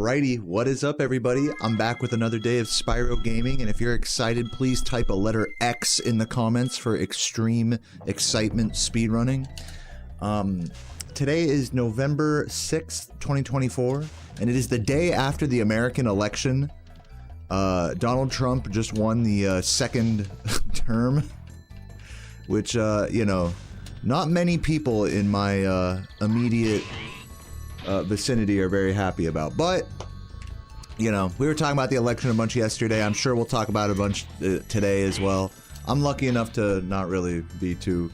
Alrighty, what is up everybody? I'm back with another day of Spyro Gaming, and if you're excited, please type a letter X in the comments for extreme excitement speedrunning. Today is November 6th, 2024, and it is the day after the American election. Donald Trump just won the second term, which, you know, not many people in my immediate vicinity are very happy about, but you know, we were talking about the election a bunch yesterday. I'm sure we'll talk about it a bunch today as well. I'm lucky enough to not really be too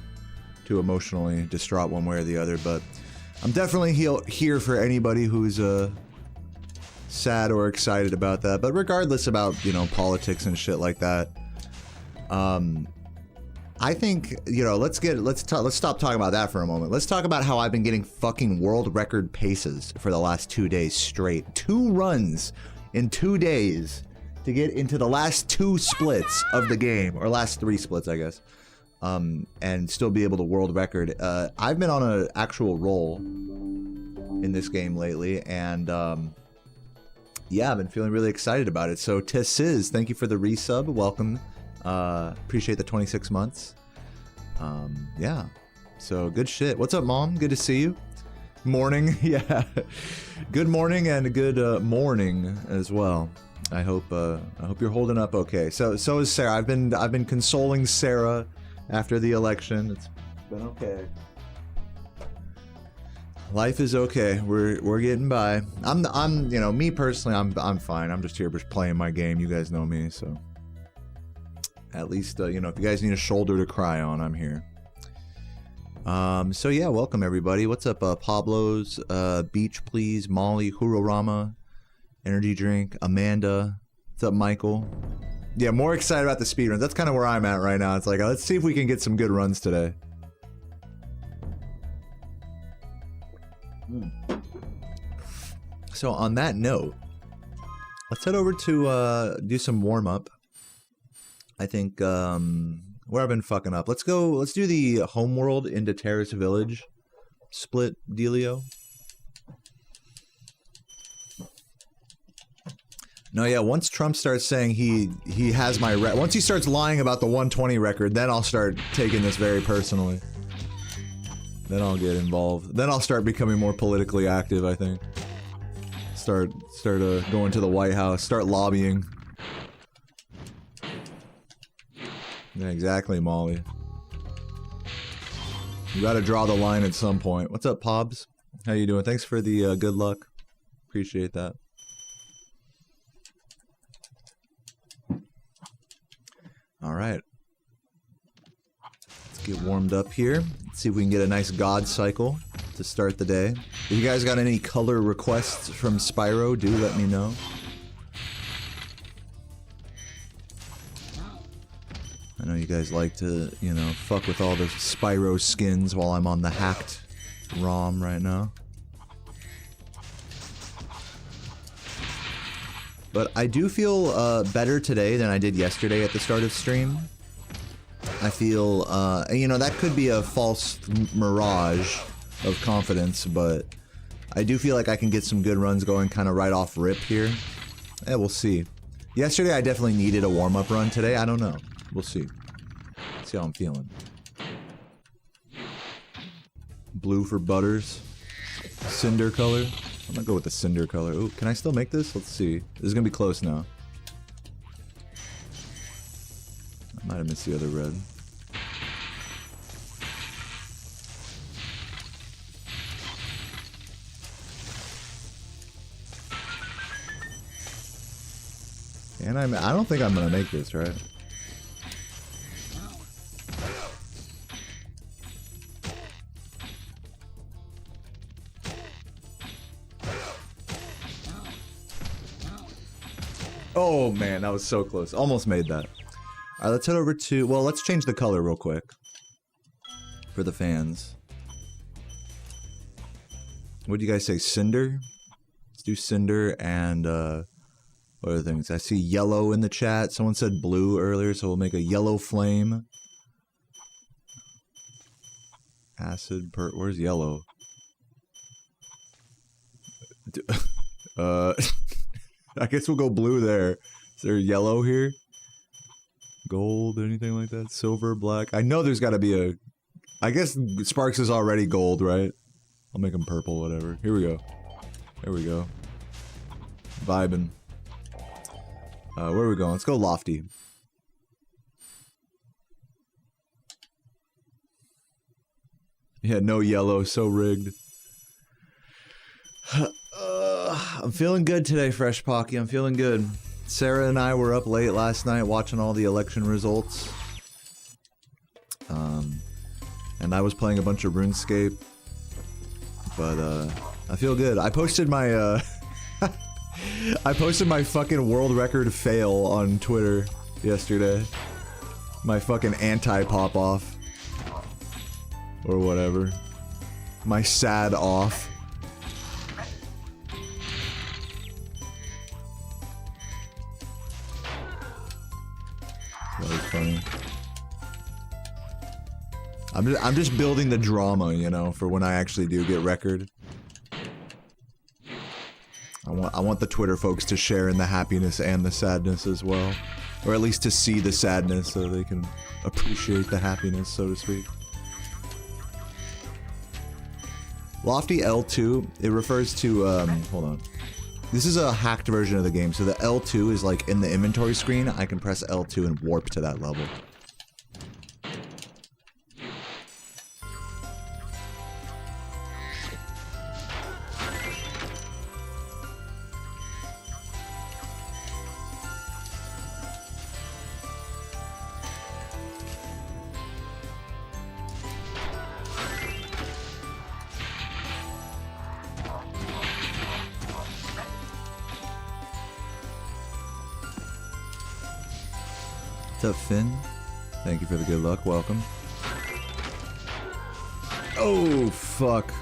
emotionally distraught one way or the other, but I'm definitely here for anybody who's sad or excited about that. But regardless about, you know, politics and shit like that, I think, you know, let's stop talking about that for a moment. Let's talk about how I've been getting fucking world record paces for the last 2 days straight. 2 runs in 2 days to get into the last 2 splits of the game, or last 3 splits, I guess, and still be able to world record. I've been on an actual roll in this game lately, and yeah, I've been feeling really excited about it. So Tessiz, thank you for the resub. Welcome. Appreciate the 26 months. Yeah, so good shit. What's up, Mom? Good to see you. Morning. Yeah, good morning and good morning as well. I hope you're holding up okay. So is Sarah. I've been consoling Sarah after the election. It's been okay. Life is okay. We're getting by. I'm you know, me personally, I'm fine. I'm just here playing my game. You guys know me, so at least, you know, if you guys need a shoulder to cry on, I'm here. So yeah, welcome everybody. What's up, Pablo's, Beach Please, Molly, Hurorama, Energy Drink, Amanda. What's up, Michael? Yeah, more excited about the speedruns. That's kind of where I'm at right now. It's like, let's see if we can get some good runs today. So on that note, let's head over to do some warm-up. I think, where I've been fucking up. Let's do the homeworld into Terrace Village split dealio. No, yeah, once Trump starts saying he has my once he starts lying about the 120 record, then I'll start taking this very personally. Then I'll get involved. Then I'll start becoming more politically active, I think. Start going to the White House, start lobbying. Yeah, exactly, Molly. You gotta draw the line at some point. What's up, Pobs? How you doing? Thanks for the good luck. Appreciate that. Alright. Let's get warmed up here. Let's see if we can get a nice God cycle to start the day. If you guys got any color requests from Spyro, do let me know. I know you guys like to, you know, fuck with all the Spyro skins while I'm on the hacked ROM right now. But I do feel better today than I did yesterday at the start of stream. I feel, you know, that could be a false mirage of confidence, but I do feel like I can get some good runs going kind of right off rip here. Yeah, we'll see. Yesterday I definitely needed a warm-up run. Today, I don't know. We'll see. See how I'm feeling. Blue for Butters. Cinder color. I'm gonna go with the cinder color. Ooh, can I still make this? Let's see. This is gonna be close now. I might have missed the other red. And I don't think I'm gonna make this, right? Oh man, that was so close. Almost made that. Alright, let's head over to... Well, let's change the color real quick. For the fans. What do you guys say? Cinder? Let's do Cinder and, what other things? I see yellow in the chat. Someone said blue earlier, so we'll make a yellow flame. Acid per... Where's yellow? I guess we'll go blue there. Is there yellow here? Gold, anything like that? Silver, black? I know there's gotta be a... I guess Sparks is already gold, right? I'll make him purple, whatever. Here we go. There we go. Vibing. Where are we going? Let's go lofty. Yeah, no yellow, so rigged. I'm feeling good today, Fresh Pocky. I'm feeling good. Sarah and I were up late last night watching all the election results. And I was playing a bunch of RuneScape. But, I feel good. I posted my, I posted my fucking world record fail on Twitter yesterday. My fucking anti-pop-off. Or whatever. My sad off. That was funny. I'm just building the drama, you know, for when I actually do get record. I want the Twitter folks to share in the happiness and the sadness as well. Or at least to see the sadness so they can appreciate the happiness, so to speak. Lofty L2, it refers to, hold on. This is a hacked version of the game, so the L2 is like in the inventory screen. I can press L2 and warp to that level. What's up, Finn? Thank you for the good luck. Welcome. Oh, fuck.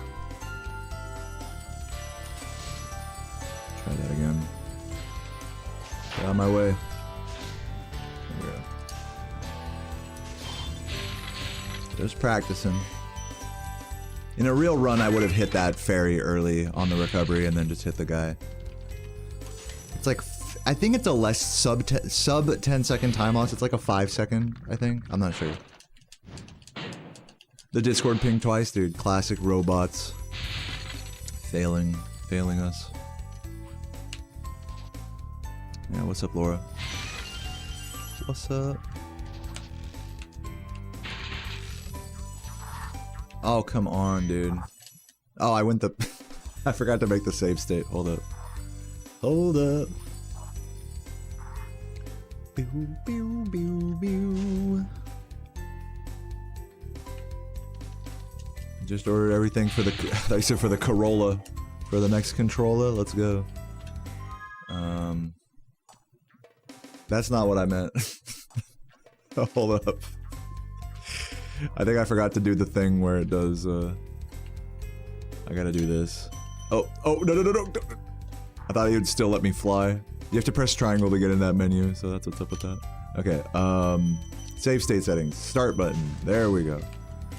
Try that again. Get out of my way. There we go. Just practicing. In a real run, I would have hit that fairy early on the recovery and then just hit the guy. It's like... I think it's a less sub 10 second time loss. It's like a 5 second, I think. I'm not sure. The Discord pinged twice, dude. Classic robots. Failing us. Yeah, what's up, Laura? What's up? Oh, come on, dude. Oh, I went the... I forgot to make the save state. Hold up. Hold up. Pew, pew, pew, pew. Just ordered everything for the... I said for the Corolla. For the next controller. Let's go. That's not what I meant. Hold up. I think I forgot to do the thing where it does, I gotta do this. Oh, no. I thought he would still let me fly. You have to press triangle to get in that menu, so that's what's up with that. Okay, save state settings. Start button. There we go.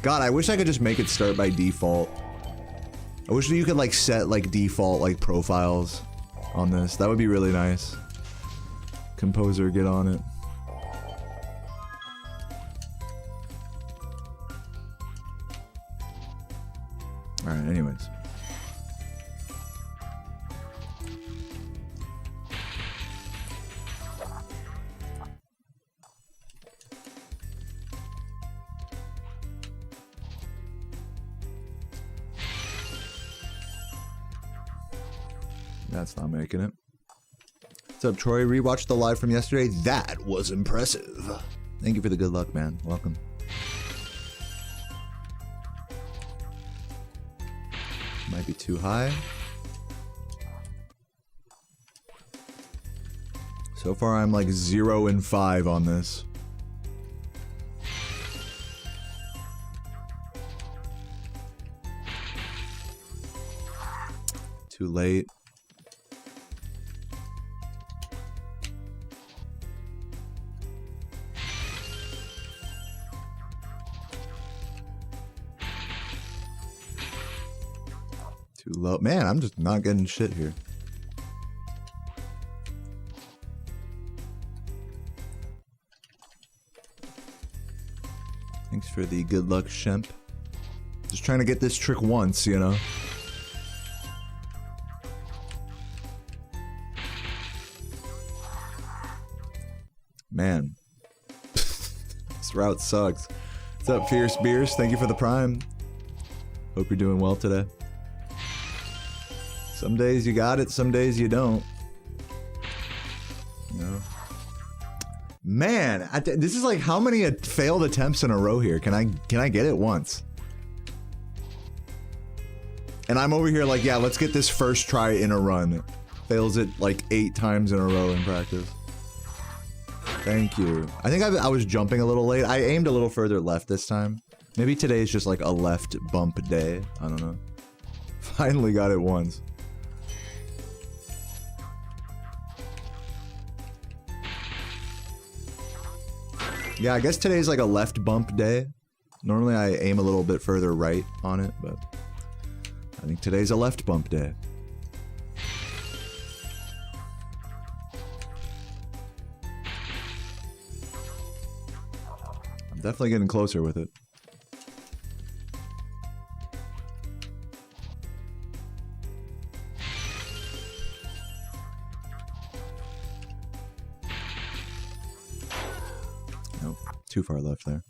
God, I wish I could just make it start by default. I wish you could, like, set, like, default, like, profiles on this. That would be really nice. Composer, get on it. Alright, anyways. That's not making it. What's up, Troy? Rewatched the live from yesterday. That was impressive. Thank you for the good luck, man. Welcome. Might be too high. So far, I'm like 0 and 5 on this. Too late. Too low. Man, I'm just not getting shit here. for the good luck, Shemp. Just trying to get this trick once, you know? Man. This route sucks. What's up, Fierce Beers? Thank you for the prime. Hope you're doing well today. Some days you got it, some days you don't. You know? Man, this is like how many failed attempts in a row here? Can I get it once? And I'm over here like, yeah, let's get this first try in a run. Fails it like 8 times in a row in practice. Thank you. I think I was jumping a little late. I aimed a little further left this time. Maybe today is just like a left bump day. I don't know. Finally got it once. Yeah, I guess today's like a left bump day. Normally I aim a little bit further right on it, but I think today's a left bump day. I'm definitely getting closer with it. Nope, too far left there.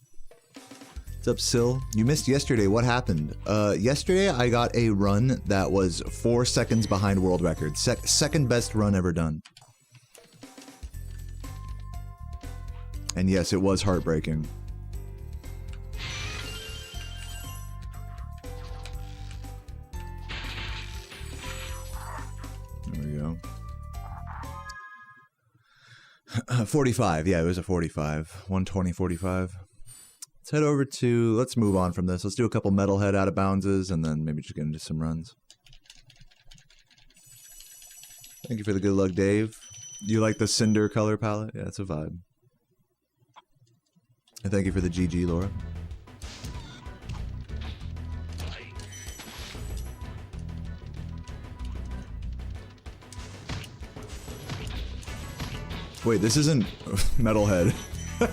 What's up, Sil? You missed yesterday. What happened? Yesterday I got a run that was 4 seconds behind world record. Second best run ever done. And yes, it was heartbreaking. There we go. 45. Yeah, it was a 45. 120, 45. Let's head over to, let's move on from this. Let's do a couple Metalhead out of boundses and then maybe just get into some runs. Thank you for the good luck, Dave. You like the cinder color palette? Yeah, it's a vibe. And thank you for the GG, Laura. Wait, this isn't Metalhead.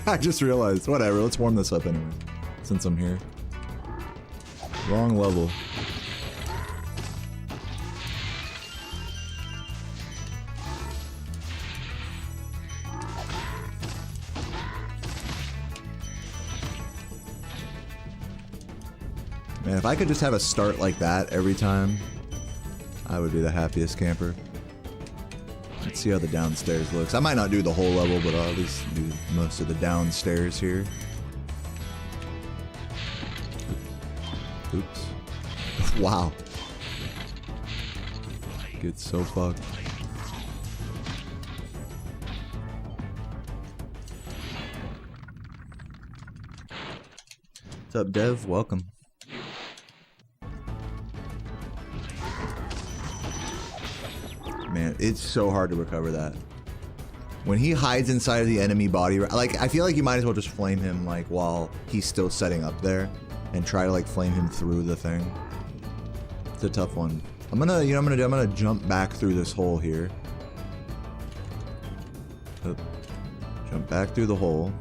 I just realized. Whatever, let's warm this up anyway. Since I'm here. Wrong level. Man, if I could just have a start like that every time, I would be the happiest camper. Let's see how the downstairs looks. I might not do the whole level, but I'll at least do most of the downstairs here. Oops. Wow. Get so fucked. What's up, Dev? Welcome. Man, it's so hard to recover that. When he hides inside of the enemy body, like, I feel like you might as well just flame him, like, while he's still setting up there, and try to, like, flame him through the thing. It's a tough one. I'm gonna, you know what I'm gonna do? I'm gonna jump back through this hole here. Oh. Jump back through the hole.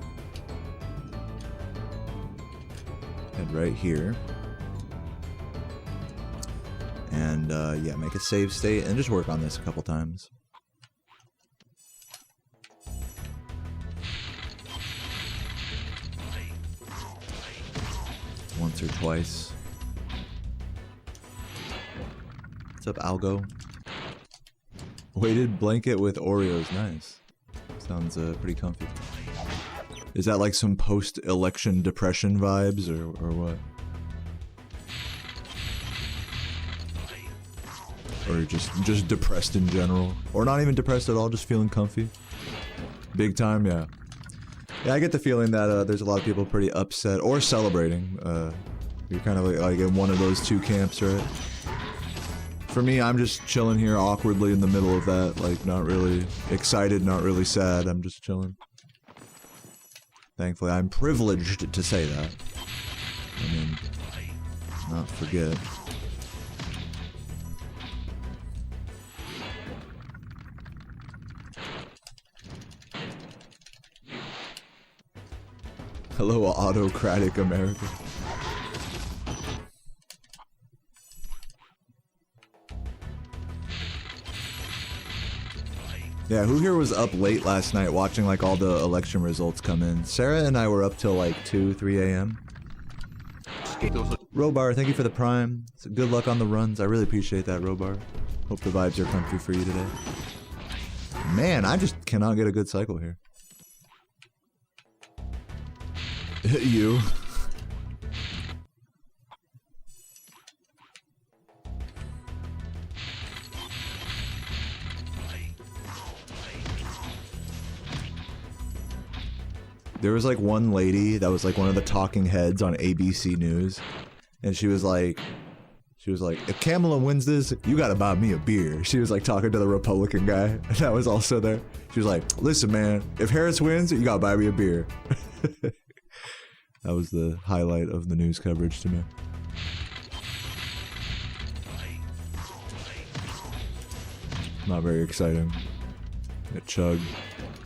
Head right here. And, yeah, make a save state and just work on this a couple times. Once or twice. What's up, Algo? Weighted blanket with Oreos. Nice. Sounds, pretty comfy. Is that like some post-election depression vibes, or what? Or just depressed in general. Or not even depressed at all, just feeling comfy. Big time, yeah. Yeah, I get the feeling that there's a lot of people pretty upset or celebrating. You're kind of like in one of those two camps, right? For me, I'm just chilling here awkwardly in the middle of that, like not really excited, not really sad, I'm just chilling. Thankfully, I'm privileged to say that. I mean, not forget. Hello, autocratic America. Yeah, who here was up late last night watching like all the election results come in? Sarah and I were up till like 2, 3 a.m. Robar, thank you for the prime. So good luck on the runs. I really appreciate that, Robar. Hope the vibes are comfy for you today. Man, I just cannot get a good cycle here. You. There was like one lady that was like one of the talking heads on ABC News, and she was like, if Kamala wins this, you gotta buy me a beer. She was like talking to the Republican guy that was also there. She was like, listen man, if Harris wins, you gotta buy me a beer. That was the highlight of the news coverage to me. Not very exciting. A chug.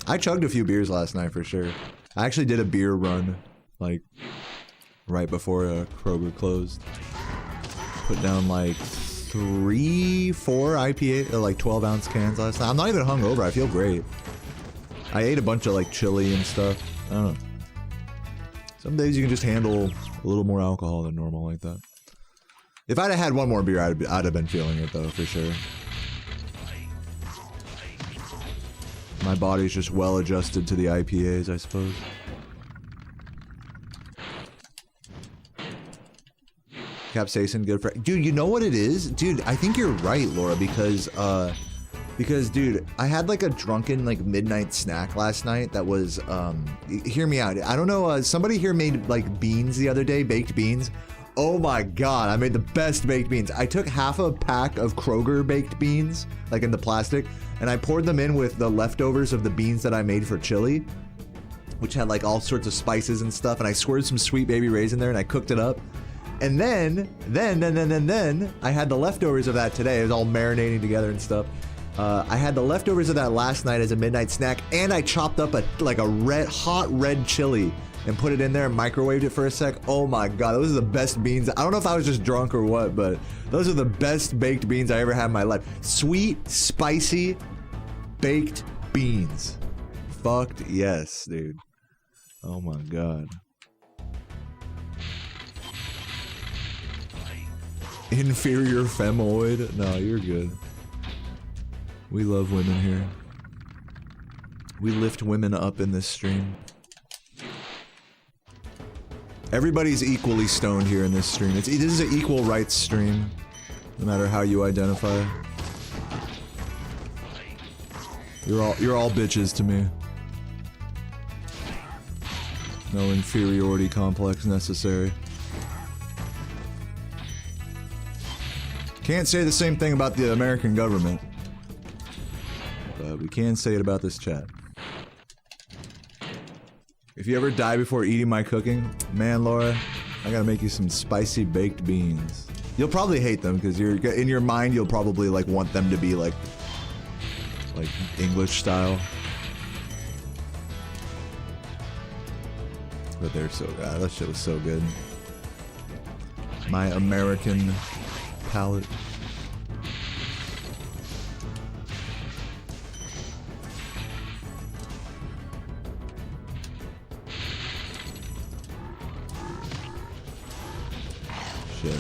I chugged a few beers last night for sure. I actually did a beer run, like, right before Kroger closed. Put down like 3, 4 IPA, or like 12-ounce cans last night. I'm not even hungover, I feel great. I ate a bunch of like chili and stuff. I don't know. Some days you can just handle a little more alcohol than normal like that. If I'd have had one more beer, I'd have been feeling it though, for sure. My body's just well adjusted to the IPAs, I suppose. Capsaicin, good for... Dude, you know what it is? Dude, I think you're right, Laura, because, dude, I had, like, a drunken, like, midnight snack last night that was, hear me out. I don't know, somebody here made, like, beans the other day, baked beans. Oh my god, I made the best baked beans. I took half a pack of Kroger baked beans, like in the plastic, and I poured them in with the leftovers of the beans that I made for chili, which had like all sorts of spices and stuff, and I squirted some sweet baby raisin there and I cooked it up. And then I had the leftovers of that today. It was all marinating together and stuff. I had the leftovers of that last night as a midnight snack, and I chopped up a hot red chili and put it in there and microwaved it for a sec. Oh my god, those are the best beans. I don't know if I was just drunk or what, but those are the best baked beans I ever had in my life. Sweet, spicy, baked beans. Fucked yes, dude. Oh my god. Inferior femoid? No, you're good. We love women here. We lift women up in this stream. Everybody's equally stoned here in this stream. This is an equal rights stream, no matter how you identify. You're all bitches to me. No inferiority complex necessary. Can't say the same thing about the American government, but we can say it about this chat. If you ever die before eating my cooking, man, Laura, I gotta make you some spicy baked beans. You'll probably hate them because in your mind you'll probably like want them to be like English style. But they're so good. That shit was so good. My American palate. Shit.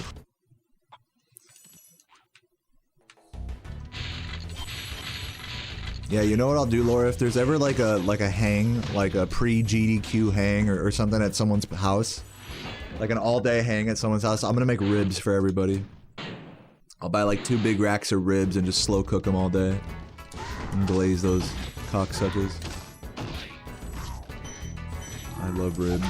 Yeah, you know what I'll do, Laura? If there's ever like a hang, like a pre-GDQ hang or something at someone's house, like an all-day hang at someone's house, I'm gonna make ribs for everybody. I'll buy like 2 big racks of ribs and just slow cook them all day and glaze those cocksuckers. I love rib.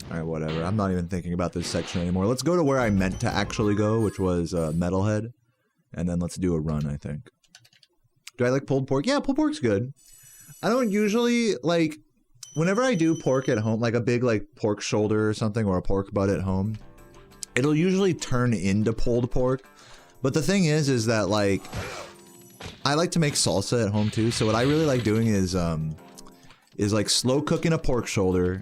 Alright, whatever. I'm not even thinking about this section anymore. Let's go to where I meant to actually go, which was Metalhead. And then let's do a run, I think. Do I like pulled pork? Yeah, pulled pork's good. I don't usually, like, whenever I do pork at home, like a big, like, pork shoulder or something, or a pork butt at home, it'll usually turn into pulled pork. But the thing is that, like, I like to make salsa at home too, so what I really like doing is like slow cooking a pork shoulder,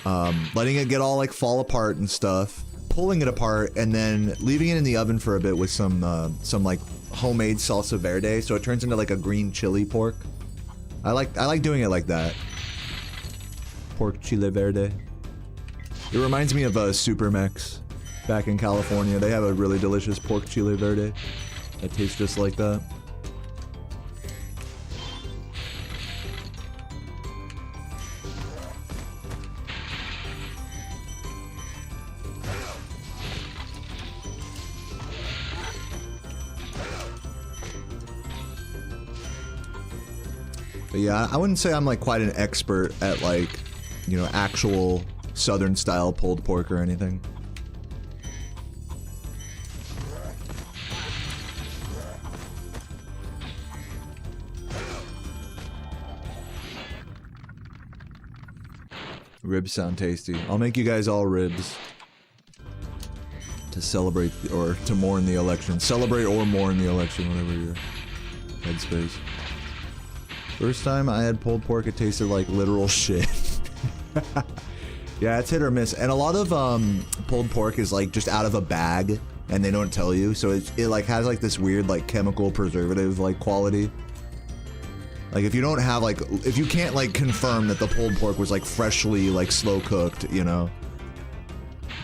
letting it get all like fall apart and stuff, pulling it apart, and then leaving it in the oven for a bit with some like homemade salsa verde, so it turns into like a green chili pork. I like doing it like that. Pork chile verde. It reminds me of Supermex back in California. They have a really delicious pork chile verde that tastes just like that. But yeah, I wouldn't say I'm like quite an expert at like, you know, actual southern style pulled pork or anything. Ribs sound tasty. I'll make you guys all ribs to celebrate or to mourn the election. Celebrate or mourn the election, whatever your headspace. First time I had pulled pork, it tasted like literal shit. Yeah, it's hit or miss. And a lot of pulled pork is like just out of a bag and they don't tell you. So it like has like this weird like chemical preservative like quality. Like if you don't have like, if you can't like confirm that the pulled pork was like freshly like slow cooked, you know,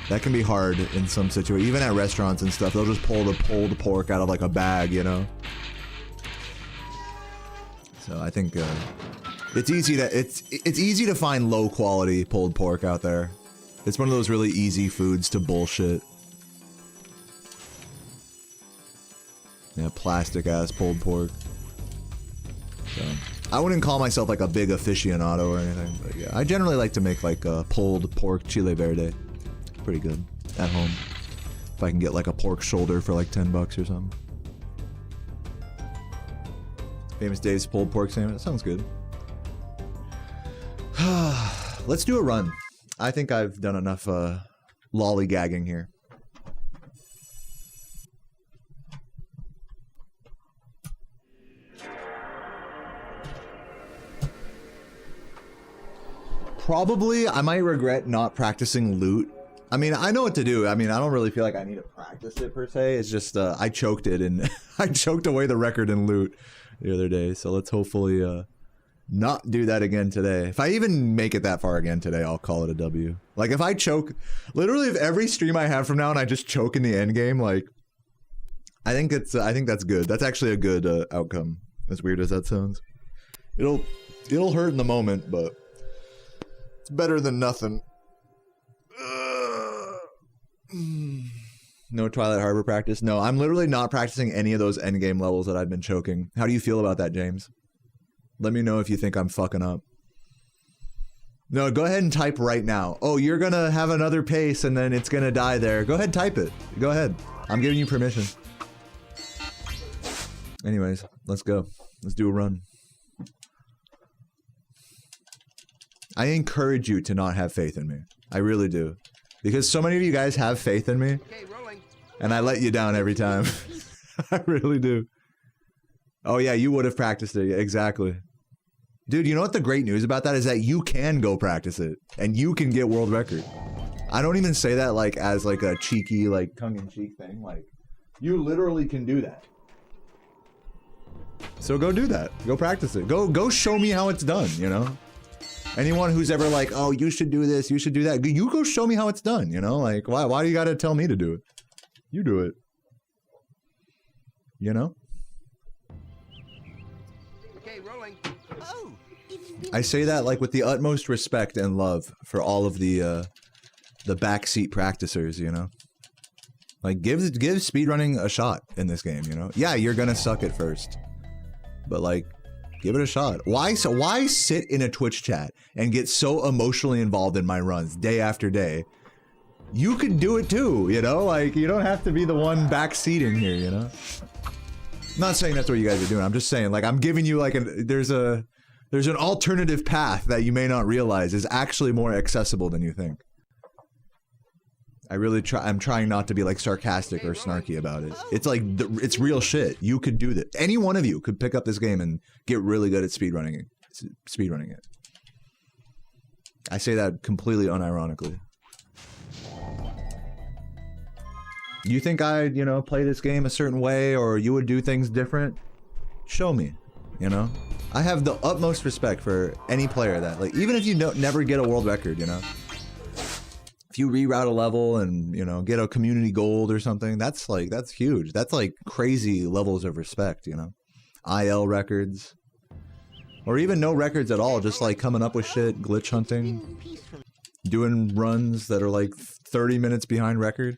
that can be hard in some situations. Even at restaurants and stuff, they'll just pull the pulled pork out of like a bag, you know. So I think it's easy to find low quality pulled pork out there. It's one of those really easy foods to bullshit. Yeah, plastic ass pulled pork. So, I wouldn't call myself like a big aficionado or anything, but yeah, I generally like to make like a pulled pork chile verde. Pretty good at home. If I can get like a pork shoulder for like 10 bucks or something. Famous Dave's pulled pork sandwich. That sounds good. Let's do a run. I think I've done enough lollygagging here. Probably, I might regret not practicing loot. I mean, I know what to do. I mean, I don't really feel like I need to practice it per se. It's just, I choked it and I choked away the record in loot the other day. So let's hopefully not do that again today. If I even make it that far again today, I'll call it a W. Like if I choke, literally if every stream I have from now on I just choke in the end game, like, I think that's good. That's actually a good outcome. As weird as that sounds. It'll hurt in the moment, but it's better than nothing. No Twilight Harbor practice? No, I'm literally not practicing any of those endgame levels that I've been choking. How do you feel about that, James? Let me know if you think I'm fucking up. No, go ahead and type right now. Oh, you're gonna have another pace and then it's gonna die there. Go ahead, type it. Go ahead. I'm giving you permission. Anyways, let's go. Let's do a run. I encourage you to not have faith in me. I really do. Because so many of you guys have faith in me. Okay, rolling. And I let you down every time. I really do. Oh yeah, you would have practiced it. Exactly. Dude, you know what the great news about that is that you can go practice it. And you can get world record. I don't even say that like as like a cheeky, like tongue-in-cheek thing. Like, you literally can do that. So go do that. Go practice it. Go show me how it's done, you know? Anyone who's ever like, oh, you should do this, you should do that, you go show me how it's done, you know? Like, why do you gotta tell me to do it? You do it. You know? Okay, rolling. Oh, I say that like with the utmost respect and love for all of the backseat practicers, you know? Like, give speedrunning a shot in this game, you know? Yeah, you're gonna suck at first. But like, give it a shot. Why sit in a Twitch chat and get so emotionally involved in my runs day after day? You could do it too, you know? Like, you don't have to be the one backseating here, you know? not saying that's what you guys are doing. I'm just saying, like, I'm giving you like there's an alternative path that you may not realize is actually more accessible than you think. I'm trying not to be like sarcastic or snarky about it. It's like, it's real shit. You could do that. Any one of you could pick up this game and get really good at speedrunning it. I say that completely unironically. You think I'd, you know, play this game a certain way or you would do things different? Show me, you know? I have the utmost respect for any player that, like, even if you never get a world record, you know? If you reroute a level and, you know, get a community gold or something, that's huge. That's like crazy levels of respect, you know? IL records. Or even no records at all, just like coming up with shit, glitch hunting, doing runs that are like 30 minutes behind record.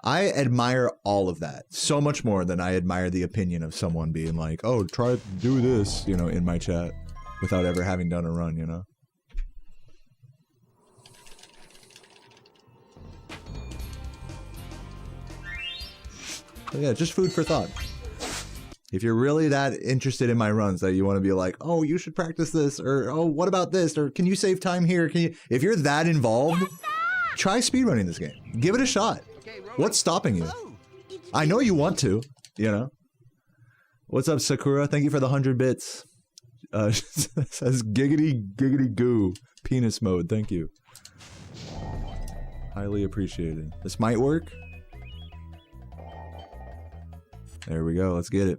I admire all of that so much more than I admire the opinion of someone being like, oh, try to do this, you know, in my chat without ever having done a run, you know? But yeah, just food for thought. If you're really that interested in my runs that you want to be like, oh, you should practice this, or oh, what about this, or can you save time here? Can you? If you're that involved, try speedrunning this game. Give it a shot. What's stopping you? I know you want to, you know. What's up, Sakura? Thank you for the 100 bits. Says giggity giggity goo. Penis mode. Thank you. Highly appreciated. This might work. There we go. Let's get it.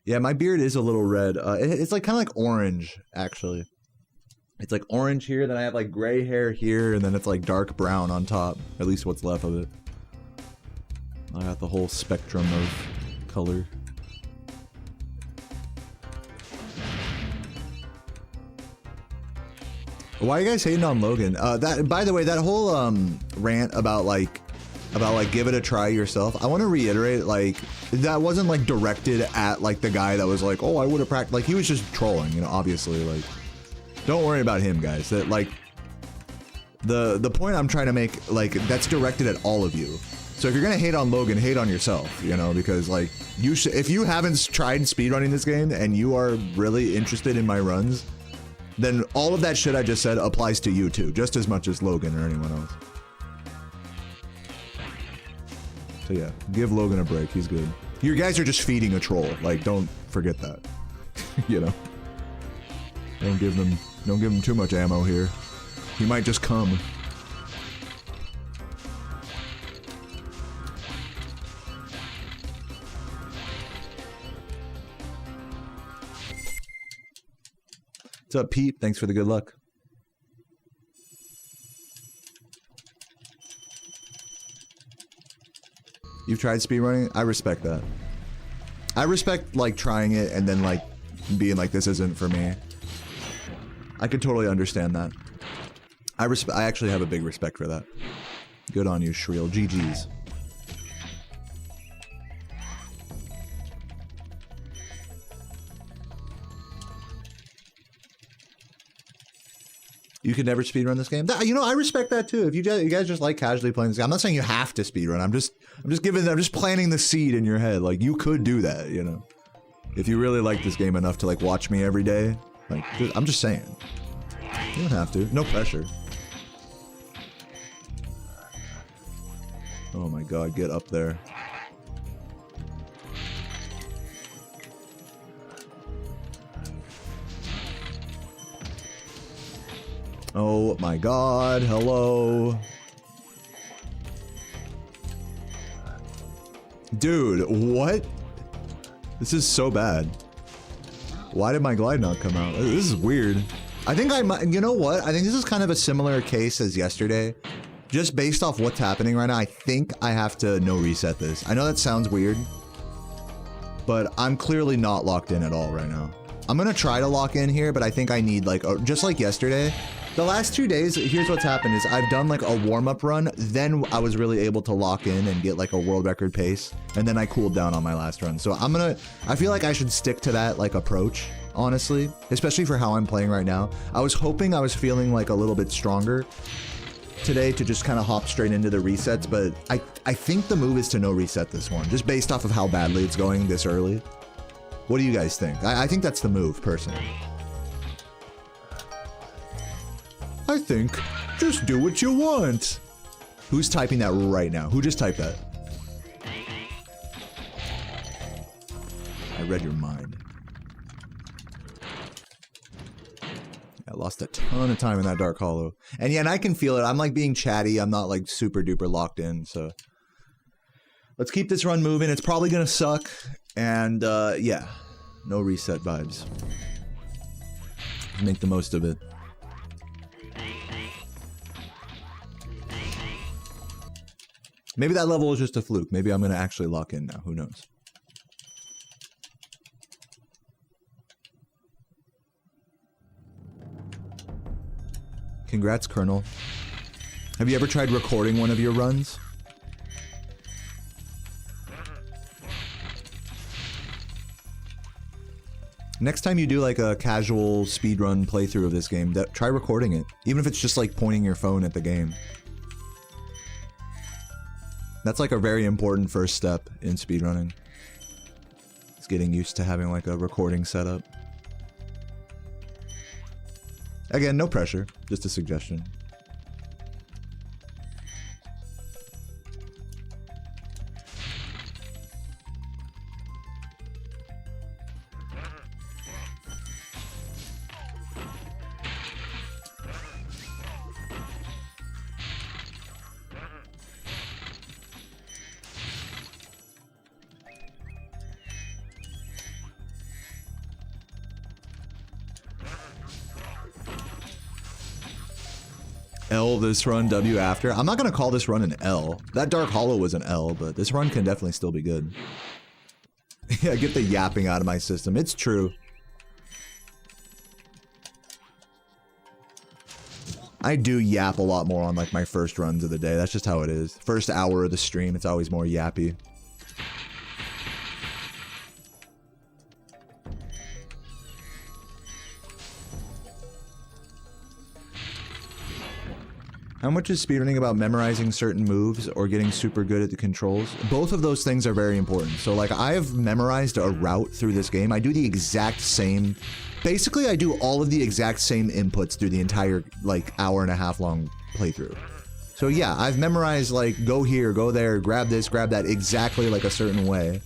Yeah, my beard is a little red. It's like kind of like orange, actually. It's like orange here, then I have like gray hair here, and then it's like dark brown on top. At least what's left of it. I got the whole spectrum of color. Why are you guys hating on Logan? That, by the way, that whole rant about like give it a try yourself. I want to reiterate, like, that wasn't like directed at like the guy that was like, oh, I would have practiced. Like, he was just trolling, you know. Obviously, like, don't worry about him, guys. That, like, the point I'm trying to make, like, that's directed at all of you. So if you're gonna hate on Logan, hate on yourself, you know, because like if you haven't tried speedrunning this game and you are really interested in my runs, then all of that shit I just said applies to you too, just as much as Logan or anyone else. So yeah, give Logan a break, he's good. You guys are just feeding a troll, like, don't forget that. You know? Don't give him too much ammo here. He might just come. What's up, Pete? Thanks for the good luck. You've tried speedrunning? I respect that. I respect, like, trying it and then, like, being like, this isn't for me. I could totally understand that. I actually have a big respect for that. Good on you, Shriel. GG's. You could never speedrun this game. You know, I respect that too. If you guys just like casually playing this game, I'm not saying you have to speedrun. I'm just planting the seed in your head. Like, you could do that, you know. If you really like this game enough to like watch me every day, like, I'm just saying. You don't have to. No pressure. Oh my god, get up there. Oh my god, hello. Dude, what? This is so bad. Why did my glide not come out? This is weird. I think I might, you know what? I think this is kind of a similar case as yesterday. Just based off what's happening right now, I think I have to no reset this. I know that sounds weird, but I'm clearly not locked in at all right now. I'm gonna try to lock in here, but I think I need like, just like yesterday, the last 2 days, here's what's happened is I've done like a warm-up run, then I was really able to lock in and get like a world record pace, and then I cooled down on my last run. So I feel like I should stick to that like approach honestly, especially for how I'm playing right now. I was hoping I was feeling like a little bit stronger today to just kind of hop straight into the resets, but I think the move is to no reset this one, just based off of how badly it's going this early. What do you guys think? I think that's the move, personally. I think just do what you want. Who's typing that right now? Who just typed that? I read your mind. I lost a ton of time in that Dark Hollow. And yeah, and I can feel it. I'm like being chatty. I'm not like super duper locked in, so. Let's keep this run moving. It's probably gonna suck. And yeah, no reset vibes. Make the most of it. Maybe that level is just a fluke. Maybe I'm gonna actually lock in now. Who knows? Congrats, Colonel. Have you ever tried recording one of your runs? Next time you do like a casual speedrun playthrough of this game, try recording it. Even if it's just like pointing your phone at the game. That's like a very important first step in speedrunning. It's getting used to having like a recording setup. Again, no pressure, just a suggestion. L this run, W after. I'm not gonna call this run an L. That Dark Hollow was an L, but this run can definitely still be good. Yeah, get the yapping out of my system. It's true. I do yap a lot more on like my first runs of the day. That's just how it is. First hour of the stream, it's always more yappy. How much is speedrunning about memorizing certain moves or getting super good at the controls? Both of those things are very important. So like I have memorized a route through this game. I do the exact same, basically I do all of the exact same inputs through the entire like hour-and-a-half long playthrough. So yeah, I've memorized like go here, go there, grab this, grab that exactly like a certain way.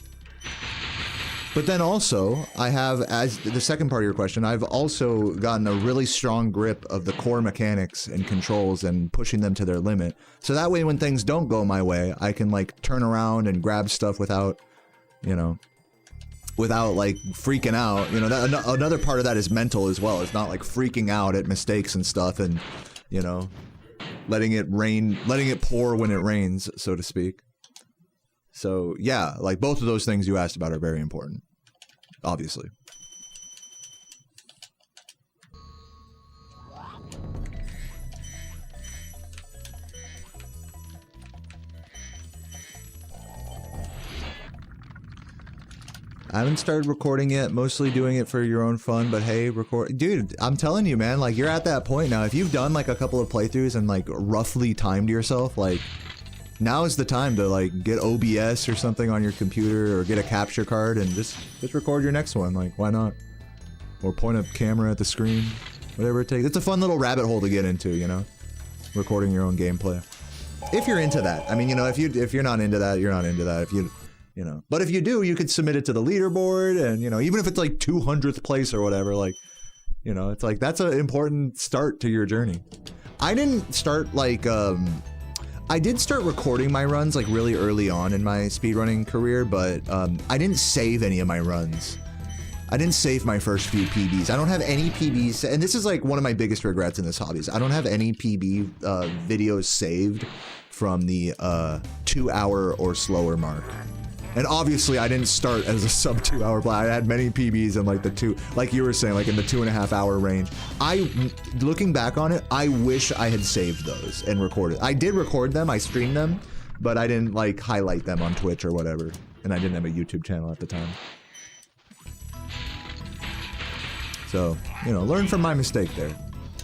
But then also, I have, as the second part of your question, I've also gotten a really strong grip of the core mechanics and controls and pushing them to their limit. So that way when things don't go my way, I can like turn around and grab stuff without, you know, without like freaking out. You know, that, another part of that is mental as well. It's not like freaking out at mistakes and stuff and, you know, letting it rain, letting it pour when it rains, so to speak. So yeah, like both of those things you asked about are very important, obviously. I haven't started recording yet, mostly doing it for your own fun, but hey, record. Dude, I'm telling you, man, like you're at that point now. If you've done like a couple of playthroughs and like roughly timed yourself, like now is the time to like get OBS or something on your computer or get a capture card and just record your next one. Like, why not? Or point a camera at the screen, whatever it takes. It's a fun little rabbit hole to get into, you know? Recording your own gameplay. If you're into that. I mean, you know, if you're not into that, you're not into that. If you know. But if you do, you could submit it to the leaderboard and, you know, even if it's like 200th place or whatever, like, you know, it's like, that's an important start to your journey. I didn't start like, I did start recording my runs like really early on in my speedrunning career, but I didn't save any of my runs. I didn't save my first few PBs. I don't have any PBs, and this is like one of my biggest regrets in this hobby. I don't have any PB videos saved from the 2 hour or slower mark. And obviously I didn't start as a sub 2 hour play. I had many PBs in like the like you were saying, like in the 2.5 hour range. Looking back on it, I wish I had saved those and recorded. I did record them, I streamed them, but I didn't like highlight them on Twitch or whatever. And I didn't have a YouTube channel at the time. So, you know, learn from my mistake there.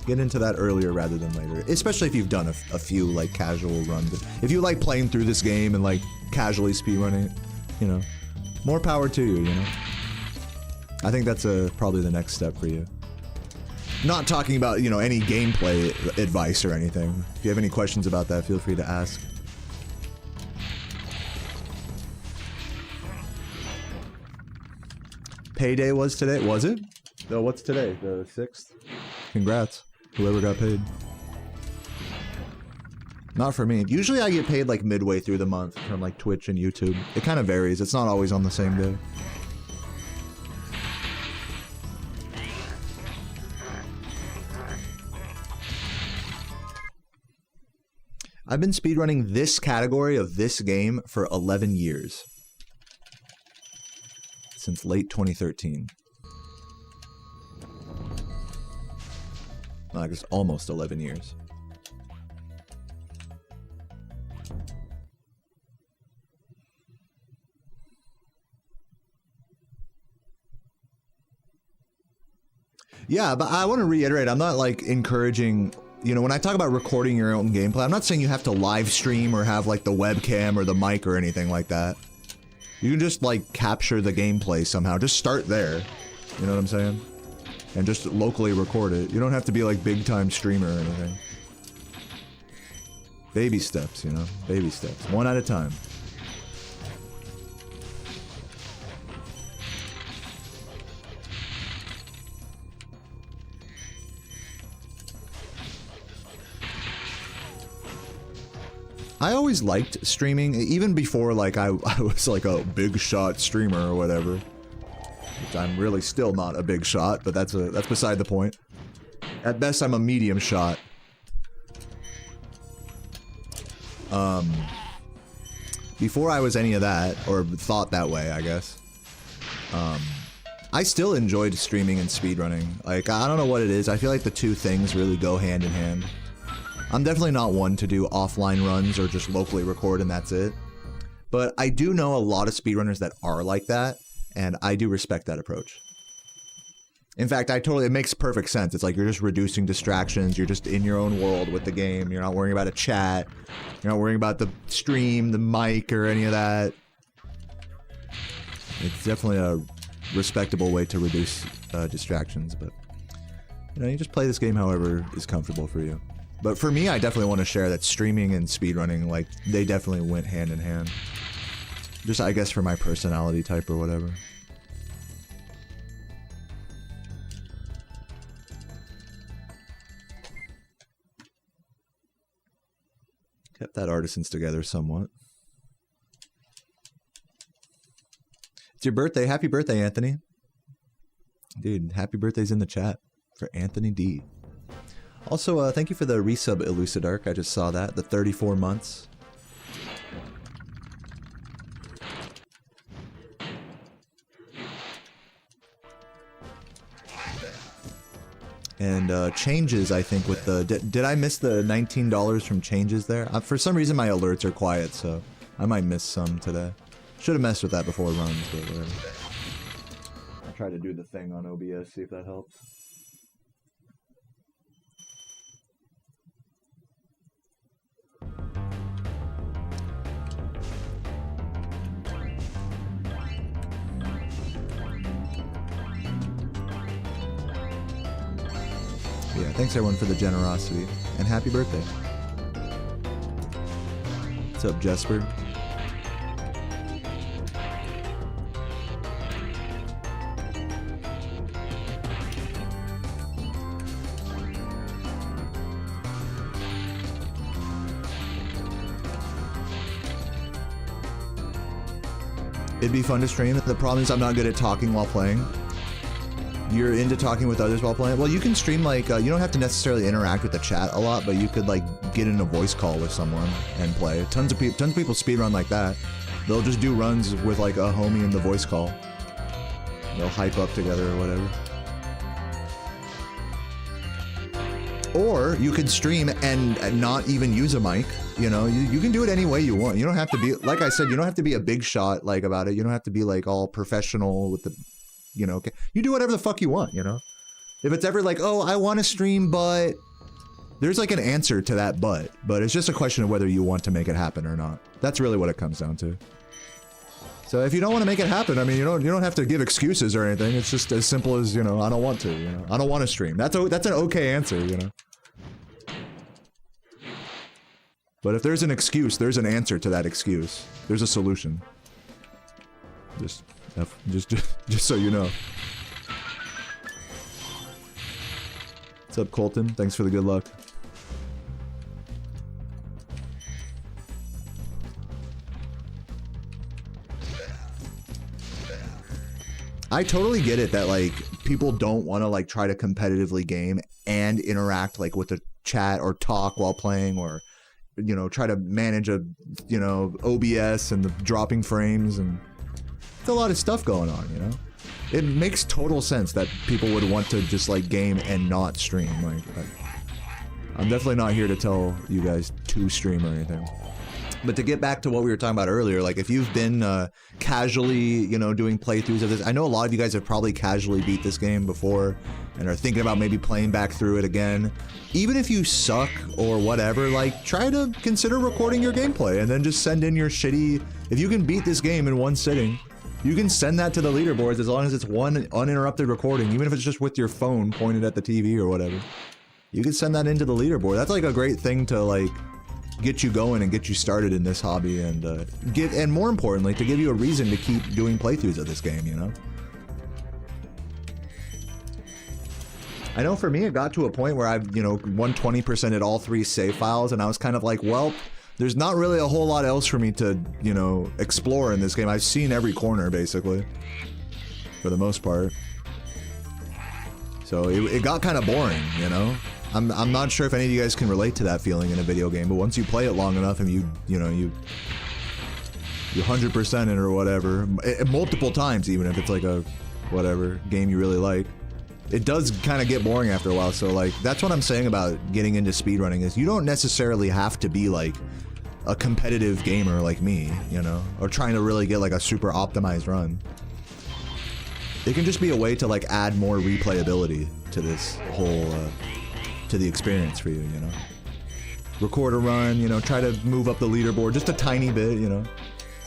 Get into that earlier rather than later. Especially if you've done a few, like, casual runs. If you like playing through this game and, like, casually speedrunning it, you know, more power to you, you know? I think that's probably the next step for you. Not talking about, you know, any gameplay advice or anything. If you have any questions about that, feel free to ask. Payday was today? Was it? No, what's today? The 6th? Congrats. Whoever got paid. Not for me. Usually I get paid like midway through the month from like Twitch and YouTube. It kind of varies. It's not always on the same day. I've been speedrunning this category of this game for 11 years. Since late 2013. I guess almost 11 years. Yeah, but I want to reiterate, I'm not like encouraging, you know, when I talk about recording your own gameplay, I'm not saying you have to live stream or have like the webcam or the mic or anything like that. You can just like capture the gameplay somehow. Just start there. You know what I'm saying? And just locally record it. You don't have to be like big time streamer or anything. Baby steps, you know? Baby steps. One at a time. I always liked streaming, even before like I was like a big shot streamer or whatever. Which I'm really still not a big shot, but that's beside the point. At best, I'm a medium shot. Before I was any of that, or thought that way, I guess. I still enjoyed streaming and speedrunning. Like, I don't know what it is. I feel like the two things really go hand in hand. I'm definitely not one to do offline runs or just locally record and that's it. But I do know a lot of speedrunners that are like that, and I do respect that approach. In fact, it makes perfect sense. It's like you're just reducing distractions, you're just in your own world with the game, you're not worrying about a chat, you're not worrying about the stream, the mic, or any of that. It's definitely a respectable way to reduce distractions, but you know, you just play this game however is comfortable for you. But for me, I definitely want to share that streaming and speedrunning, like, they definitely went hand in hand. Just, I guess, for my personality type or whatever. Kept that artisans together somewhat. It's your birthday. Happy birthday, Anthony. Dude, happy birthday's in the chat for Anthony D. Also, thank you for the resub, Elucidark. I just saw that. The 34 months. And changes, I think, with the... Did I miss the $19 from changes there? For some reason, my alerts are quiet, so I might miss some today. Should have messed with that before runs, but whatever. I'll try to do the thing on OBS, see if that helps. Yeah, thanks everyone for the generosity, and happy birthday. What's up, Jesper? It'd be fun to stream. The problem is I'm not good at talking while playing. You're into talking with others while playing? Well, you can stream like, you don't have to necessarily interact with the chat a lot, but you could like get in a voice call with someone and play. Tons of people speedrun like that. They'll just do runs with like a homie in the voice call. They'll hype up together or whatever. Or you could stream and not even use a mic. You know, you can do it any way you want. You don't have to be, like I said, you don't have to be a big shot like about it. You don't have to be like all professional with the, you know, you do whatever the fuck you want, you know? If it's ever like, oh, I want to stream, but there's like an answer to that but it's just a question of whether you want to make it happen or not. That's really what it comes down to. So if you don't want to make it happen, I mean, you don't have to give excuses or anything. It's just as simple as, you know, I don't want to, you know, I don't want to stream. That's an okay answer, you know. But if there's an excuse, there's an answer to that excuse. There's a solution. Just so you know. What's up, Colton? Thanks for the good luck. I totally get it that, like, people don't want to, like, try to competitively game and interact, like, with the chat or talk while playing or, you know, try to manage a, you know, OBS and the dropping frames, and it's a lot of stuff going on, you know? It makes total sense that people would want to just, like, game and not stream. Like, I'm definitely not here to tell you guys to stream or anything. But to get back to what we were talking about earlier, like, if you've been casually, you know, doing playthroughs of this, I know a lot of you guys have probably casually beat this game before and are thinking about maybe playing back through it again. Even if you suck or whatever, like, try to consider recording your gameplay and then just send in your shitty... If you can beat this game in one sitting, you can send that to the leaderboards as long as it's one uninterrupted recording, even if it's just with your phone pointed at the TV or whatever. You can send that into the leaderboard. That's, like, a great thing to, like, get you going and get you started in this hobby, and and more importantly, to give you a reason to keep doing playthroughs of this game, you know? I know for me, it got to a point where I've, you know, 120%ed all 3 save files, and I was kind of like, well, there's not really a whole lot else for me to, you know, explore in this game. I've seen every corner, basically, for the most part. So it got kind of boring, you know? I'm not sure if any of you guys can relate to that feeling in a video game, but once you play it long enough and you 100% it or whatever, multiple times, even if it's like a whatever game you really like, it does kind of get boring after a while. So, like, that's what I'm saying about getting into speedrunning, is you don't necessarily have to be like a competitive gamer like me, you know, or trying to really get like a super optimized run. It can just be a way to, like, add more replayability to this whole to the experience for you, you know? Record a run, you know, try to move up the leaderboard just a tiny bit, you know?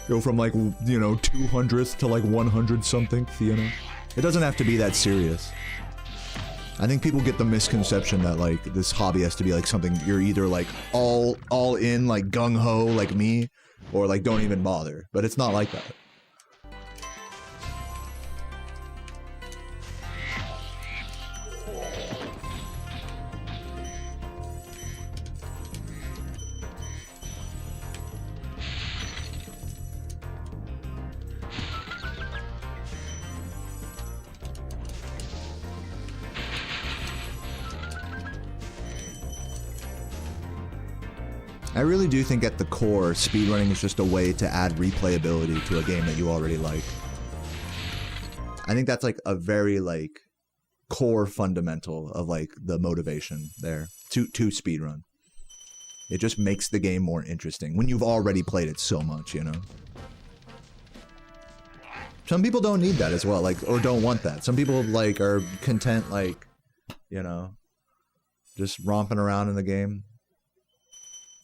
Go from, like, you know, 200th to, like, 100 something, you know? It doesn't have to be that serious. I think people get the misconception that, like, this hobby has to be, like, something you're either, like, all in, like, gung-ho, like me, or, like, don't even bother. But it's not like that. I really do think at the core, speedrunning is just a way to add replayability to a game that you already like. I think that's like a very like core fundamental of like the motivation there to speedrun. It just makes the game more interesting when you've already played it so much, you know? Some people don't need that as well, like, or don't want that. Some people like are content, like, you know, just romping around in the game.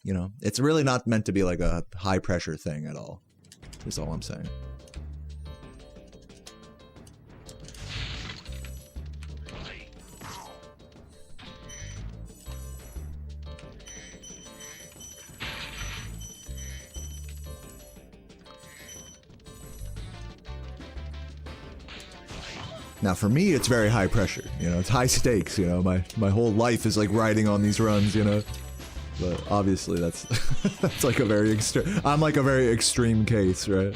You know, it's really not meant to be like a high pressure thing at all. That's all I'm saying. Now for me, it's very high pressure, you know, it's high stakes, you know, my whole life is like riding on these runs, you know. But obviously that's that's like a very extreme, I'm like a very extreme case, right?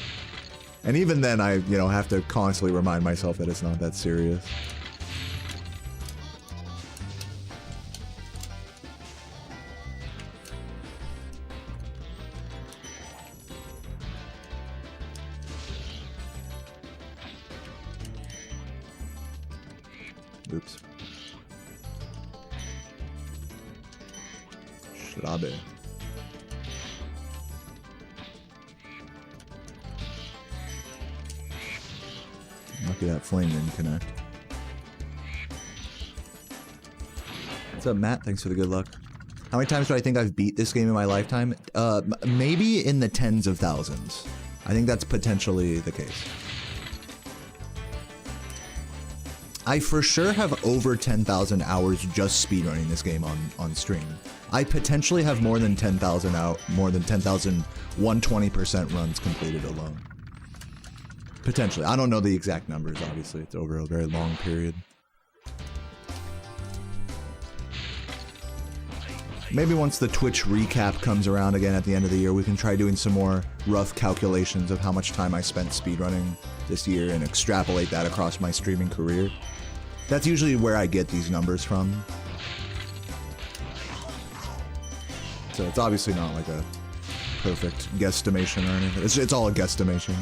And even then I, you know, have to constantly remind myself that it's not that serious. Oops. Schrabe. Lucky that flame didn't connect. What's up, Matt? Thanks for the good luck. How many times do I think I've beat this game in my lifetime? Maybe in the tens of thousands. I think that's potentially the case. I for sure have over 10,000 hours just speedrunning this game on stream. I potentially have more than 10,000 more than 10,000 120% runs completed alone. Potentially. I don't know the exact numbers, obviously. It's over a very long period. Maybe once the Twitch recap comes around again at the end of the year, we can try doing some more rough calculations of how much time I spent speedrunning this year and extrapolate that across my streaming career. That's usually where I get these numbers from. So it's obviously not like a perfect guesstimation or anything. It's all a guesstimation.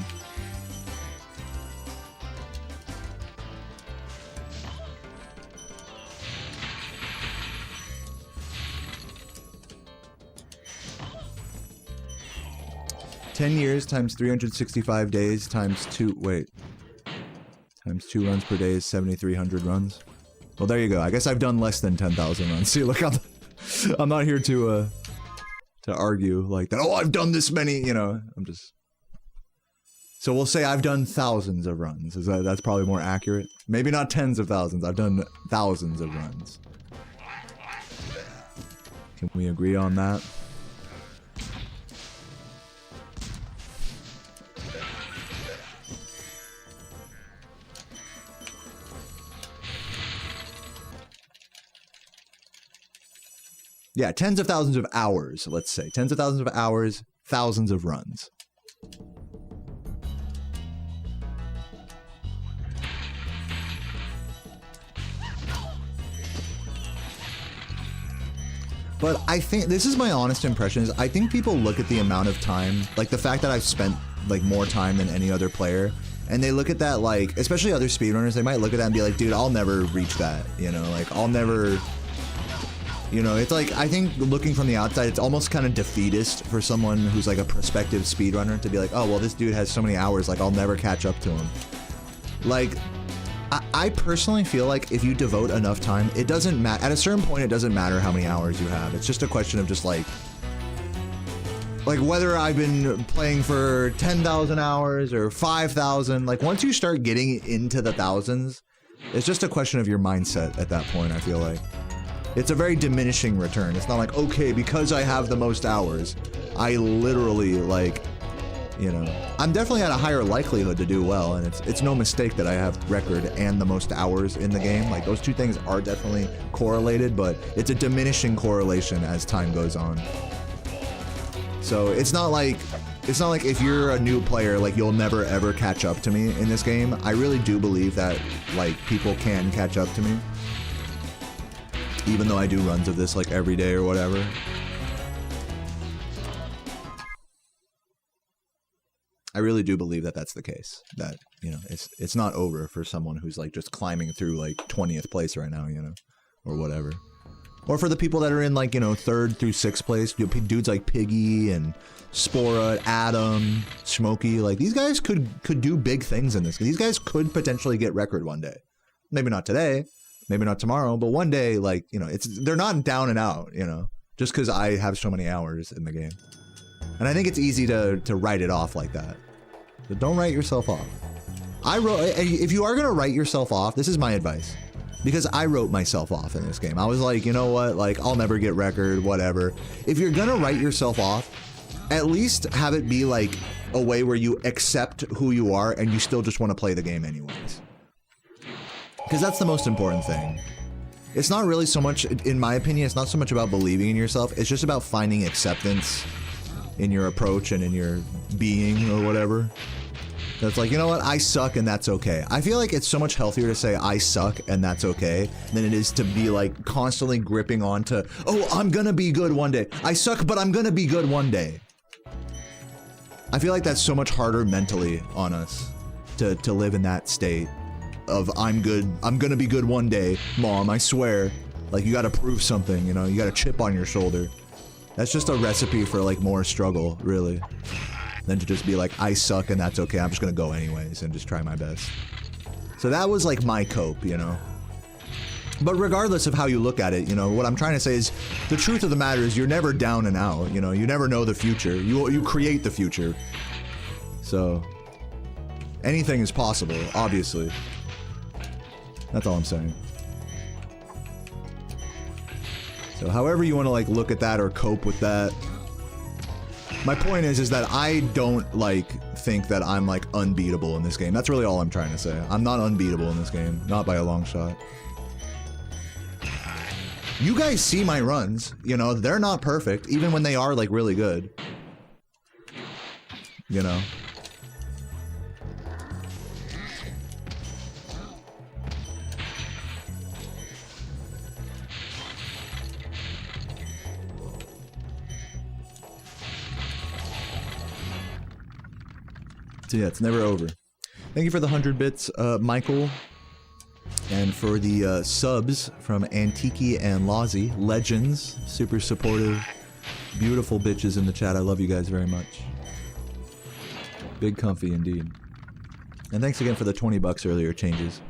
$10 years times 365 days times 2 runs per day is 7,300 runs. Well, there you go. I guess I've done less than 10,000 runs. See, look, I'm not here to argue like that. Oh, I've done this many, you know. I'm just. So we'll say I've done thousands of runs. That's probably more accurate. Maybe not tens of thousands. I've done thousands of runs. Can we agree on that? Yeah, tens of thousands of hours, let's say. Tens of thousands of hours, thousands of runs. But I think, this is my honest impression, is I think people look at the amount of time, like the fact that I've spent like more time than any other player, and they look at that like, especially other speedrunners, they might look at that and be like, dude, I'll never reach that, you know, like I'll never... You know, it's like, I think looking from the outside, it's almost kind of defeatist for someone who's like a prospective speedrunner to be like, oh, well, this dude has so many hours, like, I'll never catch up to him. Like, I personally feel like if you devote enough time, it doesn't matter. At a certain point, it doesn't matter how many hours you have. It's just a question of just like whether I've been playing for 10,000 hours or 5,000, like once you start getting into the thousands, it's just a question of your mindset at that point, I feel like. It's a very diminishing return. It's not like, okay, because I have the most hours, I literally, like, you know, I'm definitely at a higher likelihood to do well, and it's no mistake that I have record and the most hours in the game. Like, those two things are definitely correlated, but it's a diminishing correlation as time goes on. So it's not like if you're a new player, like, you'll never ever catch up to me in this game. I really do believe that, like, people can catch up to me. Even though I do runs of this like every day or whatever. I really do believe that that's the case. That, you know, it's not over for someone who's like just climbing through like 20th place right now, you know, or whatever. Or for the people that are in like, you know, 3rd through 6th place, dudes like Piggy and Spora, Adam, Smokey, like these guys could do big things in this. These guys could potentially get record one day. Maybe not today. Maybe not tomorrow, but one day, like, you know, they're not down and out, you know, just because I have so many hours in the game. And I think it's easy to write it off like that. So don't write yourself off. If you are going to write yourself off, this is my advice. Because I wrote myself off in this game. I was like, you know what, like, I'll never get record, whatever. If you're going to write yourself off, at least have it be like a way where you accept who you are and you still just want to play the game anyways. Because that's the most important thing. It's not really so much, in my opinion, it's not so much about believing in yourself. It's just about finding acceptance in your approach and in your being or whatever. That's like, you know what, I suck and that's okay. I feel like it's so much healthier to say I suck and that's okay than it is to be like constantly gripping on to, oh, I'm gonna be good one day. I suck, but I'm gonna be good one day. I feel like that's so much harder mentally on us to live in that state. Of I'm good, I'm gonna be good one day, Mom, I swear. Like, you gotta prove something, you know, you got a chip on your shoulder. That's just a recipe for like more struggle, really, than to just be like, I suck and that's okay, I'm just gonna go anyways and just try my best. So that was like my cope, you know. But regardless of how you look at it, you know, what I'm trying to say is the truth of the matter is you're never down and out, you know, you never know the future. You create the future. So anything is possible, obviously. That's all I'm saying. So however you want to like look at that or cope with that. My point is that I don't like think that I'm like unbeatable in this game. That's really all I'm trying to say. I'm not unbeatable in this game, not by a long shot. You guys see my runs, you know, they're not perfect, even when they are like really good. You know. So yeah, it's never over. Thank you for the 100 bits, Michael. And for the subs from Antiki and Lozzie, legends, super supportive, beautiful bitches in the chat. I love you guys very much. Big comfy indeed. And thanks again for the 20 bucks earlier changes.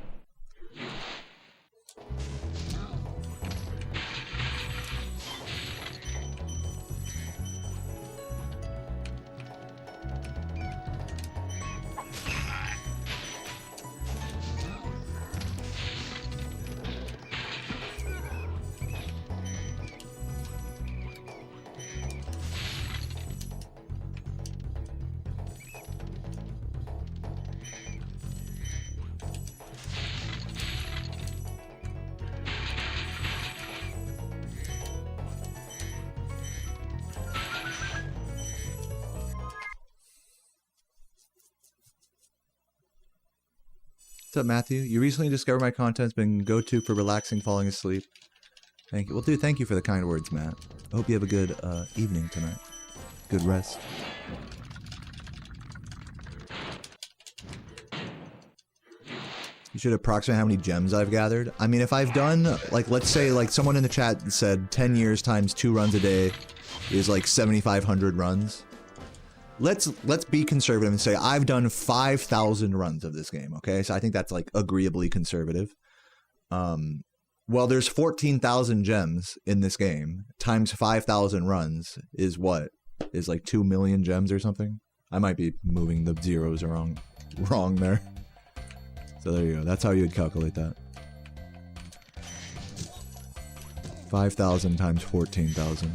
What's up, Matthew? You recently discovered my content's been go-to for relaxing, falling asleep. Thank you. Well, dude, thank you for the kind words, Matt. I hope you have a good evening tonight. Good rest. You should approximate how many gems I've gathered. I mean, if I've done, like, let's say, like, someone in the chat said 10 years times 2 runs a day is like 7,500 runs. Let's be conservative and say I've done 5,000 runs of this game, okay? So I think that's like agreeably conservative. Well, there's 14,000 gems in this game times 5,000 runs is what? Is like 2 million gems or something? I might be moving the zeros wrong there. So there you go. That's how you would calculate that. 5,000 times 14,000.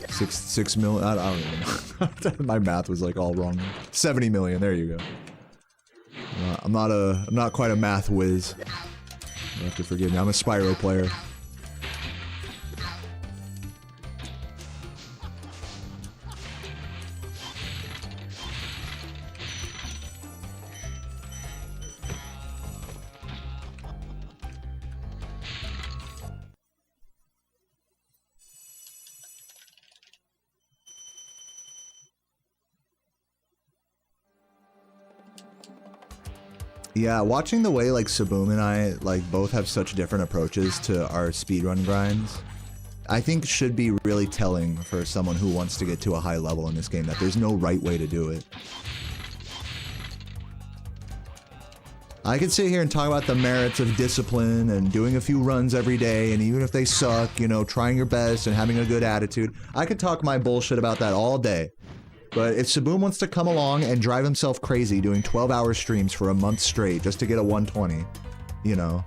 6 million. I don't even know. My math was like all wrong. 70 million. There you go. I'm not quite a math whiz. You have to forgive me. I'm a Spyro player. Yeah, watching the way like Saboom and I like both have such different approaches to our speedrun grinds, I think should be really telling for someone who wants to get to a high level in this game, that there's no right way to do it. I could sit here and talk about the merits of discipline and doing a few runs every day, and even if they suck, you know, trying your best and having a good attitude. I could talk my bullshit about that all day. But if Saboom wants to come along and drive himself crazy doing 12-hour streams for a month straight just to get a 120, you know,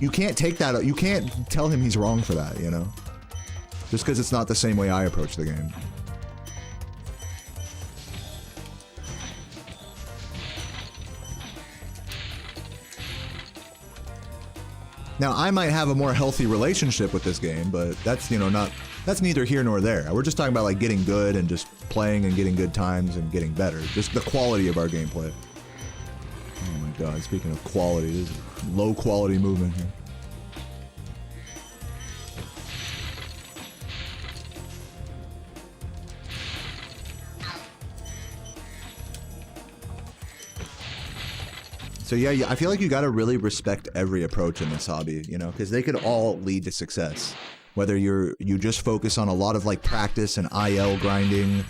you can't take that, you can't tell him he's wrong for that, you know? Just because it's not the same way I approach the game. Now, I might have a more healthy relationship with this game, but that's, you know, that's neither here nor there. We're just talking about, like, getting good and just playing and getting good times and getting better. Just the quality of our gameplay. Oh my god, speaking of quality, this is low quality movement here. So yeah, I feel like you gotta really respect every approach in this hobby, you know, because they could all lead to success. Whether you just focus on a lot of like practice and IL grinding,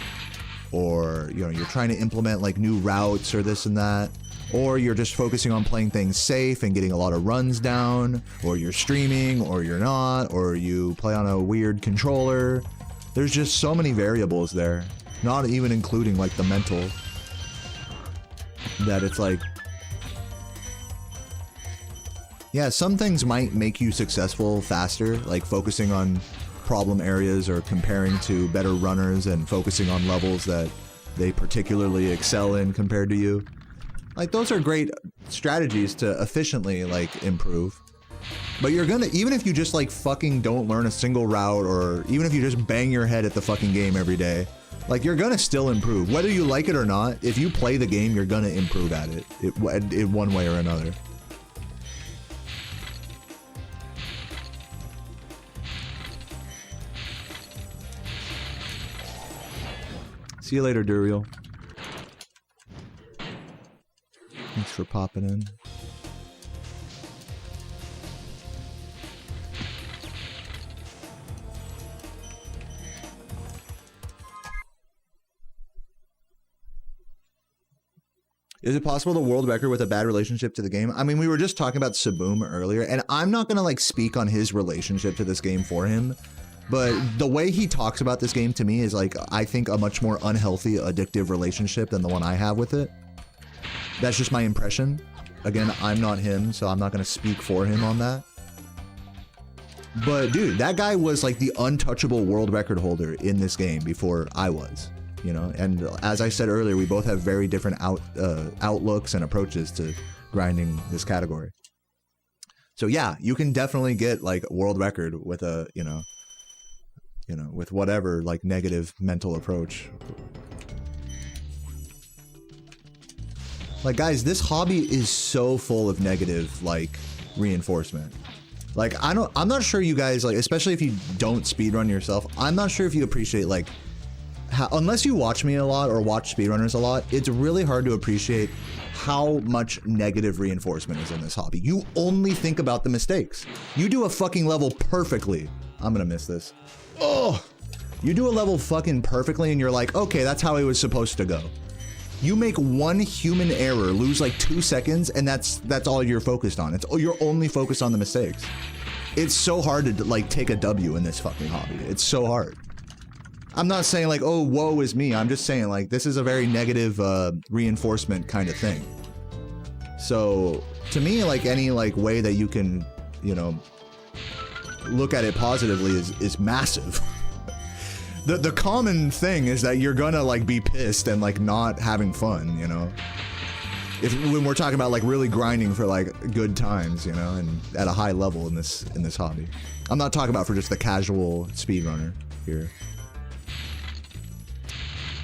or you know you're trying to implement like new routes or this and that, or you're just focusing on playing things safe and getting a lot of runs down, or you're streaming, or you're not, or you play on a weird controller. There's just so many variables there, not even including like the mental, that it's like, yeah, some things might make you successful faster, like focusing on problem areas or comparing to better runners and focusing on levels that they particularly excel in compared to you. Like, those are great strategies to efficiently, like, improve. But you're gonna, even if you just, like, fucking don't learn a single route, or even if you just bang your head at the fucking game every day, like, you're gonna still improve. Whether you like it or not, if you play the game, you're gonna improve at it, in one way or another. See you later, Duriel. Thanks for popping in. Is it possible the world record with a bad relationship to the game? I mean, we were just talking about Saboom earlier, and I'm not gonna like speak on his relationship to this game for him, but the way he talks about this game to me is like, I think a much more unhealthy, addictive relationship than the one I have with it. That's just my impression. Again, I'm not him, so I'm not gonna speak for him on that. But dude, that guy was like the untouchable world record holder in this game before I was, you know? And as I said earlier, we both have very different outlooks and approaches to grinding this category. So yeah, you can definitely get like a world record with a, you know, with whatever like negative mental approach. Like, guys, this hobby is so full of negative, like, reinforcement. Like, I'm not sure you guys, like, especially if you don't speedrun yourself, I'm not sure if you appreciate, like, how, unless you watch me a lot or watch speedrunners a lot, it's really hard to appreciate how much negative reinforcement is in this hobby. You only think about the mistakes. You do a fucking level perfectly. I'm gonna miss this. Oh! You do a level fucking perfectly and you're like, okay, that's how it was supposed to go. You make one human error, lose like 2 seconds, and that's all you're focused on. You're only focused on the mistakes. It's so hard to like take a W in this fucking hobby. It's so hard. I'm not saying like, oh, woe is me. I'm just saying like, this is a very negative reinforcement kind of thing. So to me, like any like way that you can, you know, look at it positively is massive. The common thing is that you're gonna like be pissed and like not having fun, you know? When we're talking about like really grinding for like good times, you know, and at a high level in this hobby. I'm not talking about for just the casual speedrunner here.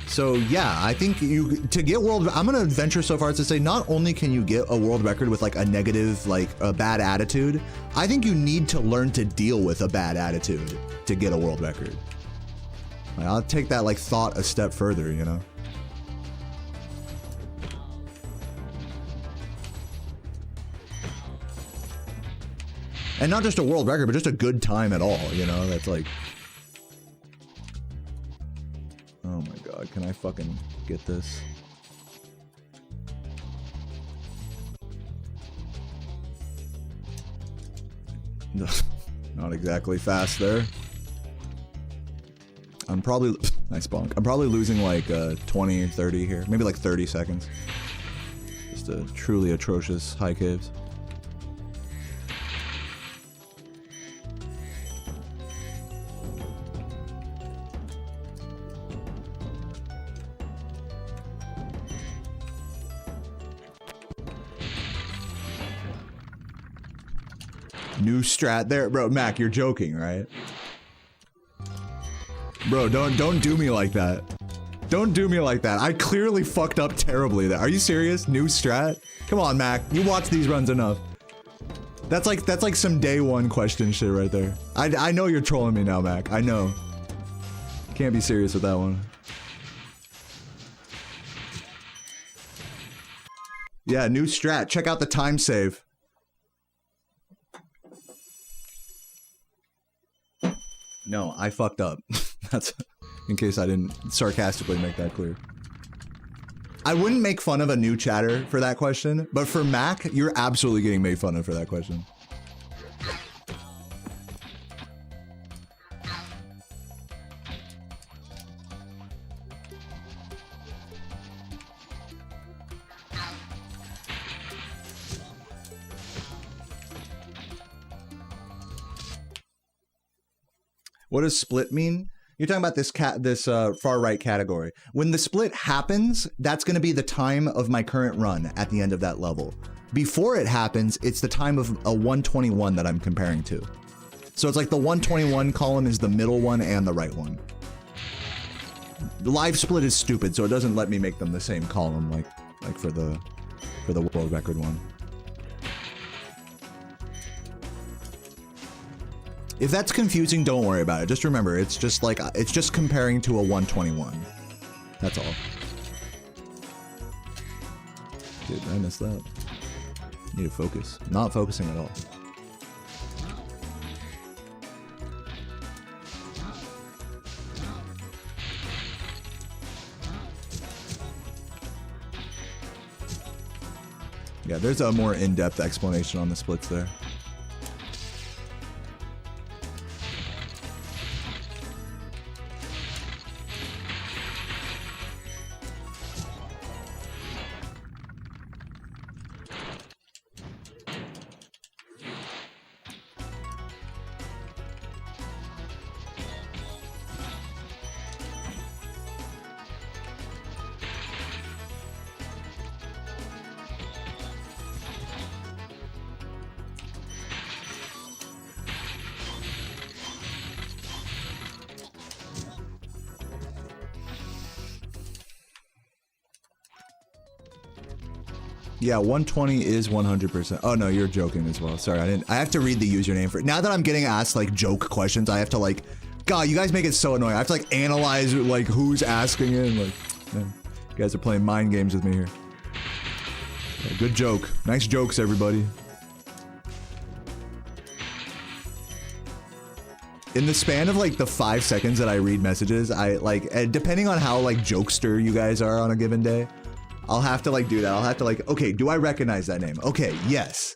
So yeah, I think to get world, I'm gonna venture so far as to say not only can you get a world record with like a negative, like a bad attitude, I think you need to learn to deal with a bad attitude to get a world record. Like, I'll take that like thought a step further, you know? And not just a world record, but just a good time at all, you know? That's like... Oh my god, can I fucking get this? Not exactly fast there. I'm probably, nice bonk. I'm probably losing like 20 or 30 here. Maybe like 30 seconds. Just a truly atrocious high caves. New strat there. Bro, Mac, you're joking, right? Bro, don't do me like that. Don't do me like that. I clearly fucked up terribly there. Are you serious? New strat? Come on, Mac. You watch these runs enough. That's like some day one question shit right there. I know you're trolling me now, Mac. I know. Can't be serious with that one. Yeah, new strat. Check out the time save. No, I fucked up. That's in case I didn't sarcastically make that clear. I wouldn't make fun of a new chatter for that question, but for Mac, you're absolutely getting made fun of for that question. What does split mean? You're talking about this far right category. When the split happens, that's going to be the time of my current run at the end of that level. Before it happens, it's the time of a 121 that I'm comparing to. So it's like the 121 column is the middle one and the right one. The live split is stupid, so it doesn't let me make them the same column like for the world record one. If that's confusing, don't worry about it. Just remember, it's just comparing to a 121. That's all. Dude, I missed that. Need to focus. Not focusing at all. Yeah, there's a more in-depth explanation on the splits there. Yeah, 120 is 100%. Oh no, you're joking as well. Sorry, I have to read the username for it. Now that I'm getting asked like joke questions, I have to like, God, you guys make it so annoying. I have to like analyze like who's asking it. And, like, man, you guys are playing mind games with me here. Yeah, good joke. Nice jokes, everybody. In the span of like the 5 seconds that I read messages, I like, depending on how like jokester you guys are on a given day, I'll have to like do that. I'll have to like, okay, do I recognize that name? Okay, yes.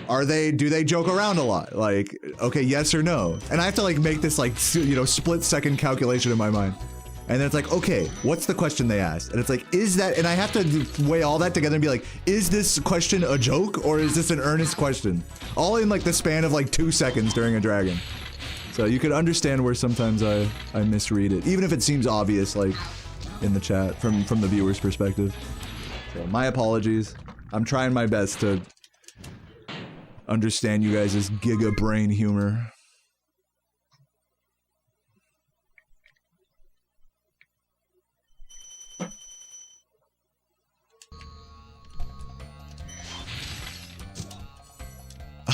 Do they joke around a lot? Like, okay, yes or no? And I have to like make this like, you know, split second calculation in my mind. And then it's like, okay, what's the question they asked? And it's like, is that, and I have to weigh all that together and be like, is this question a joke or is this an earnest question? All in like the span of like 2 seconds during a dragon. So you could understand where sometimes I misread it, even if it seems obvious, like, in the chat from the viewer's perspective. So my apologies. I'm trying my best to understand you guys' giga brain humor.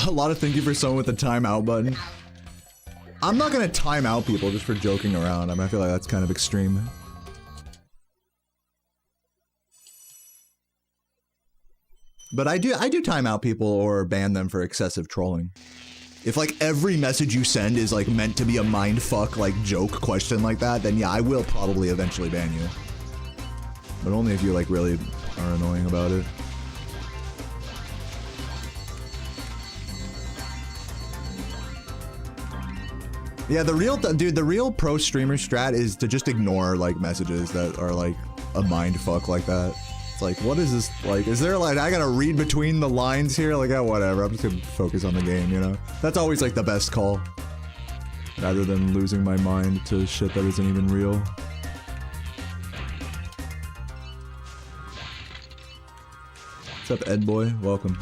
A lot of thank you for someone with the timeout button. I'm not gonna time out people just for joking around. I mean, I feel like that's kind of extreme. But I do time out people or ban them for excessive trolling. If like every message you send is like meant to be a mindfuck like joke question like that, then yeah, I will probably eventually ban you. But only if you like really are annoying about it. Yeah, the real pro streamer strat is to just ignore like messages that are like a mindfuck like that. Like, what is this, like, is there, like, I gotta read between the lines here? Like, oh, whatever, I'm just gonna focus on the game, you know? That's always, like, the best call. Rather than losing my mind to shit that isn't even real. What's up, Ed Boy? Welcome.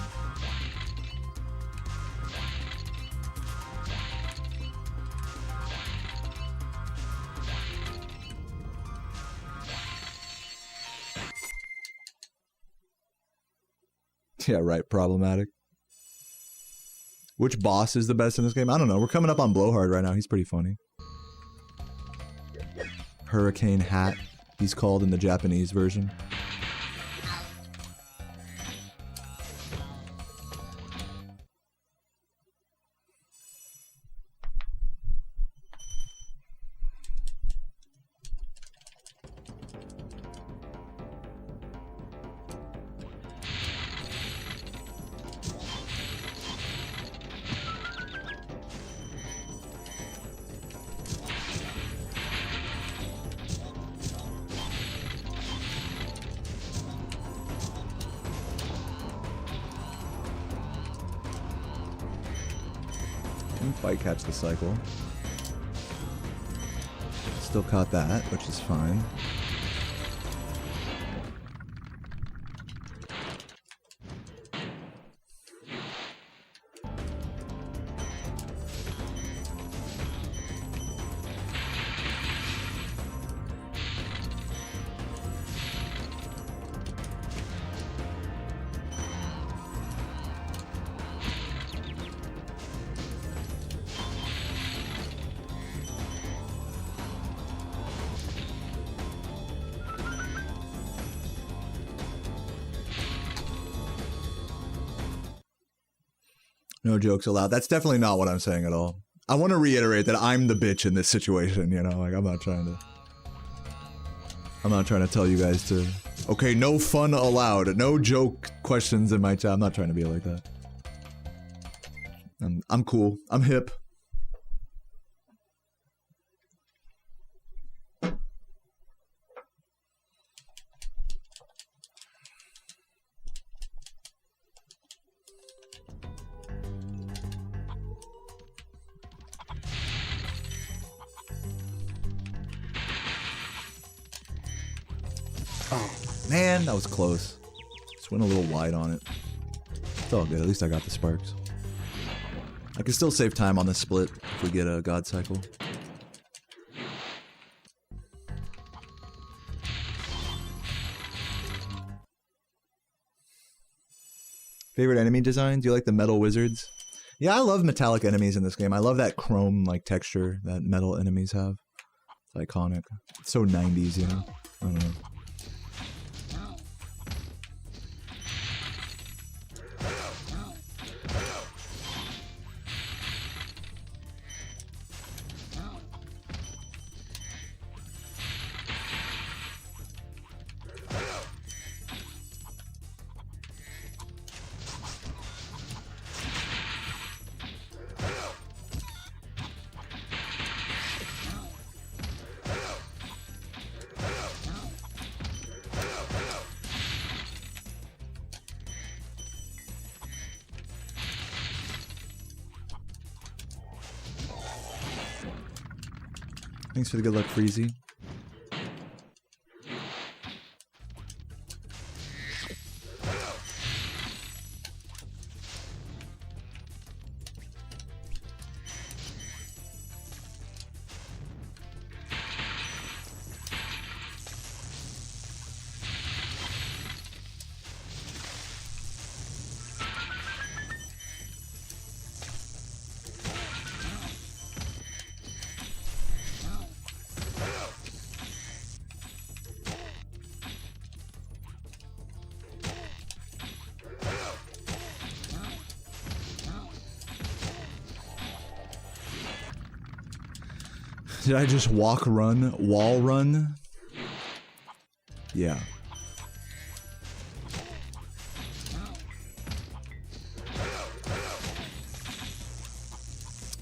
Yeah, right, problematic. Which boss is the best in this game? I don't know. We're coming up on Blowhard right now. He's pretty funny. Hurricane Hat, he's called in the Japanese version. Didn't quite catch the cycle. Still caught that, which is fine. No jokes allowed. That's definitely not what I'm saying at all. I want to reiterate that I'm the bitch in this situation, you know? Like, I'm not trying to tell you guys to... Okay, no fun allowed. No joke questions in my chat. I'm not trying to be like that. I'm cool. I'm hip. Man, that was close. Just went a little wide on it. It's all good. At least I got the sparks. I can still save time on this split if we get a God Cycle. Favorite enemy designs? Do you like the metal wizards? Yeah, I love metallic enemies in this game. I love that chrome like texture that metal enemies have. It's iconic. It's so 90s, you know? I don't know. Thanks for the good luck, Freezy. Did I just walk, run, wall run? Yeah.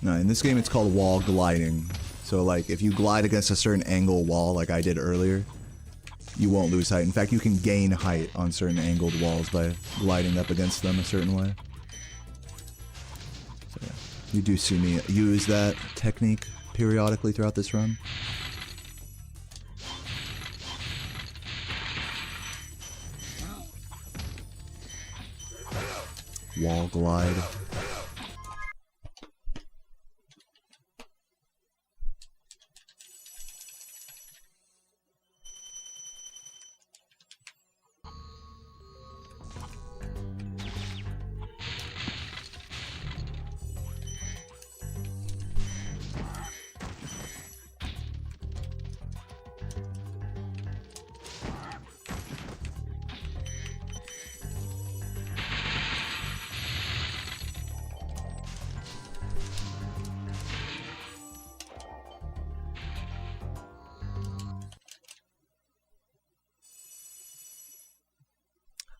No, in this game it's called wall gliding. So like if you glide against a certain angle wall like I did earlier, you won't lose height. In fact, you can gain height on certain angled walls by gliding up against them a certain way. So yeah, you do see me use that technique periodically throughout this run. Wall glide.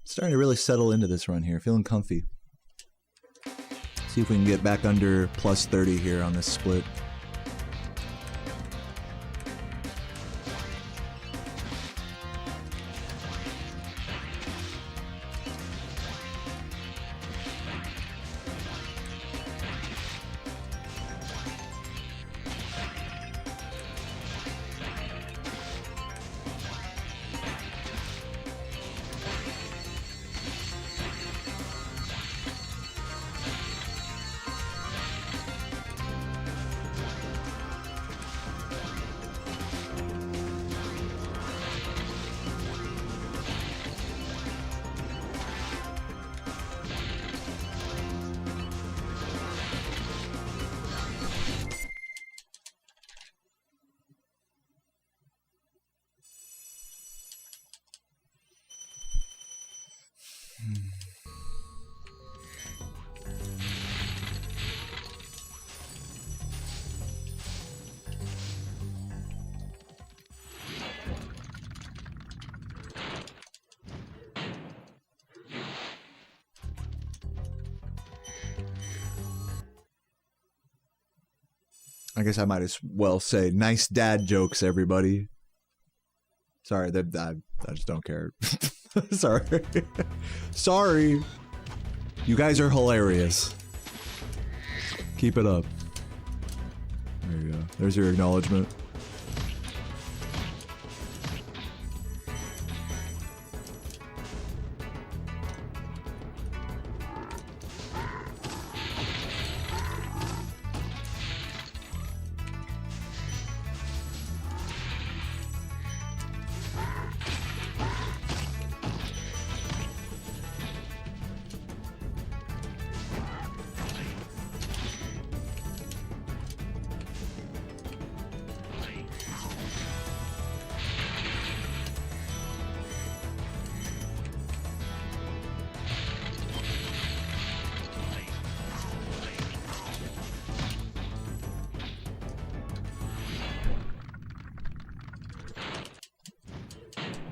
Starting to really settle into this run here, feeling comfy. See if we can get back under plus 30 here on this split. I guess I might as well say nice dad jokes, everybody. Sorry, I just don't care. Sorry. Sorry. You guys are hilarious. Keep it up. There you go. There's your acknowledgement.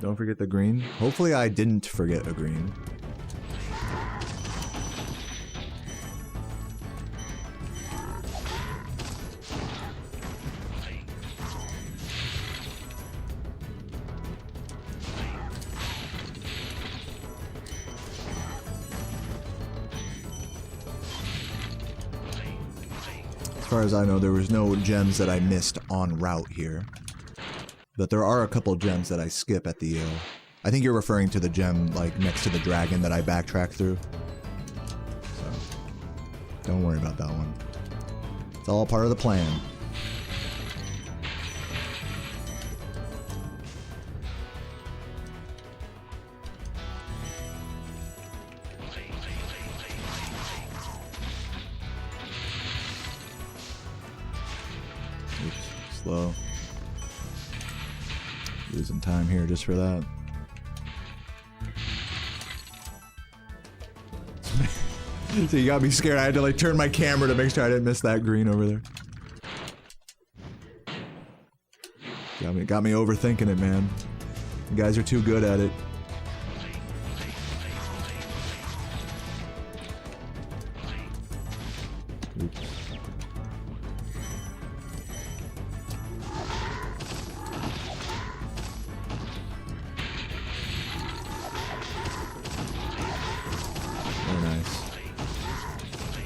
Don't forget the green. Hopefully I didn't forget a green. As far as I know, there was no gems that I missed en route here. But there are a couple gems that I skip at the, I think you're referring to the gem, like, next to the dragon that I backtrack through. So, don't worry about that one. It's all part of the plan. Oops, slow. Losing time here just for that. So you got me scared. I had to like turn my camera to make sure I didn't miss that green over there. Got me overthinking it, man. You guys are too good at it. Oops.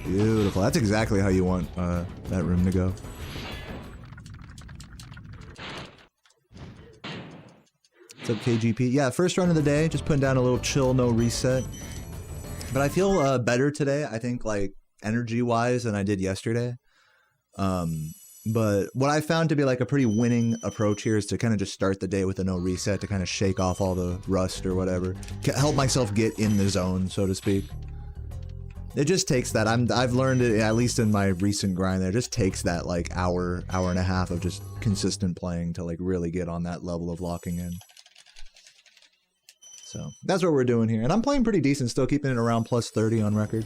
Beautiful. That's exactly how you want that room to go. What's up, KGP? Yeah, first run of the day. Just putting down a little chill, no reset. But I feel better today, I think, like, energy-wise than I did yesterday. But what I found to be, like, a pretty winning approach here is to kind of just start the day with a no reset to kind of shake off all the rust or whatever. Help myself get in the zone, so to speak. It just takes that. I've learned it, at least in my recent grind there, it just takes that like hour and a half of just consistent playing to like really get on that level of locking in. So that's what we're doing here. And I'm playing pretty decent, still keeping it around plus 30 on record.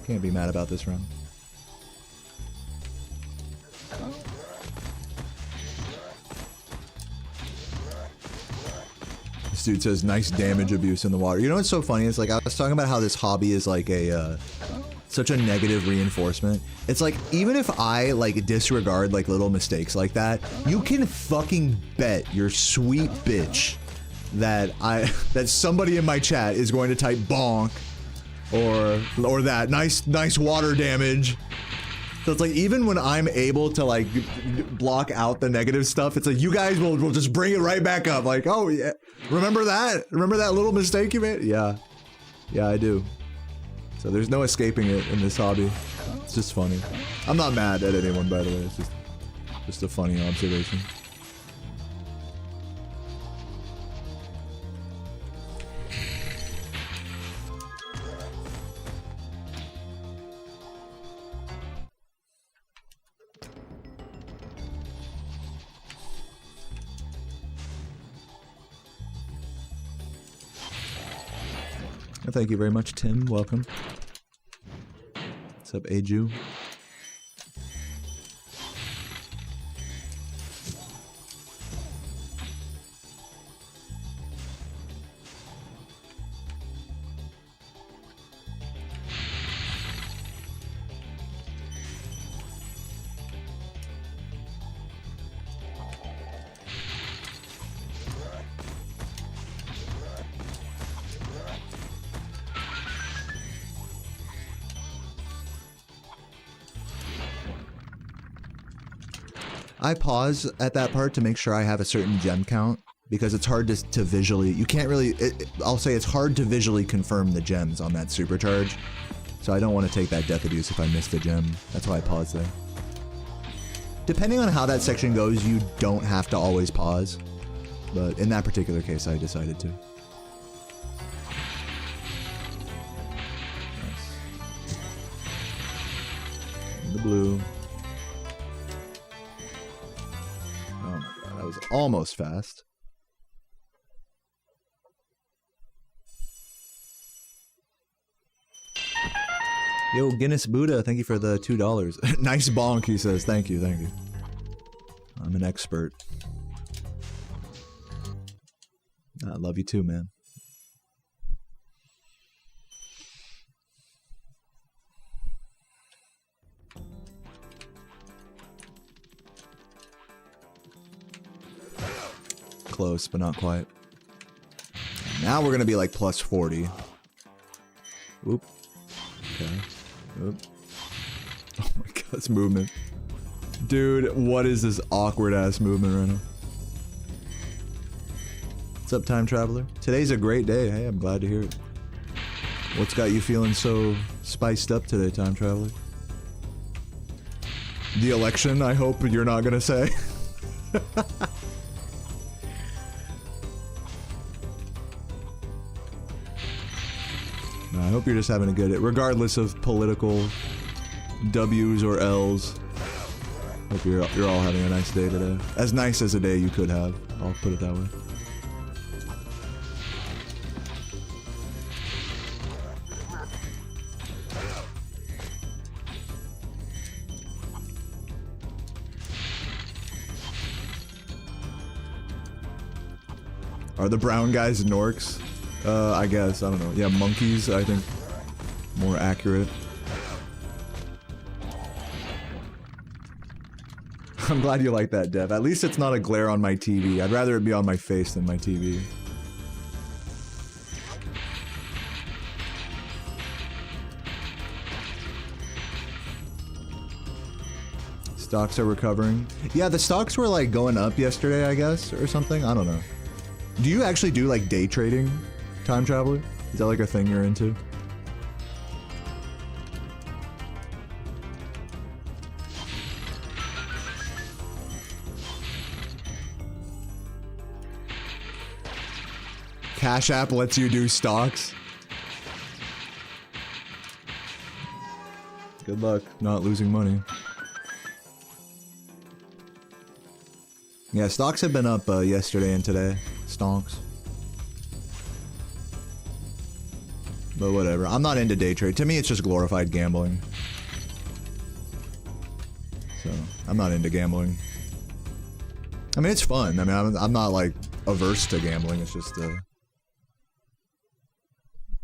Can't be mad about this run. This dude says nice damage abuse in the water. You know what's so funny? It's like I was talking about how this hobby is like a such a negative reinforcement. It's like even if I like disregard like little mistakes like that, you can fucking bet your sweet bitch that that somebody in my chat is going to type bonk or that nice water damage. So it's like even when I'm able to like block out the negative stuff, it's like you guys will just bring it right back up. Like, oh yeah, remember that? Remember that little mistake you made? Yeah, I do. So there's no escaping it in this hobby. It's just funny. I'm not mad at anyone, by the way. It's just a funny observation. Well, thank you very much, Tim. Welcome. What's up, Aju? I pause at that part to make sure I have a certain gem count, because it's hard to visually, you can't really, I'll say it's hard to visually confirm the gems on that supercharge. So I don't want to take that death abuse if I missed a gem. That's why I pause there. Depending on how that section goes, you don't have to always pause. But in that particular case, I decided to. Nice. In the blue. Oh my god, that was almost fast. Yo, Guinness Buddha, thank you for the $2. Nice bonk, he says. Thank you, thank you. I'm an expert. I love you too, man. Close, but not quite. Now we're gonna be like plus 40. Oop. Okay. Oop. Oh my god, this movement. Dude, what is this awkward ass movement right now? What's up, time traveler? Today's a great day. Hey, I'm glad to hear it. What's got you feeling so spiced up today, time traveler? The election, I hope you're not gonna say. No, I hope you're just having a good day, regardless of political W's or L's. Hope you're all having a nice day today. As nice as a day you could have. I'll put it that way. Are the brown guys Norks? I guess, I don't know. Yeah, monkeys, I think, more accurate. I'm glad you like that, Dev. At least it's not a glare on my TV. I'd rather it be on my face than my TV. Stocks are recovering. Yeah, the stocks were like going up yesterday, I guess, or something. I don't know. Do you actually do like day trading, time traveler? Is that like a thing you're into? Cash App lets you do stocks. Good luck not losing money. Yeah, stocks have been up yesterday and today. Stonks. But whatever. I'm not into day trade. To me, it's just glorified gambling. So, I'm not into gambling. I mean, it's fun. I mean, I'm not, like, averse to gambling. It's just,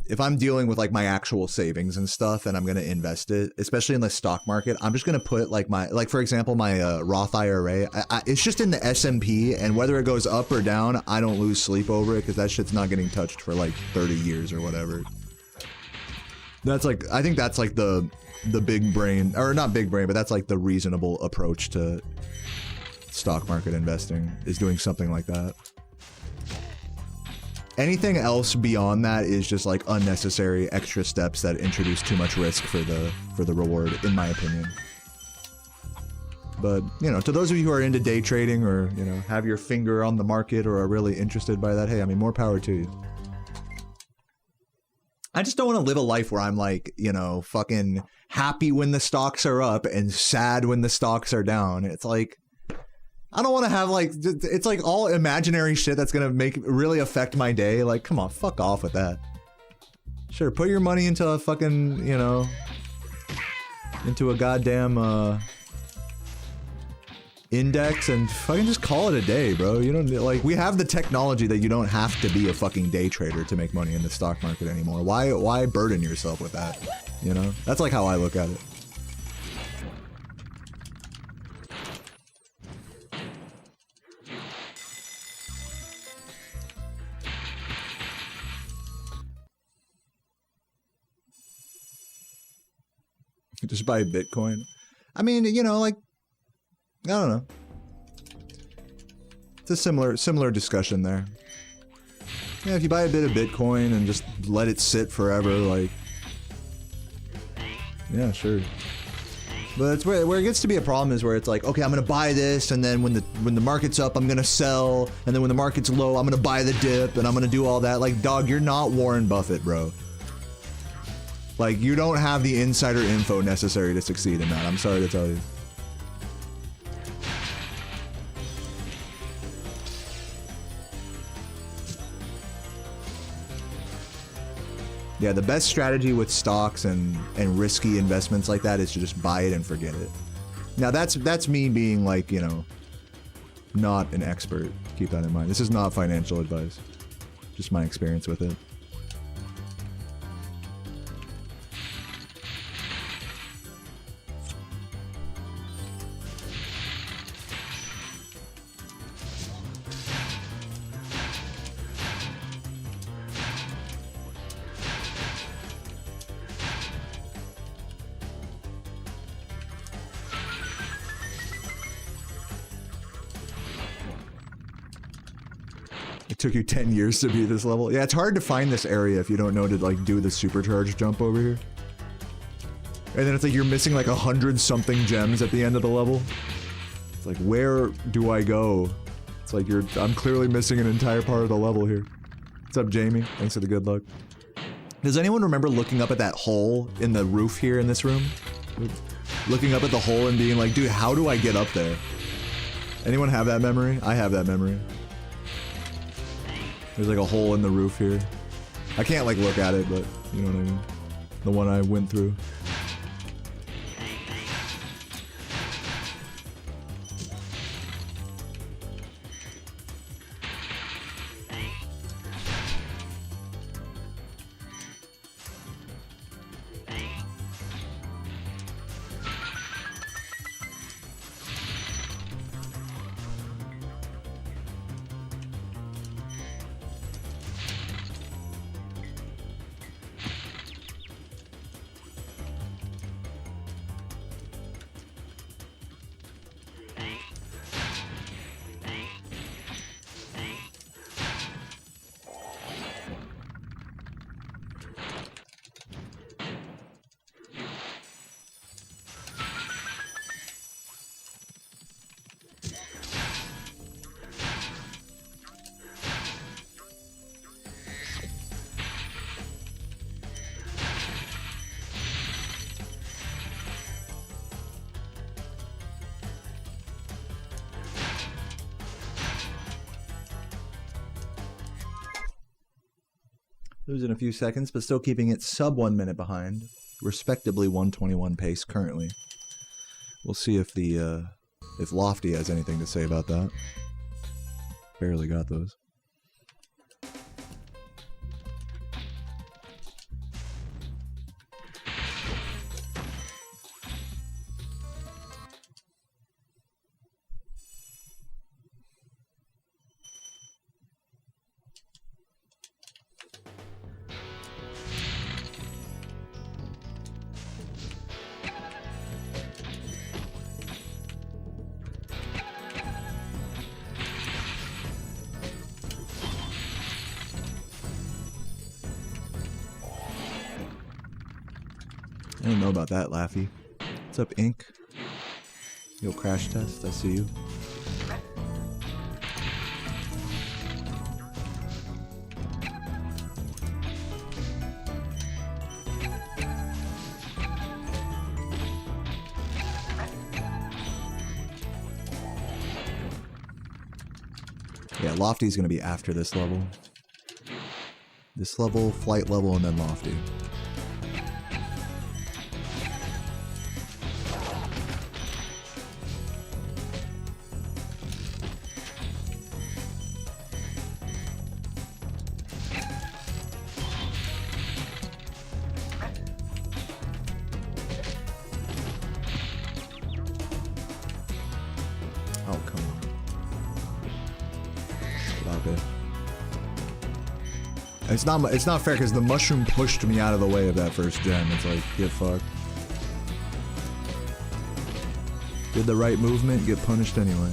if I'm dealing with like my actual savings and stuff and I'm going to invest it, especially in the stock market, I'm just going to put like my, like for example, my Roth IRA, it's just in the S&P, and whether it goes up or down, I don't lose sleep over it because that shit's not getting touched for like 30 years or whatever. That's like, I think that's like the big brain, or not big brain, but that's like the reasonable approach to stock market investing, is doing something like that. Anything else beyond that is just like unnecessary extra steps that introduce too much risk for the reward, in my opinion. But, you know, to those of you who are into day trading or, you know, have your finger on the market or are really interested by that, hey, I mean, more power to you. I just don't want to live a life where I'm like, you know, fucking happy when the stocks are up and sad when the stocks are down. It's like, I don't want to have like, it's like all imaginary shit that's going to really affect my day. Like, come on, fuck off with that. Sure, put your money into a fucking, you know, into a goddamn, index and fucking just call it a day, bro. You don't, like, we have the technology that you don't have to be a fucking day trader to make money in the stock market anymore. Why burden yourself with that? You know? That's like how I look at it. Just buy Bitcoin. I mean, you know, like, I don't know. It's a similar discussion there. Yeah, if you buy a bit of Bitcoin and just let it sit forever, like, yeah, sure. But it's where it gets to be a problem is where it's like, okay, I'm gonna buy this, and then when the market's up, I'm gonna sell, and then when the market's low, I'm gonna buy the dip, and I'm gonna do all that. Like, dog, you're not Warren Buffett, bro. Like, you don't have the insider info necessary to succeed in that. I'm sorry to tell you. Yeah, the best strategy with stocks and risky investments like that is to just buy it and forget it. Now that's me being like, you know, not an expert. Keep that in mind. This is not financial advice. Just my experience with it. It took you 10 years to beat this level. Yeah, it's hard to find this area if you don't know to like do the supercharged jump over here. And then it's like you're missing like 100-something gems at the end of the level. It's like, where do I go? It's like I'm clearly missing an entire part of the level here. What's up, Jamie? Thanks for the good luck. Does anyone remember looking up at that hole in the roof here in this room? Looking up at the hole and being like, dude, how do I get up there? Anyone have that memory? I have that memory. There's like a hole in the roof here. I can't like look at it, but you know what I mean. The one I went through. Losing a few seconds, but still keeping it sub 1 minute behind. Respectably 121 pace currently. We'll see if if Lofty has anything to say about that. Barely got those. I didn't know about that, Laffy. What's up, Ink? Yo, crash test, I see you. Yeah, Lofty's gonna be after this level. This level, flight level, and then Lofty. Oh, come on. Stop it. It's not fair because the mushroom pushed me out of the way of that first gem. It's like, get fucked. Did the right movement, get punished anyway.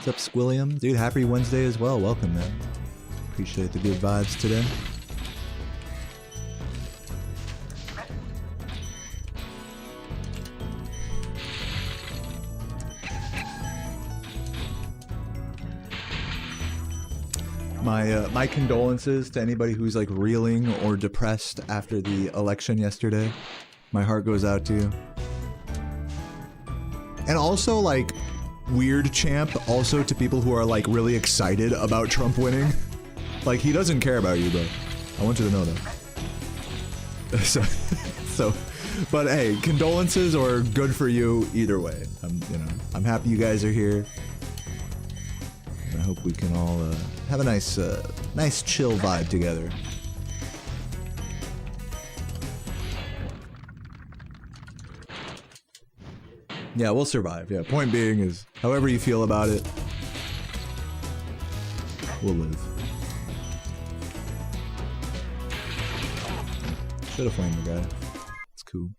up, Squilliam? Dude, happy Wednesday as well. Welcome, man. Appreciate the good vibes today. My condolences to anybody who's like reeling or depressed after the election yesterday. My heart goes out to you. And also like weird champ also to people who are like really excited about Trump winning. Like he doesn't care about you, bro. I want you to know that. But hey, condolences or good for you either way. I'm happy you guys are here. I hope we can all have a nice chill vibe together. Yeah, we'll survive. Yeah, point being is, however you feel about it, we'll live. Should have flamed the guy. It's cool.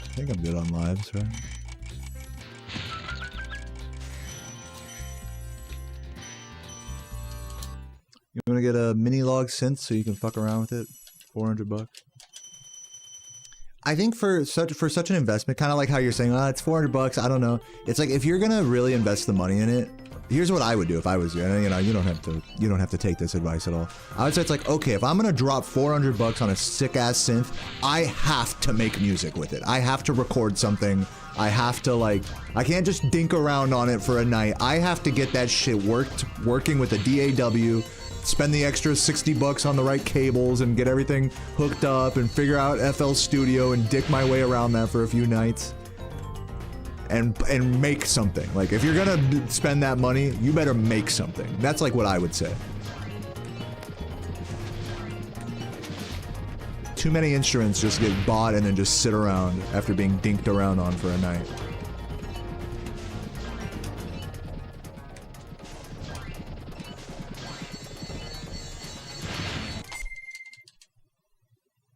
I think I'm good on lives, right? You wanna get a mini log synth so you can fuck around with it? 400 bucks. I think for such an investment, kind of like how you're saying, it's 400 bucks, I don't know. It's like if you're gonna really invest the money in it, here's what I would do if I was you. And, you don't have to take this advice at all. I would say it's like, okay, if I'm gonna drop 400 bucks on a sick ass synth, I have to make music with it. I have to record something. I have to I can't just dink around on it for a night. I have to get that shit working with a DAW, spend the extra 60 bucks on the right cables and get everything hooked up and figure out FL Studio and dick my way around that for a few nights. And make something. Like, if you're gonna spend that money, you better make something. That's like what I would say. Too many instruments just get bought and then just sit around after being dinked around on for a night.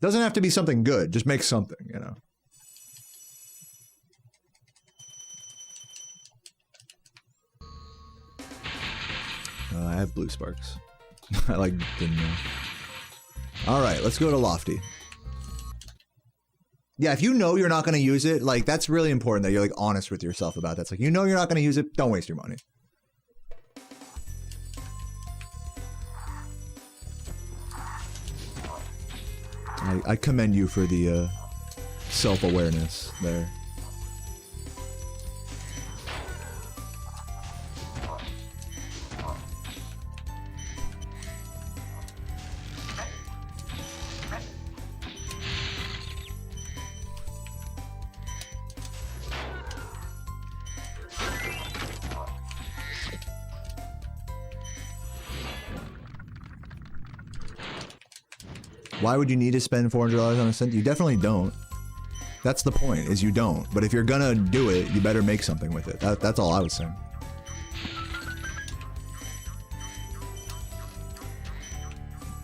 Doesn't have to be something good, just make something, you know. I have blue sparks. I didn't know. Alright, let's go to Lofty. Yeah, if you know you're not going to use it, that's really important that you're honest with yourself about that. It's like, you know you're not going to use it, don't waste your money. I commend you for the self-awareness there. Why would you need to spend $400 on a synth? You definitely don't. That's the point, is you don't. But if you're gonna do it, you better make something with it. That's all I was saying.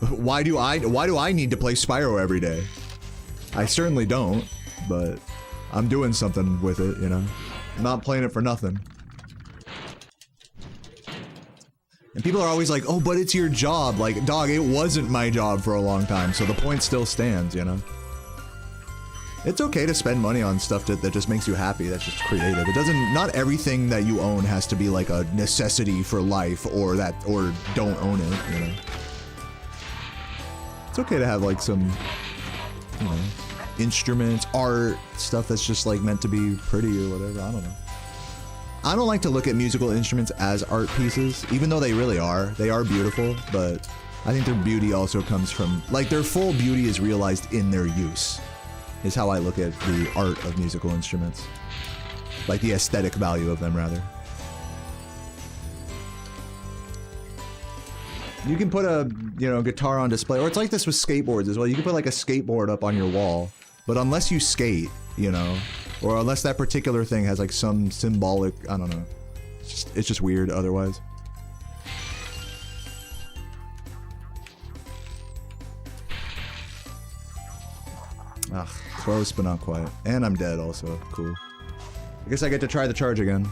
Why do I need to play Spyro every day? I certainly don't, but I'm doing something with it, you know? I'm not playing it for nothing. And people are always like, oh, but it's your job. Like, dog, it wasn't my job for a long time, so the point still stands, you know? It's okay to spend money on stuff that just makes you happy, that's just creative. It doesn't, not everything that you own has to be like a necessity for life or don't own it, you know. It's okay to have like some, you know, instruments, art, stuff that's just like meant to be pretty or whatever, I don't know. I don't like to look at musical instruments as art pieces, even though they really are. They are beautiful, but I think their beauty also comes from, like, their full beauty is realized in their use, is how I look at the art of musical instruments. Like, the aesthetic value of them, rather. You can put a, you know, guitar on display, or it's like this with skateboards as well. You can put, like, a skateboard up on your wall, but unless you skate, you know, or unless that particular thing has, like, some symbolic, I don't know. It's just weird otherwise. Ugh, close but not quite. And I'm dead also, cool. I guess I get to try the charge again.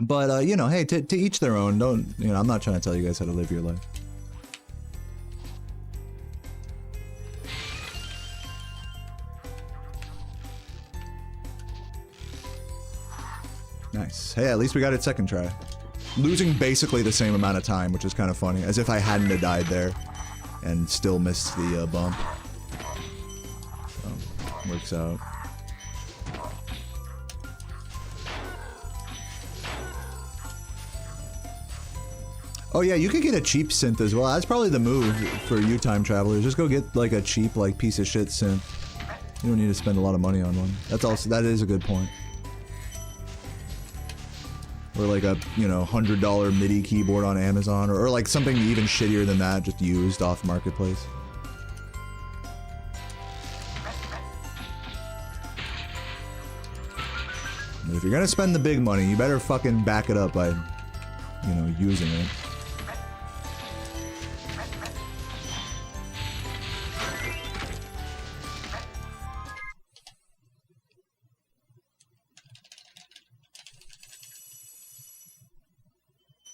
But, you know, hey, to each their own, don't, you know, I'm not trying to tell you guys how to live your life. Nice. Hey, at least we got it second try. Losing basically the same amount of time, which is kind of funny, as if I hadn't have died there and still missed the bump. So, works out. Oh yeah, you could get a cheap synth as well. That's probably the move for you time travelers. Just go get like a cheap, like, piece of shit synth. You don't need to spend a lot of money on one. That's also, that is a good point. Or like a, you know, $100 MIDI keyboard on Amazon, or like something even shittier than that, just used off Marketplace. But if you're gonna spend the big money, you better fucking back it up by, you know, using it.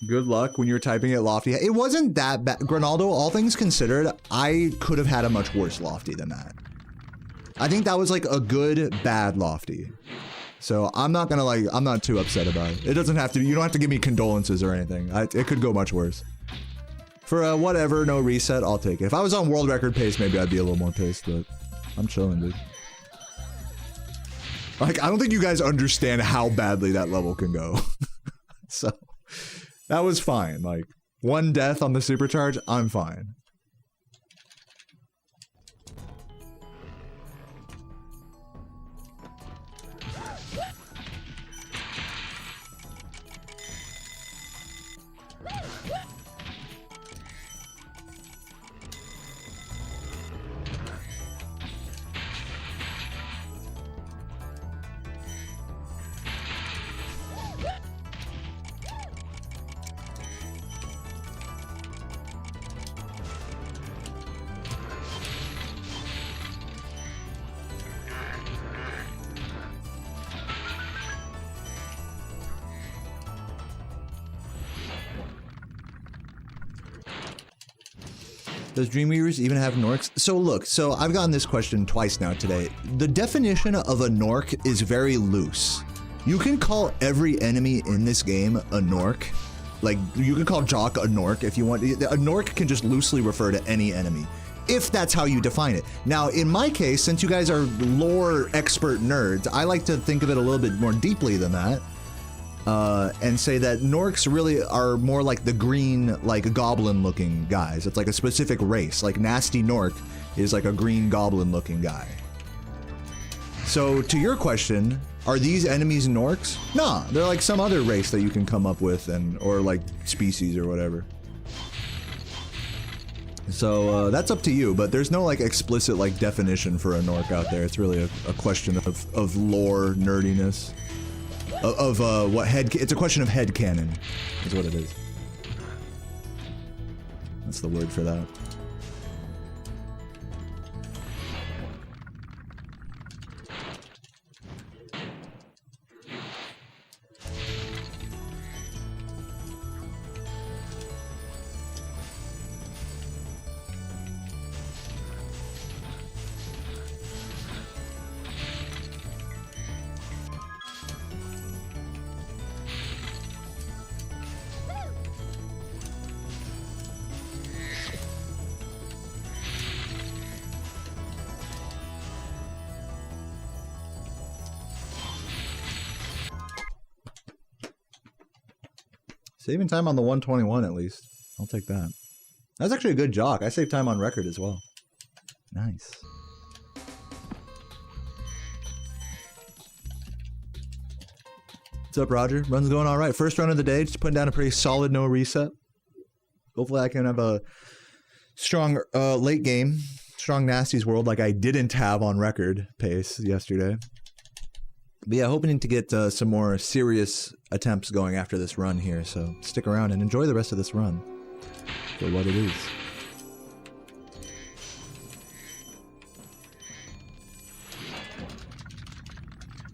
Good luck when you're typing it lofty. It wasn't that bad. Grinaldo, all things considered, I could have had a much worse lofty than that. I think that was like a good, bad lofty. So I'm not gonna like, I'm not too upset about it. It doesn't have to, you don't have to give me condolences or anything. It could go much worse. For whatever, no reset, I'll take it. If I was on world record pace, maybe I'd be a little more paced, but I'm chilling, dude. Like, I don't think you guys understand how badly that level can go. So... that was fine, like, one death on the supercharge, I'm fine. Does Dreamweavers even have Norks? So look, so I've gotten this question twice now today. The definition of a Nork is very loose. You can call every enemy in this game a Nork. Like, you can call Jock a Nork if you want. A Nork can just loosely refer to any enemy, if that's how you define it. Now, in my case, since you guys are lore expert nerds, I like to think of it a little bit more deeply than that. And say that Norks really are more like the green, like, goblin-looking guys. It's like a specific race. Like, Nasty Nork is like a green goblin-looking guy. So, to your question, are these enemies Norks? Nah, they're like some other race that you can come up with, or like species or whatever. So, that's up to you, but there's no, like, explicit, like, definition for a Nork out there. It's really a question of lore nerdiness. It's a question of headcanon, is what it is. That's the word for that. Saving time on the 121 at least. I'll take that. That's actually a good jock. I saved time on record as well. Nice. What's up, Roger? Run's going all right. First run of the day, just putting down a pretty solid no reset. Hopefully I can have a strong late game, strong Nasty's World like I didn't have on record pace yesterday. But yeah, hoping to get some more serious attempts going after this run here, so stick around and enjoy the rest of this run for what it is.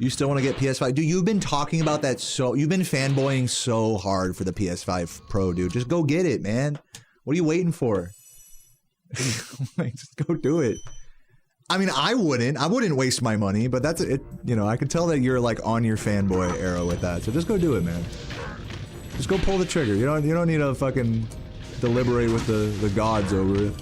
You still want to get PS5? Dude, you've been talking about that you've been fanboying so hard for the PS5 Pro, dude. Just go get it, man. What are you waiting for? Just go do it. I mean, I wouldn't waste my money, but that's it. You know, I could tell that you're like on your fanboy era with that. So just go do it, man. Just go pull the trigger. You don't need to fucking deliberate with the gods over it.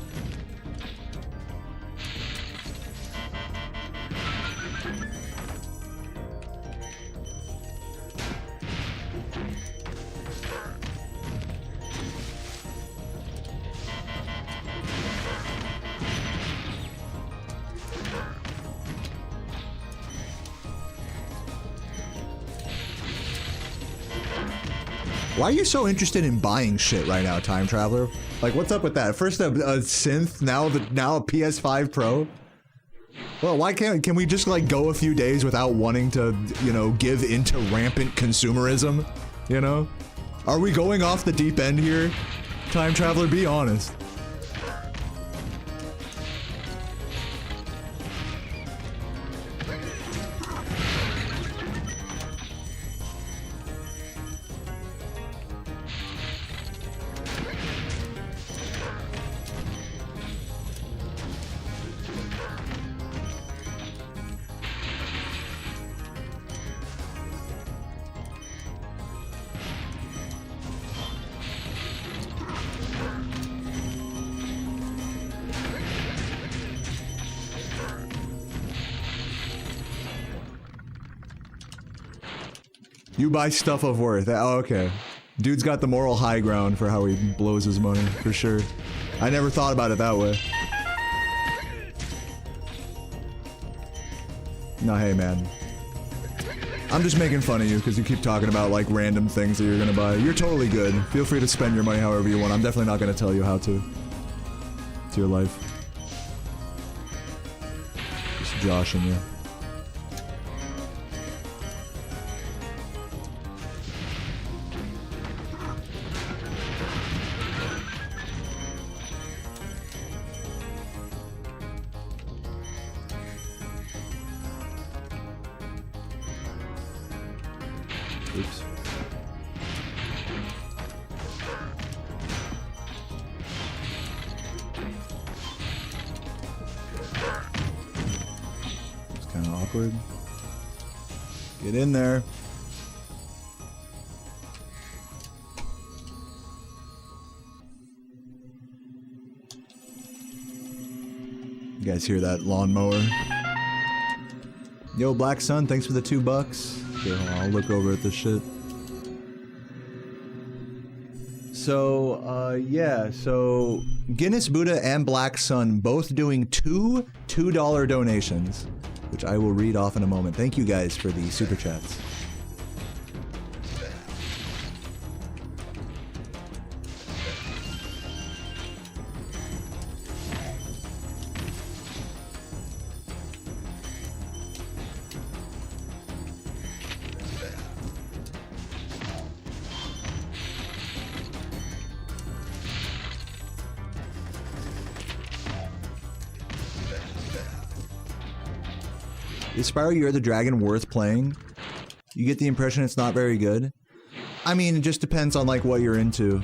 Why are you so interested in buying shit right now, Time Traveler? Like, what's up with that? First a synth, now a PS5 Pro? Well, why can we just like go a few days without wanting to, you know, give into rampant consumerism? You know? Are we going off the deep end here? Time Traveler, be honest. You buy stuff of worth. Oh, okay. Dude's got the moral high ground for how he blows his money, for sure. I never thought about it that way. No, hey, man. I'm just making fun of you because you keep talking about, like, random things that you're gonna buy. You're totally good. Feel free to spend your money however you want. I'm definitely not gonna tell you how to. It's your life. Just joshing you. Oops. It's kind of awkward. Get in there. You guys hear that lawnmower? Yo, Black Sun, thanks for the $2. Okay, I'll look over at this shit. So, yeah, so Guinness Buddha and Black Sun both doing two $2 donations, which I will read off in a moment. Thank you guys for the super chats. Is Spyro You're the Dragon worth playing? You get the impression it's not very good. I mean, it just depends on like what you're into.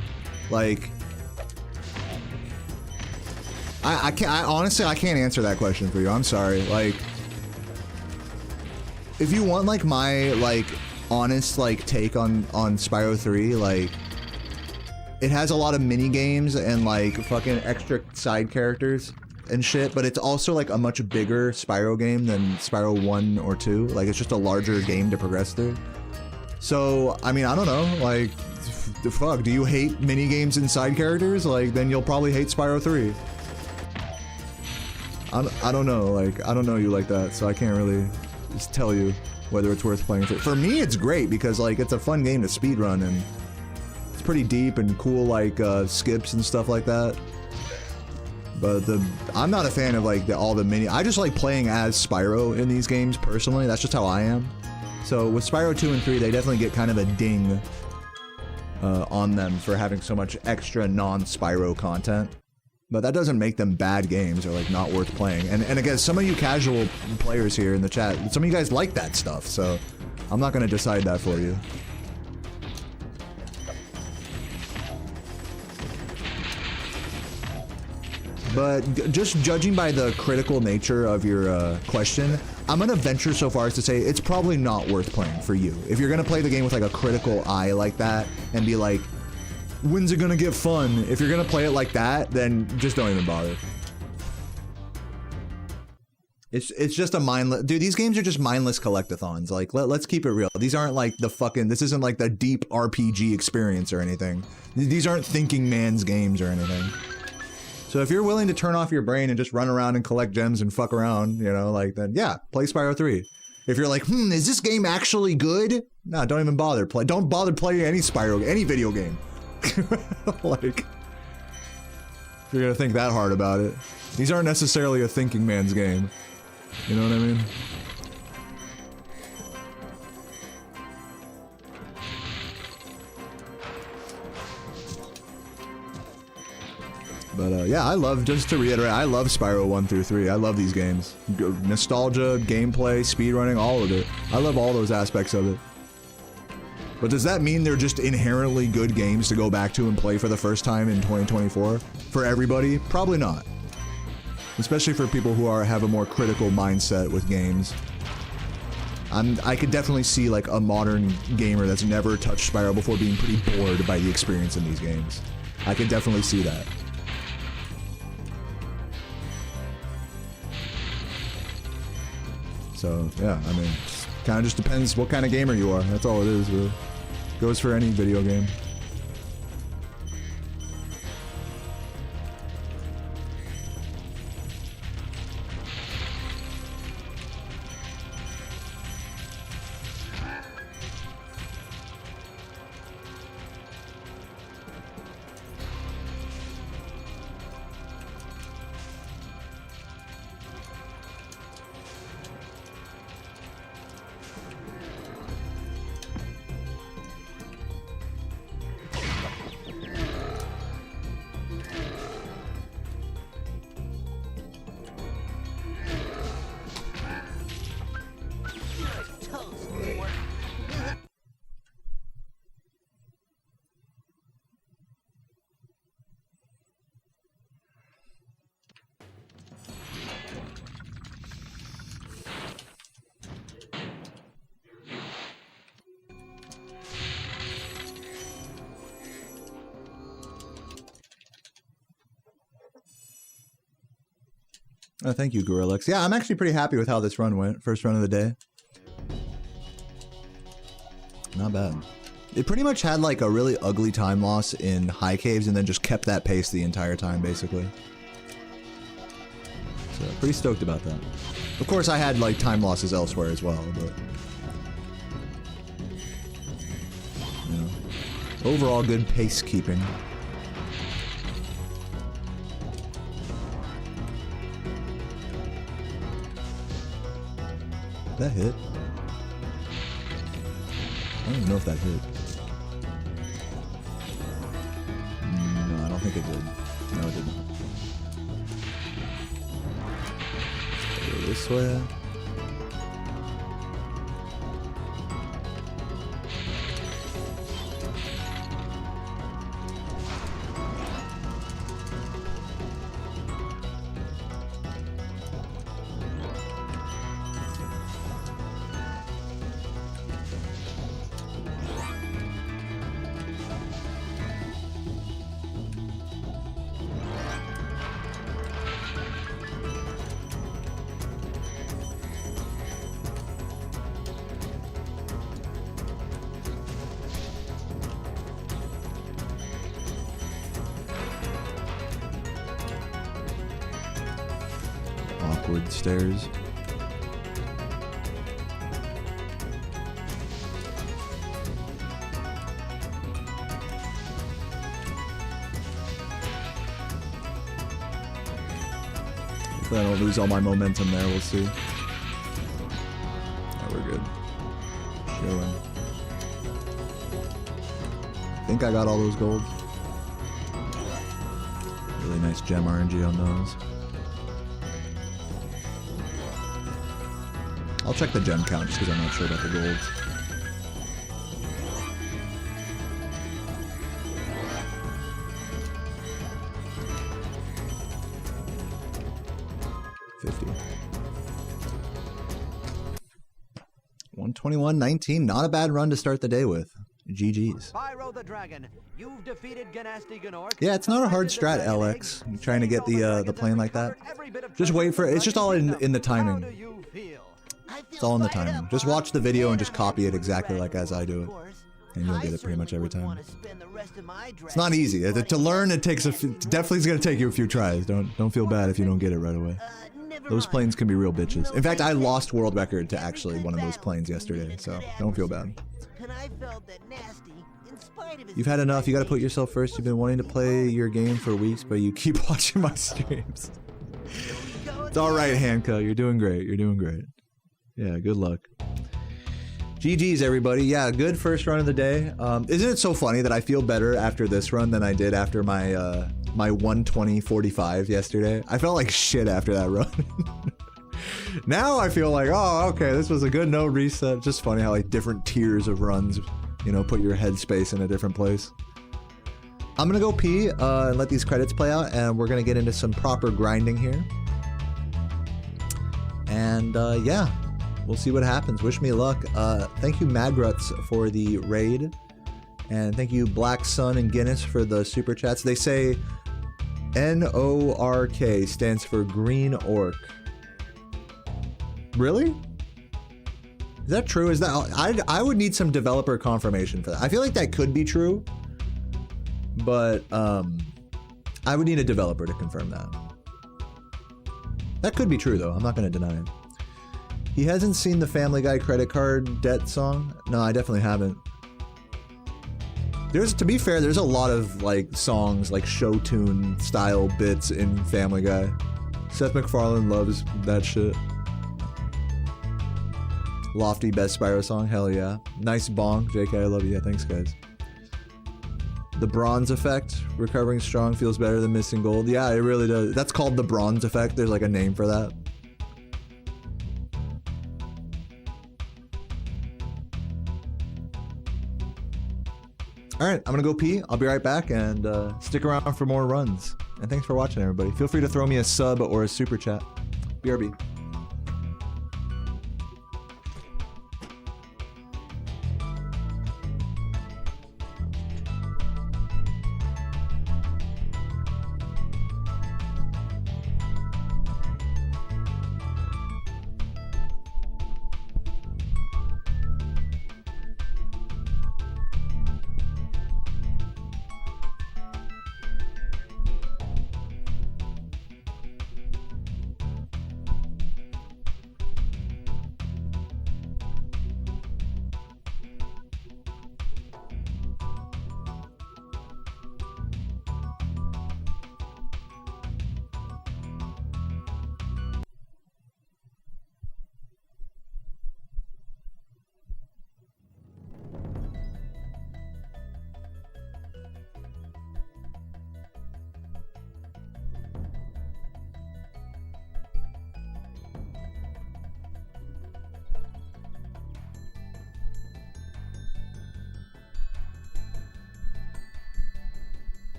Like, I honestly I can't answer that question for you. I'm sorry. Like, if you want like my like honest like take on Spyro 3, like it has a lot of mini games and like fucking extra side characters and shit, but it's also like a much bigger Spyro game than Spyro 1 or 2. Like, it's just a larger game to progress through. So, I mean, I don't know, like, the fuck, do you hate minigames and side characters? Like, then you'll probably hate Spyro 3. I don't know, like, I don't know you like that, so I can't really just tell you whether it's worth playing. For me, it's great because, like, it's a fun game to speedrun, and it's pretty deep and cool, like, skips and stuff like that. But I'm not a fan of, like, all the I just like playing as Spyro in these games, personally. That's just how I am. So with Spyro 2 and 3, they definitely get kind of a ding on them for having so much extra non-Spyro content. But that doesn't make them bad games or, like, not worth playing. And again, some of you casual players here in the chat, some of you guys like that stuff, so I'm not gonna decide that for you. But just judging by the critical nature of your question, I'm gonna venture so far as to say it's probably not worth playing for you. If you're gonna play the game with, like, a critical eye like that and be like, when's it gonna get fun? If you're gonna play it like that, then just don't even bother. It's just a mindless... Dude, these games are just mindless collectathons. Like, let's keep it real. These aren't like the fucking... This isn't like the deep RPG experience or anything. These aren't thinking man's games or anything. So if you're willing to turn off your brain and just run around and collect gems and fuck around, you know, like, then yeah, play Spyro 3. If you're like, is this game actually good? No, don't even bother. Don't bother playing any Spyro, any video game. Like, if you're gonna think that hard about it. These aren't necessarily a thinking man's game. You know what I mean? But yeah, I love, just to reiterate, I love Spyro 1 through 3. I love these games. Nostalgia, gameplay, speedrunning, all of it. I love all those aspects of it. But does that mean they're just inherently good games to go back to and play for the first time in 2024? For everybody? Probably not. Especially for people who have a more critical mindset with games. I could definitely see, like, a modern gamer that's never touched Spyro before being pretty bored by the experience in these games. I could definitely see that. So, yeah, I mean, kind of just depends what kind of gamer you are. That's all it is, really. Goes for any video game. Oh, thank you, Gorillix. Yeah, I'm actually pretty happy with how this run went. First run of the day. Not bad. It pretty much had, like, a really ugly time loss in high caves and then just kept that pace the entire time, basically. So, pretty stoked about that. Of course, I had, like, time losses elsewhere as well, but... You know, overall good pace keeping. That hit? I don't even know if that hit. No, I don't think it did. No, it didn't. Go this way. awkward stares. Hopefully I don't lose all my momentum there, we'll see. Yeah, we're good. Chilling. I think I got all those golds. Really nice gem RNG on those. I'll check the gem count just because I'm not sure about the golds. $50. 121.19, not a bad run to start the day with. GG's. Spyro the Dragon, you've defeated Yeah, it's not a hard strat, LX. I'm trying to get the plane like that. Just wait for it. It's just all in the timing. It's all in the timing. Just watch the video and just copy it exactly like as I do it. And you'll get it pretty much every time. It's not easy. To learn, it takes definitely is going to take you a few tries. Don't feel bad if you don't get it right away. Those planes can be real bitches. In fact, I lost world record to actually one of those planes yesterday, so don't feel bad. You've had enough. You got to put yourself first. You've been wanting to play your game for weeks, but you keep watching my streams. It's all right, Hanka. You're doing great. You're doing great. Yeah, good luck. GG's, everybody. Yeah, good first run of the day. Isn't it so funny that I feel better after this run than I did after my my 120.45 yesterday? I felt like shit after that run. Now I feel like, oh, okay, this was a good no reset. Just funny how like different tiers of runs, you know, put your headspace in a different place. I'm gonna go pee and let these credits play out, and we're gonna get into some proper grinding here. And yeah, we'll see what happens. Wish me luck. Thank you, Magruts, for the raid. And thank you, Black Sun and Guinness, for the super chats. They say NORK stands for Green Orc. Really? Is that true? Is that I would need some developer confirmation for that. I feel like that could be true, but I would need a developer to confirm that. That could be true though. I'm not going to deny it. He hasn't seen the Family Guy credit card debt song? No, I definitely haven't. To be fair, there's a lot of like songs, like show tune style bits in Family Guy. Seth MacFarlane loves that shit. Lofty best Spyro song, hell yeah. Nice bong, JK, I love you. Yeah, thanks guys. The bronze effect, recovering strong feels better than missing gold. Yeah, it really does. That's called the bronze effect. There's like a name for that. All right, I'm gonna go pee. I'll be right back, and stick around for more runs. And thanks for watching, everybody. Feel free to throw me a sub or a super chat. BRB.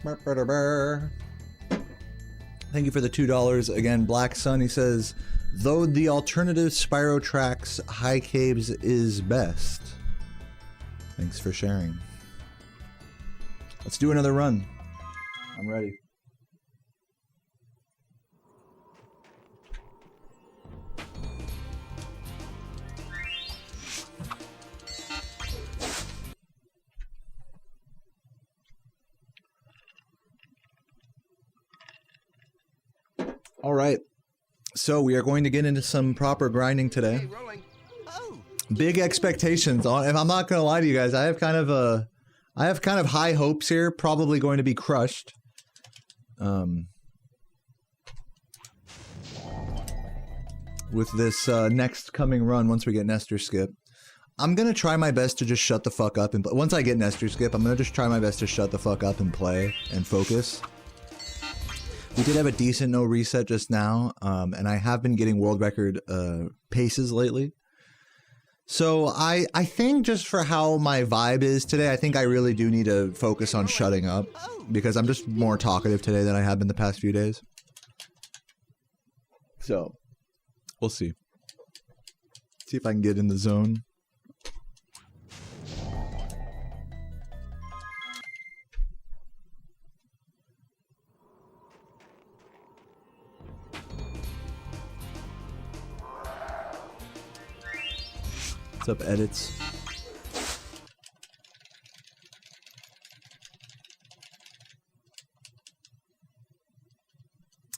Thank you for the $2. Again, Black Sun, he says, though the alternative Spyro tracks, High Caves is best. Thanks for sharing. Let's do another run. I'm ready. All right, so we are going to get into some proper grinding today. Okay, rolling. Oh, Big expectations. If I'm not gonna lie to you guys, I have kind of high hopes here. Probably going to be crushed. With this next coming run, once we get Nestor Skip, I'm gonna try my best to just shut the fuck up and once I get Nestor Skip, I'm gonna just try my best to shut the fuck up and play and focus. We did have a decent no reset just now, and I have been getting world record paces lately. So I think just for how my vibe is today, I think I really do need to focus on shutting up, because I'm just more talkative today than I have been the past few days. So, we'll see. See if I can get in the zone. What's up, edits?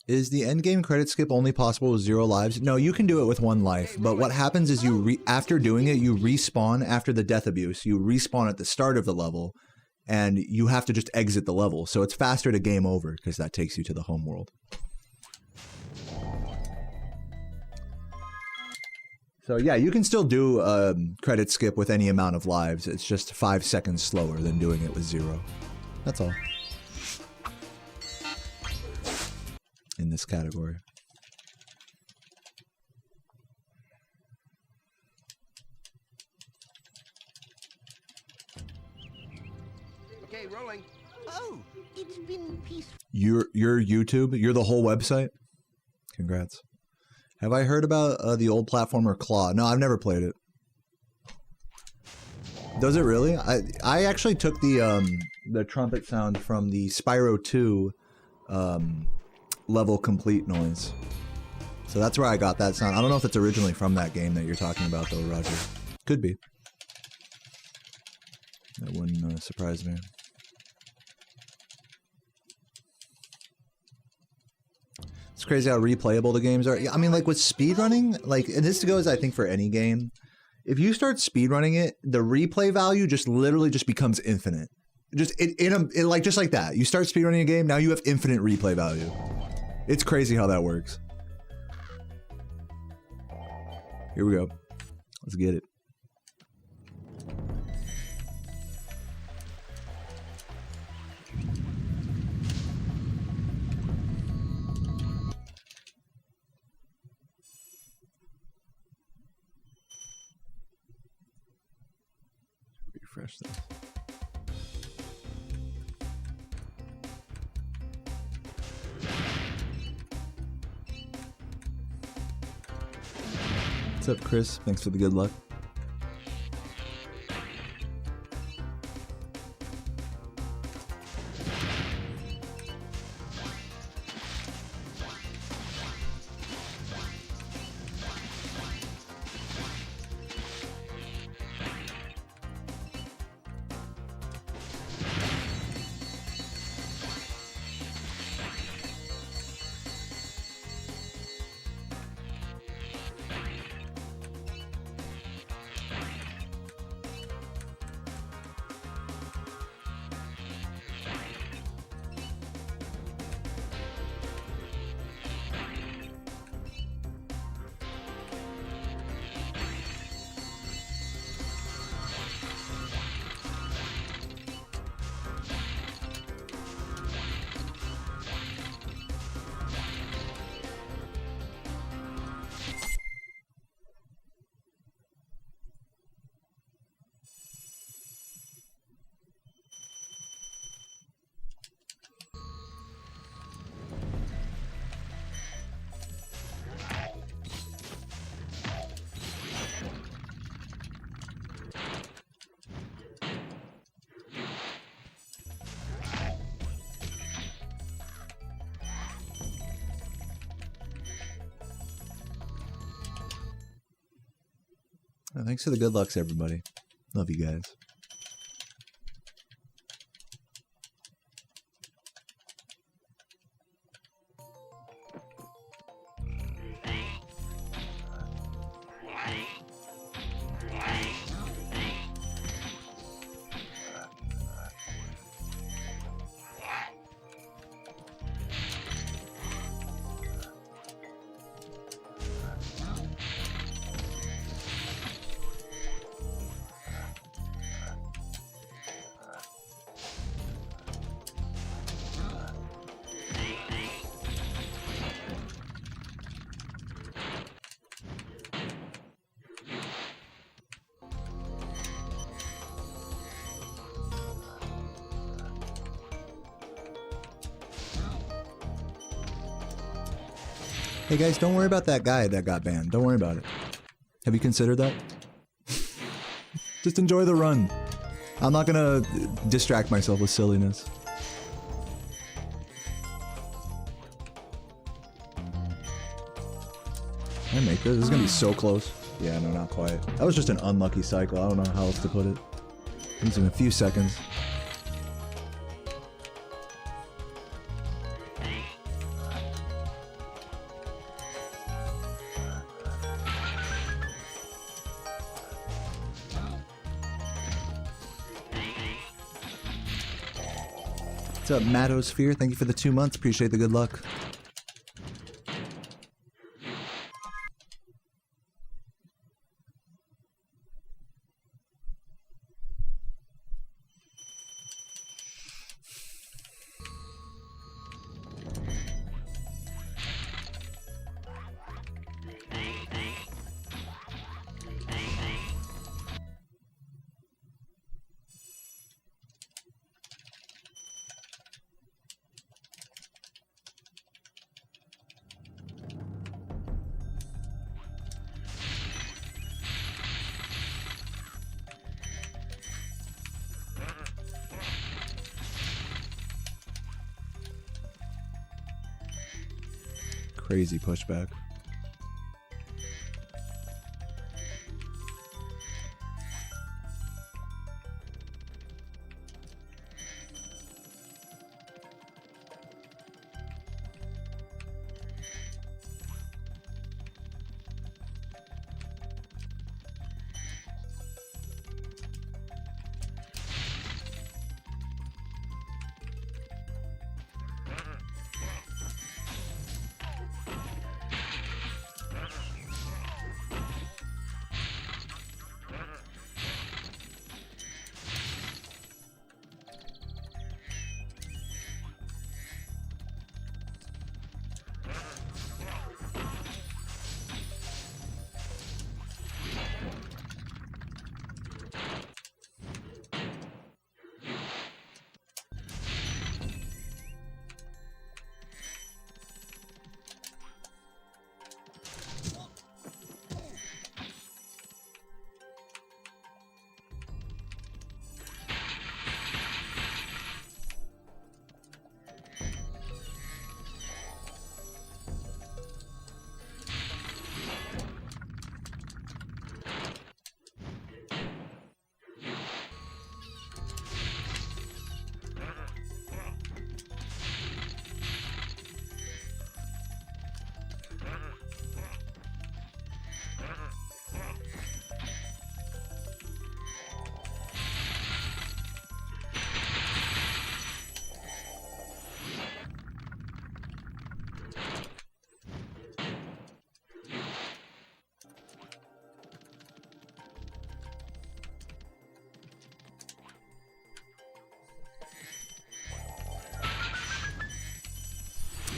Is the endgame credit skip only possible with 0 lives? No, you can do it with 1 life, but what happens is after doing it, you respawn after the death abuse. You respawn at the start of the level, and you have to just exit the level. So it's faster to game over, because that takes you to the home world. So yeah, you can still do a credit skip with any amount of lives. It's just 5 seconds slower than doing it with 0. That's all. In this category. okay, rolling. Oh, it's been peaceful. You're YouTube? You're the whole website? Congrats. Have I heard about the old platformer Claw? No, I've never played it. Does it really? I actually took the trumpet sound from the Spyro 2 level complete noise. So that's where I got that sound. I don't know if it's originally from that game that you're talking about though, Roger. Could be. That wouldn't surprise me. It's crazy how replayable the games are. I mean, like with speedrunning, like, and this goes, I think, for any game. If you start speedrunning it, the replay value just literally just becomes infinite. Just just like that. You start speedrunning a game, now you have infinite replay value. It's crazy how that works. Here we go. Let's get it. Refresh this. What's up, Chris? Thanks for the good luck. Thanks for the good lucks, everybody. Love you guys. Hey guys, don't worry about that guy that got banned. Don't worry about it. Have you considered that? Just enjoy the run. I'm not gonna distract myself with silliness. Can I make this? This is gonna be so close. Yeah, no, not quite. That was just an unlucky cycle. I don't know how else to put it. It's in a few seconds. What's up, Matosphere? Thank you for the 2 months. Appreciate the good luck. Crazy pushback.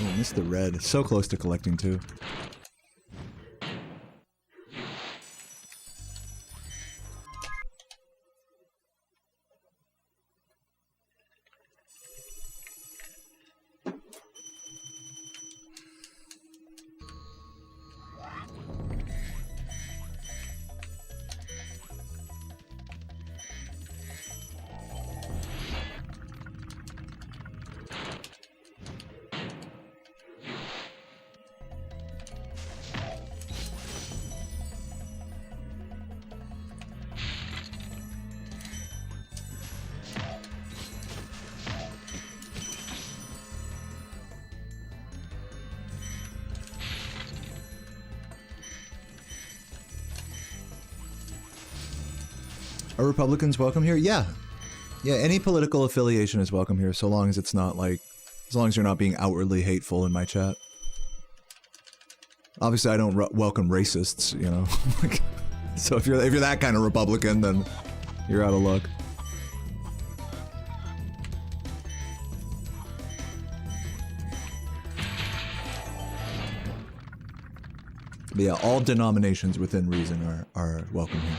Oh, missed the red. So close to collecting too. Are Republicans welcome here? Yeah. Yeah, any political affiliation is welcome here, so long as it's not like, as long as you're not being outwardly hateful in my chat. Obviously, I don't welcome racists, you know. So if you're that kind of Republican, then you're out of luck. But yeah, all denominations within reason are welcome here.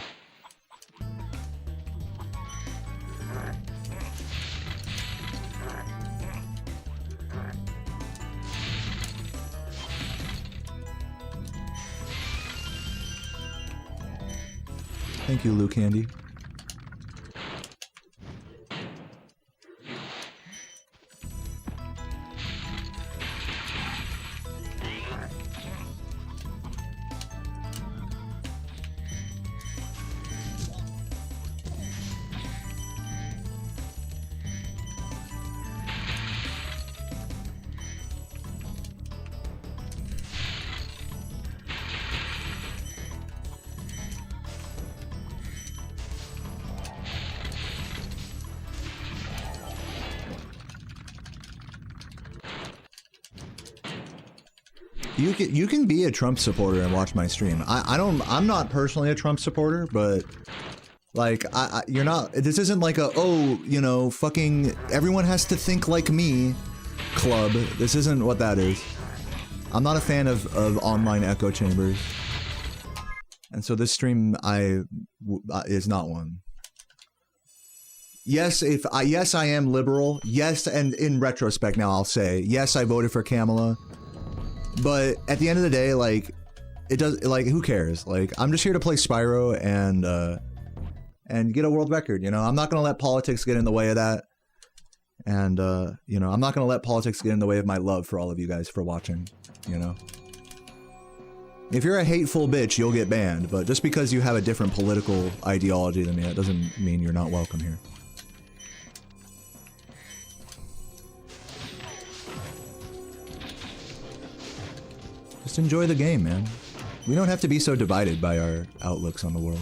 Thank you, Lou Candy. You can be a Trump supporter and watch my stream. I'm not personally a Trump supporter, but like you're not. This isn't like a you know, fucking everyone has to think like me club. This isn't what that is. I'm not a fan of online echo chambers, and so this stream is not one. Yes, yes I am liberal. Yes, and in retrospect now I'll say yes, I voted for Kamala. But at the end of the day, like, it does, like, who cares? Like, I'm just here to play Spyro and get a world record, you know? I'm not gonna let politics get in the way of that. And, you know, I'm not gonna let politics get in the way of my love for all of you guys for watching, you know? If you're a hateful bitch, you'll get banned, but just because you have a different political ideology than me, that doesn't mean you're not welcome here. Just enjoy the game, man. We don't have to be so divided by our outlooks on the world.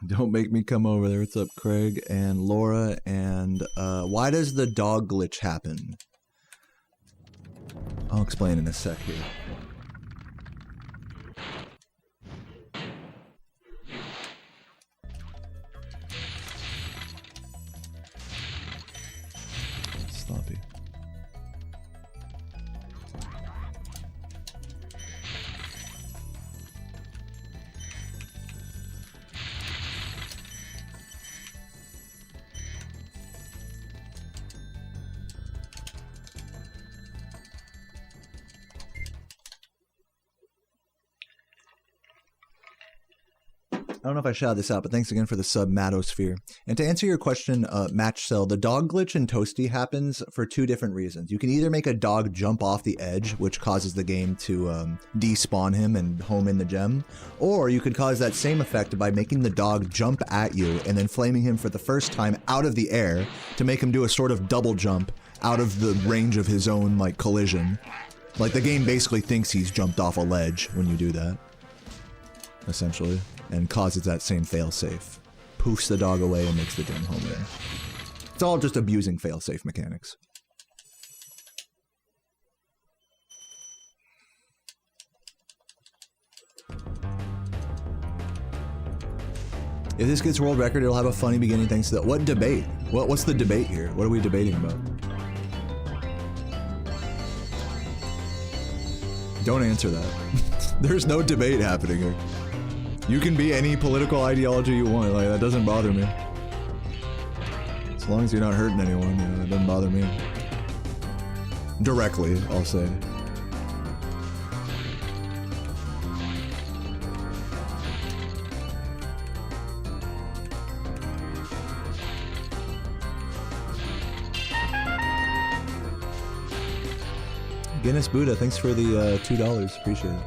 Don't make me come over there. What's up, Craig and Laura? And why does the dog glitch happen? I'll explain in a sec here. Sloppy. I don't know if I shouted this out, but thanks again for the sub, Matosphere. And to answer your question, Matchcell, the dog glitch in Toasty happens for two different reasons. You can either make a dog jump off the edge, which causes the game to despawn him and home in the gem, or you could cause that same effect by making the dog jump at you and then flaming him for the first time out of the air to make him do a sort of double jump out of the range of his own, like, collision. Like, the game basically thinks he's jumped off a ledge when you do that, essentially. And causes that same failsafe. Poofs the dog away and makes the gem home in. It's all just abusing failsafe mechanics. If this gets world record, it'll have a funny beginning thanks to that. What debate? What's the debate here? What are we debating about? Don't answer that. There's no debate happening here. You can be any political ideology you want, like, that doesn't bother me. As long as you're not hurting anyone, you know, that doesn't bother me. Directly, I'll say. Guinness Buddha, thanks for the $2. Appreciate it.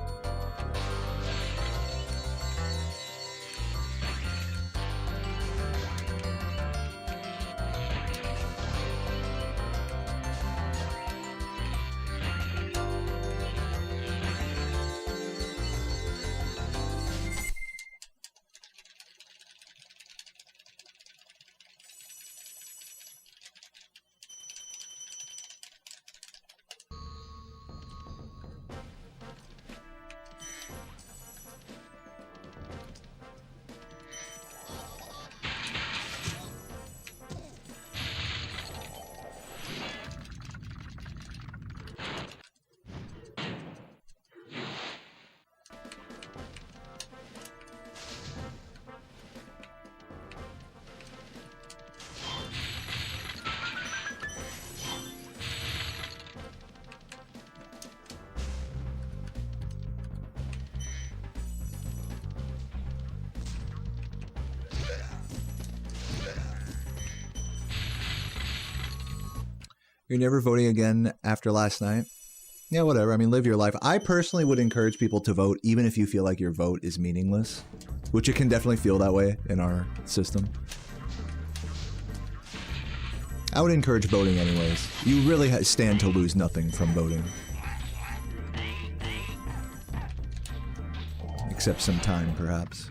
You're never voting again after last night? Yeah, whatever. I mean, live your life. I personally would encourage people to vote even if you feel like your vote is meaningless, which it can definitely feel that way in our system. I would encourage voting anyways. You really stand to lose nothing from voting. Except some time, perhaps.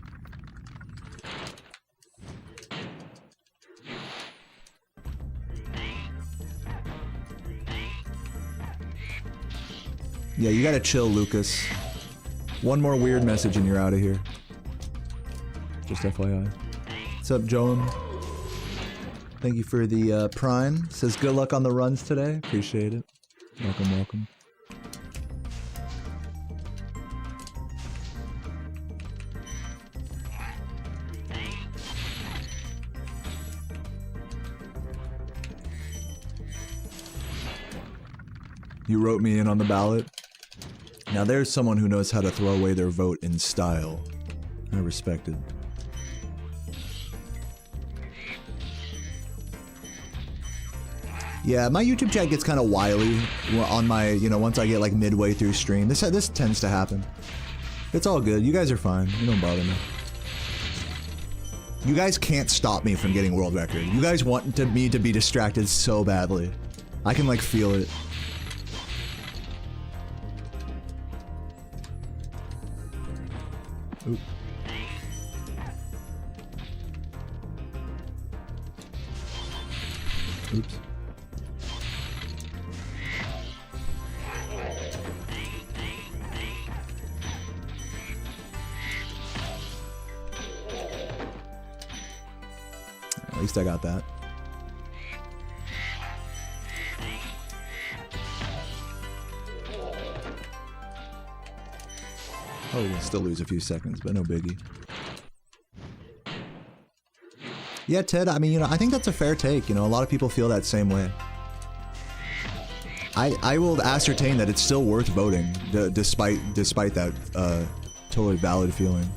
Yeah, you gotta chill, Lucas. One more weird message and you're out of here. Just FYI. What's up, Joem? Thank you for the prime. Says good luck on the runs today. Appreciate it. Welcome, welcome. You wrote me in on the ballot. Now there's someone who knows how to throw away their vote in style. I respect it. Yeah, my YouTube chat gets kind of wily on my, you know, once I get like midway through stream. This tends to happen. It's all good. You guys are fine. You don't bother me. You guys can't stop me from getting world record. You guys want me to be distracted so badly. I can like feel it. Oop. Oops. At least I got that. Oh, we can still lose a few seconds, but no biggie. Yeah, Ted, I mean, you know, I think that's a fair take. You know, a lot of people feel that same way. I will ascertain that it's still worth voting, despite that totally valid feeling.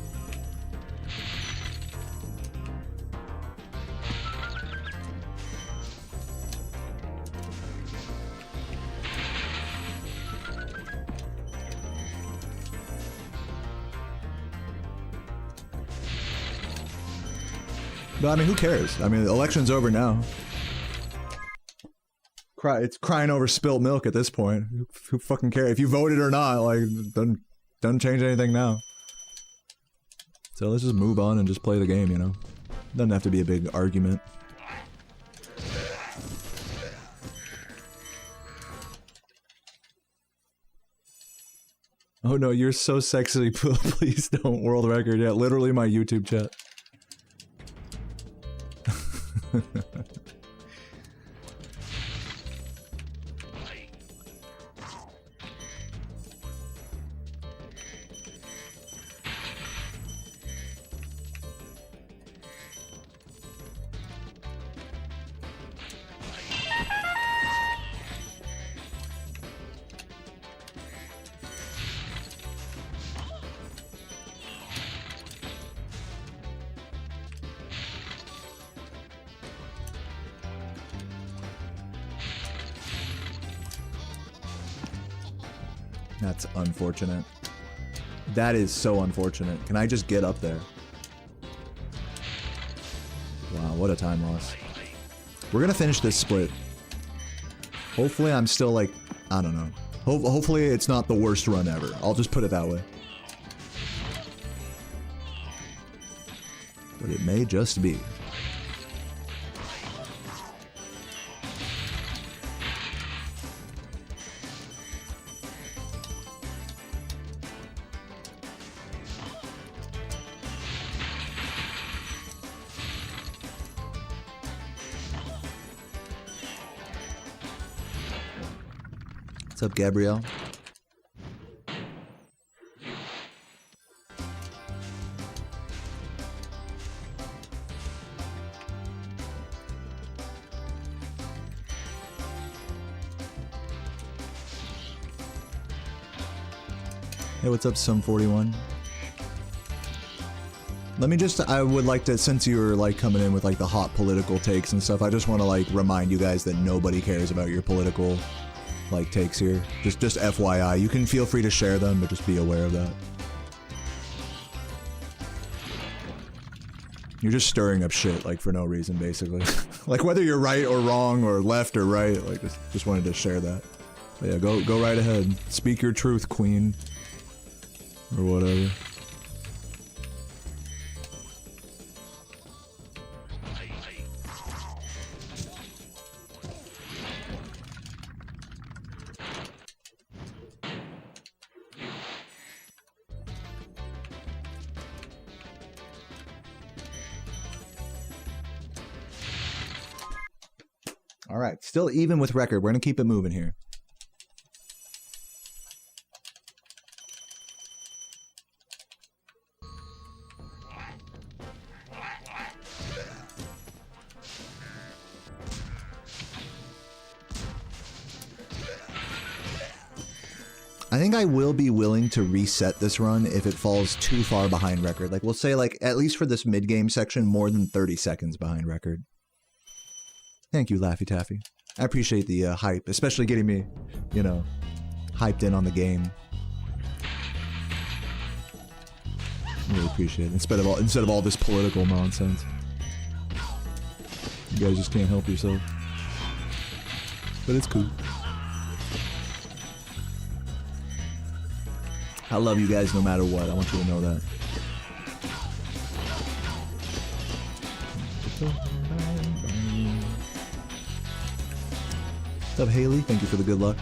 But I mean, who cares? I mean, the election's over now. It's crying over spilt milk at this point. Who fucking cares? If you voted or not, like, doesn't change anything now. So let's just move on and just play the game, you know? Doesn't have to be a big argument. Oh no, you're so sexy, please don't. World record, yeah, literally my YouTube chat. That's unfortunate. That is so unfortunate. Can I just get up there? Wow, what a time loss. We're gonna finish this split. Hopefully I'm still like, I don't know. Hopefully it's not the worst run ever. I'll just put it that way. But it may just be. What's up, Gabrielle? Hey, what's up, Sum41? Let me just, I would like to, since you were like coming in with like the hot political takes and stuff, I just want to like remind you guys that nobody cares about your political like takes here. Just FYI. You can feel free to share them, but just be aware of that. You're just stirring up shit like for no reason, basically. Like whether you're right or wrong or left or right, like just wanted to share that. But yeah, go right ahead. Speak your truth, queen. Or whatever. All right, still even with record. We're gonna keep it moving here. I think I will be willing to reset this run if it falls too far behind record. Like, we'll say, like, at least for this mid-game section, more than 30 seconds behind record. Thank you, Laffy Taffy. I appreciate the hype, especially getting me, you know, hyped in on the game. Really appreciate it. Instead of all this political nonsense. You guys just can't help yourself. But it's cool. I love you guys no matter what. I want you to know that. What's up, Haley? Thank you for the good luck.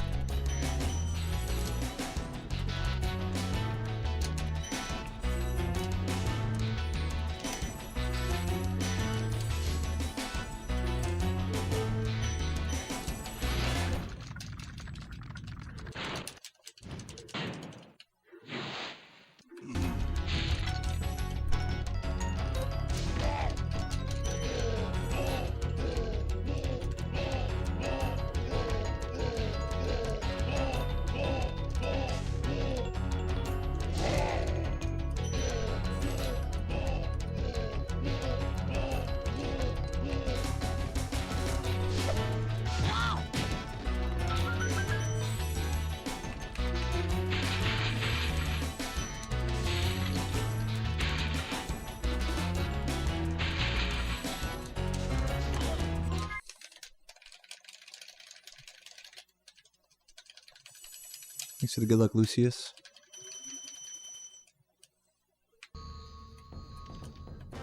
Thanks for the good luck, Lucius.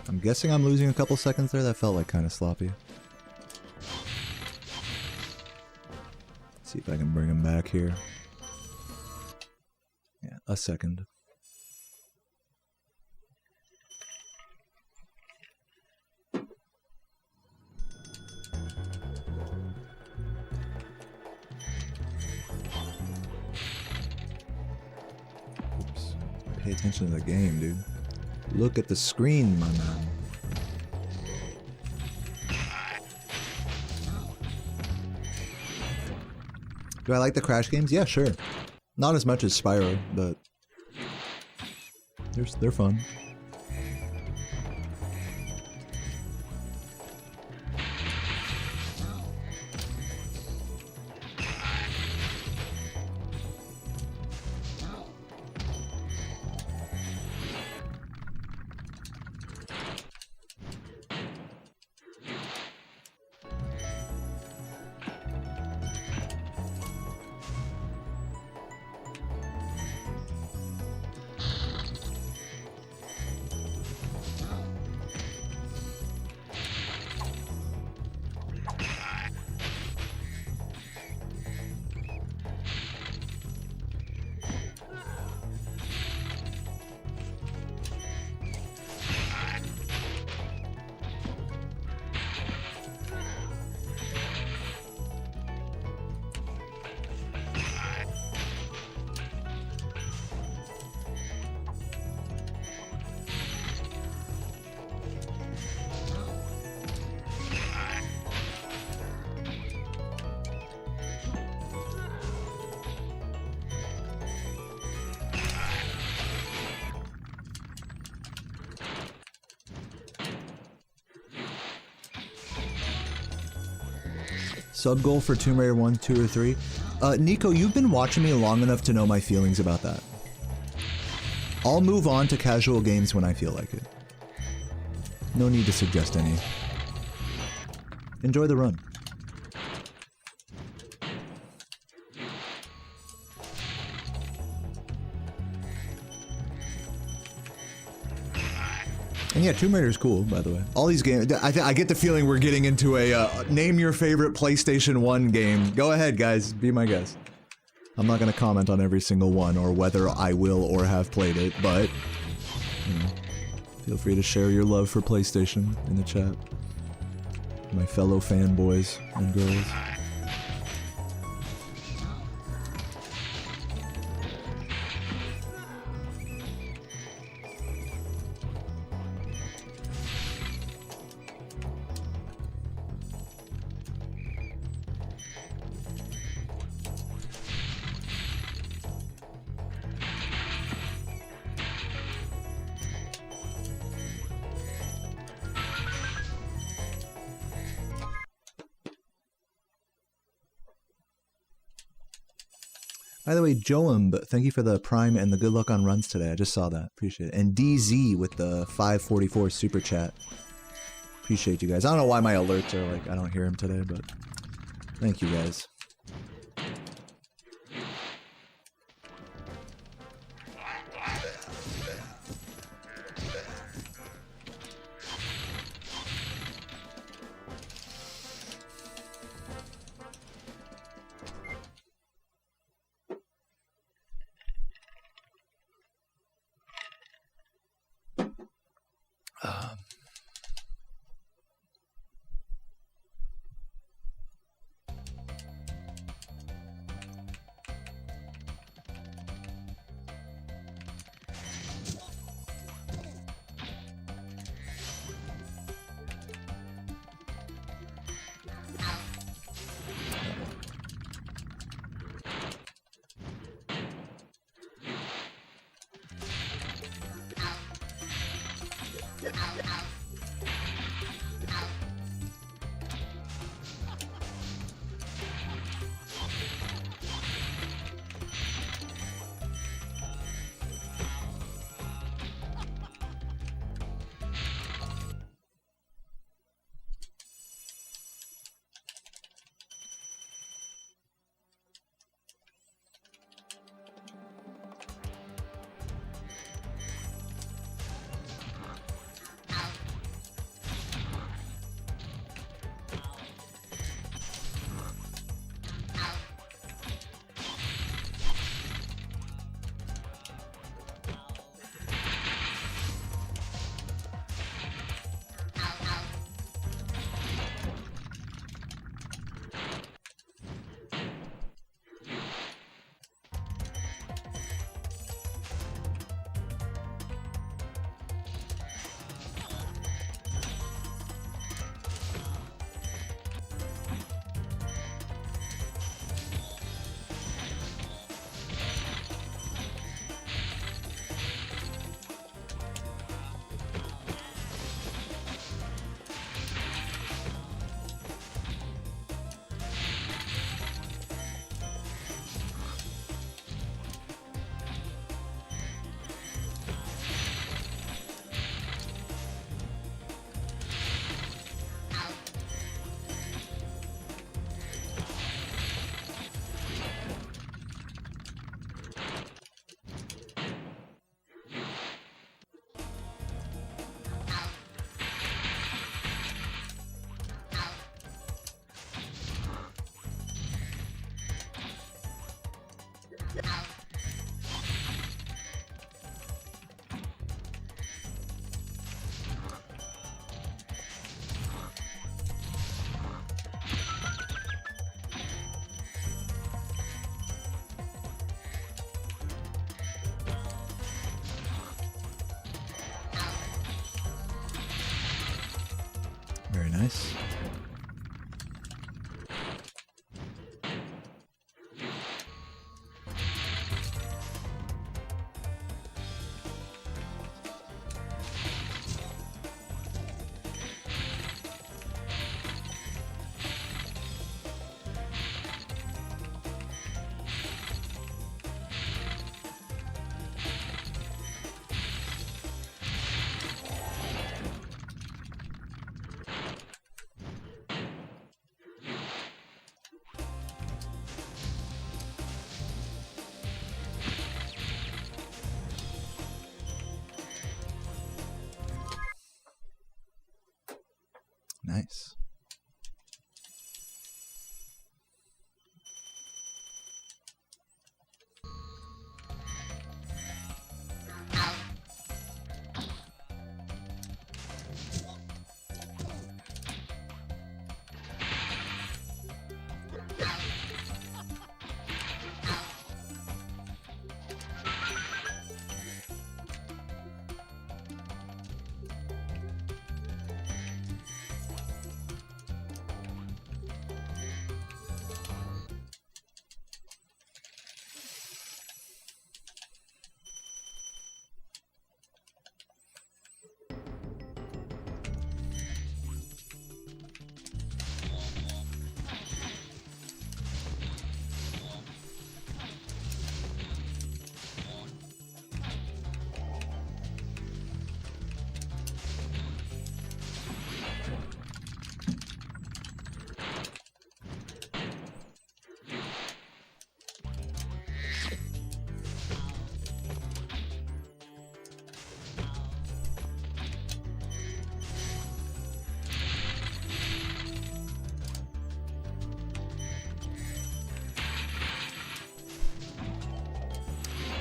I'm guessing I'm losing a couple seconds there. That felt like kind of sloppy. Let's see if I can bring him back here. Yeah, a second. Pay attention to the game, dude. Look at the screen, my man. Do I like the Crash games? Yeah, sure. Not as much as Spyro, but they're fun. Sub goal for Tomb Raider 1, 2, or 3? Nico, you've been watching me long enough to know my feelings about that. I'll move on to casual games when I feel like it. No need to suggest any. Enjoy the run. And yeah, Tomb Raider is cool, by the way. All these games, I get the feeling we're getting into a name your favorite PlayStation 1 game. Go ahead, guys, be my guest. I'm not gonna comment on every single one or whether I will or have played it, but you know, feel free to share your love for PlayStation in the chat. My fellow fanboys and girls. By the way, Joam, thank you for the Prime and the good luck on runs today. I just saw that. Appreciate it. And DZ with the 544 super chat. Appreciate you guys. I don't know why my alerts are like, I don't hear him today, but thank you guys. Very nice. Nice.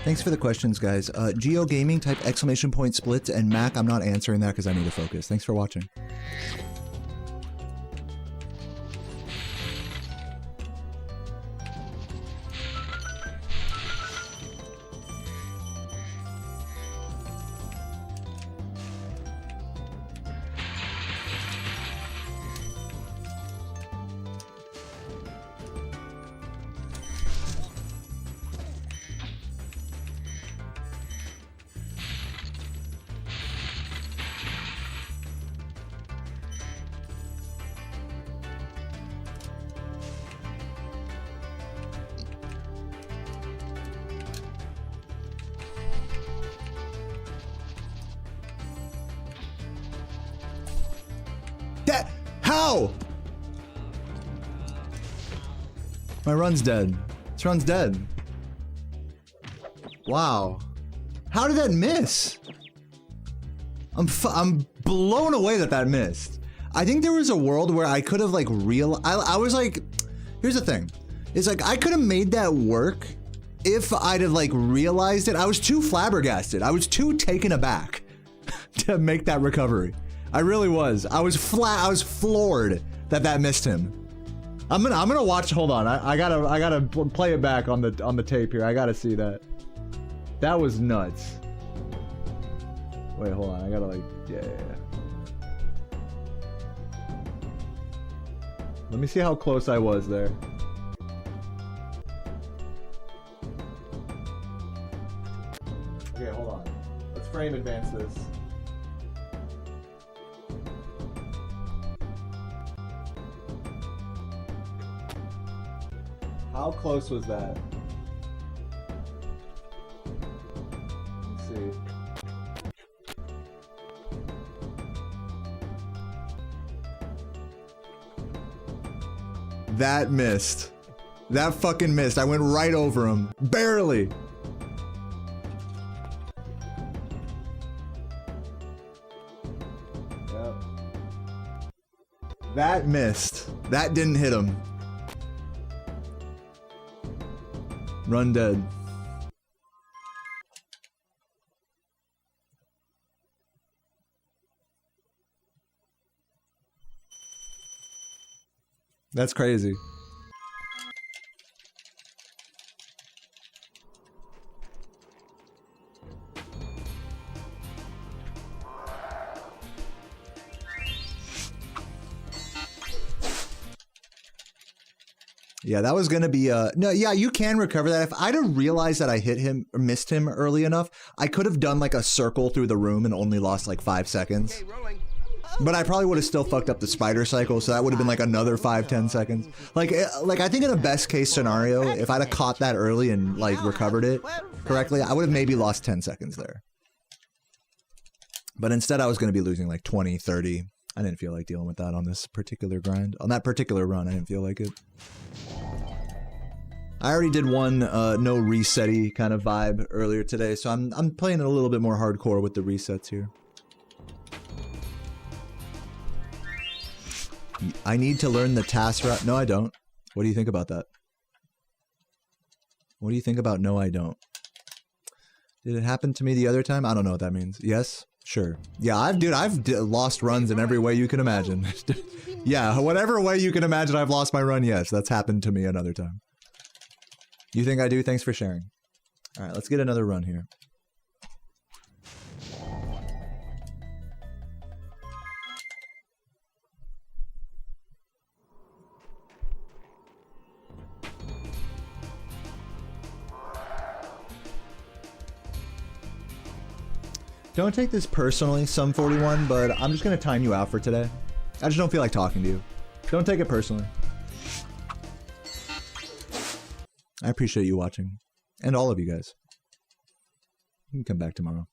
Thanks for the questions, guys. Geo Gaming, type exclamation point splits, and Mac, I'm not answering that because I need to focus. Thanks for watching. How? My run's dead. This run's dead. Wow. How did that miss? I'm blown away that that missed. I think there was a world where I could have like I was like, here's the thing. It's like I could have made that work if I'd have like realized it. I was too flabbergasted. I was too taken aback to make that recovery. I really was. I was floored that that missed him. I'm gonna watch. Hold on. I gotta play it back on the tape here. I gotta see that. That was nuts. Wait, hold on. I gotta like yeah. Let me see how close I was there. Okay, hold on. Let's frame advance this. How close was that? Let's see. That missed. That fucking missed. I went right over him. Barely. Yep. That missed. That didn't hit him. Run dead. That's crazy. Yeah, that was gonna be no, yeah, you can recover that. If I'd have realized that I hit him or missed him early enough, I could have done like a circle through the room and only lost like 5 seconds. Okay, rolling. But I probably would have still fucked up the spider cycle, so that would have been like another 5-10 seconds. Like I think in a best case scenario, if I'd have caught that early and like recovered it correctly, I would have maybe lost 10 seconds there. But instead I was gonna be losing like 20, 30. I didn't feel like dealing with that on this particular grind. On that particular run, I didn't feel like it. I already did one no reset-y kind of vibe earlier today, so I'm playing it a little bit more hardcore with the resets here. I need to learn the task route. No, I don't. What do you think about that? What do you think about no, I don't? Did it happen to me the other time? I don't know what that means. Yes? Sure. Yeah, I've lost runs in every way you can imagine. Yeah, whatever way you can imagine I've lost my run, yes. That's happened to me another time. You think I do? Thanks for sharing. Alright, let's get another run here. Don't take this personally, Sum41, but I'm just gonna time you out for today. I just don't feel like talking to you. Don't take it personally. I appreciate you watching. And all of you guys. You can come back tomorrow.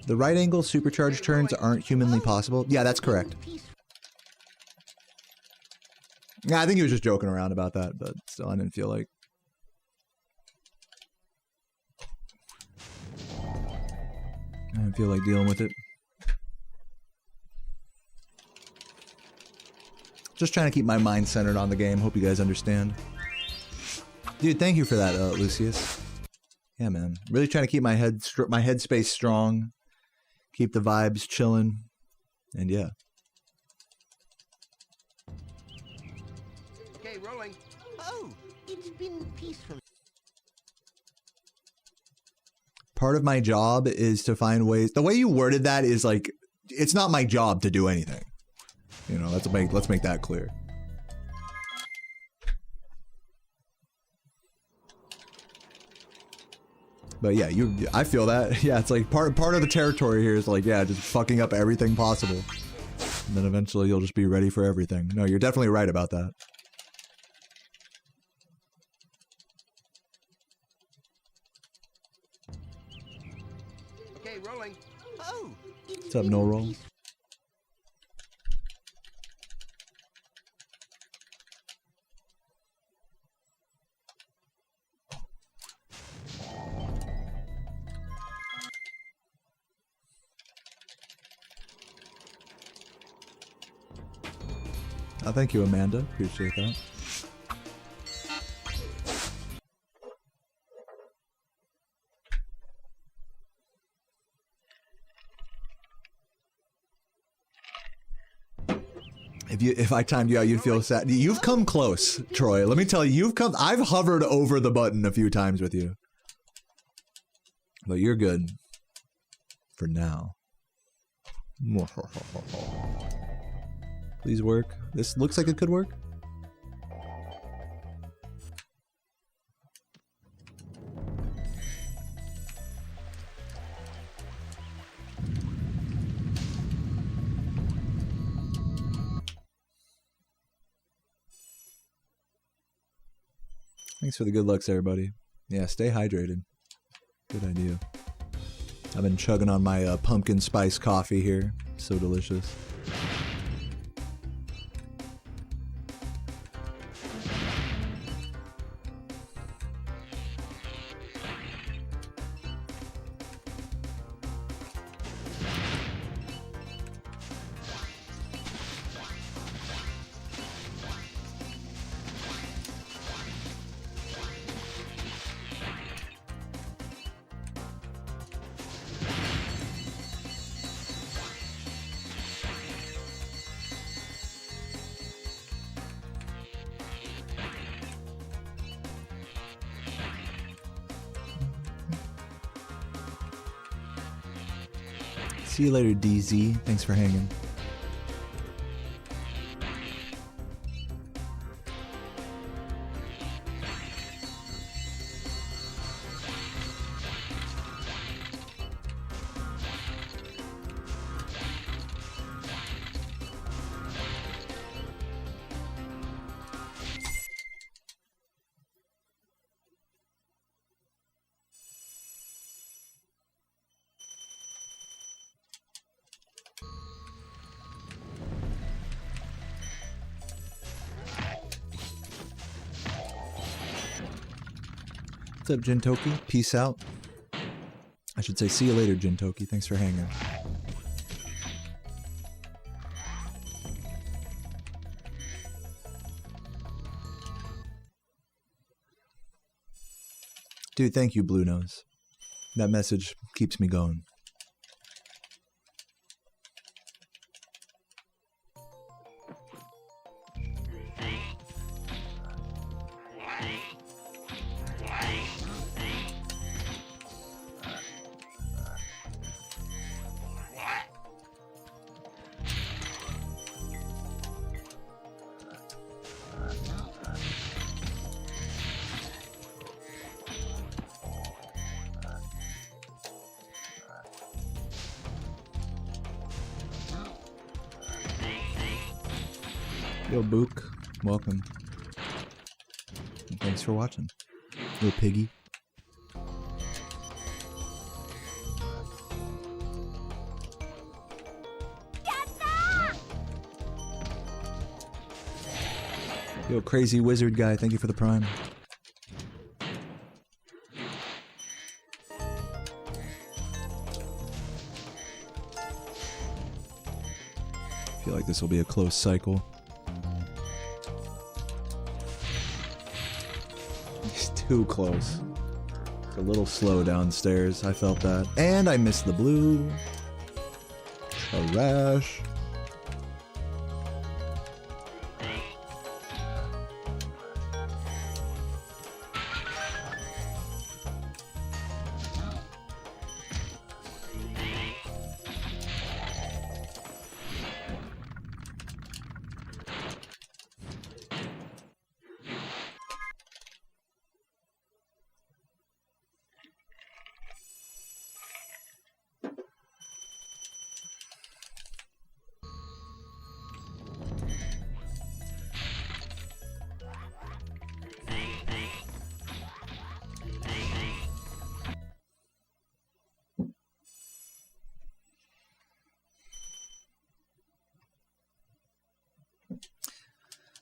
The right angle supercharged turns aren't humanly possible. Yeah, that's correct. Yeah, I think he was just joking around about that, but still I didn't feel like. I don't feel like dealing with it. Just trying to keep my mind centered on the game. Hope you guys understand. Dude, thank you for that, Lucius. Yeah, man. Really trying to keep my headspace strong. Keep the vibes chilling. And yeah. Okay, rolling. Oh, it's been peaceful. Part of my job is to find ways. The way you worded that is like, it's not my job to do anything. You know, let's make that clear. But yeah, I feel that. Yeah, it's like part of the territory here is like, yeah, just fucking up everything possible. And then eventually you'll just be ready for everything. No, you're definitely right about that. Okay, rolling. Oh, what's up, no roll? Oh, thank you, Amanda. Appreciate that. If I timed you out, you'd feel sad. You've come close, Troy. Let me tell you, I've hovered over the button a few times with you. But you're good. For now. Please work. This looks like it could work. Thanks for the good lucks, everybody. Yeah, stay hydrated. Good idea. I've been chugging on my pumpkin spice coffee here. So delicious. See you later, DZ. Thanks for hanging. What's up, Jintoki? Peace out. I should say see you later, Jintoki. Thanks for hanging. Dude, thank you, Blue Nose. That message keeps me going. Yo, Book, welcome. And thanks for watching. Yo, Piggy. Yo, Crazy Wizard Guy, thank you for the Prime. I feel like this will be a close cycle. It's too close. It's a little slow downstairs. I felt that. And I missed the blue. Trash.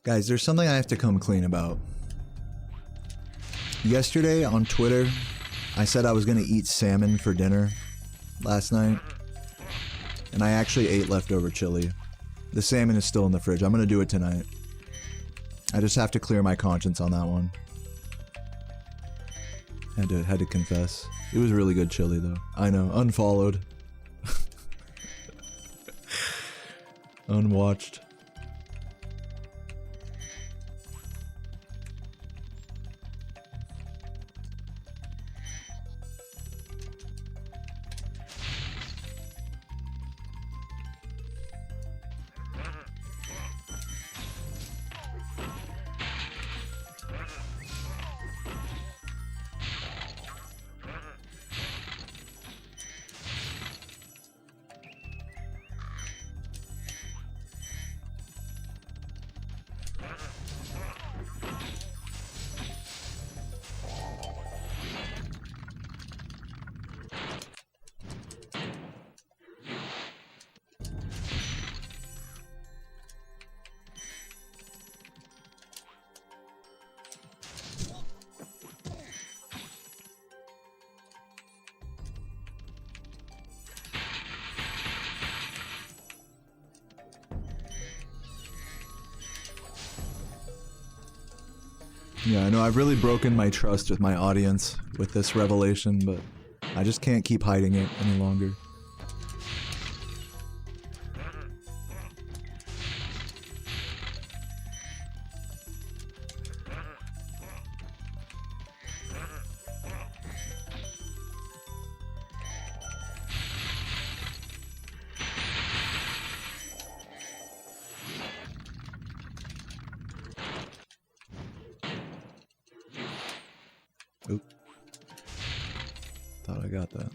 Guys, there's something I have to come clean about. Yesterday on Twitter, I said I was gonna eat salmon for dinner last night. And I actually ate leftover chili. The salmon is still in the fridge. I'm gonna do it tonight. I just have to clear my conscience on that one. Had to confess. It was really good chili though. I know, unfollowed. Unwatched. Yeah, I know I've really broken my trust with my audience with this revelation, but I just can't keep hiding it any longer. Oop. Thought I got that.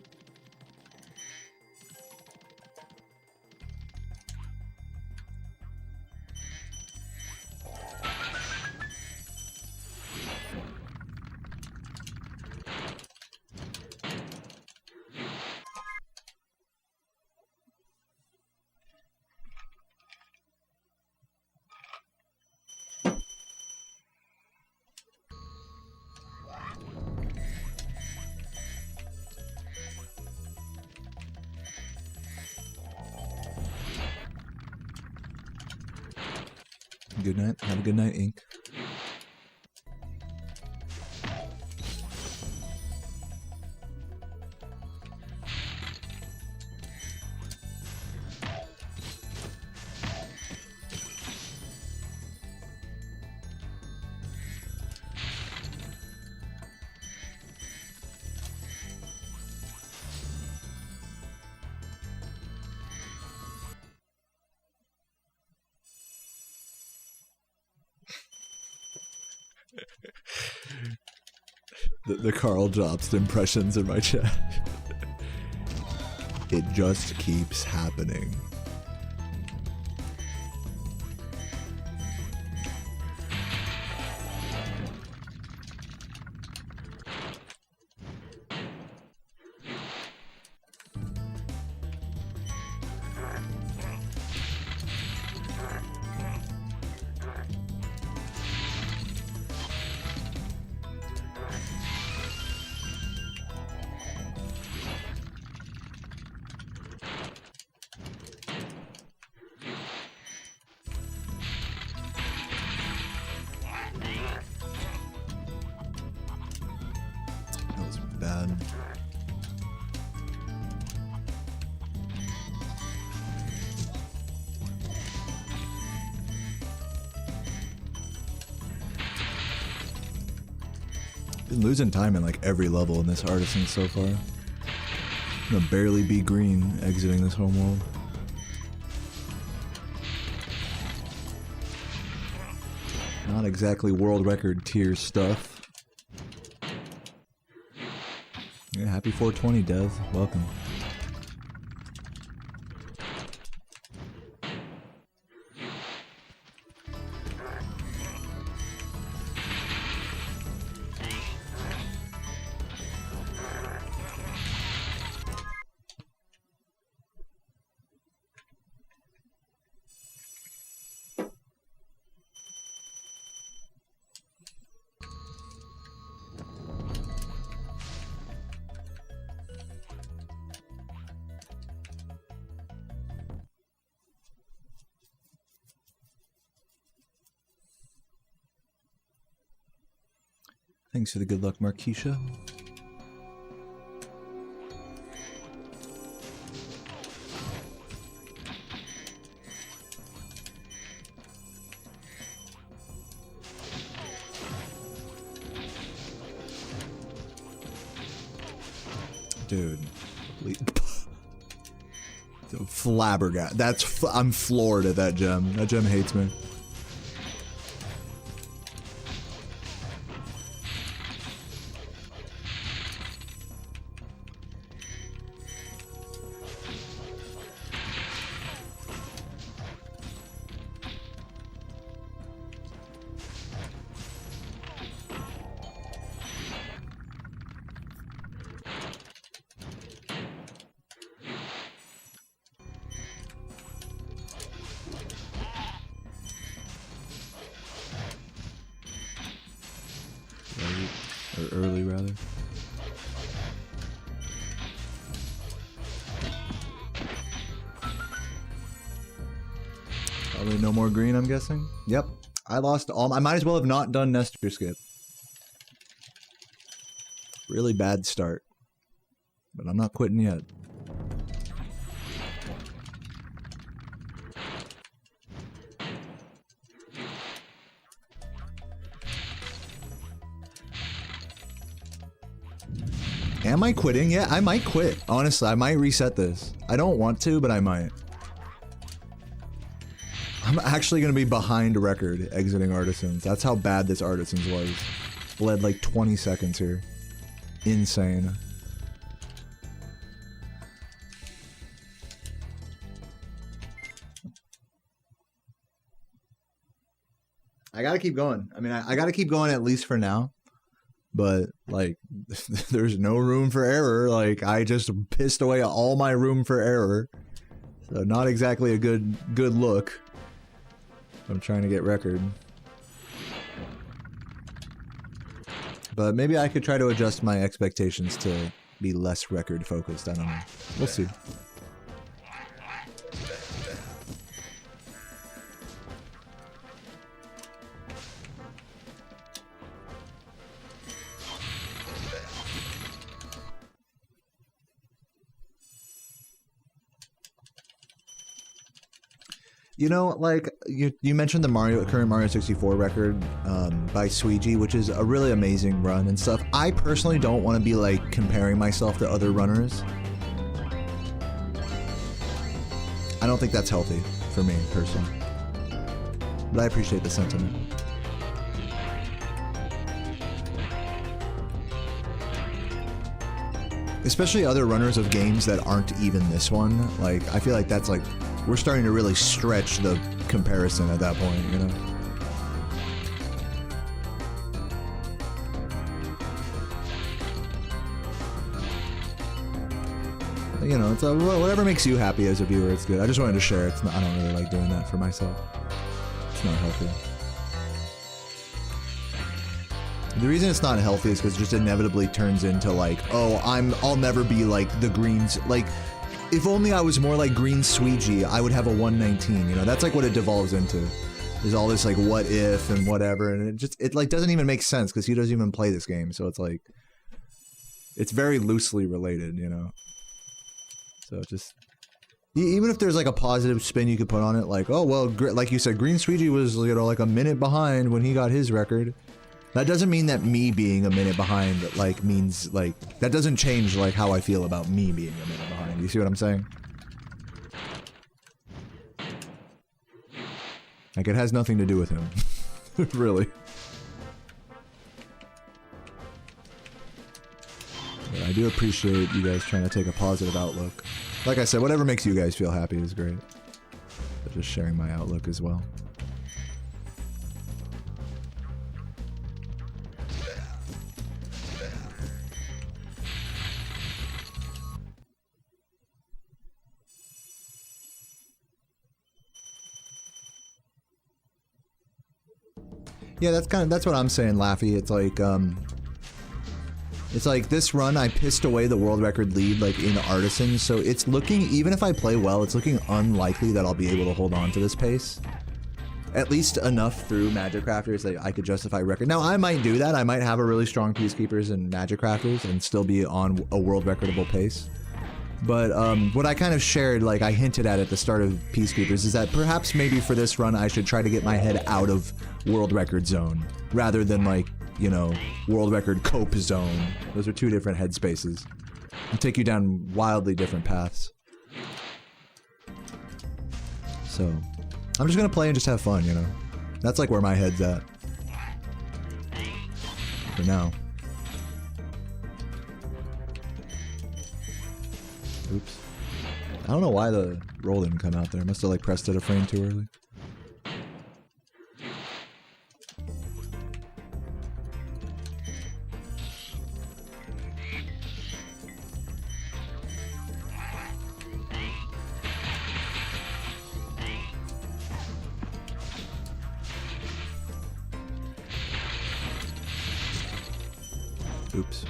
Good night. Have a good night, Ink. The Carl Jobst impressions in my chat. It just keeps happening. Bad. Been losing time in like every level in this Artisan so far. I'm gonna barely be green exiting this home world. Not exactly world record tier stuff. Yeah, happy 420, Dev. Welcome. Thanks for the good luck, Marquisha. Dude. Flabbergasted. I'm floored at that gem. That gem hates me. Early, rather. Probably no more green, I'm guessing. Yep. I lost all. I might as well have not done Nestor skip. Really bad start. But I'm not quitting yet. Am I quitting? Yeah, I might quit. Honestly, I might reset this. I don't want to, but I might. I'm actually going to be behind record exiting Artisans. That's how bad this Artisans was. Bled like 20 seconds here. Insane. I gotta keep going. I mean, I gotta keep going at least for now. But, like, there's no room for error. Like, I just pissed away all my room for error. So, not exactly a good look. I'm trying to get record. But maybe I could try to adjust my expectations to be less record focused. I don't know. We'll see. You know, like, you mentioned the current Mario 64 record by Sweegie, which is a really amazing run and stuff. I personally don't want to be, like, comparing myself to other runners. I don't think that's healthy for me, personally. But I appreciate the sentiment. especially other runners of games that aren't even this one. Like, I feel like that's like, we're starting to really stretch the comparison at that point, you know? You know, it's whatever makes you happy as a viewer, it's good. I just wanted to share. It's not, I don't really like doing that for myself. It's not healthy. The reason it's not healthy is because it just inevitably turns into like, oh, I'll never be like the Greens. Like, if only I was more like Green Sweegie, I would have a 119. You know, that's like what it devolves into. There's all this like what if and whatever, and it like doesn't even make sense because he doesn't even play this game. So it's like, it's very loosely related, you know. So just, even if there's like a positive spin you could put on it, like, oh, well, like you said, Green Sweegie was, you know, like a minute behind when he got his record. That doesn't mean that me being a minute behind, like, means, like, that doesn't change, like, how I feel about me being a minute behind. You see what I'm saying? Like, it has nothing to do with him. Really. But I do appreciate you guys trying to take a positive outlook. Like I said, whatever makes you guys feel happy is great. But just sharing my outlook as well. Yeah, that's what I'm saying, Laffy. It's like this run I pissed away the world record lead like in Artisan, so it's looking, even if I play well, it's looking unlikely that I'll be able to hold on to this pace. At least enough through Magic Crafters that I could justify record. Now I might do that, I might have a really strong Peacekeepers and Magic Crafters and still be on a world recordable pace. But what I kind of shared, like I hinted at the start of Peacekeepers, is that perhaps maybe for this run I should try to get my head out of world record zone, rather than like, you know, world record cope zone. Those are two different headspaces. They take you down wildly different paths. So, I'm just gonna play and just have fun, you know? That's like where my head's at. For now. Oops. I don't know why the roll didn't come out there. I must have like pressed it a frame too early. Oops.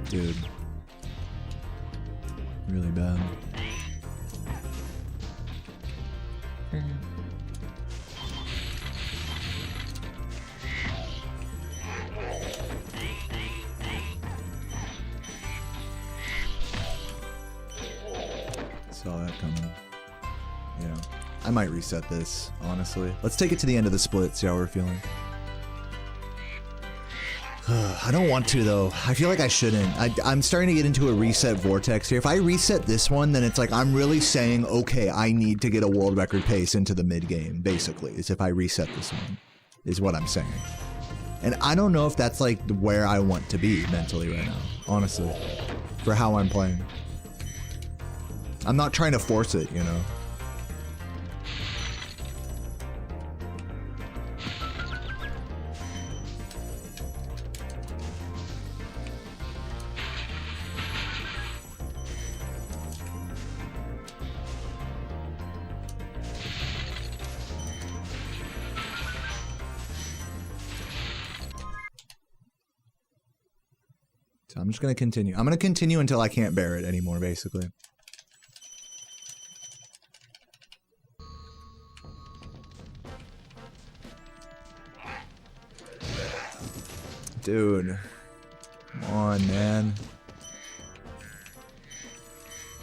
Dude. Really bad. Saw that coming. Yeah. I might reset this, honestly. Let's take it to the end of the split, see how we're feeling. I don't want to, though. I feel like I shouldn't. I'm starting to get into a reset vortex here. If I reset this one, then it's like I'm really saying, okay, I need to get a world record pace into the mid-game, basically, is if I reset this one, is what I'm saying. And I don't know if that's, like, where I want to be mentally right now, honestly, for how I'm playing. I'm not trying to force it, you know? So I'm just going to continue. I'm going to continue until I can't bear it anymore, basically. Dude. Come on, man.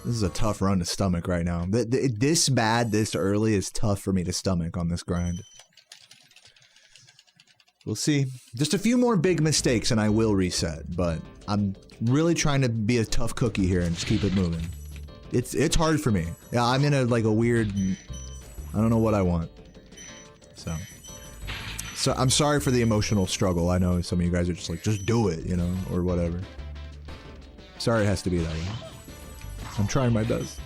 This is a tough run to stomach right now. This bad, this early is tough for me to stomach on this grind. We'll see. Just a few more big mistakes and I will reset, but I'm really trying to be a tough cookie here and just keep it moving. It's hard for me. Yeah, I'm in a weird I don't know what I want. So I'm sorry for the emotional struggle. I know some of you guys are just like, just do it, you know, or whatever. Sorry it has to be that way. I'm trying my best.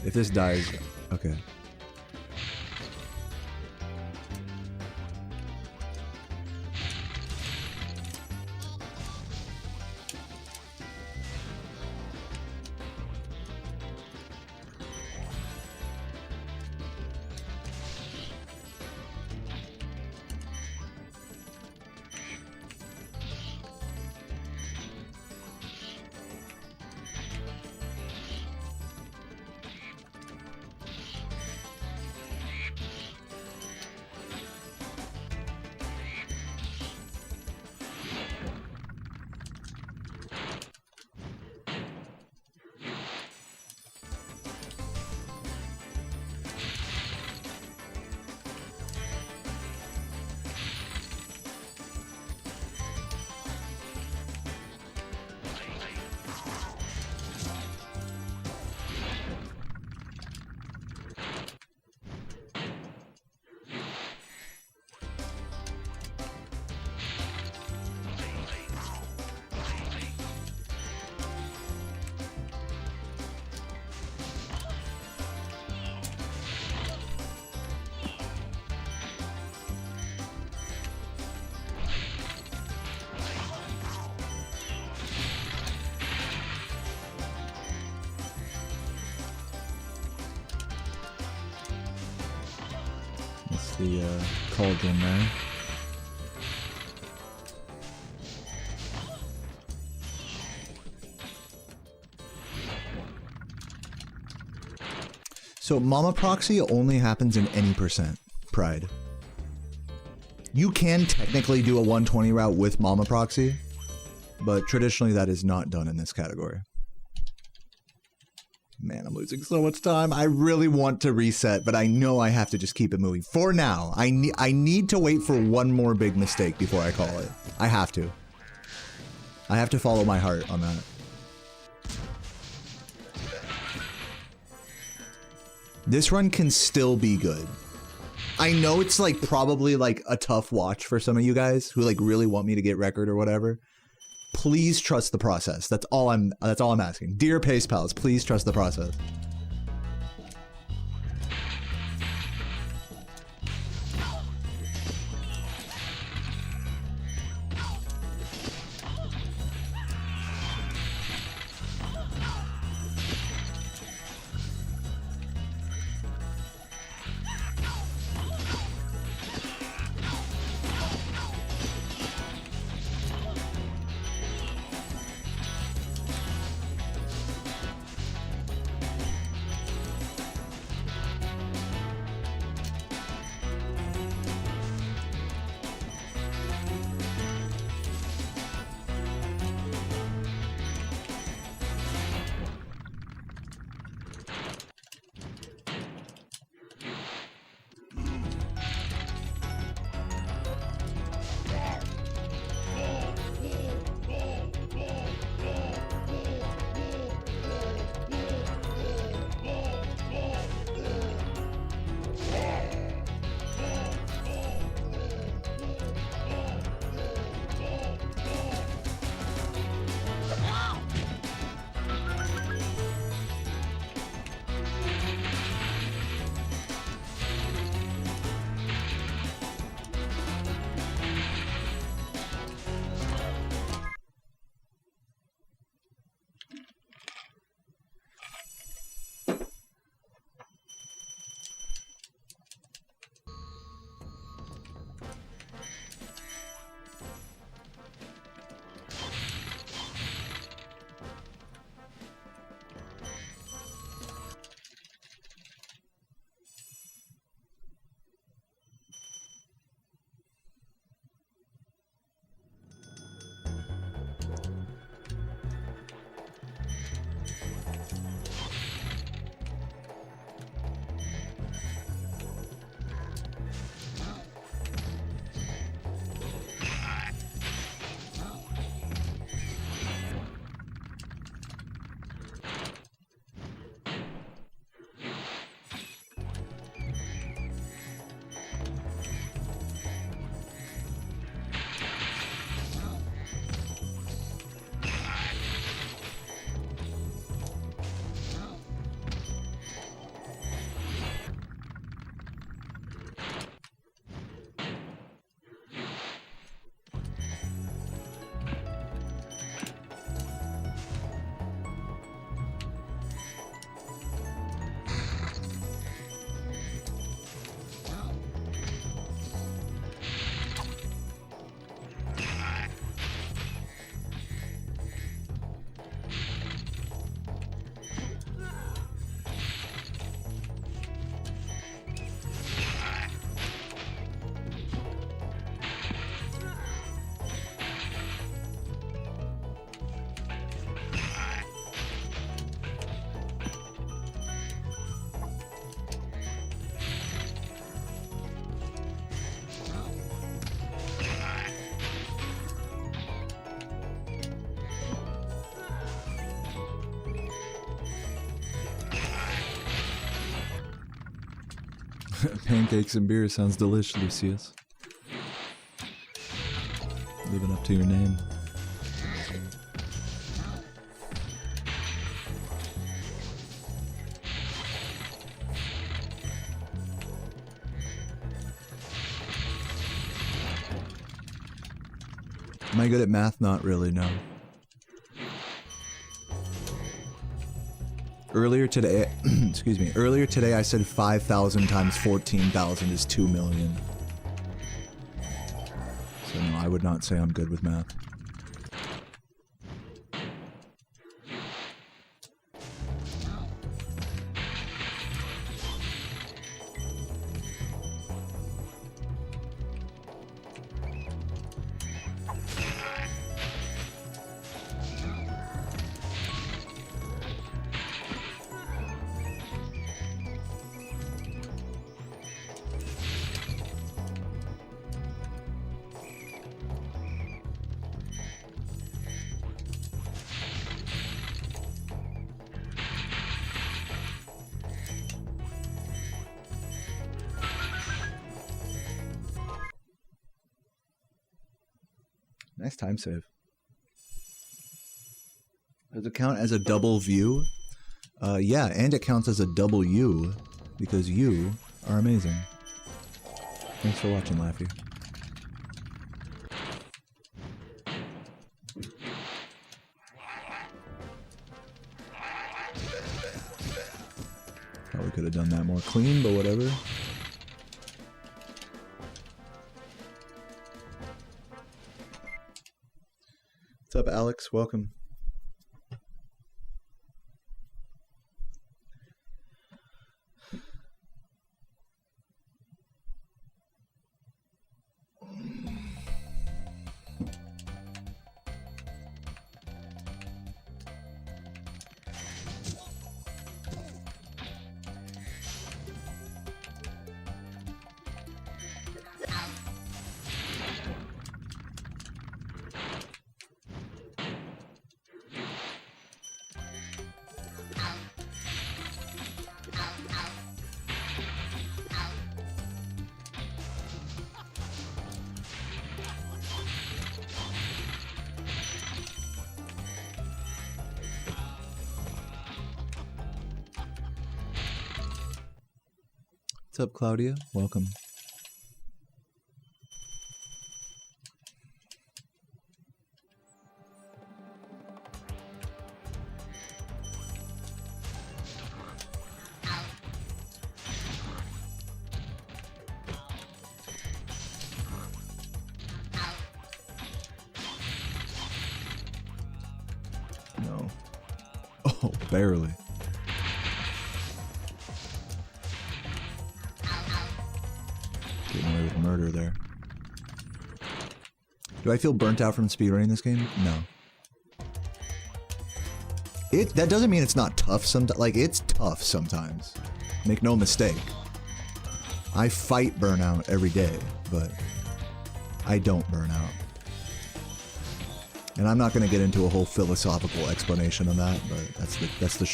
If this dies, okay. That's the cauldron there. So Mama Proxy only happens in any percent, Pride. You can technically do a 120 route with Mama Proxy, but traditionally that is not done in this category. Man, I'm losing so much time. I really want to reset, but I know I have to just keep it moving. For now, I need to wait for one more big mistake before I call it. I have to. I have to follow my heart on that. This run can still be good. I know it's like probably like a tough watch for some of you guys who like really want me to get record or whatever. Please trust the process. That's all I'm asking. Dear Pace Pals, please trust the process. Pancakes and beer sounds delicious, Lucius. Living up to your name. Am I good at math? Not really, no. Earlier today, excuse me, earlier today I said 5,000 times 14,000 is 2 million. So no, I would not say I'm good with math. Nice time save. Does it count as a double view? Yeah, and it counts as a double U, because you are amazing. Thanks for watching, Laffy. Probably could have done that more clean, but whatever. What's up, Alex? Welcome. What's up, Claudia? Welcome. No. Oh, barely. Getting away with murder there. Do I feel burnt out from speedrunning this game? No. That doesn't mean it's not tough sometimes. Like, it's tough sometimes. Make no mistake. I fight burnout every day, but I don't burn out. And I'm not going to get into a whole philosophical explanation on that, but that's the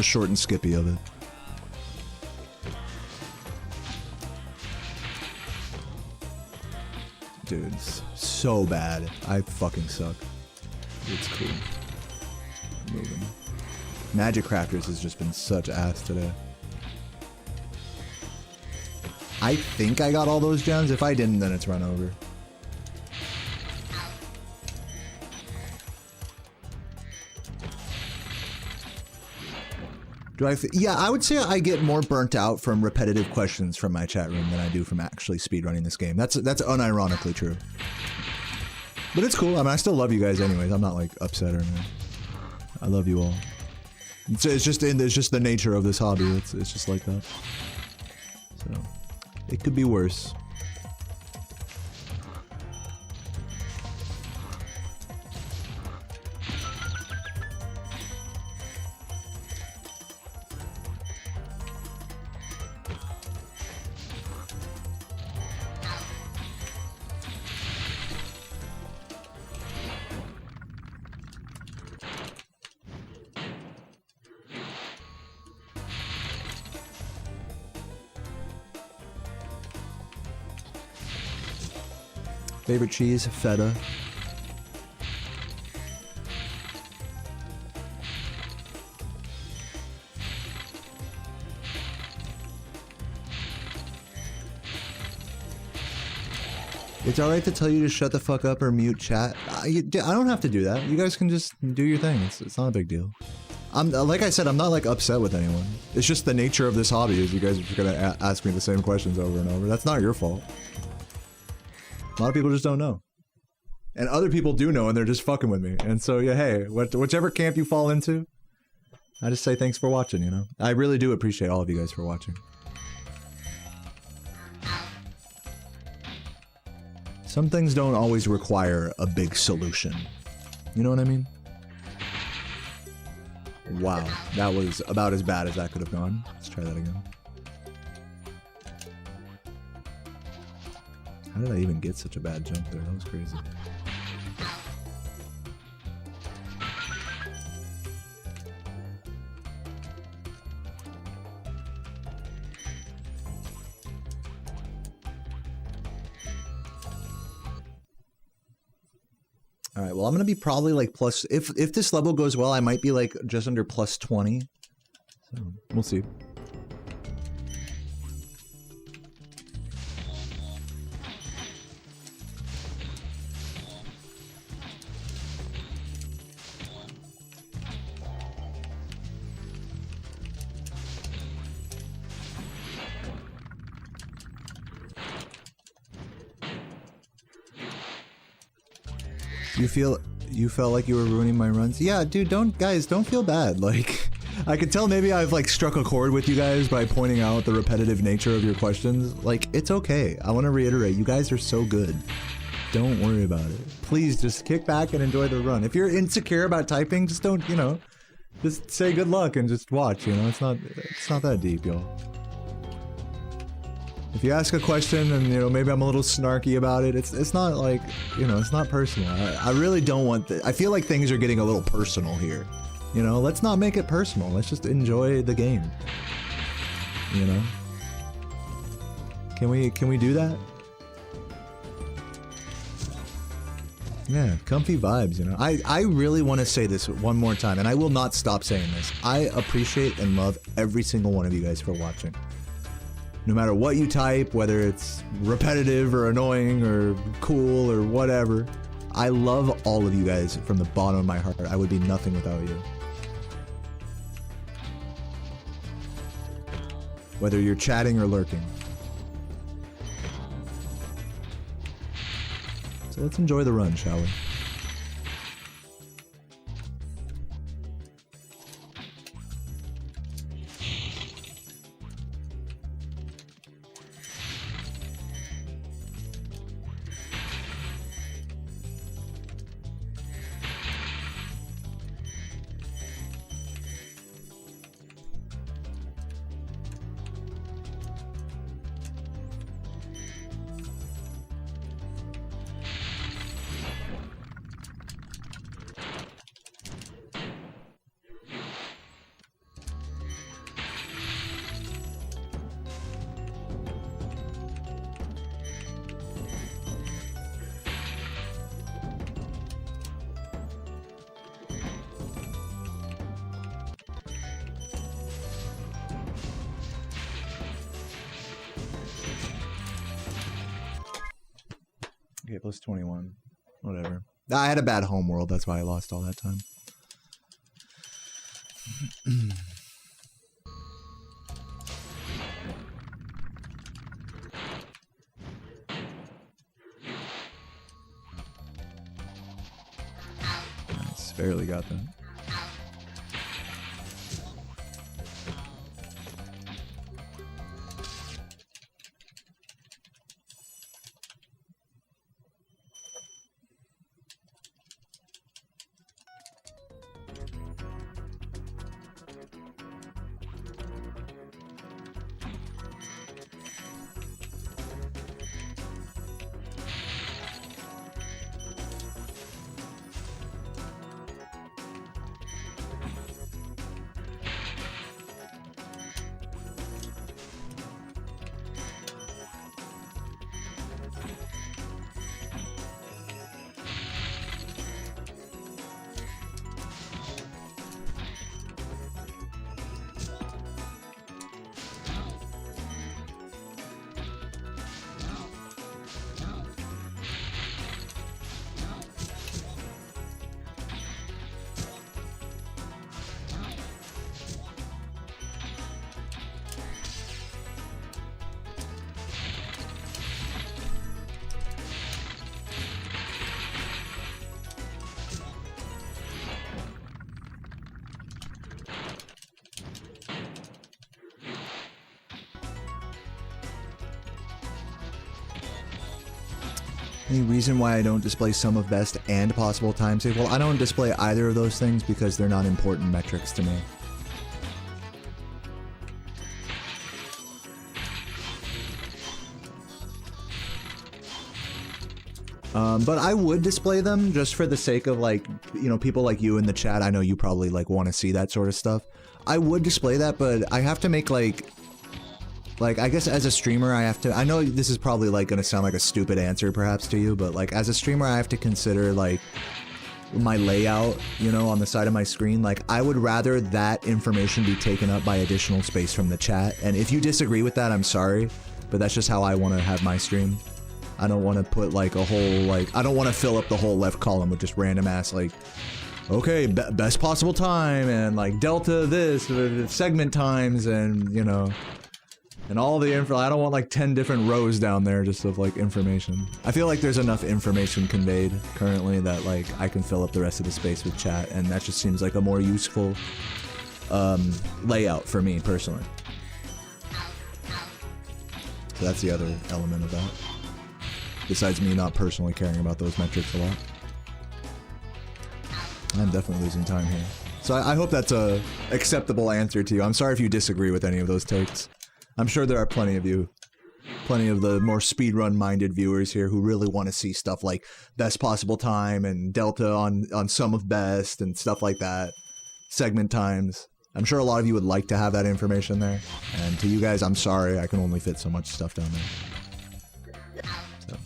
short and skippy of it. Dude, it's so bad. I fucking suck. It's cool. Moving. Magic Crafters has just been such ass today. I think I got all those gems. If I didn't, then it's run over. Yeah, I would say I get more burnt out from repetitive questions from my chat room than I do from actually speedrunning this game. That's unironically true. But it's cool. I mean, I still love you guys anyways. I'm not like upset or anything. I love you all. It's just the nature of this hobby. It's just like that. So it could be worse. Favorite cheese? Feta. It's alright to tell you to shut the fuck up or mute chat. I don't have to do that. You guys can just do your thing. It's not a big deal. Like I said, I'm not like upset with anyone. It's just the nature of this hobby is you guys are just gonna ask me the same questions over and over. That's not your fault. A lot of people just don't know. And other people do know and they're just fucking with me. And so yeah, hey, whichever camp you fall into, I just say thanks for watching, you know? I really do appreciate all of you guys for watching. Some things don't always require a big solution. You know what I mean? Wow, that was about as bad as that could have gone. Let's try that again. How did I even get such a bad jump there? That was crazy. All right, well, I'm gonna be probably like plus, if this level goes well, I might be like just under plus 20. So, we'll see. You felt like you were ruining my runs? Yeah, dude, guys, don't feel bad. Like, I could tell maybe I've like struck a chord with you guys by pointing out the repetitive nature of your questions. Like, it's okay. I want to reiterate, you guys are so good. Don't worry about it. Please just kick back and enjoy the run. If you're insecure about typing, just don't, you know, just say good luck and just watch, you know? It's not that deep, y'all. If you ask a question and, you know, maybe I'm a little snarky about it, it's not like, you know, it's not personal. I really don't want I feel like things are getting a little personal here. You know, let's not make it personal. Let's just enjoy the game. You know? Can we do that? Yeah, comfy vibes, you know? I really want to say this one more time, and I will not stop saying this. I appreciate and love every single one of you guys for watching. No matter what you type, whether it's repetitive or annoying or cool or whatever, I love all of you guys from the bottom of my heart. I would be nothing without you. Whether you're chatting or lurking. So let's enjoy the run, shall we? Okay, plus 21. Whatever. I had a bad home world, that's why I lost all that time. Nice, barely got that. Any reason why I don't display sum of best and possible time save? Well, I don't display either of those things because they're not important metrics to me. But I would display them just for the sake of, like, you know, people like you in the chat. I know you probably, like, want to see that sort of stuff. I would display that, but I have to make, like, I guess as a streamer, I have to, I know this is probably, like, gonna sound like a stupid answer, perhaps, to you, but, like, as a streamer, I have to consider, like, my layout, you know, on the side of my screen. Like, I would rather that information be taken up by additional space from the chat, and if you disagree with that, I'm sorry, but that's just how I want to have my stream. I don't want to put, like, a whole, like, I don't want to fill up the whole left column with just random ass, like, okay, best possible time, and, like, delta this, segment times, and, you know, and all the info. I don't want, like, 10 different rows down there just of, like, information. I feel like there's enough information conveyed currently that, like, I can fill up the rest of the space with chat, and that just seems like a more useful, layout for me, personally. So that's the other element of that. Besides me not personally caring about those metrics a lot. I'm definitely losing time here. So I hope that's a acceptable answer to you. I'm sorry if you disagree with any of those takes. I'm sure there are plenty of you. Plenty of the more speedrun-minded viewers here who really want to see stuff like best possible time and delta on sum of best and stuff like that. Segment times. I'm sure a lot of you would like to have that information there. And to you guys, I'm sorry, I can only fit so much stuff down there. So.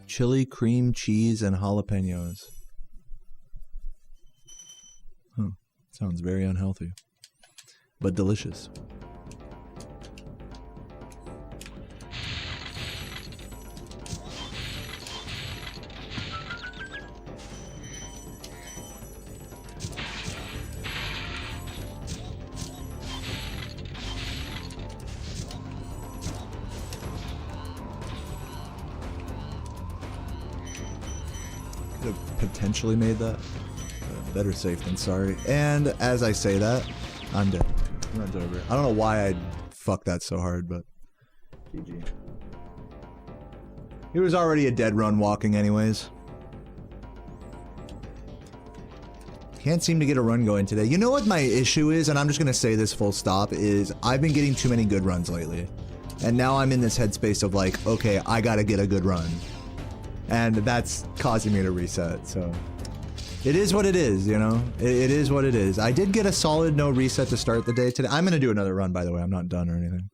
Chili, cream, cheese, and jalapenos. Huh. Sounds very unhealthy. But delicious. Potentially made that. Better safe than sorry. And as I say that, I'm dead. Run's over. I don't know why I fucked that so hard, but GG. He was already a dead run walking anyways. Can't seem to get a run going today. You know what my issue is, and I'm just gonna say this full stop, is I've been getting too many good runs lately. And now I'm in this headspace of like, okay, I gotta get a good run. And that's causing me to reset, so it is what it is, you know? It is what it is. I did get a solid no reset to start the day today. I'm gonna do another run, by the way. I'm not done or anything.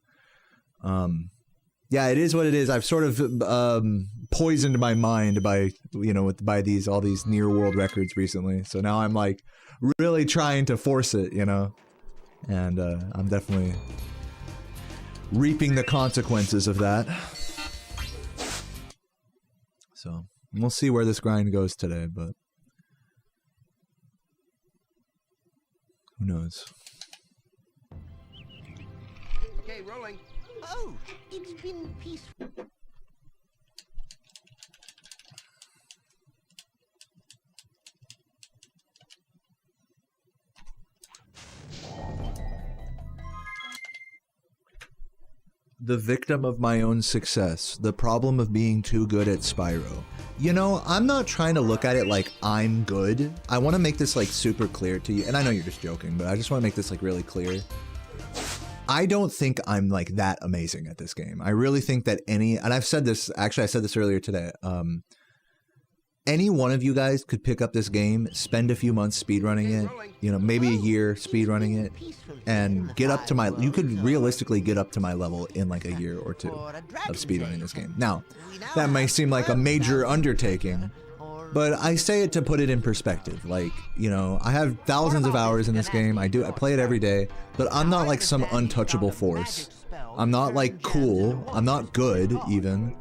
Yeah, it is what it is. I've sort of poisoned my mind by, you know, by all these near world records recently. So now I'm like really trying to force it, you know? And I'm definitely reaping the consequences of that. So, we'll see where this grind goes today, but who knows? Okay, rolling. Oh, it's been peaceful. The victim of my own success. The problem of being too good at Spyro. You know, I'm not trying to look at it like I'm good. I want to make this like super clear to you. And I know you're just joking, but I just want to make this like really clear. I don't think I'm like that amazing at this game. I really think that and I've said this, actually I said this earlier today. Any one of you guys could pick up this game, spend a few months speedrunning it, you know, maybe a year speedrunning it, and get up to my, you could realistically get up to my level in like a year or two of speedrunning this game. Now, that may seem like a major undertaking, but I say it to put it in perspective. Like, you know, I have thousands of hours in this game, I play it every day, but I'm not like some untouchable force. I'm not like cool, I'm not good even.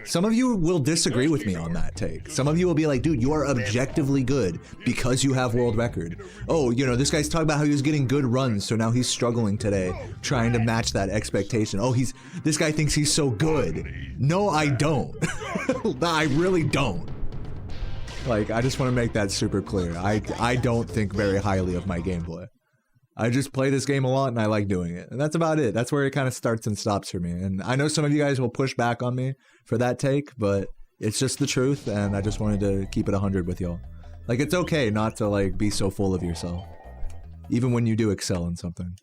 Some of you will disagree with me on that take. Some of you will be like, dude, you are objectively good because you have world record. Oh, you know, this guy's talking about how he was getting good runs, so now he's struggling today, trying to match that expectation. Oh, this guy thinks he's so good. No, I don't. I really don't. Like, I just want to make that super clear. I don't think very highly of my gameplay. I just play this game a lot and I like doing it. And that's about it. That's where it kind of starts and stops for me. And I know some of you guys will push back on me for that take, but it's just the truth and I just wanted to keep it 100 with y'all. Like, it's okay not to like be so full of yourself, even when you do excel in something.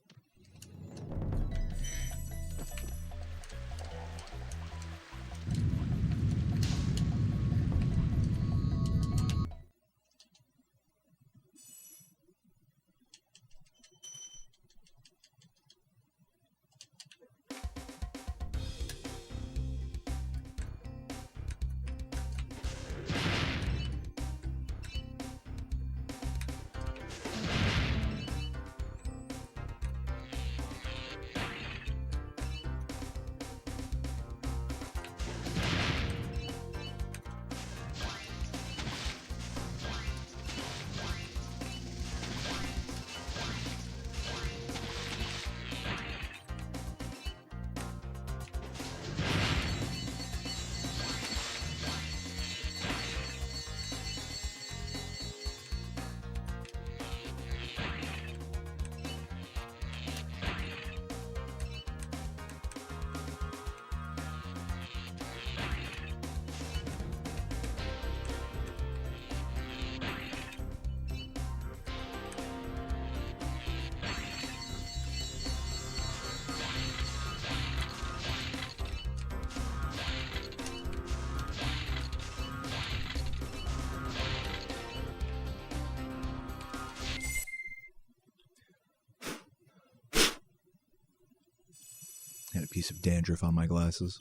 Had a piece of dandruff on my glasses.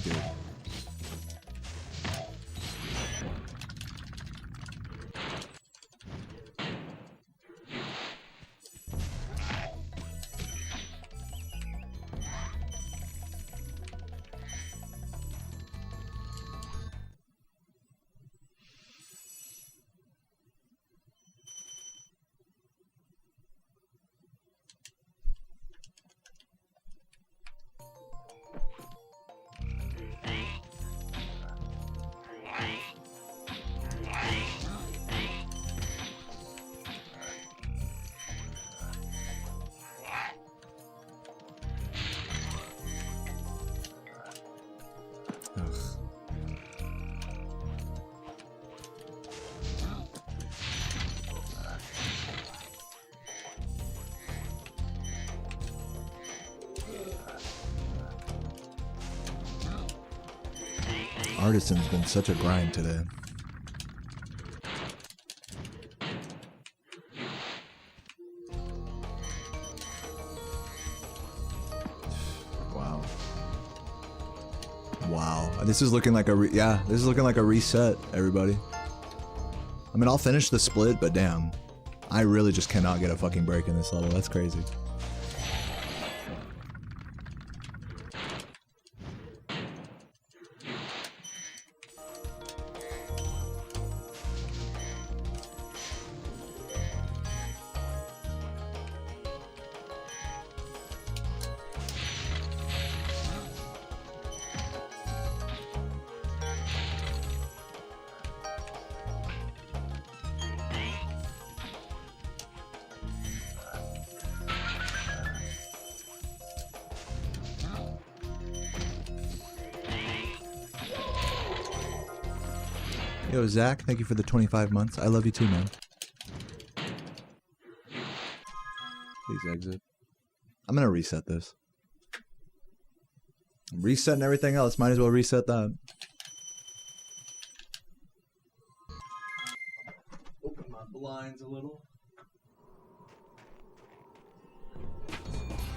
Dude. Artisan's been such a grind today. Wow. Wow. This is looking like a this is looking like a reset, everybody. I mean, I'll finish the split, but damn. I really just cannot get a fucking break in this level. That's crazy. Yo, Zach, thank you for the 25 months. I love you too, man. Please exit. I'm gonna reset this. I'm resetting everything else. Might as well reset that. Open my blinds a little.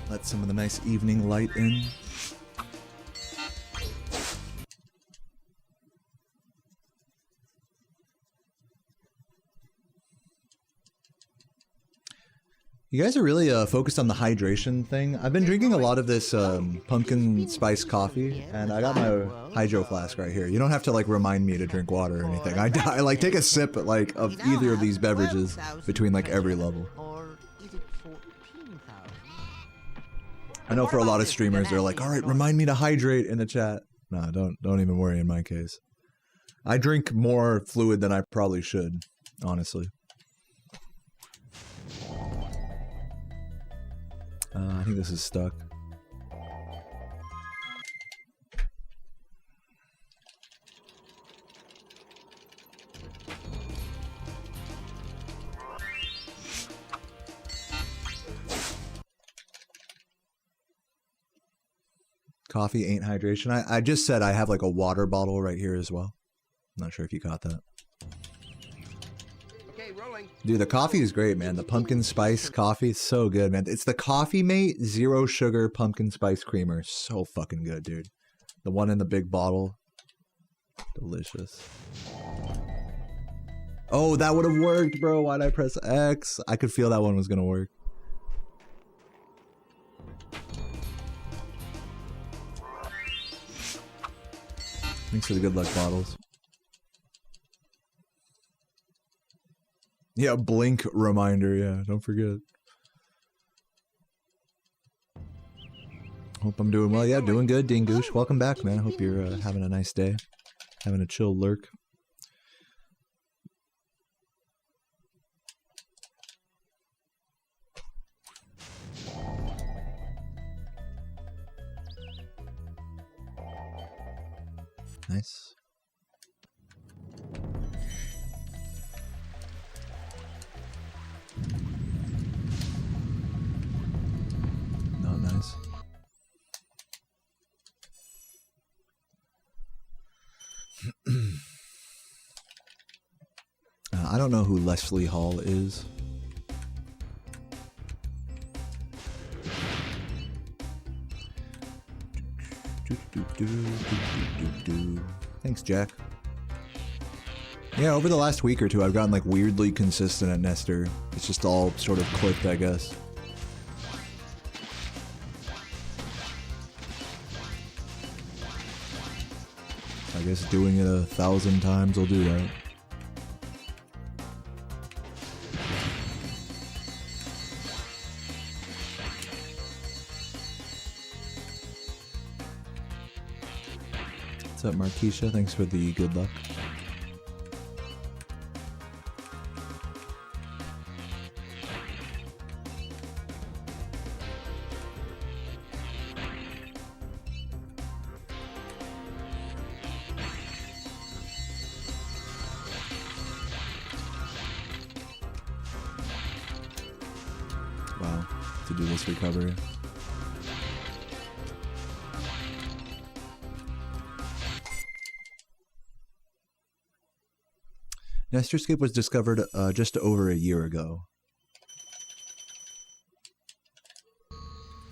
Let some of the nice evening light in. You guys are really focused on the hydration thing. I've been drinking a lot of this pumpkin spice coffee, and I got my hydro flask right here. You don't have to like remind me to drink water or anything. I like take a sip like of either of these beverages between like every level. I know for a lot of streamers, they're like, "All right, remind me to hydrate in the chat." No, don't even worry in my case. I drink more fluid than I probably should, honestly. I think this is stuck. Coffee ain't hydration. I just said I have like a water bottle right here as well. I'm not sure if you caught that. Dude, the coffee is great, man. The pumpkin spice coffee is so good, man. It's the Coffee Mate Zero Sugar Pumpkin Spice Creamer. So fucking good, dude. The one in the big bottle. Delicious. Oh, that would have worked, bro. Why'd I press X? I could feel that one was gonna work. Thanks for the good luck bottles. Yeah, blink reminder, yeah, don't forget. Hope I'm doing well. Yeah, doing good, Dingoosh. Welcome back, man. I hope you're having a nice day. Having a chill lurk. Nice. Not nice. I don't know who Leslie Hall is. Thanks, Jack. Yeah, over the last week or two, I've gotten like weirdly consistent at Nestor. It's just all sort of clicked, I guess. I guess doing it 1,000 times will do that. What's up, Markeisha? Thanks for the good luck. Wow, to do this recovery. Nestorscape was discovered just over a year ago.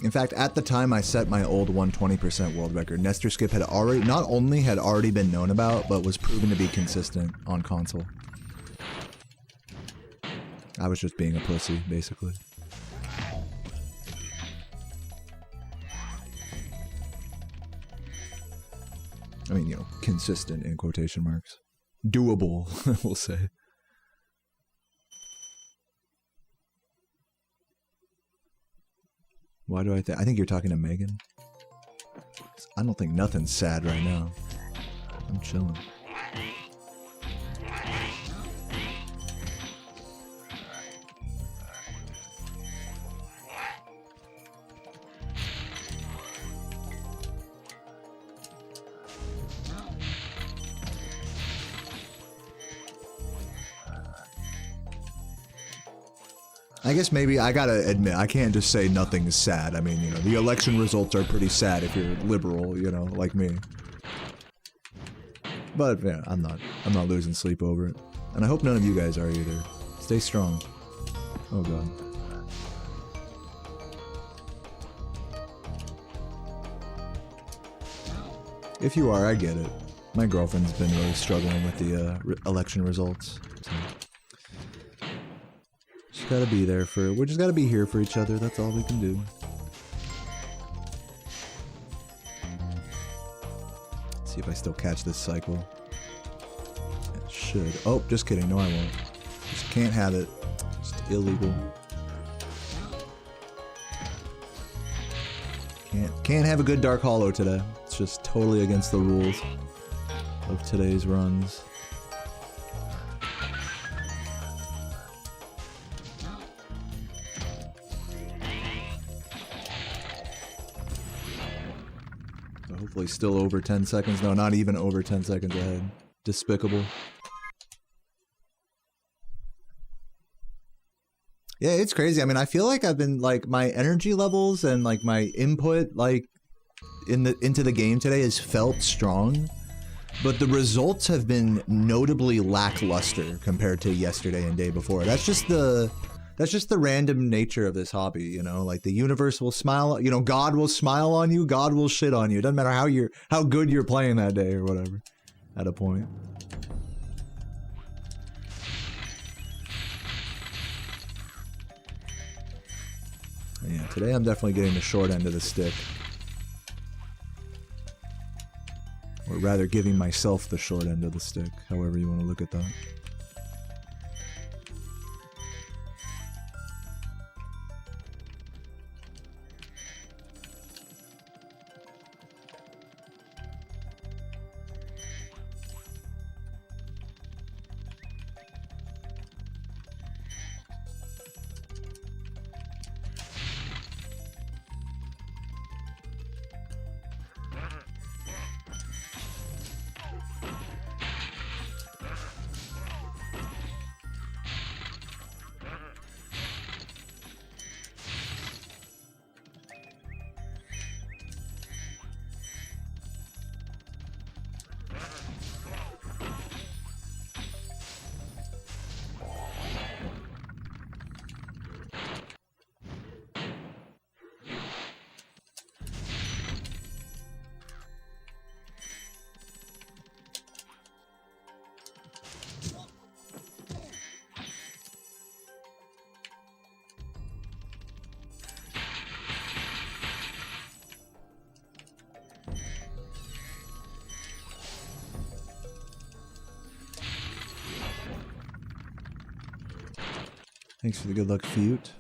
In fact, at the time I set my old 120% world record, Nestorscape had already, not only had already been known about, but was proven to be consistent on console. I was just being a pussy, basically. I mean, you know, consistent in quotation marks. Doable, we'll say. Why do I think you're talking to Megan? I don't think nothing's sad right now. I'm chilling. I guess maybe I gotta admit, I can't just say nothing's sad. I mean, you know, the election results are pretty sad if you're liberal, you know, like me. But yeah, I'm not losing sleep over it. And I hope none of you guys are either. Stay strong. Oh god. If you are, I get it. My girlfriend's been really struggling with the election results. So. Just gotta be there for... We just gotta be here for each other. That's all we can do. Let's see if I still catch this cycle. I should. Oh, just kidding. No, I won't. Just can't have it. It's illegal. Can't have a good Dark Hollow today. It's just totally against the rules of today's runs. So hopefully still over 10 seconds. No, not even over 10 seconds ahead. Despicable. Yeah, it's crazy. I mean, I feel like I've been, like, my energy levels and, like, my input, like, into the game today has felt strong, but the results have been notably lackluster compared to yesterday and day before. That's just the random nature of this hobby, you know? Like, the universe will smile, you know, God will smile on you, God will shit on you. It doesn't matter how good you're playing that day or whatever, at a point. Yeah, today I'm definitely getting the short end of the stick. Or rather, giving myself the short end of the stick, however you want to look at that. Thanks for the good luck, Feute.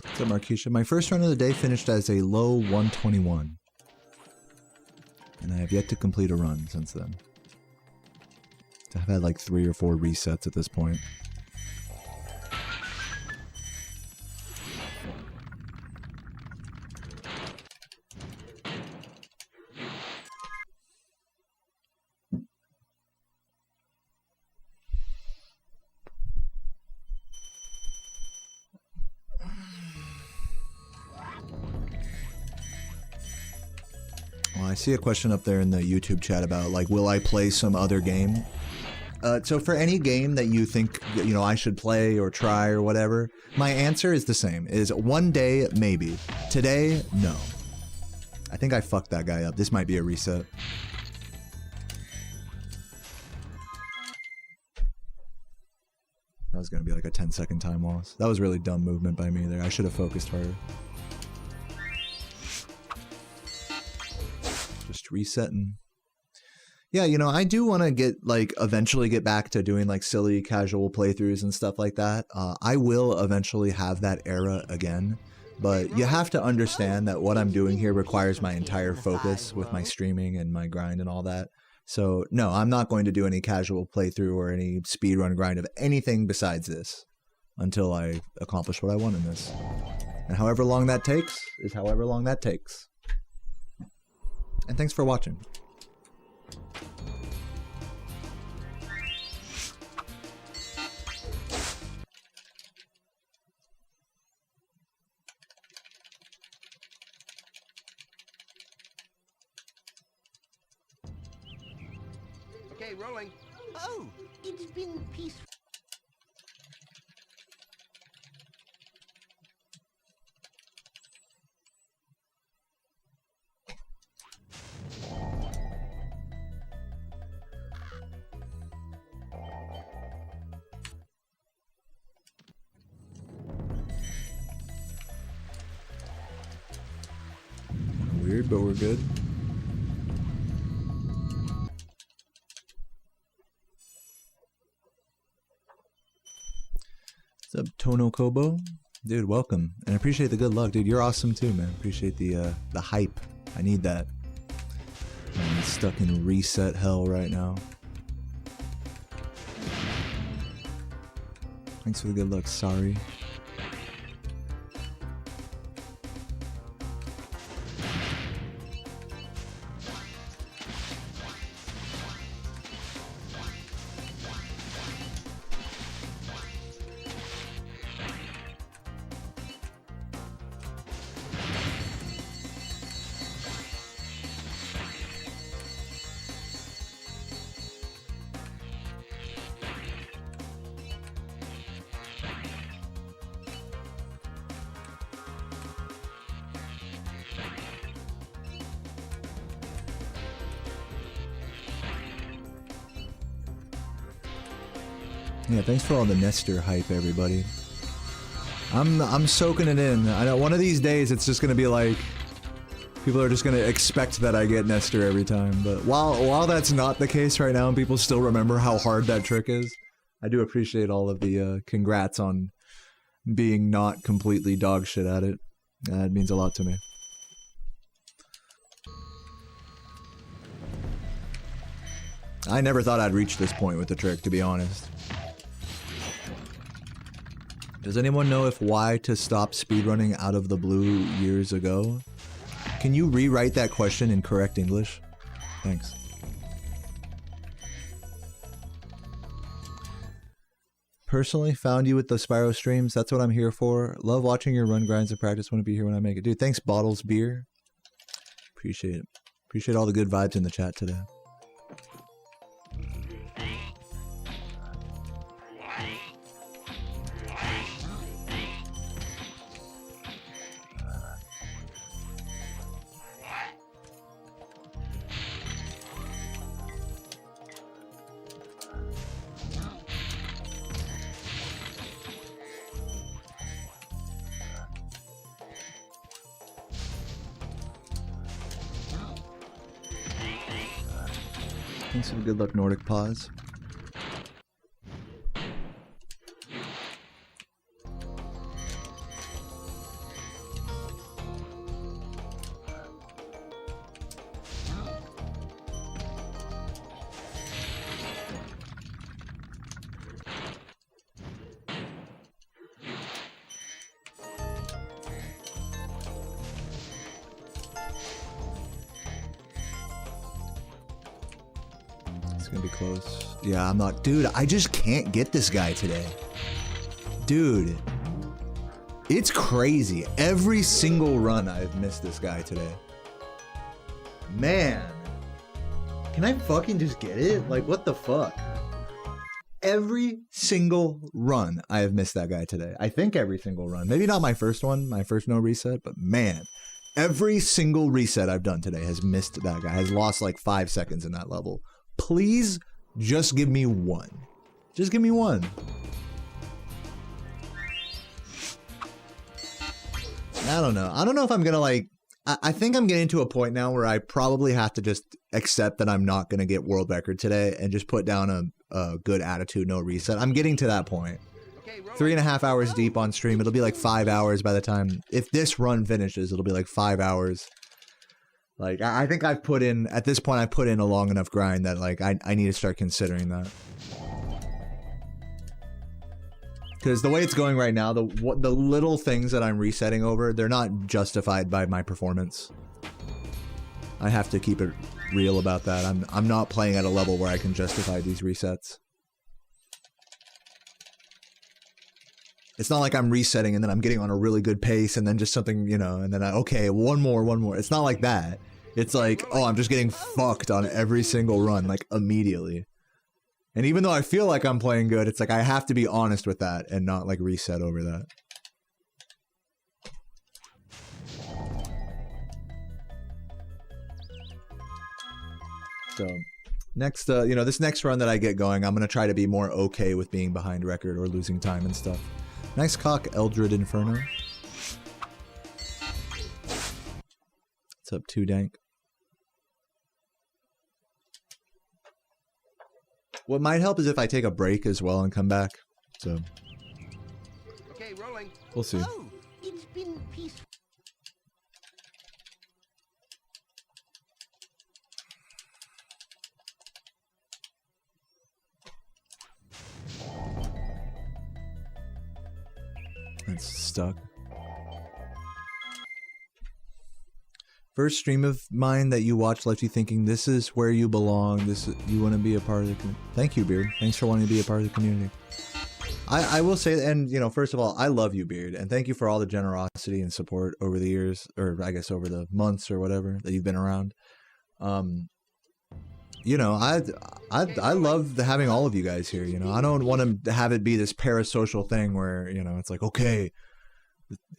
What's up, Marquisha? My first run of the day finished as a low 121. And I have yet to complete a run since then. I've had like 3 or 4 resets at this point. I see a question up there in the YouTube chat about, like, will I play some other game? So for any game that you think, you know, I should play or try or whatever, my answer is the same. Is one day, maybe. Today, no. I think I fucked that guy up. This might be a reset. That was going to be like a 10-second time loss. That was really dumb movement by me there. I should have focused harder. Just resetting. Yeah, you know, I do want to get, like, eventually get back to doing, like, silly casual playthroughs and stuff like that. I will eventually have that era again, but you have to understand that what I'm doing here requires my entire focus with my streaming and my grind and all that. So no, I'm not going to do any casual playthrough or any speedrun grind of anything besides this until I accomplish what I want in this. And however long that takes is however long that takes. And thanks for watching. Okay, rolling. Oh, it's been peaceful. Weird, but we're good. What's up, Tono Kobo? Dude, welcome. And I appreciate the good luck. Dude, you're awesome too, man. Appreciate the hype. I need that. I'm stuck in reset hell right now. Thanks for the good luck, sorry. Yeah, thanks for all the Nestor hype, everybody. I'm soaking it in. I know one of these days it's just gonna be like people are just gonna expect that I get Nestor every time. But while that's not the case right now, and people still remember how hard that trick is, I do appreciate all of the congrats on being not completely dog shit at it. It means a lot to me. I never thought I'd reach this point with the trick, to be honest. Does anyone know if why to stop speedrunning out of the blue years ago? Can you rewrite that question in correct English? Thanks. Personally, found you with the Spyro streams. That's what I'm here for. Love watching your run grinds and practice. Want to be here when I make it. Dude, thanks Bottles Beer. Appreciate it. Appreciate all the good vibes in the chat today. Thanks for the good luck, Nordic Pause. Yeah, I'm not... Dude, I just can't get this guy today. Dude. It's crazy. Every single run I've missed this guy today. Man. Can I fucking just get it? Like, what the fuck? Every single run I have missed that guy today. I think every single run. Maybe not my first one, my first no reset, but man. Every single reset I've done today has missed that guy. Has lost like 5 seconds in that level. Please... just give me one. Just give me one. I don't know. I don't know if I'm gonna like... I think I'm getting to a point now where I probably have to just accept that I'm not gonna get world record today and just put down a good attitude, no reset. I'm getting to that point. 3.5 hours deep on stream. It'll be like 5 hours by the time... If this run finishes, it'll be like 5 hours. Like, I think I've put in, at this point, I put in a long enough grind that, like, I need to start considering that. Because the way it's going right now, the little things that I'm resetting over, they're not justified by my performance. I have to keep it real about that. I'm not playing at a level where I can justify these resets. It's not like I'm resetting and then I'm getting on a really good pace and then just something, you know, and then okay, one more. It's not like that. It's like, oh, I'm just getting fucked on every single run, like, immediately. And even though I feel like I'm playing good, it's like I have to be honest with that and not, like, reset over that. So, next, you know, this next run that I get going, I'm gonna try to be more okay with being behind record or losing time and stuff. Nice cock, Eldred Inferno. What's up, 2 Dank? What might help is if I take a break as well and come back. So. Okay, rolling. We'll see. Oh, it's been peaceful. It's stuck. First stream of mine that you watched left you thinking, this is where you belong, you want to be a part of the community. Thank you, Beard. Thanks for wanting to be a part of the community. I will say, and, you know, first of all, I love you, Beard, and thank you for all the generosity and support over the years, or I guess over the months or whatever that you've been around. You know, I love having all of you guys here, you know. I don't want to have it be this parasocial thing where, you know, it's like, okay,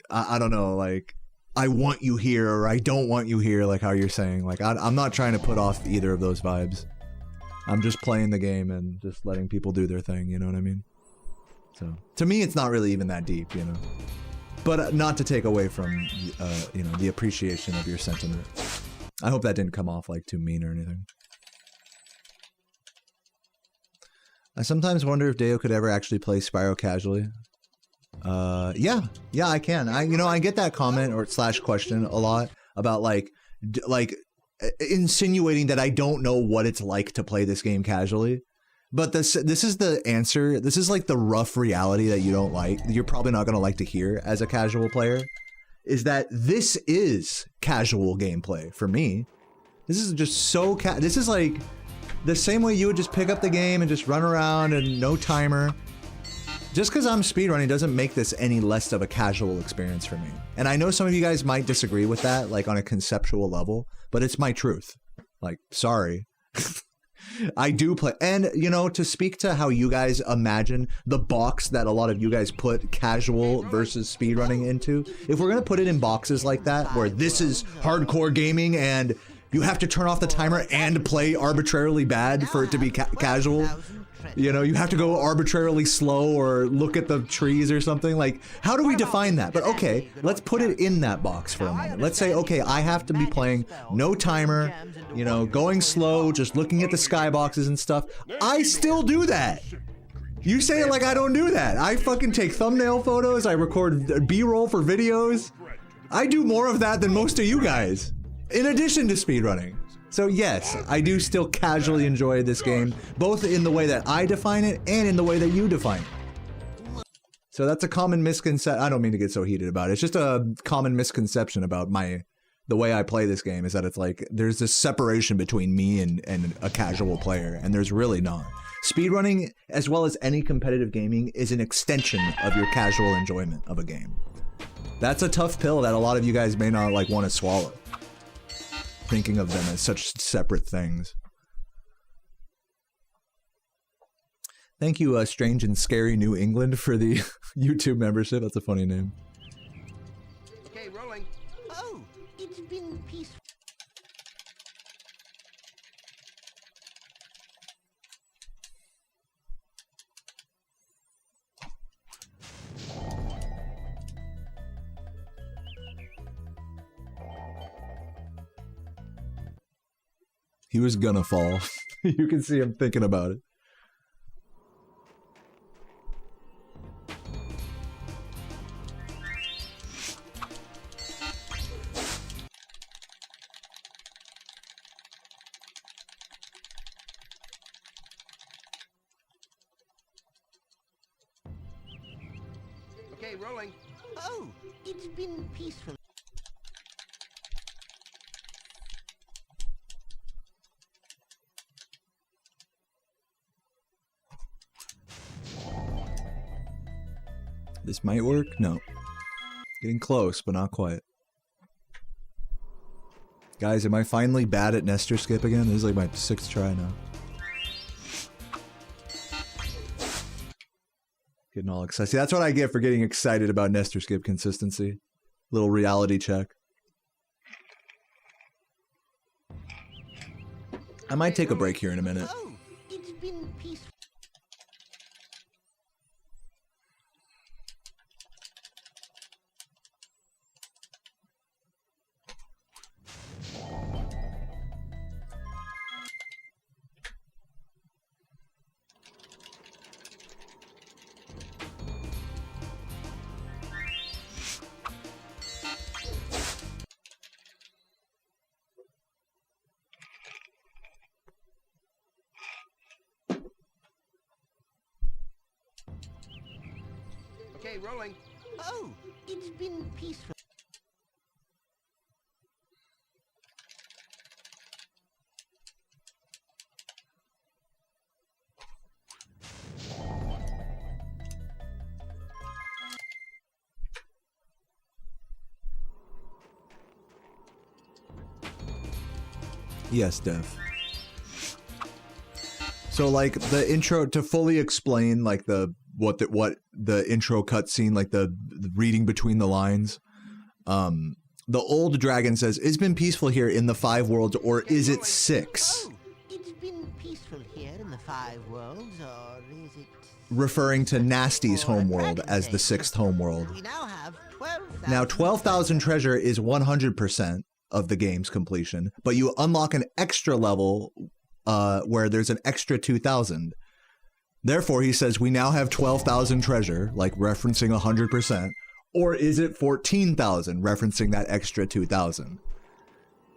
I don't know, like, I want you here or I don't want you here, like how you're saying. Like, I'm not trying to put off either of those vibes. I'm just playing the game and just letting people do their thing, you know what I mean? So, to me, it's not really even that deep, you know? But not to take away from, you know, the appreciation of your sentiment. I hope that didn't come off, like, too mean or anything. I sometimes wonder if Deo could ever actually play Spyro casually. Yeah, I can. You know, I get that comment or / question a lot about like insinuating that I don't know what it's like to play this game casually. But this is the answer. This is like the rough reality that you don't like. You're probably not going to like to hear as a casual player. Is that this is casual gameplay for me. This is just so this is like the same way you would just pick up the game and just run around and no timer. Just because I'm speedrunning doesn't make this any less of a casual experience for me. And I know some of you guys might disagree with that, like on a conceptual level, but it's my truth. Like, sorry. I do play. And, you know, to speak to how you guys imagine the box that a lot of you guys put casual versus speedrunning into, if we're going to put it in boxes like that, where this is hardcore gaming and you have to turn off the timer and play arbitrarily bad for it to be casual, you know, you have to go arbitrarily slow or look at the trees or something. Like, how do we define that? But okay, let's put it in that box for a moment. Let's say, okay, I have to be playing no timer, you know, going slow, just looking at the skyboxes and stuff. I still do that. You say it like I don't do that. I fucking take thumbnail photos. I record B-roll for videos. I do more of that than most of you guys, in addition to speedrunning. So yes, I do still casually enjoy this game, both in the way that I define it and in the way that you define it. So that's a common misconception. I don't mean to get so heated about it. It's just a common misconception about the way I play this game, is that it's like there's this separation between me and a casual player, and there's really not. Speedrunning, as well as any competitive gaming, is an extension of your casual enjoyment of a game. That's a tough pill that a lot of you guys may not like want to swallow, thinking of them as such separate things. Thank you, Strange and Scary New England, for the YouTube membership. That's a funny name. Okay, rolling. Oh, it's been peaceful. He was gonna fall. You can see him thinking about it. Okay, rolling. Oh, it's been peaceful. This might work? No. Getting close, but not quite. Guys, am I finally bad at Nestor Skip again? This is like my 6th try now. Getting all excited. See, that's what I get for getting excited about Nestor Skip consistency. Little reality check. I might take a break here in a minute. Oh, it's been peaceful. Okay, rolling. Oh, it's been peaceful. Yes, Dev. So, like, the intro, to fully explain, like, what the intro cutscene, like the reading between the lines, the old dragon says, "It's been peaceful here in the 5 worlds, or is it 6?" Oh, it's been peaceful here in the 5 worlds, or is it... Referring to Nasty's homeworld as the 6th homeworld. We now have 12,000. Now, 12,000 treasure is 100% of the game's completion, but you unlock an extra level where there's an extra 2,000. Therefore, he says, we now have 12,000 treasure, like referencing 100%, or is it 14,000, referencing that extra 2,000?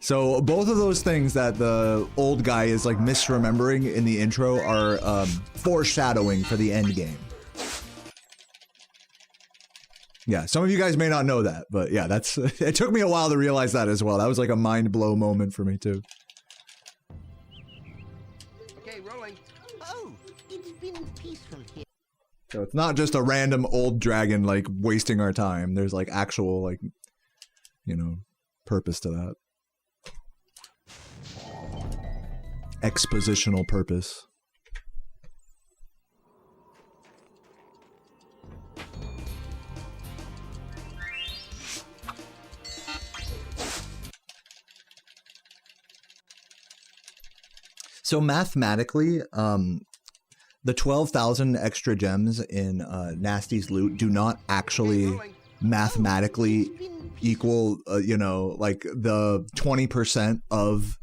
So both of those things that the old guy is like misremembering in the intro are foreshadowing for the end game. Yeah, some of you guys may not know that, but yeah, that's it took me a while to realize that as well. That was like a mind blow moment for me too. Okay, rolling. Oh, it's been peaceful here. So it's not just a random old dragon like wasting our time. There's like actual like, you know, purpose to that. Expositional purpose. So mathematically, the 12,000 extra gems in Nasty's loot do not actually mathematically equal, you know, like the 20% of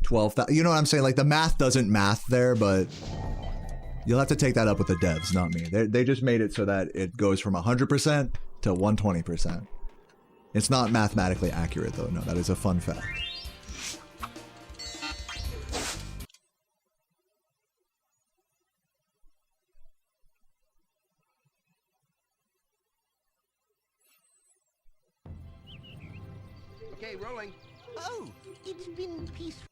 12,000. You know what I'm saying? Like the math doesn't math there, but you'll have to take that up with the devs, not me. They just made it so that it goes from 100% to 120%. It's not mathematically accurate though. No, that is a fun fact. Okay, rolling. Oh, it's been peaceful.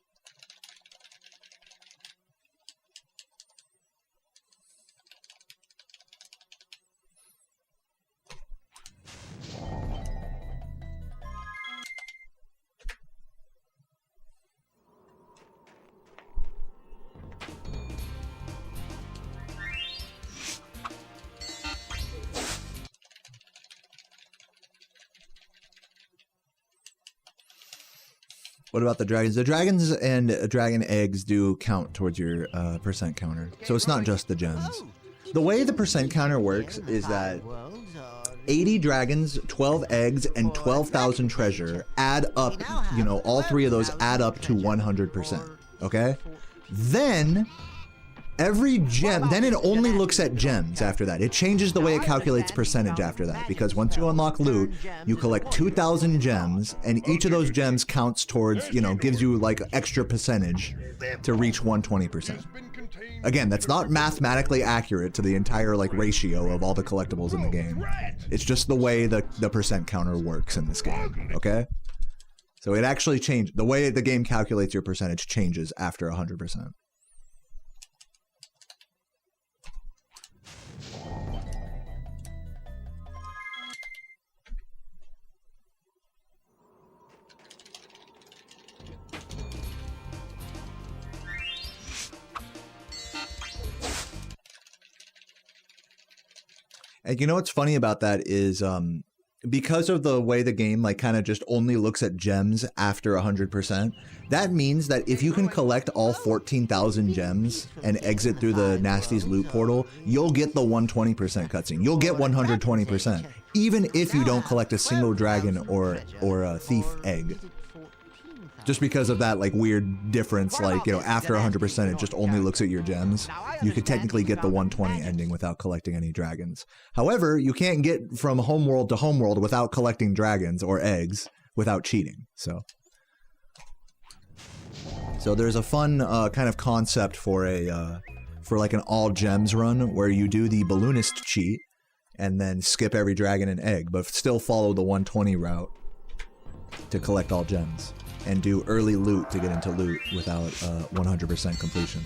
What about the dragons? The dragons and dragon eggs do count towards your percent counter. So it's not just the gems. The way the percent counter works is that 80 dragons, 12 eggs, and 12,000 treasure add up, you know, all three of those add up to 100%. Okay? Then every gem, then it only looks at gems after that. It changes the way it calculates percentage after that, because once you unlock loot, you collect 2,000 gems, and each of those gems counts towards, you know, gives you like extra percentage to reach 120%. Again, that's not mathematically accurate to the entire like ratio of all the collectibles in the game. It's just the way the percent counter works in this game, okay? So it actually changed. The way the game calculates your percentage changes after 100%. And you know what's funny about that is because of the way the game like kind of just only looks at gems after 100%, that means that if you can collect all 14,000 gems and exit through the Nasty's loot portal, you'll get the 120% cutscene. You'll get 120%, even if you don't collect a single dragon or a thief egg. Just because of that like weird difference, like, you know, after 100% it just only looks at your gems. You could technically get the 120 ending without collecting any dragons. However, you can't get from homeworld to homeworld without collecting dragons or eggs without cheating. So there's a fun kind of concept for a for like an all gems run where you do the balloonist cheat and then skip every dragon and egg, but still follow the 120 route to collect all gems. And do early loot to get into loot without 100% completion.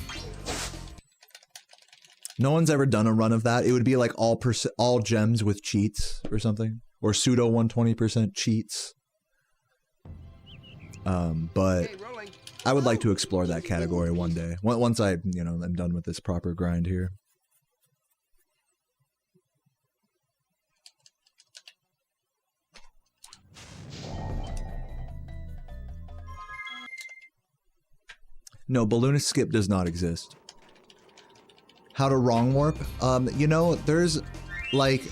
No one's ever done a run of that. It would be like all gems with cheats or something, or pseudo 120% cheats. But I would like to explore that category one day. Once I, you know, I'm done with this proper grind here. No, balloonist skip does not exist. How to wrong warp? You know, there's like,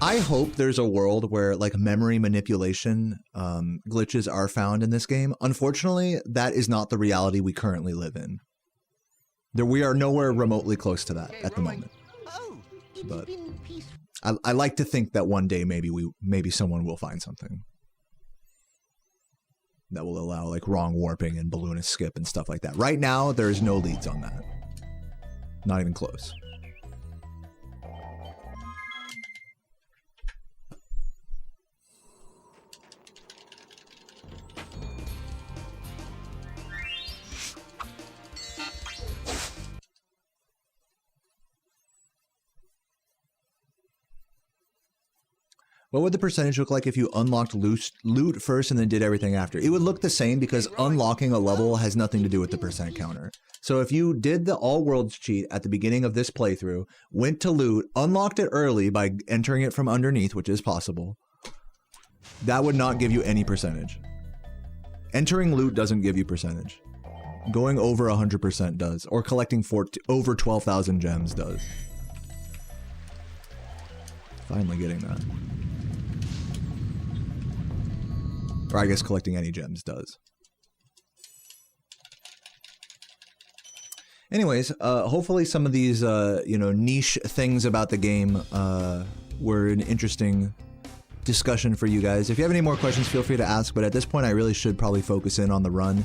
I hope there's a world where like memory manipulation glitches are found in this game. Unfortunately, that is not the reality we currently live in. We are nowhere remotely close to that at the moment. But I like to think that one day maybe someone will find something that will allow like wrong warping and balloonist skip and stuff like that. Right now, there's no leads on that. Not even close. What would the percentage look like if you unlocked loot first and then did everything after? It would look the same because unlocking a level has nothing to do with the percent counter. So if you did the all worlds cheat at the beginning of this playthrough, went to loot, unlocked it early by entering it from underneath, which is possible, that would not give you any percentage. Entering loot doesn't give you percentage. Going over 100% does, or collecting over 12,000 gems does. Finally getting that. Or I guess collecting any gems does. Anyways, hopefully some of these, you know, niche things about the game were an interesting discussion for you guys. If you have any more questions, feel free to ask, but at this point I really should probably focus in on the run.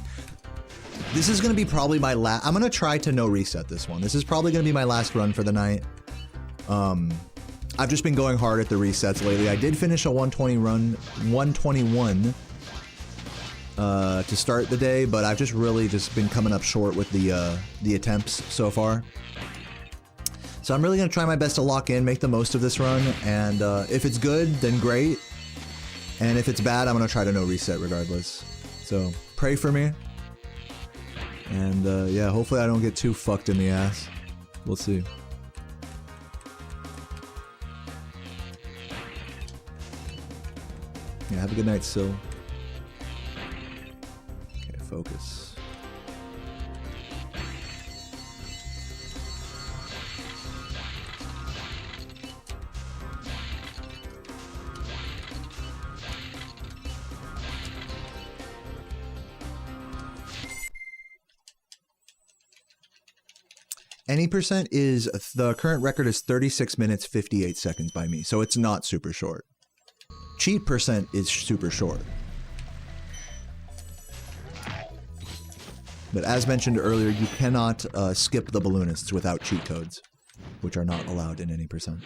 This is going to be probably my last... I'm going to try to no reset this one. This is probably going to be my last run for the night. I've just been going hard at the resets lately. I did finish a 120 run, 121 to start the day, but I've just really been coming up short with the attempts so far. So I'm really going to try my best to lock in, make the most of this run, and if it's good, then great. And if it's bad, I'm going to try to no reset regardless. So pray for me. And yeah, hopefully I don't get too fucked in the ass. We'll see. Yeah, have a good night, Sil. Okay, focus. Any percent is, the current record is 36 minutes, 58 seconds by me, so it's not super short. Cheat percent is super short. But as mentioned earlier, you cannot skip the balloonists without cheat codes, which are not allowed in any percent.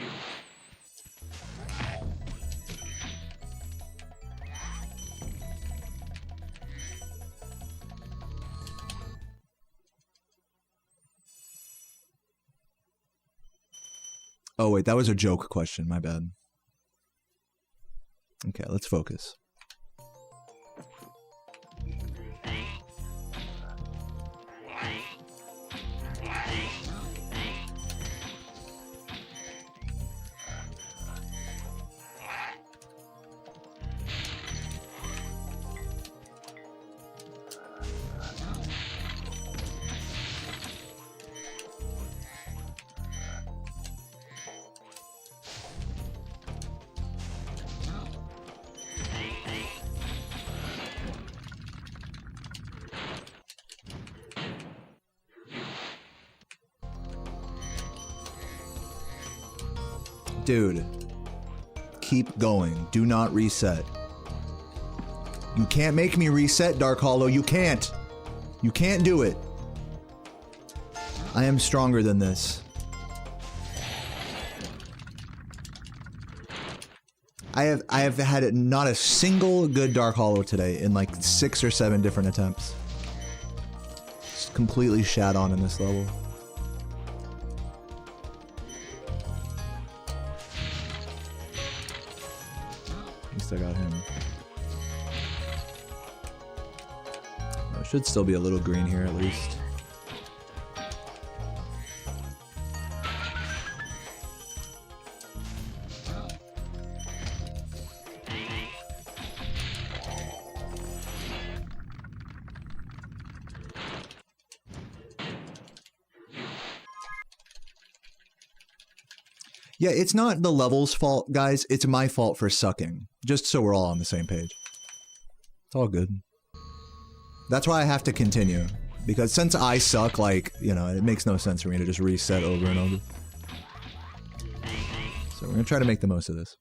Oh wait, that was a joke question, my bad. Okay, let's focus. Dude, keep going. Do not reset. You can't make me reset, Dark Hollow. You can't. You can't do it. I am stronger than this. I have had not a single good Dark Hollow today in like 6 or 7 different attempts. Just completely shat on in this level. I got him. Oh, it should still be a little green here at least. Yeah, it's not the level's fault, guys. It's my fault for sucking. Just so we're all on the same page. It's all good. That's why I have to continue. Because since I suck, like, you know, it makes no sense for me to just reset over and over. So we're gonna try to make the most of this.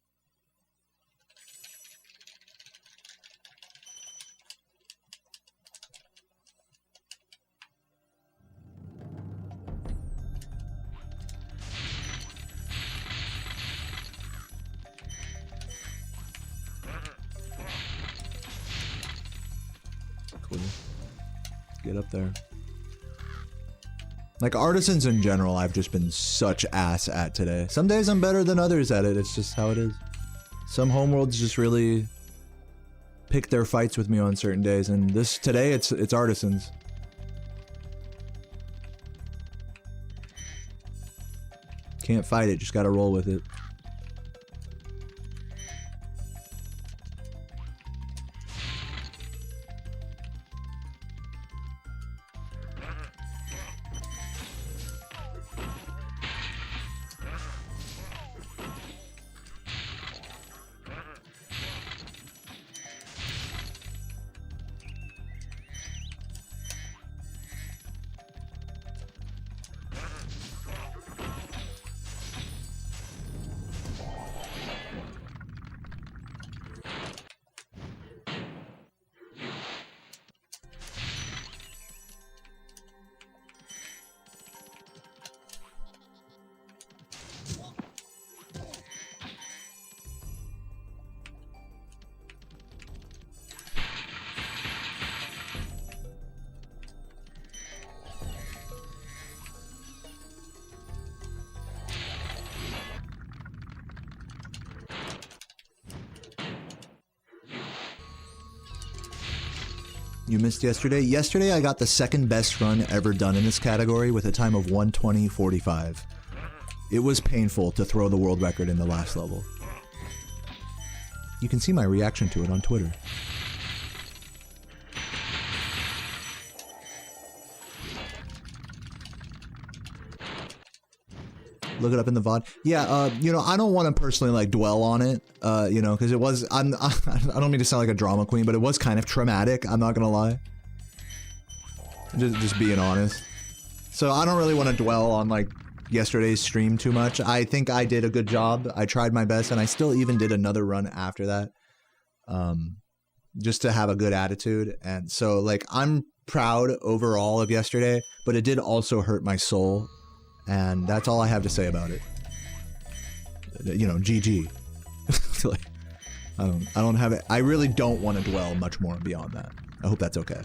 Get up there. Like, artisans in general, I've just been such ass at today. Some days I'm better than others at it, it's just how it is. Some homeworlds just really pick their fights with me on certain days, and today it's artisans. Can't fight it, just gotta roll with it. You missed yesterday? Yesterday I got the second best run ever done in this category with a time of 1:20:45. It was painful to throw the world record in the last level. You can see my reaction to it on Twitter. Look it up in the VOD. Yeah, you know, I don't want to personally like dwell on it, you know, because it was, I don't mean to sound like a drama queen, but it was kind of traumatic, I'm not gonna lie. Just being honest. So I don't really want to dwell on like yesterday's stream too much. I think I did a good job. I tried my best, and I still even did another run after that. Just to have a good attitude. And so like I'm proud overall of yesterday, but it did also hurt my soul, and that's all I have to say about it. You know, GG. Like, I don't have it. I really don't want to dwell much more beyond that. I hope that's okay.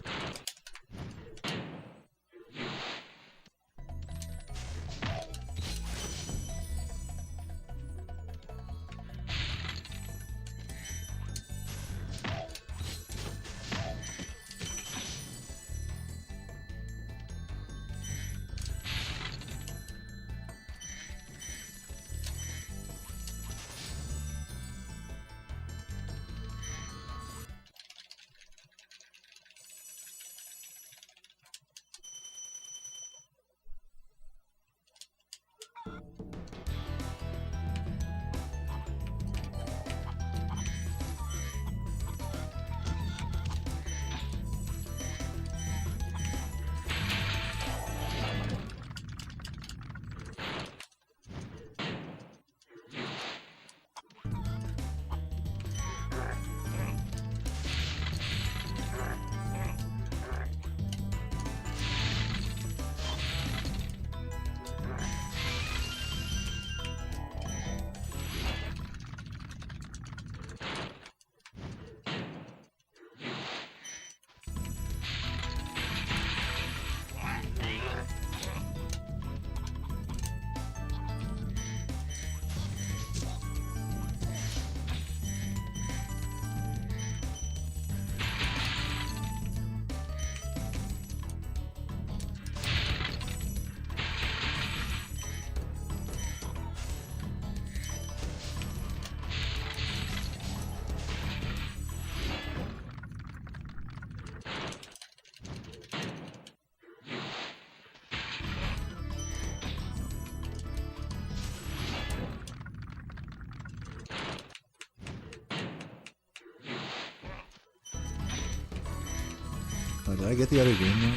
Oh, did I get the other game now?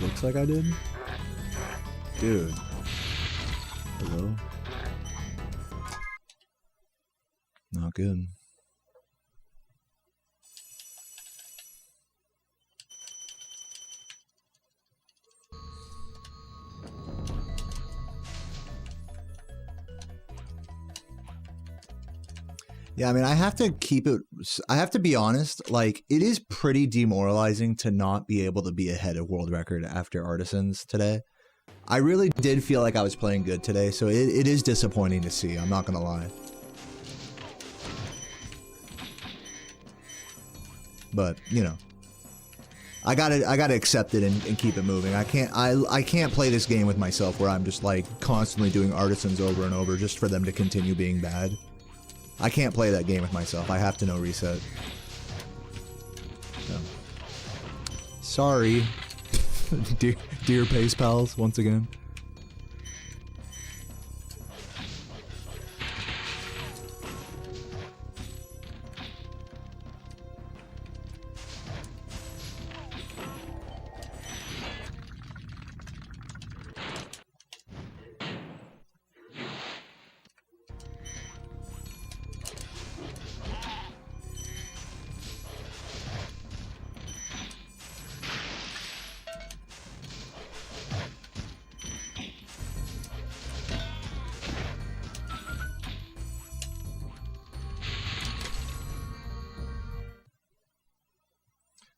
Looks like I did. Dude. Hello? Not good. Yeah, I mean, I have to keep it, I have to be honest, like, it is pretty demoralizing to not be able to be ahead of world record after Artisans today. I really did feel like I was playing good today, so it is disappointing to see, I'm not gonna lie. But, you know, I gotta accept it and keep it moving. I can't play this game with myself where I'm just like constantly doing Artisans over and over just for them to continue being bad. I can't play that game with myself. I have to know reset. So. Sorry, dear pace pals, once again.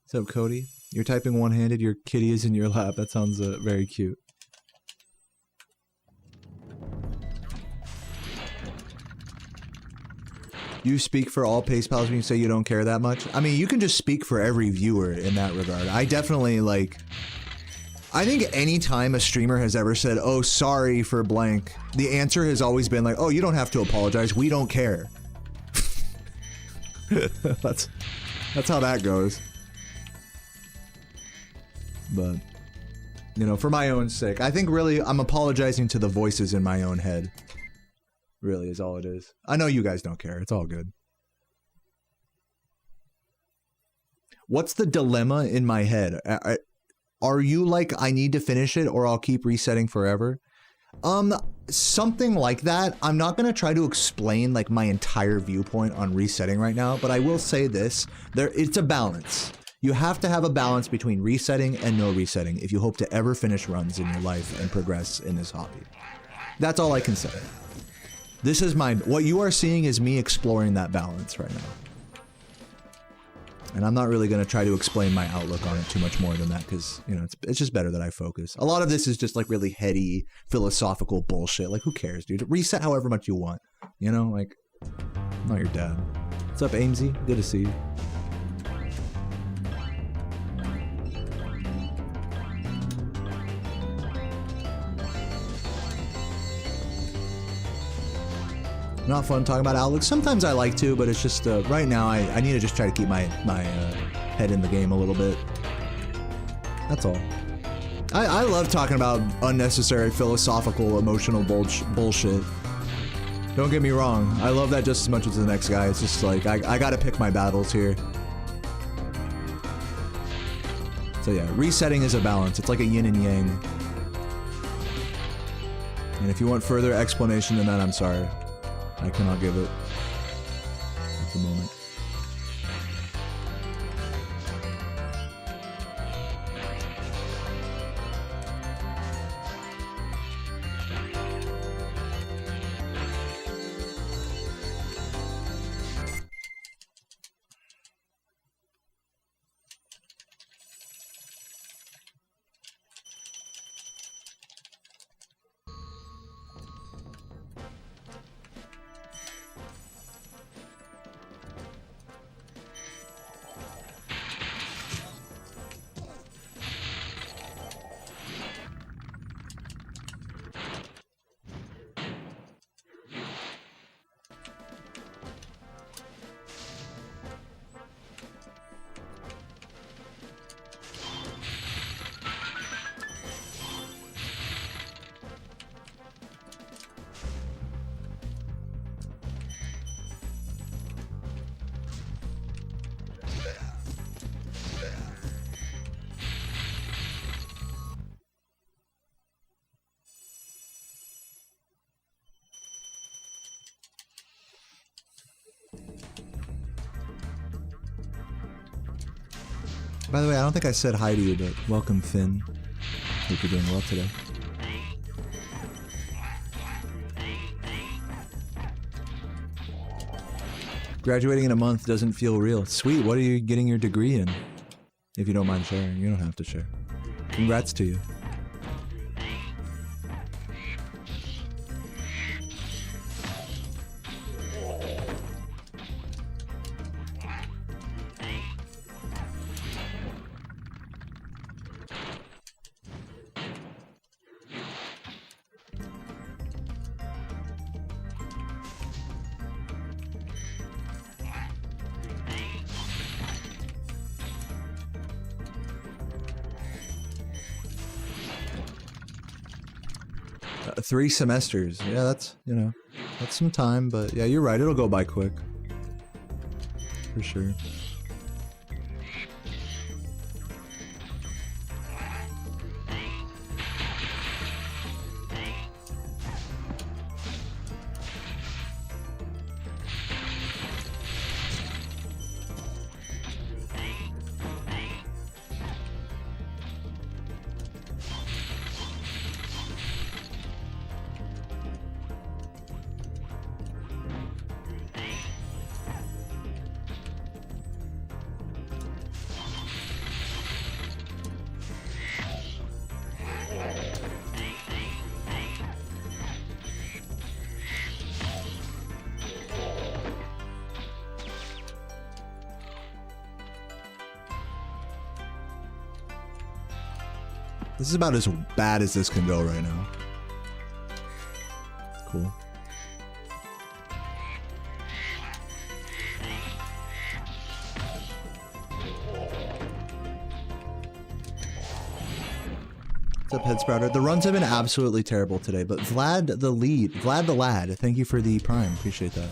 What's up, Cody? You're typing one-handed, your kitty is in your lap. That sounds very cute. You speak for all pace pals when you say you don't care that much? I mean, you can just speak for every viewer in that regard. I definitely, like... I think any time a streamer has ever said, oh, sorry for blank, the answer has always been like, oh, you don't have to apologize, we don't care. That's how that goes. But, you know, for my own sake, I think really I'm apologizing to the voices in my own head. Really is all it is. I know you guys don't care. It's all good. What's the dilemma in my head? Are you like, I need to finish it or I'll keep resetting forever? Something like that. I'm not going to try to explain like my entire viewpoint on resetting right now, but I will say this. It's a balance. You have to have a balance between resetting and no resetting if you hope to ever finish runs in your life and progress in this hobby. That's all I can say. This is what you are seeing is me exploring that balance right now. And I'm not really going to try to explain my outlook on it too much more than that because, you know, it's just better that I focus. A lot of this is just like really heady, philosophical bullshit. Like, who cares, dude? Reset however much you want. You know, like, I'm not your dad. What's up, Amesy? Good to see you. Not fun talking about outlook. Sometimes I like to, but it's just right now I need to just try to keep my head in the game a little bit. That's all. I love talking about unnecessary philosophical, emotional bullshit. Don't get me wrong. I love that just as much as the next guy. It's just like I gotta pick my battles here. So yeah, resetting is a balance. It's like a yin and yang. And if you want further explanation than that, I'm sorry. I cannot give it at the moment. By the way, I don't think I said hi to you, but welcome, Finn. Hope you're doing well today. Graduating in a month doesn't feel real. Sweet, what are you getting your degree in? If you don't mind sharing, you don't have to share. Congrats to you. Three semesters. Yeah, that's, you know, that's some time, but yeah, you're right. It'll go by quick. For sure. This is about as bad as this can go right now. Cool. What's up, Head Sprouter? The runs have been absolutely terrible today, but Vlad the lad, thank you for the prime. Appreciate that.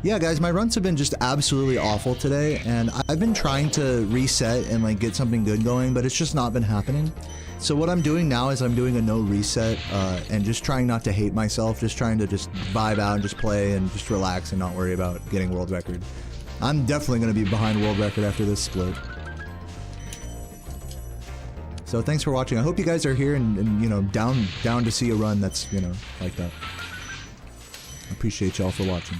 Yeah, guys, my runs have been just absolutely awful today, and I've been trying to reset and like get something good going, but it's just not been happening. So what I'm doing now is I'm doing a no reset and just trying not to hate myself, just trying to just vibe out and just play and just relax and not worry about getting world record. I'm definitely going to be behind world record after this split. So thanks for watching. I hope you guys are here and you know, down to see a run that's, you know, like that. I appreciate y'all for watching.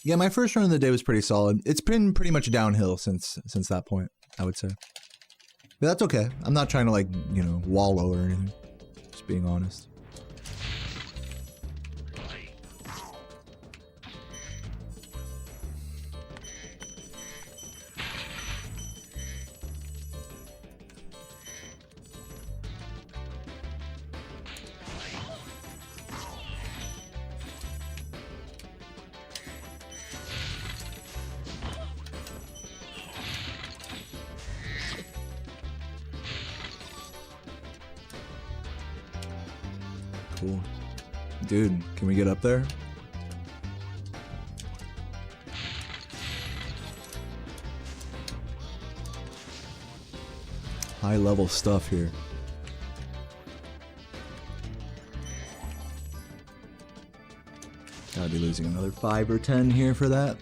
Yeah, my first run of the day was pretty solid. It's been pretty much downhill since that point, I would say. But that's okay. I'm not trying to, like, you know, wallow or anything. Just being honest. Cool. Dude, can we get up there? High level stuff here. Gotta be losing another 5 or 10 here for that.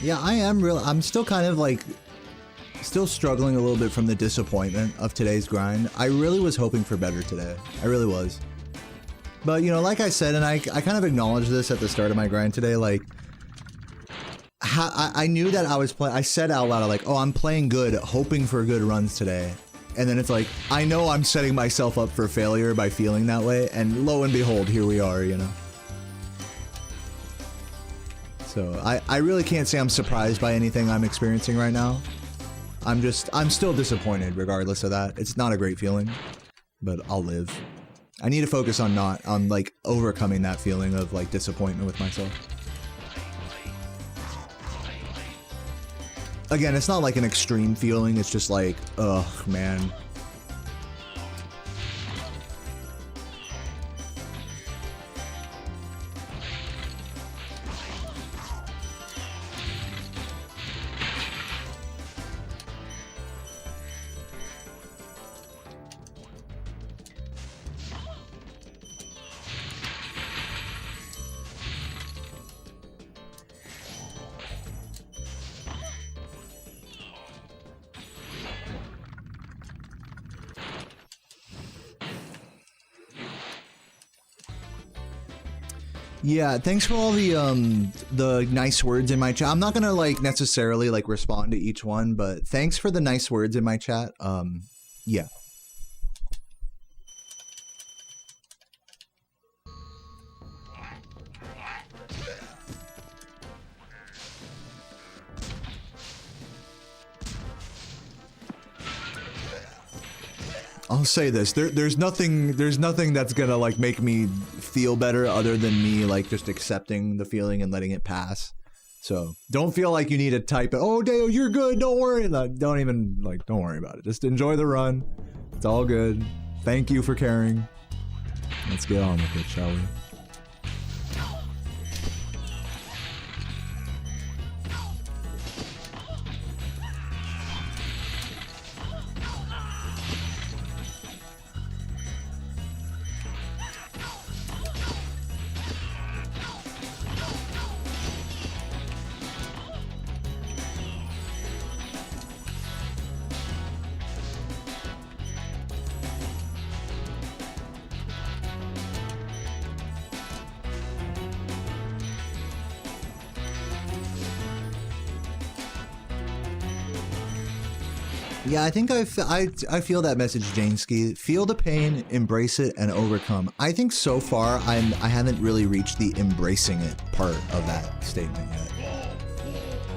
Yeah, I'm still kind of like still struggling a little bit from the disappointment of today's grind. I really was hoping for better today. I really was. But, you know, like I said, and I kind of acknowledged this at the start of my grind today, like, I knew that I was playing, I said out loud, like, oh, I'm playing good, hoping for good runs today. And then it's like, I know I'm setting myself up for failure by feeling that way, and lo and behold, here we are, you know. So, I really can't say I'm surprised by anything I'm experiencing right now. I'm still disappointed regardless of that. It's not a great feeling, but I'll live. I need to focus on like overcoming that feeling of like disappointment with myself. Again, it's not like an extreme feeling, it's just like, ugh, man. Yeah, thanks for all the nice words in my chat. I'm not gonna like necessarily like respond to each one, but thanks for the nice words in my chat. Yeah. I'll say this, there's nothing that's gonna like make me feel better other than me like just accepting the feeling and letting it pass. So don't feel like you need to type it, oh Dale, you're good, don't worry. Like, don't worry about it. Just enjoy the run. It's all good. Thank you for caring. Let's get on with it, shall we? Yeah, I think I feel that message, Janeski. Feel the pain, embrace it, and overcome. I think so far I haven't really reached the embracing it part of that statement yet.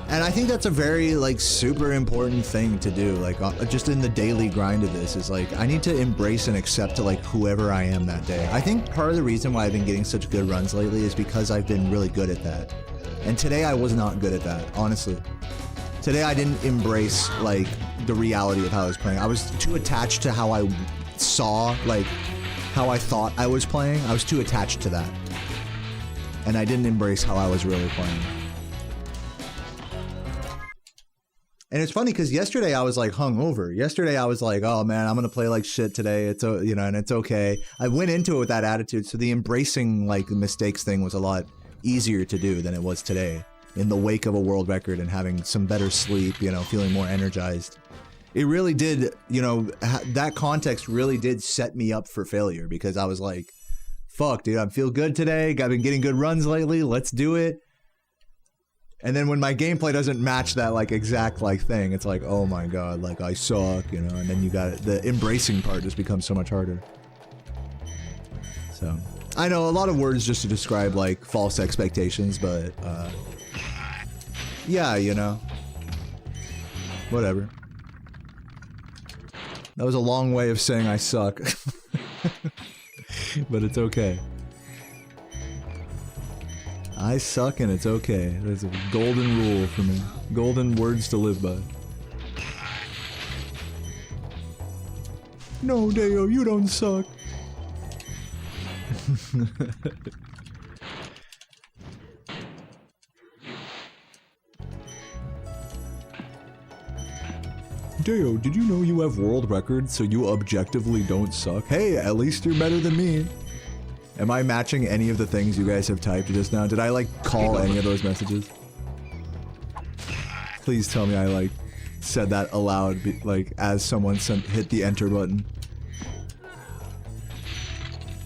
And I think that's a very like super important thing to do. Like just in the daily grind of this is like I need to embrace and accept to like whoever I am that day. I think part of the reason why I've been getting such good runs lately is because I've been really good at that. And today I was not good at that, honestly. Today I didn't embrace like the reality of how I was playing. I was too attached to how I saw like how I thought I was playing. I was too attached to that. And I didn't embrace how I was really playing. And it's funny because yesterday I was like hungover. Yesterday I was like, oh man, I'm gonna play like shit today. It's you know, and it's okay. I went into it with that attitude, so the embracing like mistakes thing was a lot easier to do than it was today. In the wake of a world record and having some better sleep, you know, feeling more energized. It really did, you know, that context really did set me up for failure because I was like, fuck, dude, I feel good today. I've been getting good runs lately. Let's do it. And then when my gameplay doesn't match that like exact like thing, it's like, oh my god, like I suck, you know. And then you got the embracing part just becomes so much harder. So I know a lot of words just to describe like false expectations, but yeah, you know, whatever. That was a long way of saying I suck, but it's okay. I suck and it's okay. There's a golden rule for me. Golden words to live by. No, Deo, you don't suck. Deo, did you know you have world records so you objectively don't suck? Hey, at least you're better than me. Am I matching any of the things you guys have typed just now? Did I like call any of those messages? Please tell me I like said that aloud like as someone hit the enter button.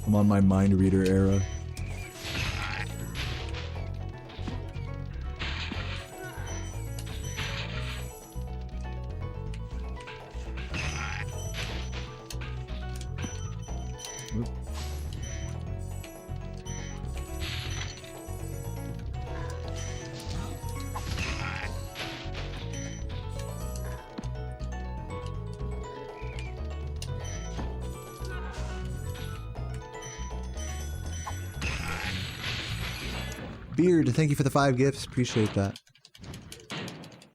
I'm on my mind reader era. Beard, thank you for the 5 gifts. Appreciate that.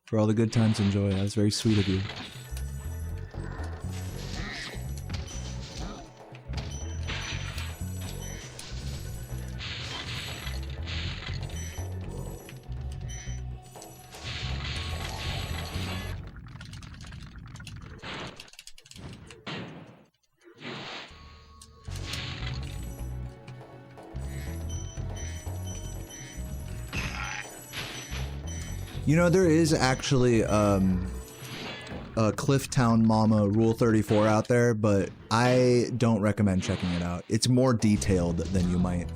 For all the good times and joy. That was very sweet of you. You know, there is actually a Clifftown Mama Rule 34 out there, but I don't recommend checking it out. It's more detailed than you might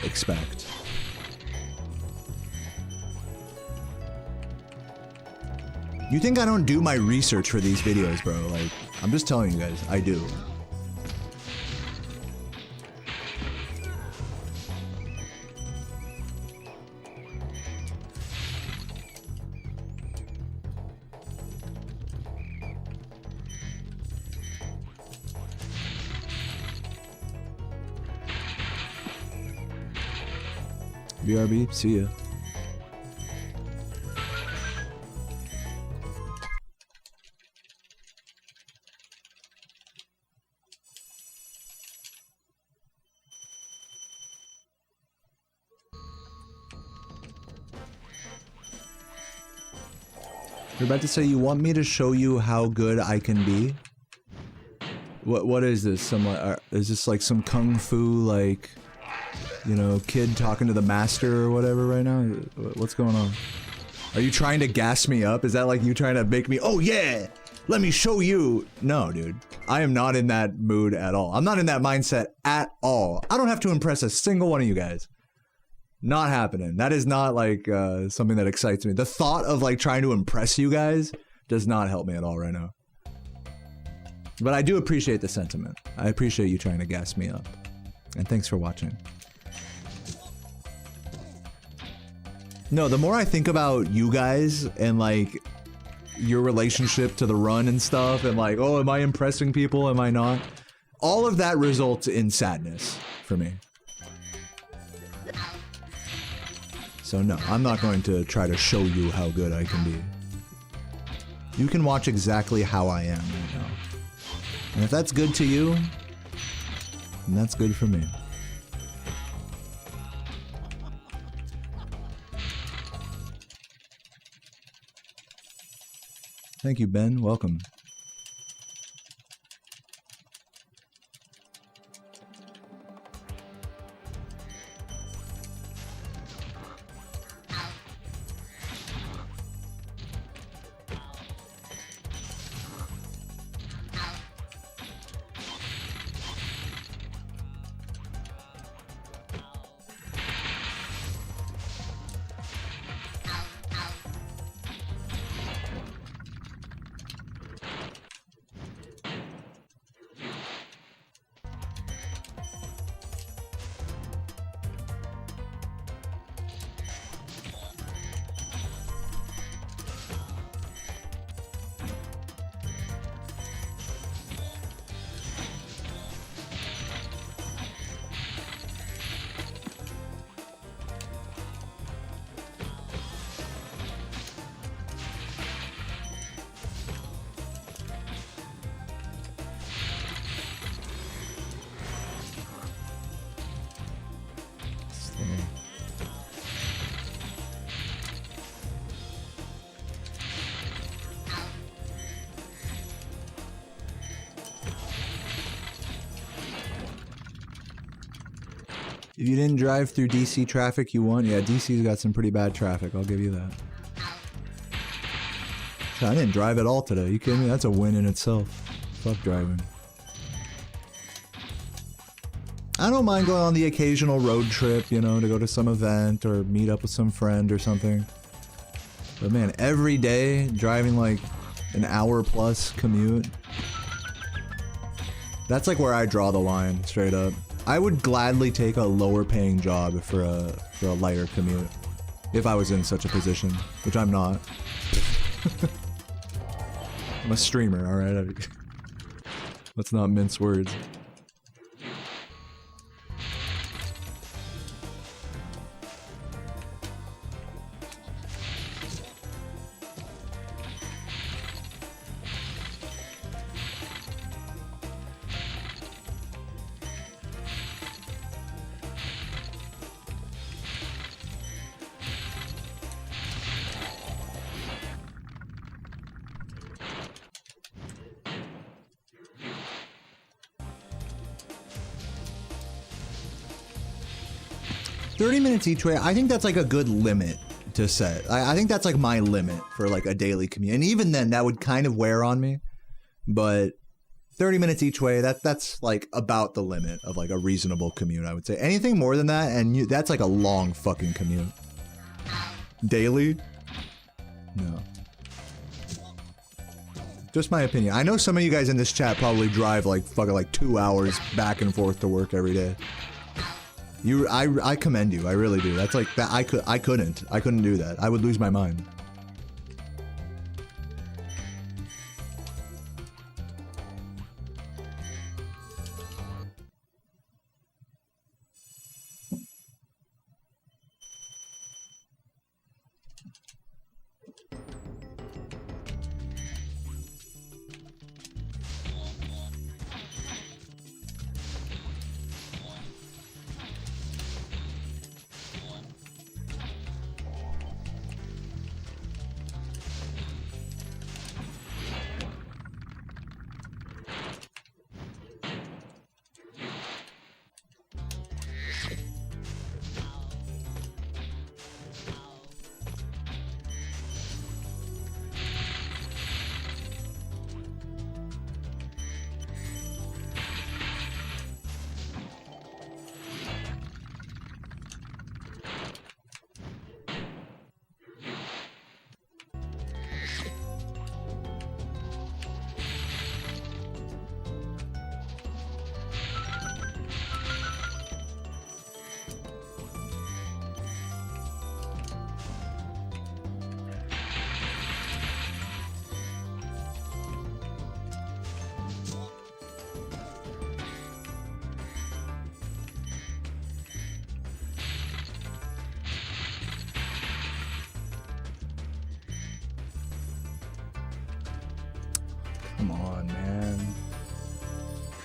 expect. You think I don't do my research for these videos, bro? Like, I'm just telling you guys, I do. BRB, see ya. You're about to say you want me to show you how good I can be? What is this? Some is this like some kung fu like, you know, kid talking to the master or whatever right now? What's going on? Are you trying to gas me up? Is that like you trying to make me, oh yeah, let me show you? No, dude. I am not in that mood at all. I'm not in that mindset at all. I don't have to impress a single one of you guys. Not happening. That is not like something that excites me. The thought of like trying to impress you guys does not help me at all right now. But I do appreciate the sentiment. I appreciate you trying to gas me up. And thanks for watching. No, the more I think about you guys and like your relationship to the run and stuff and like, oh, am I impressing people? Am I not? All of that results in sadness for me. So no, I'm not going to try to show you how good I can be. You can watch exactly how I am right now. And if that's good to you, And that's good for me. Thank you, Ben. Welcome. If you didn't drive through DC traffic, you won. Yeah, DC's got some pretty bad traffic. I'll give you that. I didn't drive at all today. You kidding me? That's a win in itself. Fuck driving. I don't mind going on the occasional road trip, you know, to go to some event or meet up with some friend or something. But man, every day driving like an hour plus commute. That's like where I draw the line, straight up. I would gladly take a lower paying job for a lighter commute if I was in such a position, which I'm not. I'm a streamer, alright? Let's not mince words. Minutes each way, I think that's like a good limit to set. I think that's like my limit for like a daily commute. And even then, that would kind of wear on me. But 30 minutes each way, that's like about the limit of like a reasonable commute, I would say. Anything more than that, and that's like a long fucking commute. Daily? No. Just my opinion. I know some of you guys in this chat probably drive like fucking like 2 hours back and forth to work every day. I commend you. I really do. That's like that. I couldn't do that. I would lose my mind.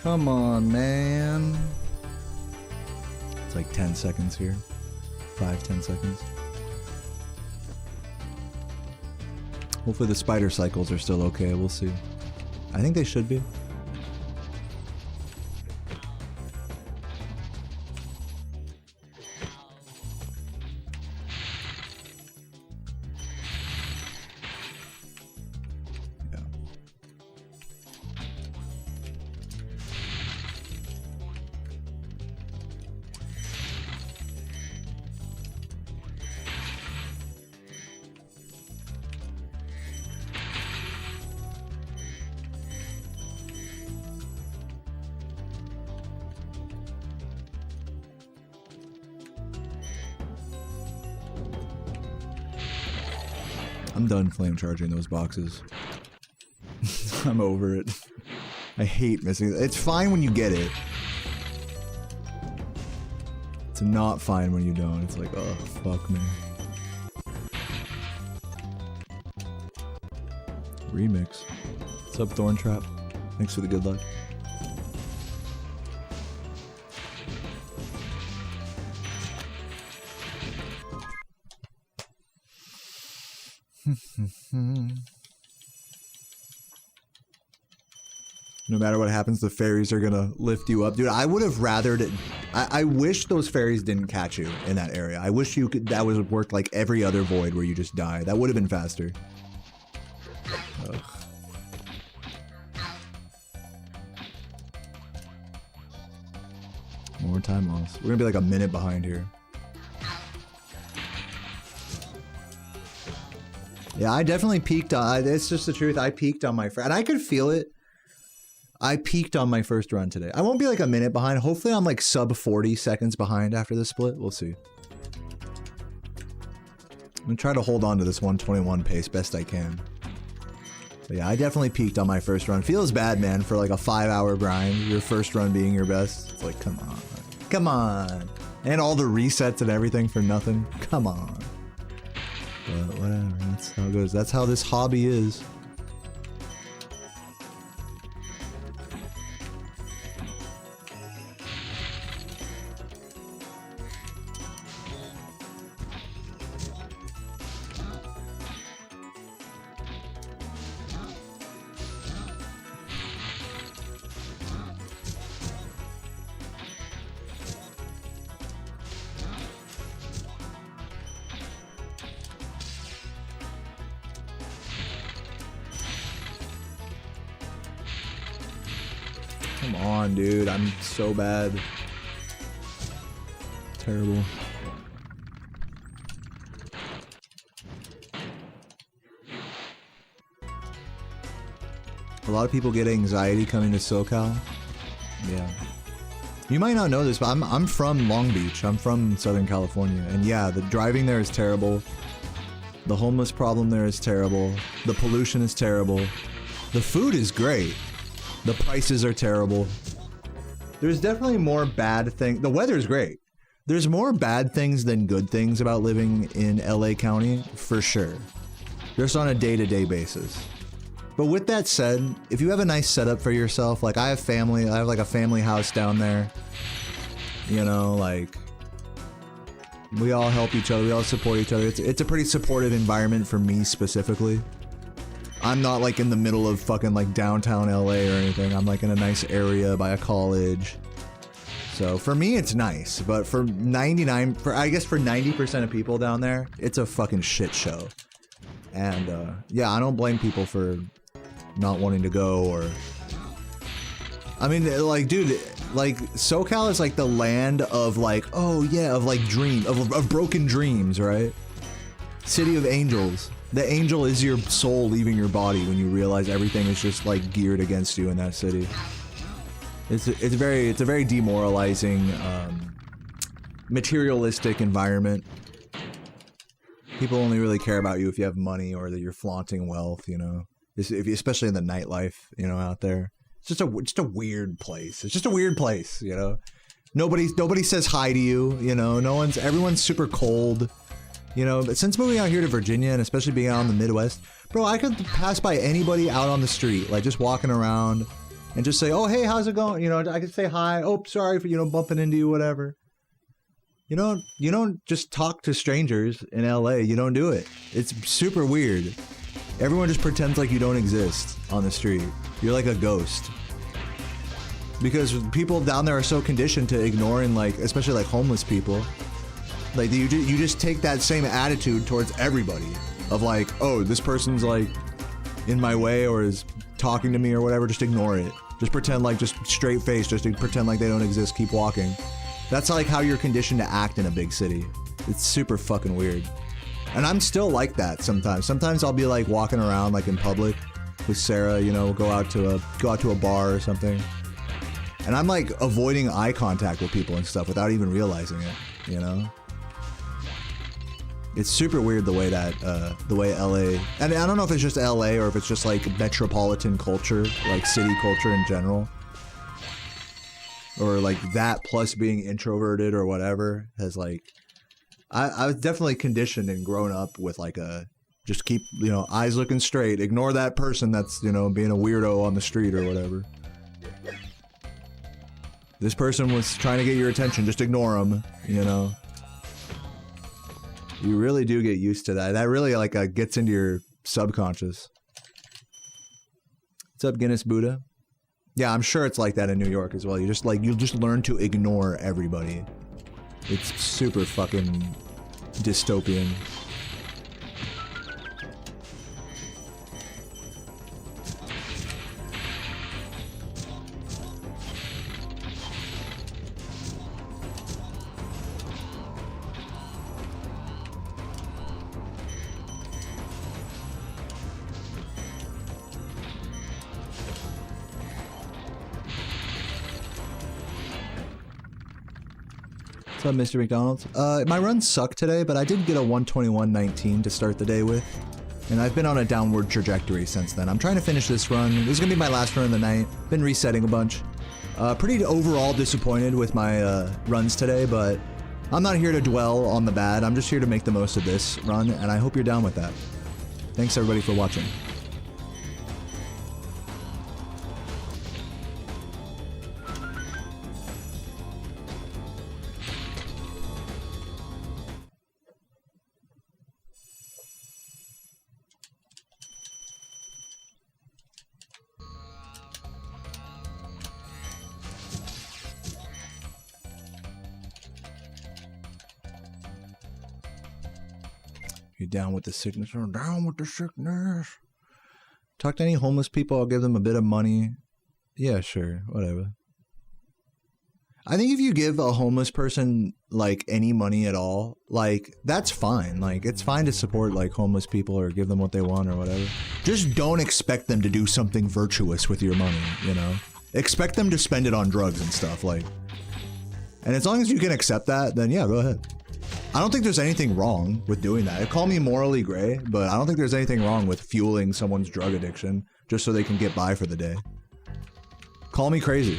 Come on, man. It's like 10 seconds here. 5-10 seconds. Hopefully the spider cycles are still okay. We'll see. I think they should be. I'm done flame charging those boxes. I'm over it. I hate missing it. It's fine when you get it. It's not fine when you don't. It's like, oh, fuck me. Remix. What's up, Thorntrap? Thanks for the good luck. No matter what happens, the fairies are gonna lift you up. Dude, I would have rathered it. I wish those fairies didn't catch you in that area. I wish you could, that would work like every other void where you just die. That would have been faster. Ugh. More time loss. We're gonna be like a minute behind here. Yeah, I definitely peaked on, it's just the truth, I peaked on my, and I could feel it. I peaked on my first run today. I won't be like a minute behind. Hopefully I'm like sub 40 seconds behind after this split. We'll see. I'm gonna try to hold on to this 121 pace best I can. But yeah, I definitely peaked on my first run. Feels bad, man, for like a 5-hour grind. Your first run being your best. It's like, come on. Come on. And all the resets and everything for nothing. Come on. But whatever, that's how it goes. That's how this hobby is. Come on, dude. I'm so bad. Terrible. A lot of people get anxiety coming to SoCal. Yeah. You might not know this, but I'm from Long Beach. I'm from Southern California. And yeah, the driving there is terrible. The homeless problem there is terrible. The pollution is terrible. The food is great. The prices are terrible. There's definitely more bad things. The weather is great. There's more bad things than good things about living in LA County, for sure. Just on a day-to-day basis. But with that said, if you have a nice setup for yourself, like I have family, I have like a family house down there. You know, like we all help each other, we all support each other. It's a pretty supportive environment for me specifically. I'm not like in the middle of fucking like downtown LA or anything. I'm like in a nice area by a college. So for me, it's nice. But for 90% of people down there, it's a fucking shit show. And yeah, I don't blame people for not wanting to go or... I mean, like, dude, like SoCal is like the land of like, oh yeah, of like of broken dreams, right? City of Angels. The angel is your soul leaving your body when you realize everything is just like geared against you in that city. It's a very demoralizing, materialistic environment. People only really care about you if you have money or that you're flaunting wealth, you know. Especially in the nightlife, you know, out there. It's just a weird place. It's just a weird place, you know. Nobody says hi to you, you know. Everyone's super cold. You know, but since moving out here to Virginia and especially being out in the Midwest, bro, I could pass by anybody out on the street, like just walking around and just say, oh, hey, how's it going? You know, I could say hi. Oh, sorry for, you know, bumping into you, whatever. You don't just talk to strangers in LA. You don't do it. It's super weird. Everyone just pretends like you don't exist on the street. You're like a ghost. Because people down there are so conditioned to ignoring, like, especially like homeless people. Like, you just take that same attitude towards everybody. Of like, oh, this person's like in my way or is talking to me or whatever, just ignore it. Just pretend like, just straight face, just pretend like they don't exist, keep walking. That's like how you're conditioned to act in a big city. It's super fucking weird. And I'm still like that sometimes. Sometimes I'll be like walking around like in public with Sarah, you know, go out to a bar or something. And I'm like avoiding eye contact with people and stuff without even realizing it, you know? It's super weird the way that, the way LA, and I don't know if it's just LA or if it's just like metropolitan culture, like city culture in general. Or like that plus being introverted or whatever has like, I was definitely conditioned and grown up with like a, just keep, you know, eyes looking straight, ignore that person that's, you know, being a weirdo on the street or whatever. This person was trying to get your attention, just ignore them, you know. You really do get used to that. That really like gets into your subconscious. What's up, Guinness Buddha? Yeah, I'm sure it's like that in New York as well. You just like, you'll just learn to ignore everybody. It's super fucking dystopian. What's up, Mr. McDonald's? My run sucked today, but I did get a 121.19 to start the day with. And I've been on a downward trajectory since then. I'm trying to finish this run. This is gonna be my last run of the night. Been resetting a bunch. Pretty overall disappointed with my runs today, but I'm not here to dwell on the bad. I'm just here to make the most of this run, and I hope you're down with that. Thanks everybody for watching. You down with the sickness? Or down with the sickness. Talk to any homeless people. I'll give them a bit of money. Yeah, sure. Whatever. I think if you give a homeless person, like, any money at all, like, that's fine. Like, it's fine to support, like, homeless people or give them what they want or whatever. Just don't expect them to do something virtuous with your money, you know? Expect them to spend it on drugs and stuff, like. And as long as you can accept that, then yeah, go ahead. I don't think there's anything wrong with doing that. Call me morally gray, but I don't think there's anything wrong with fueling someone's drug addiction just so they can get by for the day. Call me crazy.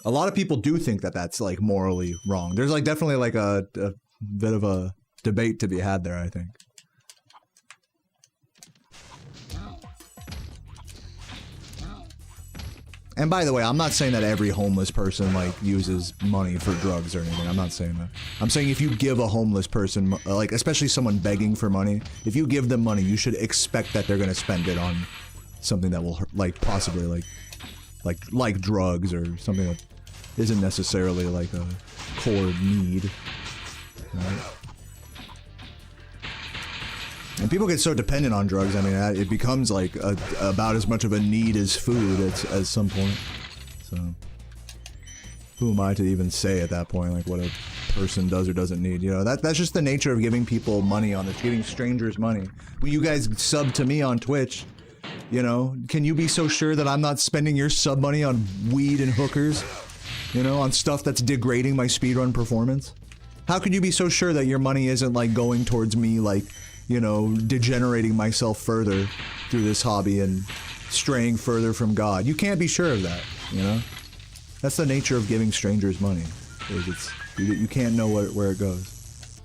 A lot of people do think that that's like morally wrong. There's like definitely like a bit of a debate to be had there, I think. And by the way, I'm not saying that every homeless person like uses money for drugs or anything. I'm not saying that. I'm saying if you give a homeless person, like especially someone begging for money, if you give them money, you should expect that they're gonna spend it on something that will like possibly like drugs or something that isn't necessarily like a core need. Right? And people get so dependent on drugs, I mean, it becomes like about as much of a need as food at some point. So, who am I to even say at that point, like what a person does or doesn't need? You know, that's just the nature of giving people money on this, giving strangers money. When you guys sub to me on Twitch, you know, can you be so sure that I'm not spending your sub money on weed and hookers? You know, on stuff that's degrading my speedrun performance? How could you be so sure that your money isn't like going towards me, like, you know, degenerating myself further through this hobby and straying further from God? You can't be sure of that, you know? That's the nature of giving strangers money. You can't know where it goes.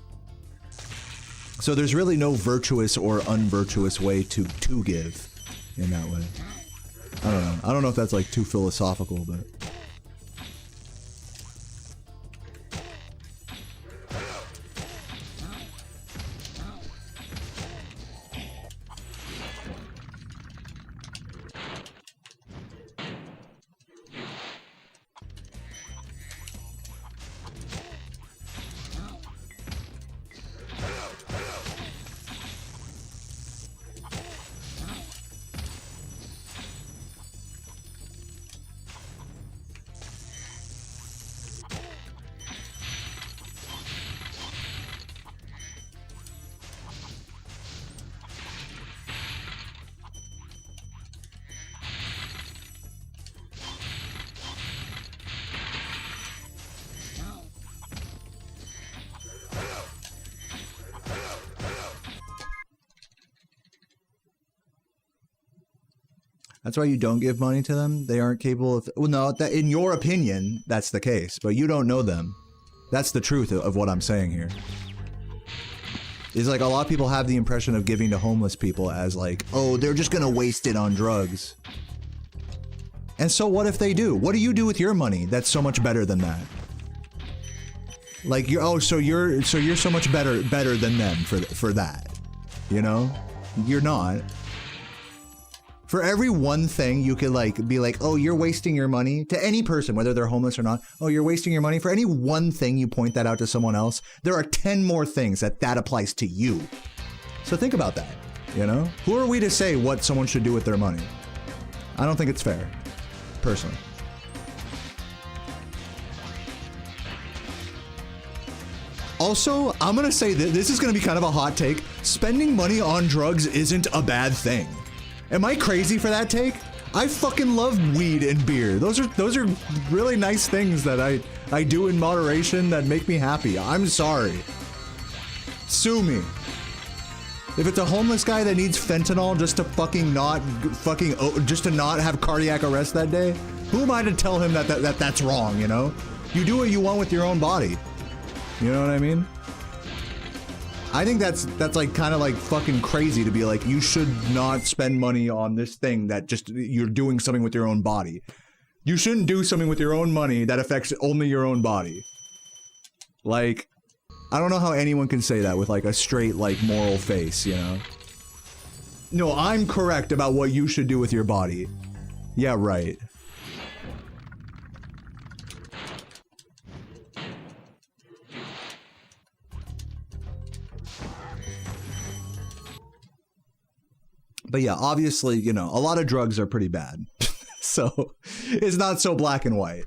So there's really no virtuous or unvirtuous way to give in that way. I don't know. I don't know if that's like too philosophical, but That's why you don't give money to them. They aren't capable of. Well, no, that in your opinion, that's the case, but you don't know them. That's the truth of what I'm saying here. Is like a lot of people have the impression of giving to homeless people as like, oh, they're just gonna waste it on drugs. And so what if they do? What do you do with your money that's so much better than that? Like so you're so much better than them for that. You know? You're not. For every one thing you could like be like, oh, you're wasting your money to any person, whether they're homeless or not. Oh, you're wasting your money. For any one thing you point that out to someone else, there are 10 more things that applies to you. So think about that, you know? Who are we to say what someone should do with their money? I don't think it's fair, personally. Also, I'm gonna say that this is gonna be kind of a hot take. Spending money on drugs isn't a bad thing. Am I crazy for that take? I fucking love weed and beer. Those are really nice things that I do in moderation that make me happy. I'm sorry. Sue me. If it's a homeless guy that needs fentanyl just to just to not have cardiac arrest that day, who am I to tell him that's wrong, you know? You do what you want with your own body. You know what I mean? I think that's like kind of like fucking crazy to be like, you should not spend money on this thing that just you're doing something with your own body. You shouldn't do something with your own money that affects only your own body. Like, I don't know how anyone can say that with like a straight like moral face, you know? No, I'm correct about what you should do with your body. Yeah, right. But yeah, obviously, you know, a lot of drugs are pretty bad. So it's not so black and white.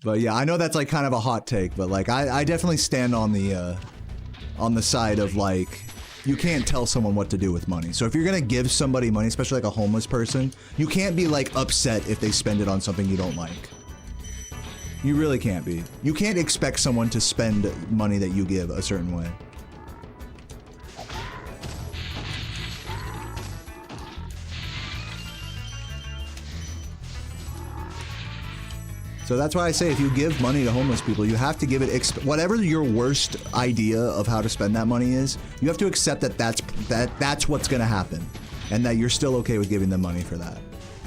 But yeah, I know that's like kind of a hot take, but like I definitely stand on the side of like, you can't tell someone what to do with money. So if you're gonna give somebody money, especially like a homeless person, you can't be like upset if they spend it on something you don't like. You really can't be. You can't expect someone to spend money that you give a certain way. So that's why I say if you give money to homeless people, you have to give it, whatever your worst idea of how to spend that money is, you have to accept that that's what's gonna happen. And that you're still okay with giving them money for that.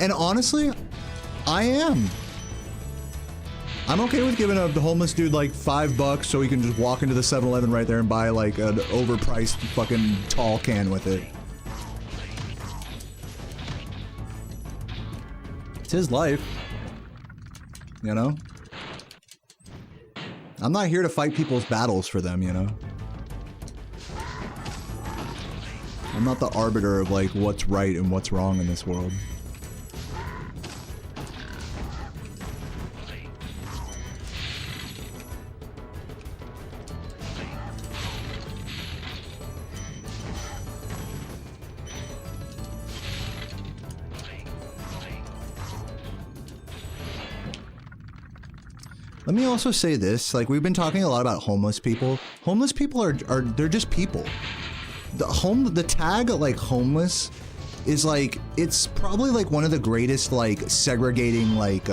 And honestly, I am. I'm okay with giving the homeless dude like $5 so he can just walk into the 7-Eleven right there and buy like an overpriced fucking tall can with it. It's his life. You know? I'm not here to fight people's battles for them, you know? I'm not the arbiter of like what's right and what's wrong in this world. Let me also say this, like we've been talking a lot about homeless people. Homeless people they're just people. The tag like homeless is like, it's probably like one of the greatest like segregating like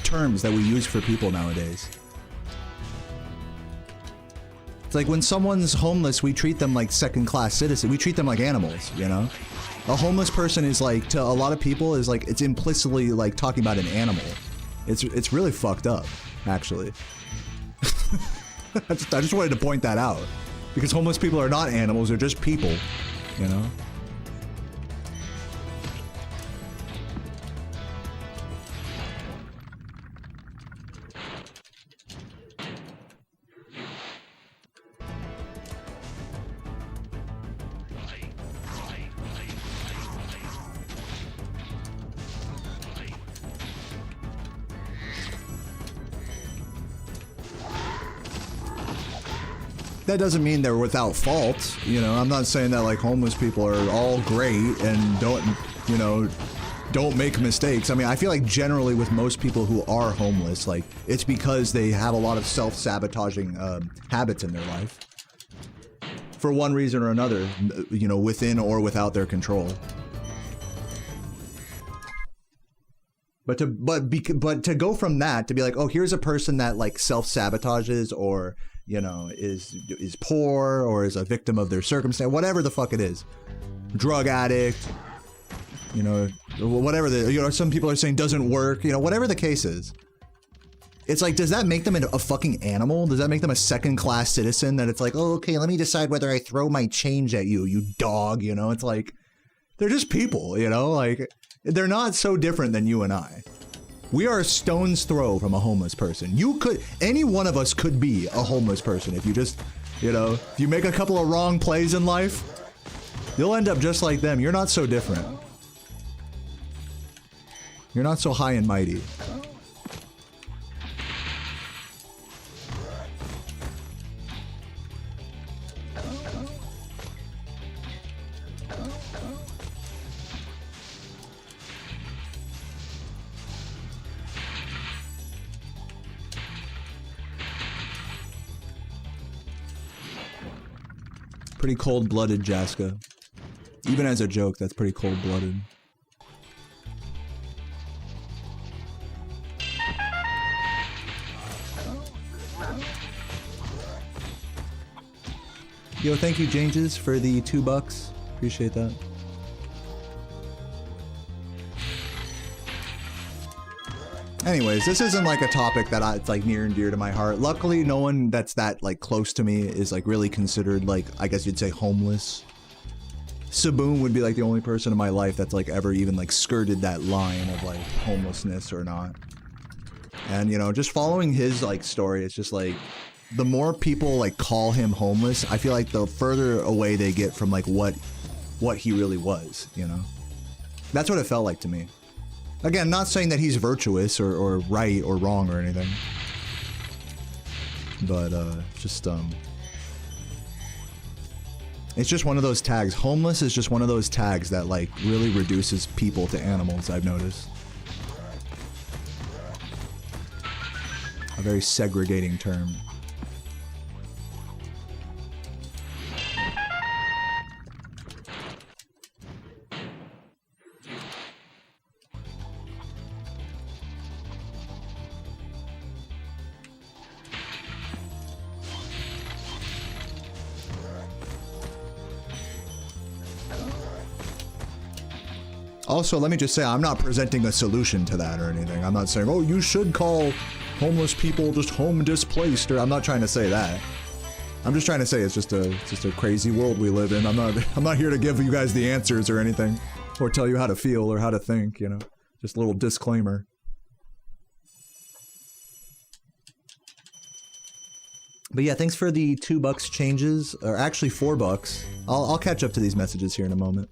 terms that we use for people nowadays. It's like when someone's homeless, we treat them like second-class citizens. We treat them like animals, you know? A homeless person is like, to a lot of people, is like, it's implicitly like talking about an animal. It's really fucked up, actually. I just wanted to point that out. Because homeless people are not animals, they're just people, you know? That doesn't mean they're without fault, you know. I'm not saying that like homeless people are all great and don't, you know, don't make mistakes. I mean, I feel like generally with most people who are homeless, like it's because they have a lot of self-sabotaging habits in their life. For one reason or another, you know, within or without their control. But to go from that to be like, oh, here's a person that like self-sabotages or, you know, is poor or is a victim of their circumstance, whatever the fuck it is, drug addict, you know, whatever some people are saying doesn't work, you know, whatever the case is. It's like, does that make them a fucking animal? Does that make them a second-class citizen that it's like, oh, okay, let me decide whether I throw my change at you, you dog, you know? It's like, they're just people, you know? Like, they're not so different than you and I. We are a stone's throw from a homeless person. Any one of us could be a homeless person if you just, you know, if you make a couple of wrong plays in life, you'll end up just like them. You're not so different. You're not so high and mighty. Pretty cold-blooded, Jaska. Even as a joke, that's pretty cold-blooded. Yo, thank you, Janges, for the $2. Appreciate that. Anyways, this isn't like a topic that it's like near and dear to my heart. Luckily, no one that's that like close to me is like really considered like, I guess you'd say, homeless. Saboon would be like the only person in my life that's like ever even like skirted that line of like homelessness or not. And you know, just following his like story, it's just like the more people like call him homeless, I feel like the further away they get from like what he really was, you know? That's what it felt like to me. Again, not saying that he's virtuous or right or wrong or anything. But, it's just one of those tags. Homeless is just one of those tags that, like, really reduces people to animals, I've noticed. A very segregating term. Also, let me just say, I'm not presenting a solution to that or anything. I'm not saying, oh, you should call homeless people just home displaced, or I'm not trying to say that. I'm just trying to say it's just a crazy world we live in. I'm not here to give you guys the answers or anything, or tell you how to feel or how to think, you know. Just a little disclaimer. But yeah, thanks for the $2 changes, or actually $4. I'll catch up to these messages here in a moment.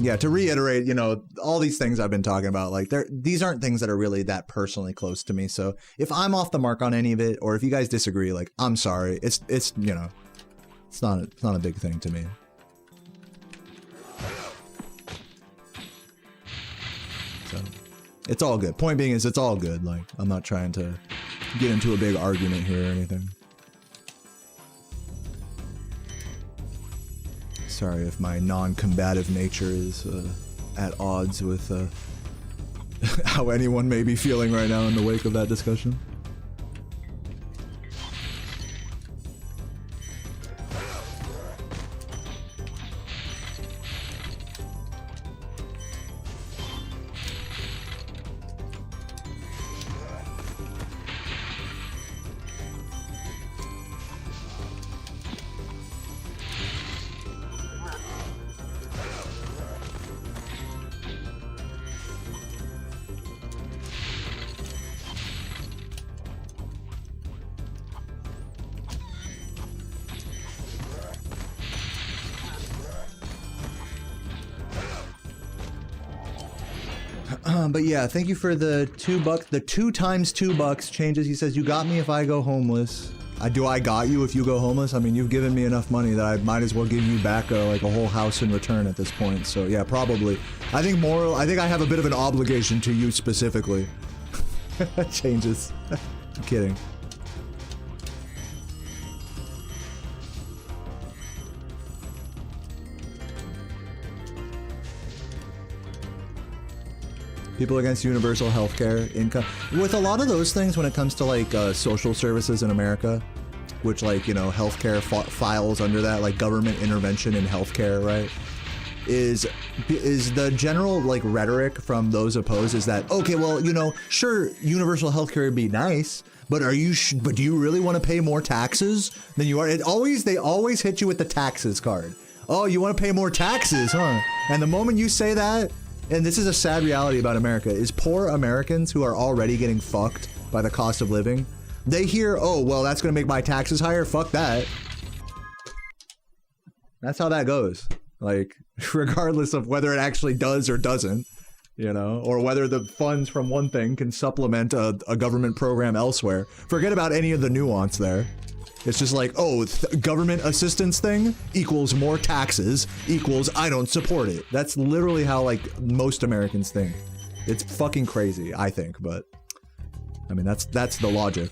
Yeah, to reiterate, you know, all these things I've been talking about, like, these aren't things that are really that personally close to me. So if I'm off the mark on any of it, or if you guys disagree, like, I'm sorry. It's you know, it's not a big thing to me. So it's all good. Point being is, it's all good. Like, I'm not trying to get into a big argument here or anything. Sorry if my non-combative nature is at odds with how anyone may be feeling right now in the wake of that discussion. But yeah, thank you for the $2, the 2 times $2 changes. He says, you got me if I go homeless. I got you if you go homeless? I mean, you've given me enough money that I might as well give you back like a whole house in return at this point. So yeah, probably. I think I have a bit of an obligation to you specifically. Changes. I'm kidding. People against universal healthcare, income. With a lot of those things when it comes to like social services in America, which like, you know, healthcare files under that, like government intervention in healthcare, right? Is the general like rhetoric from those opposed is that, okay, well, you know, sure, universal healthcare would be nice, but but do you really want to pay more taxes than you are? They always hit you with the taxes card. Oh, you want to pay more taxes, huh? And the moment you say that, and this is a sad reality about America, is poor Americans who are already getting fucked by the cost of living, they hear, oh, well, that's going to make my taxes higher. Fuck that. That's how that goes. Like, regardless of whether it actually does or doesn't, you know, or whether the funds from one thing can supplement a government program elsewhere. Forget about any of the nuance there. It's just like, oh, government assistance thing equals more taxes equals I don't support it. That's literally how, like, most Americans think. It's fucking crazy, I think, but I mean, that's the logic.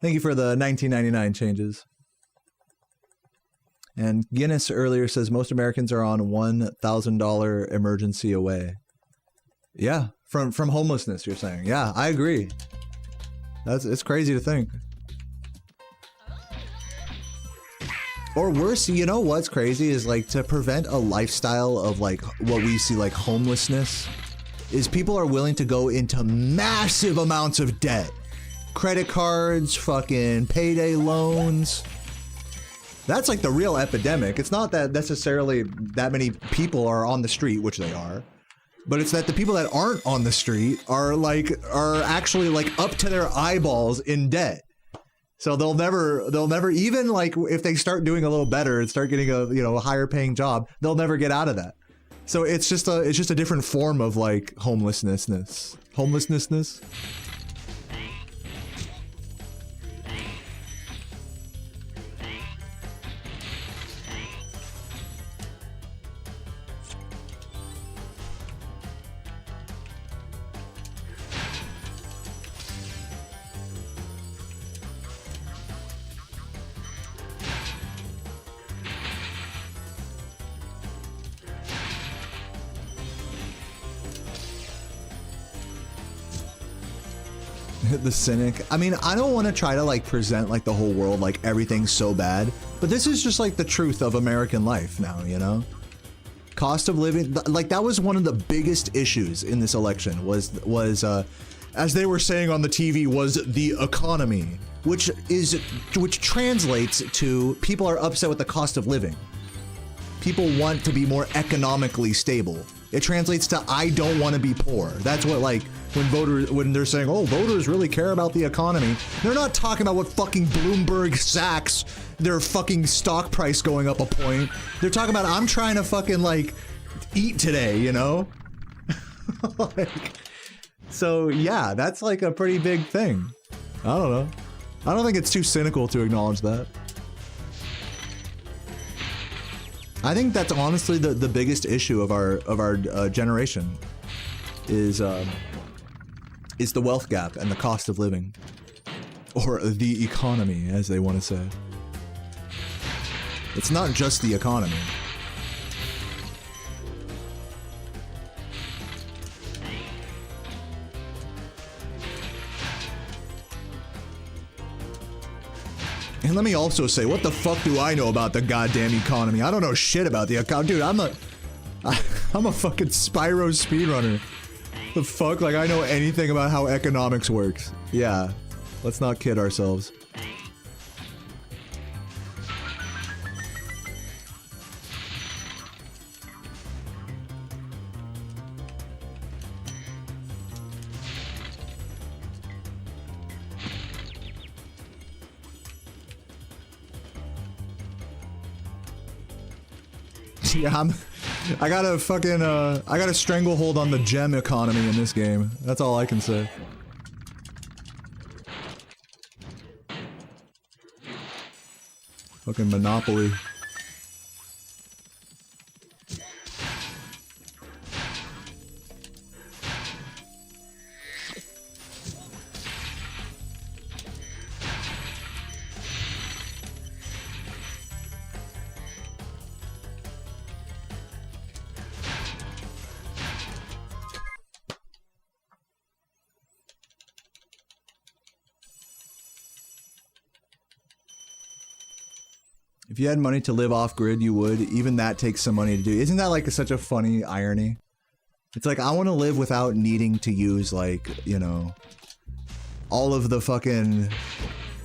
Thank you for the 1999 changes. And Guinness earlier says most Americans are on $1,000 emergency away. Yeah, from homelessness, you're saying. Yeah, I agree. It's crazy to think. Or worse, you know what's crazy is like to prevent a lifestyle of like what we see like homelessness is people are willing to go into massive amounts of debt. Credit cards, fucking payday loans. That's like the real epidemic. It's not that necessarily that many people are on the street, which they are, but it's that the people that aren't on the street are actually like up to their eyeballs in debt. So they'll never even like if they start doing a little better and start getting a higher paying job, they'll never get out of that. So it's just a different form of like homelessness. The cynic. I mean, I don't want to try to like present like the whole world like everything's so bad, but this is just like the truth of American life now, you know? Cost of living, like that was one of the biggest issues in this election was as they were saying on the TV, was the economy, which translates to people are upset with the cost of living. People want to be more economically stable. It translates to I don't want to be poor. That's what like when they're saying, oh, voters really care about the economy, they're not talking about what fucking Bloomberg sacks their fucking stock price going up a point. They're talking about I'm trying to fucking like eat today, you know? So yeah, that's like a pretty big thing. I don't know. I don't think it's too cynical to acknowledge that. I think that's honestly the biggest issue of our generation is the wealth gap and the cost of living, or the economy, as they want to say. It's not just the economy. And let me also say, what the fuck do I know about the goddamn economy? I don't know shit about the economy. Dude, I'm a fucking Spyro speedrunner. The fuck? Like, I know anything about how economics works. Yeah. Let's not kid ourselves. Yeah, I got a stranglehold on the gem economy in this game. That's all I can say. Fucking Monopoly. If you had money to live off grid, you would. Even that takes some money to do. Isn't that like such a funny irony? It's like, I want to live without needing to use, like, you know, all of the fucking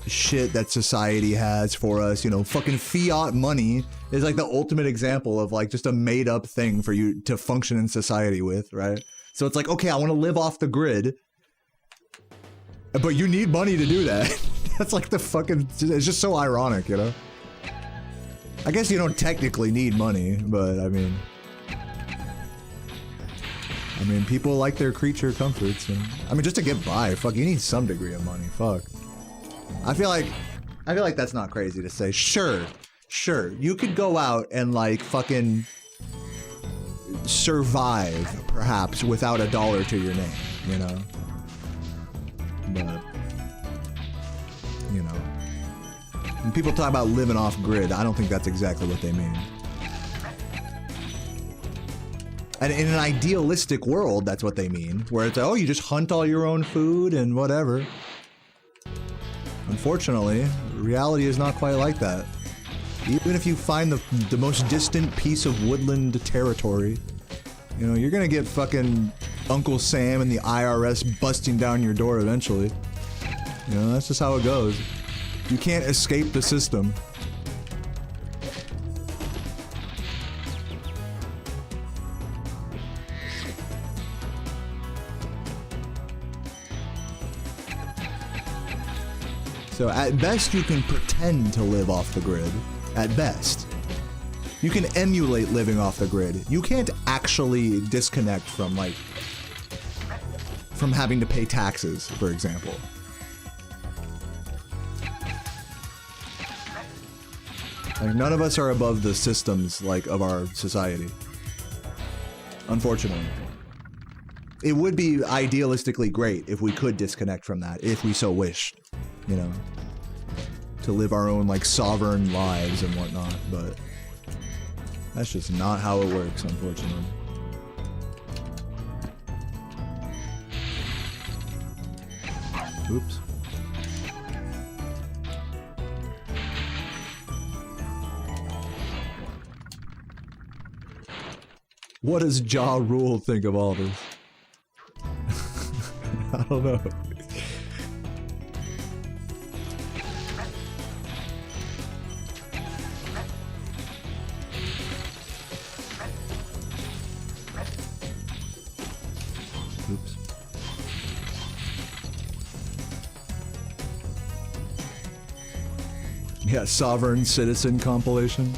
shit that society has for us. You know, fucking fiat money is like the ultimate example of like just a made up thing for you to function in society with, right? So it's like, okay, I want to live off the grid, but you need money to do that. That's like the fucking, it's just so ironic, you know? I guess you don't technically need money, but I mean, people like their creature comforts, and I mean, just to get by, fuck, you need some degree of money, fuck. I feel like that's not crazy to say. Sure, you could go out and like fucking survive, perhaps, without $1 to your name, you know? But, you know, when people talk about living off grid, I don't think that's exactly what they mean. And in an idealistic world, that's what they mean, where it's, oh, you just hunt all your own food and whatever. Unfortunately, reality is not quite like that. Even if you find the most distant piece of woodland territory, you know, you're gonna get fucking Uncle Sam and the IRS busting down your door eventually. You know, that's just how it goes. You can't escape the system. So at best, you can pretend to live off the grid. At best. You can emulate living off the grid. You can't actually disconnect from, like, from having to pay taxes, for example. Like, none of us are above the systems, like, of our society. Unfortunately. It would be idealistically great if we could disconnect from that, if we so wished, you know, to live our own, like, sovereign lives and whatnot, but that's just not how it works, unfortunately. Oops. What does Ja Rule think of all this? I don't know. Oops. Yeah, Sovereign Citizen compilation.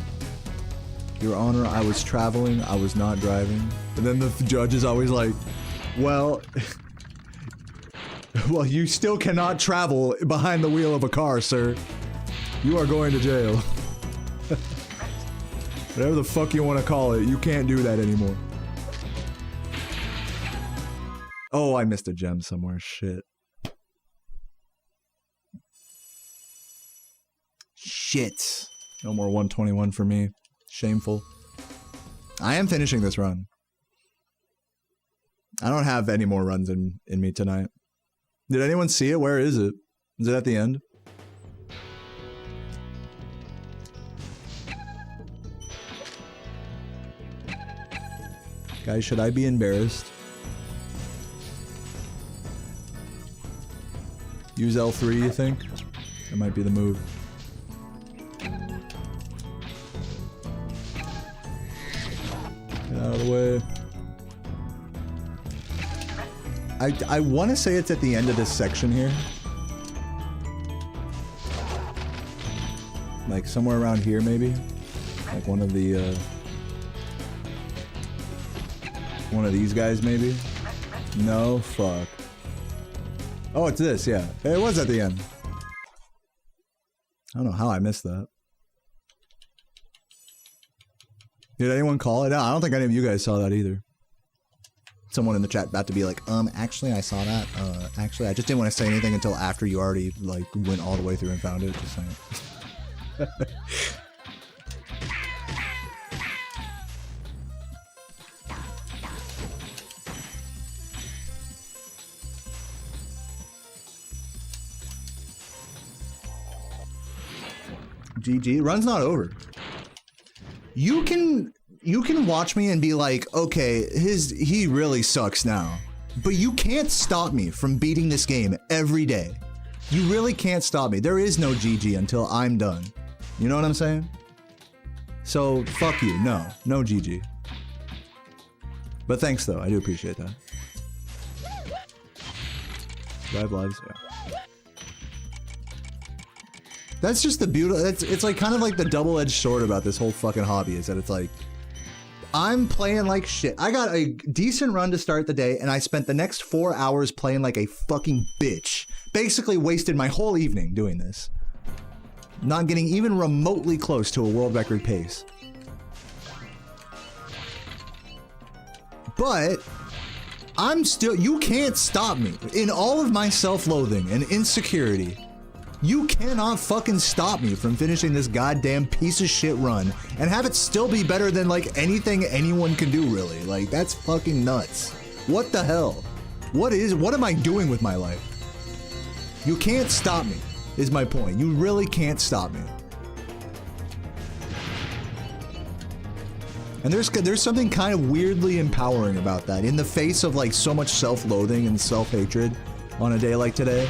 Your Honor, I was traveling, I was not driving. And then the judge is always like, well, well, you still cannot travel behind the wheel of a car, sir. You are going to jail. Whatever the fuck you want to call it, you can't do that anymore. Oh, I missed a gem somewhere, shit. Shit. No more 121 for me. Shameful. I am finishing this run. I don't have any more runs in me tonight. Did anyone see it? Where is it? Is it at the end? Guys, should I be embarrassed? Use L3, you think? That might be the move. Get out of the way. I want to say it's at the end of this section here. Like somewhere around here, maybe? Like one of the, one of these guys, maybe? No? Fuck. Oh, it's this, yeah. It was at the end. I don't know how I missed that. Did anyone call it? No, I don't think any of you guys saw that either. Someone in the chat about to be like, actually I saw that. Actually, I just didn't want to say anything until after you already, like, went all the way through and found it. Just saying. GG. Run's not over. You can watch me and be like, okay, he really sucks now. But you can't stop me from beating this game every day. You really can't stop me. There is no GG until I'm done. You know what I'm saying? So, fuck you. No GG. But thanks though, I do appreciate that. 5 lives, yeah. That's just the beautiful, it's like kind of like the double-edged sword about this whole fucking hobby is that it's like, I'm playing like shit. I got a decent run to start the day and I spent the next 4 hours playing like a fucking bitch. Basically wasted my whole evening doing this. Not getting even remotely close to a world record pace. But I'm still, you can't stop me. In all of my self-loathing and insecurity, you cannot fucking stop me from finishing this goddamn piece of shit run and have it still be better than like anything anyone can do, really. Like, that's fucking nuts. What the hell? What am I doing with my life? You can't stop me, is my point. You really can't stop me. And there's something kind of weirdly empowering about that. In the face of like so much self-loathing and self-hatred on a day like today,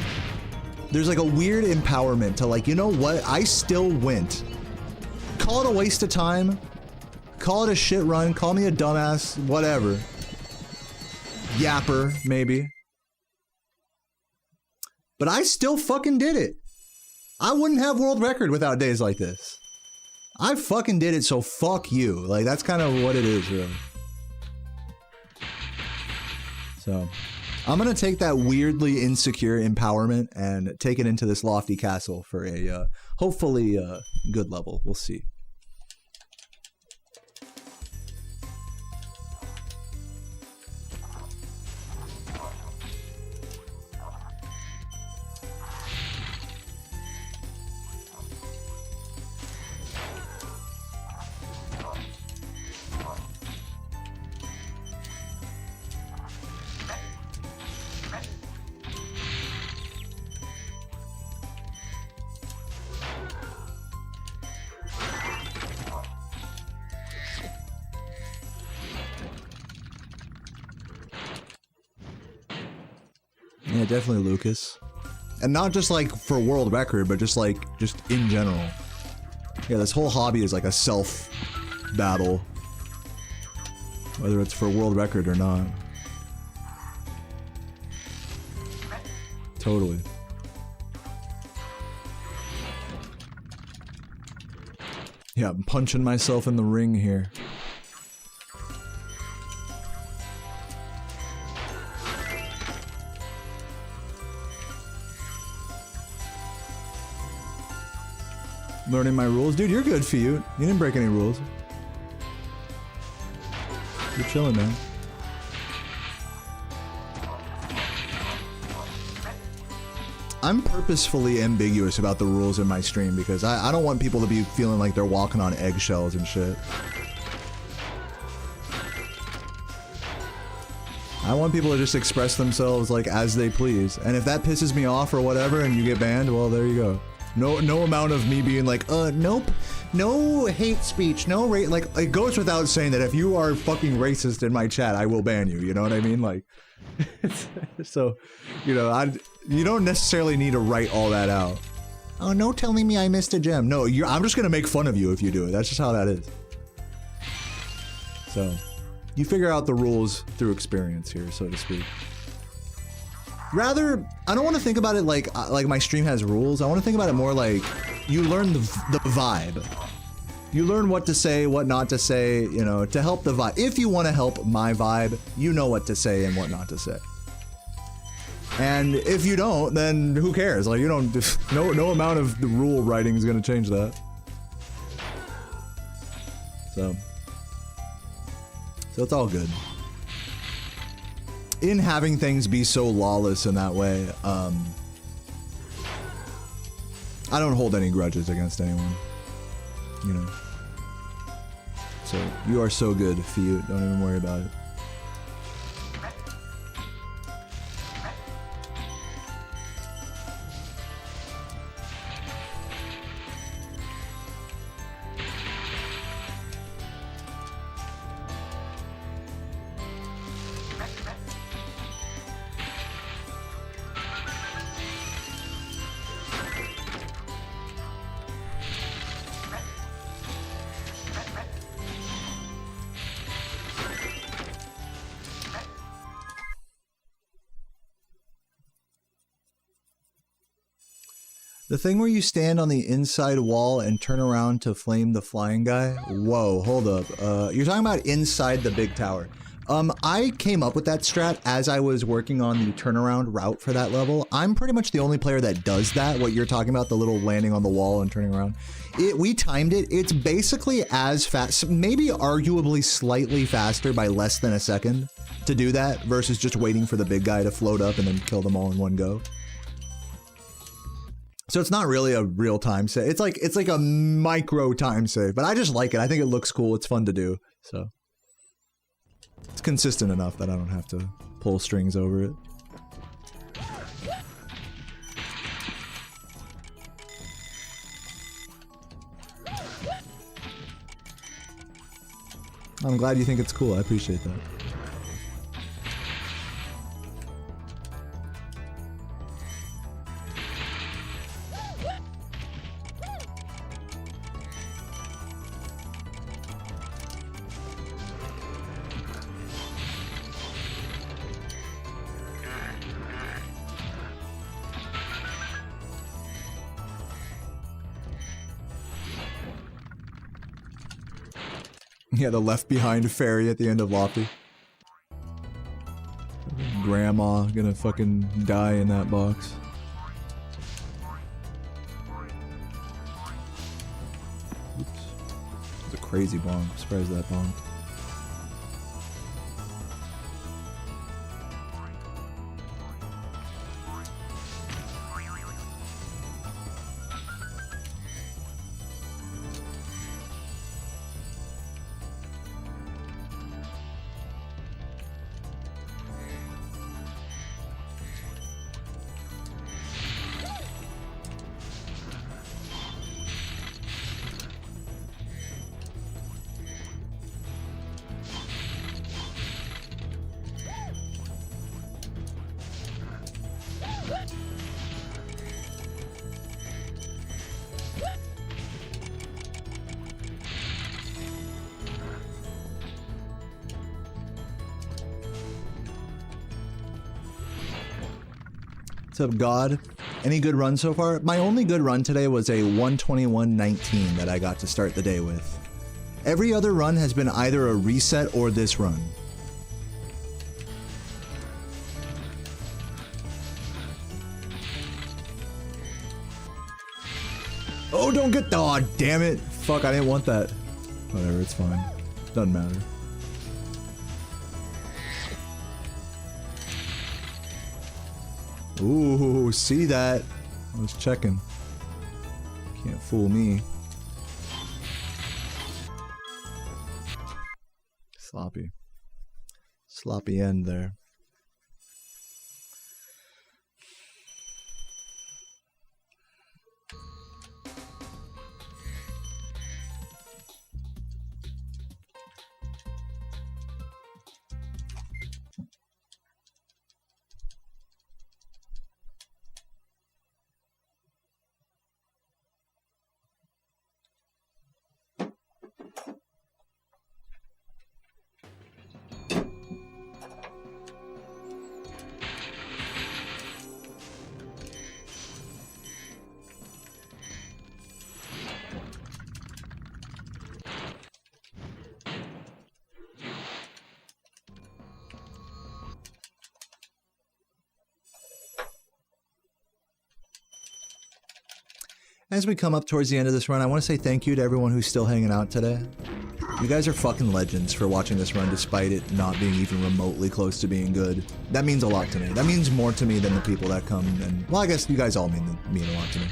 there's like a weird empowerment to like, you know what? I still went. Call it a waste of time. Call it a shit run. Call me a dumbass. Whatever. Yapper, maybe. But I still fucking did it. I wouldn't have world record without days like this. I fucking did it, so fuck you. Like, that's kind of what it is, really. So, I'm gonna take that weirdly insecure empowerment and take it into this lofty castle for a, hopefully, good level. We'll see. Yeah, definitely Lucas. And not just like for world record, but just in general. Yeah, this whole hobby is like a self battle. Whether it's for world record or not. Totally. Yeah, I'm punching myself in the ring here. Learning my rules. Dude, you're good, Fiut. You didn't break any rules. You're chilling, man. I'm purposefully ambiguous about the rules in my stream because I don't want people to be feeling like they're walking on eggshells and shit. I want people to just express themselves like as they please. And if that pisses me off or whatever and you get banned, well, there you go. No amount of me being like, nope, no hate speech, no like, it goes without saying that if you are fucking racist in my chat, I will ban you, you know what I mean? Like, so, you know, you don't necessarily need to write all that out. Oh, no telling me I missed a gem. No, I'm just gonna make fun of you if you do it. That's just how that is. So, you figure out the rules through experience here, so to speak. Rather, I don't want to think about it like my stream has rules. I want to think about it more like you learn the vibe. You learn what to say, what not to say, you know, to help the vibe. If you want to help my vibe, you know what to say and what not to say. And if you don't, then who cares? Like, you don't, no amount of the rule writing is going to change that. So it's all good. In having things be so lawless in that way, I don't hold any grudges against anyone, you know. So, you are so good, Fiut, don't even worry about it. The thing where you stand on the inside wall and turn around to flame the flying guy? Whoa, hold up. You're talking about inside the big tower. I came up with that strat as I was working on the turnaround route for that level. I'm pretty much the only player that does that, what you're talking about, the little landing on the wall and turning around. We timed it. It's basically as fast, maybe arguably slightly faster by less than a second to do that versus just waiting for the big guy to float up and then kill them all in one go. So it's not really a real time save. It's like a micro time save, but I just like it. I think it looks cool. It's fun to do. So it's consistent enough that I don't have to pull strings over it. I'm glad you think it's cool. I appreciate that. Yeah, the Left Behind fairy at the end of Lofty. Grandma gonna fucking die in that box. Oops. It's a crazy bomb. I'm surprised that bomb. What's up, God? Any good run so far? My only good run today was a 121.19 that I got to start the day with. Every other run has been either a reset or this run. Oh, don't get... Aw, damn it. Fuck, I didn't want that. Whatever, it's fine. Doesn't matter. Ooh, see that? I was checking. Can't fool me. Sloppy. Sloppy end there. As we come up towards the end of this run, I want to say thank you to everyone who's still hanging out today. You guys are fucking legends for watching this run despite it not being even remotely close to being good. That means a lot to me. That means more to me than the people that come and... Well, I guess you guys all mean a lot to me.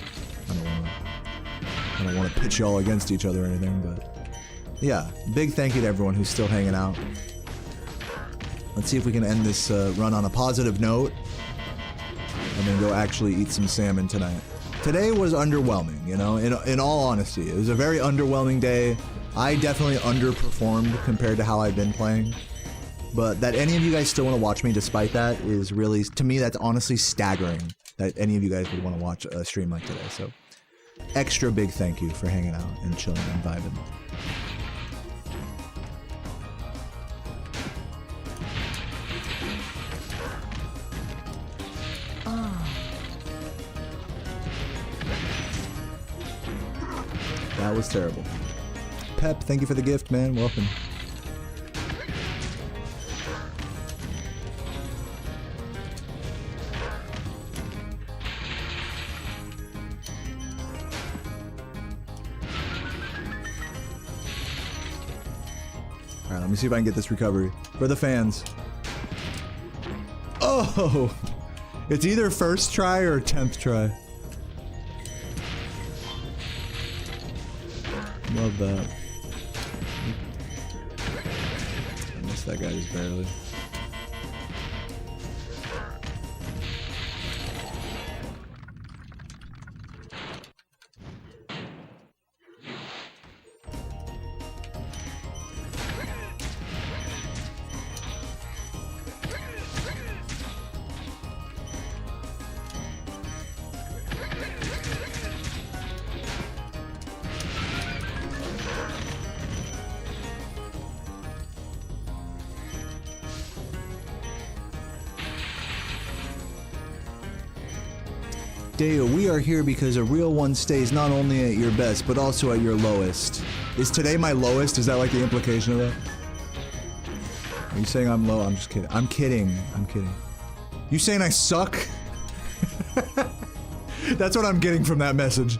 I don't want to pitch y'all against each other or anything, but... Yeah, big thank you to everyone who's still hanging out. Let's see if we can end this run on a positive note. And then go actually eat some salmon tonight. Today was underwhelming, you know, in all honesty. It was a very underwhelming day. I definitely underperformed compared to how I've been playing. But that any of you guys still want to watch me despite that is really, to me, that's honestly staggering that any of you guys would want to watch a stream like today. So, extra big thank you for hanging out and chilling and vibing. That was terrible. Pep, thank you for the gift, man. Welcome. Alright, let me see if I can get this recovery. For the fans. Oh! It's either first try or 10th try. Love that. I missed that guy just barely. Deo, we are here because a real one stays not only at your best, but also at your lowest. Is today my lowest? Is that like the implication of that? Are you saying I'm low? I'm just kidding. I'm kidding. I'm kidding. You saying I suck? That's what I'm getting from that message.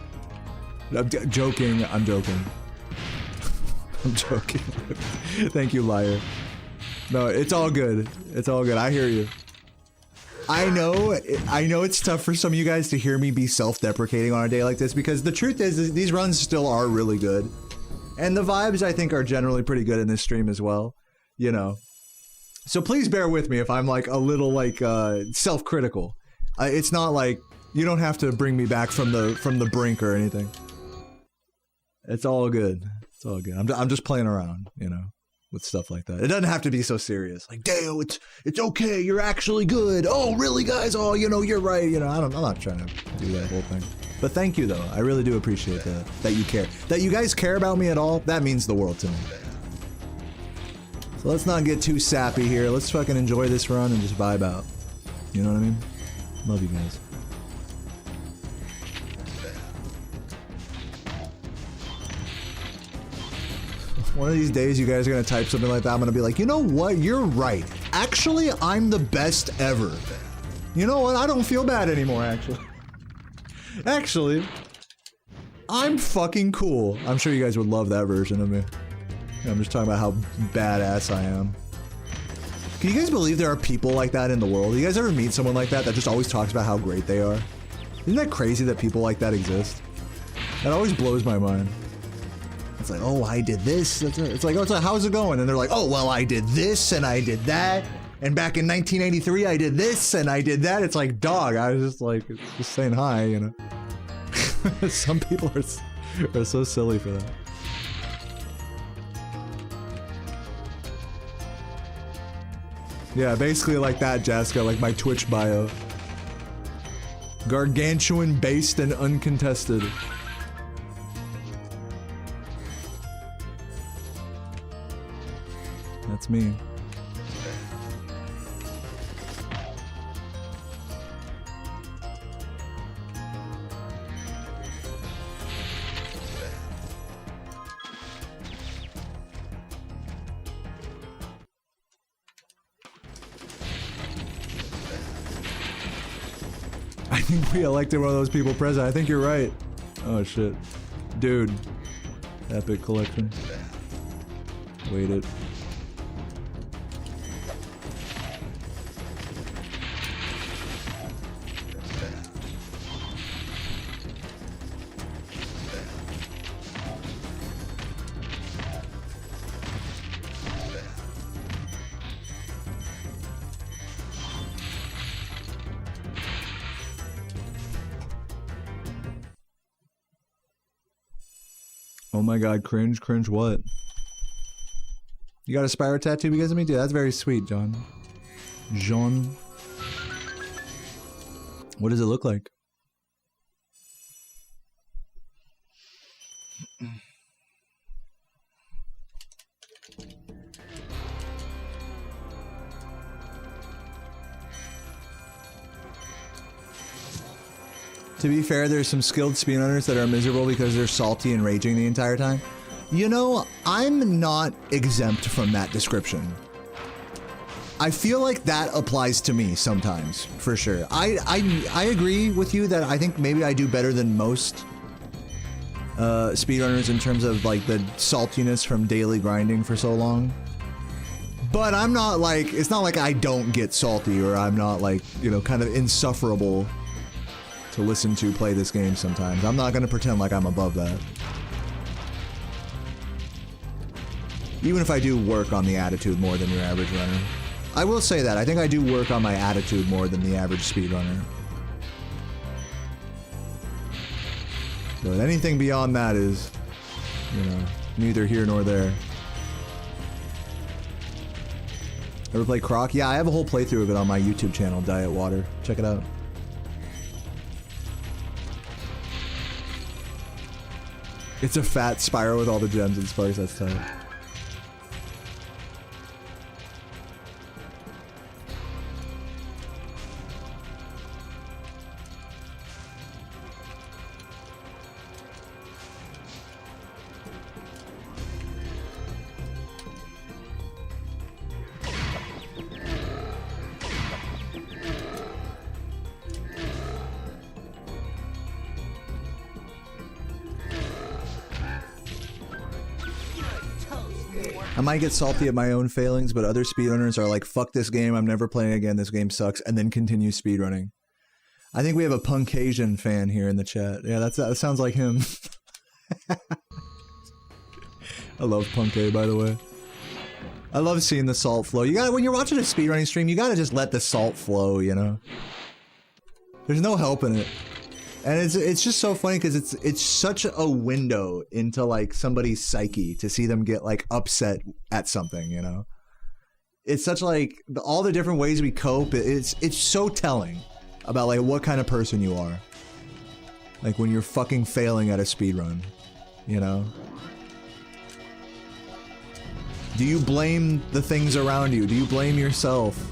I'm joking. I'm joking. I'm joking. Thank you, liar. No, it's all good. It's all good. I hear you. I know it's tough for some of you guys to hear me be self-deprecating on a day like this, because the truth is these runs still are really good. And the vibes, I think, are generally pretty good in this stream as well, you know. So please bear with me if I'm like a little like self-critical. It's not like you don't have to bring me back from the brink or anything. It's all good. It's all good. I'm just playing around, you know, with stuff like that. It doesn't have to be so serious. Like, Deo, it's okay. You're actually good. Oh, really, guys? Oh, you know, you're right. You know, I'm not trying to do that whole thing. But thank you, though. I really do appreciate that you care. That you guys care about me at all, that means the world to me. So let's not get too sappy here. Let's fucking enjoy this run and just vibe out. You know what I mean? Love you guys. One of these days you guys are gonna type something like that, I'm gonna be like, you know what? You're right. Actually, I'm the best ever. You know what? I don't feel bad anymore, actually. Actually, I'm fucking cool. I'm sure you guys would love that version of me. I'm just talking about how badass I am. Can you guys believe there are people like that in the world? You guys ever meet someone like that that just always talks about how great they are? Isn't that crazy that people like that exist? That always blows my mind. It's like, oh, I did this. It's like, oh, so how's it going? And they're like, oh, well, I did this and I did that. And back in 1983, I did this and I did that. It's like, dog, I was just like, just saying hi, you know. Some people are so silly for that. Yeah, basically like that, Jaska, like my Twitch bio. Gargantuan, based, and uncontested. That's me. I think we elected one of those people president. I think you're right. Oh shit. Dude. Epic collection. Wait it. Oh my god, cringe, cringe what? You got a Spyro tattoo because of me? Dude, that's very sweet, John. Jean. What does it look like? To be fair, there's some skilled speedrunners that are miserable because they're salty and raging the entire time. You know, I'm not exempt from that description. I feel like that applies to me sometimes, for sure. I agree with you that I think maybe I do better than most speedrunners in terms of like the saltiness from daily grinding for so long. But I'm not like, it's not like I don't get salty or I'm not like, you know, kind of insufferable to listen to play this game sometimes. I'm not gonna pretend like I'm above that. Even if I do work on the attitude more than your average runner. I will say that, I think I do work on my attitude more than the average speedrunner. But anything beyond that is, you know, neither here nor there. Ever play Croc? Yeah, I have a whole playthrough of it on my YouTube channel, Diet Water. Check it out. It's a fat Spyro with all the gems and sparks, that's tight. I might get salty at my own failings, but other speedrunners are like, fuck this game, I'm never playing again, this game sucks, and then continue speedrunning. I think we have a Punkasian fan here in the chat. Yeah, that sounds like him. I love Punk A, by the way. I love seeing the salt flow. You gotta, when you're watching a speedrunning stream, you gotta just let the salt flow, you know? There's no helping it. And it's just so funny because it's such a window into like somebody's psyche to see them get like upset at something, you know? It's such like all the different ways we cope. It's so telling about like what kind of person you are. Like when you're fucking failing at a speedrun, you know? Do you blame the things around you? Do you blame yourself?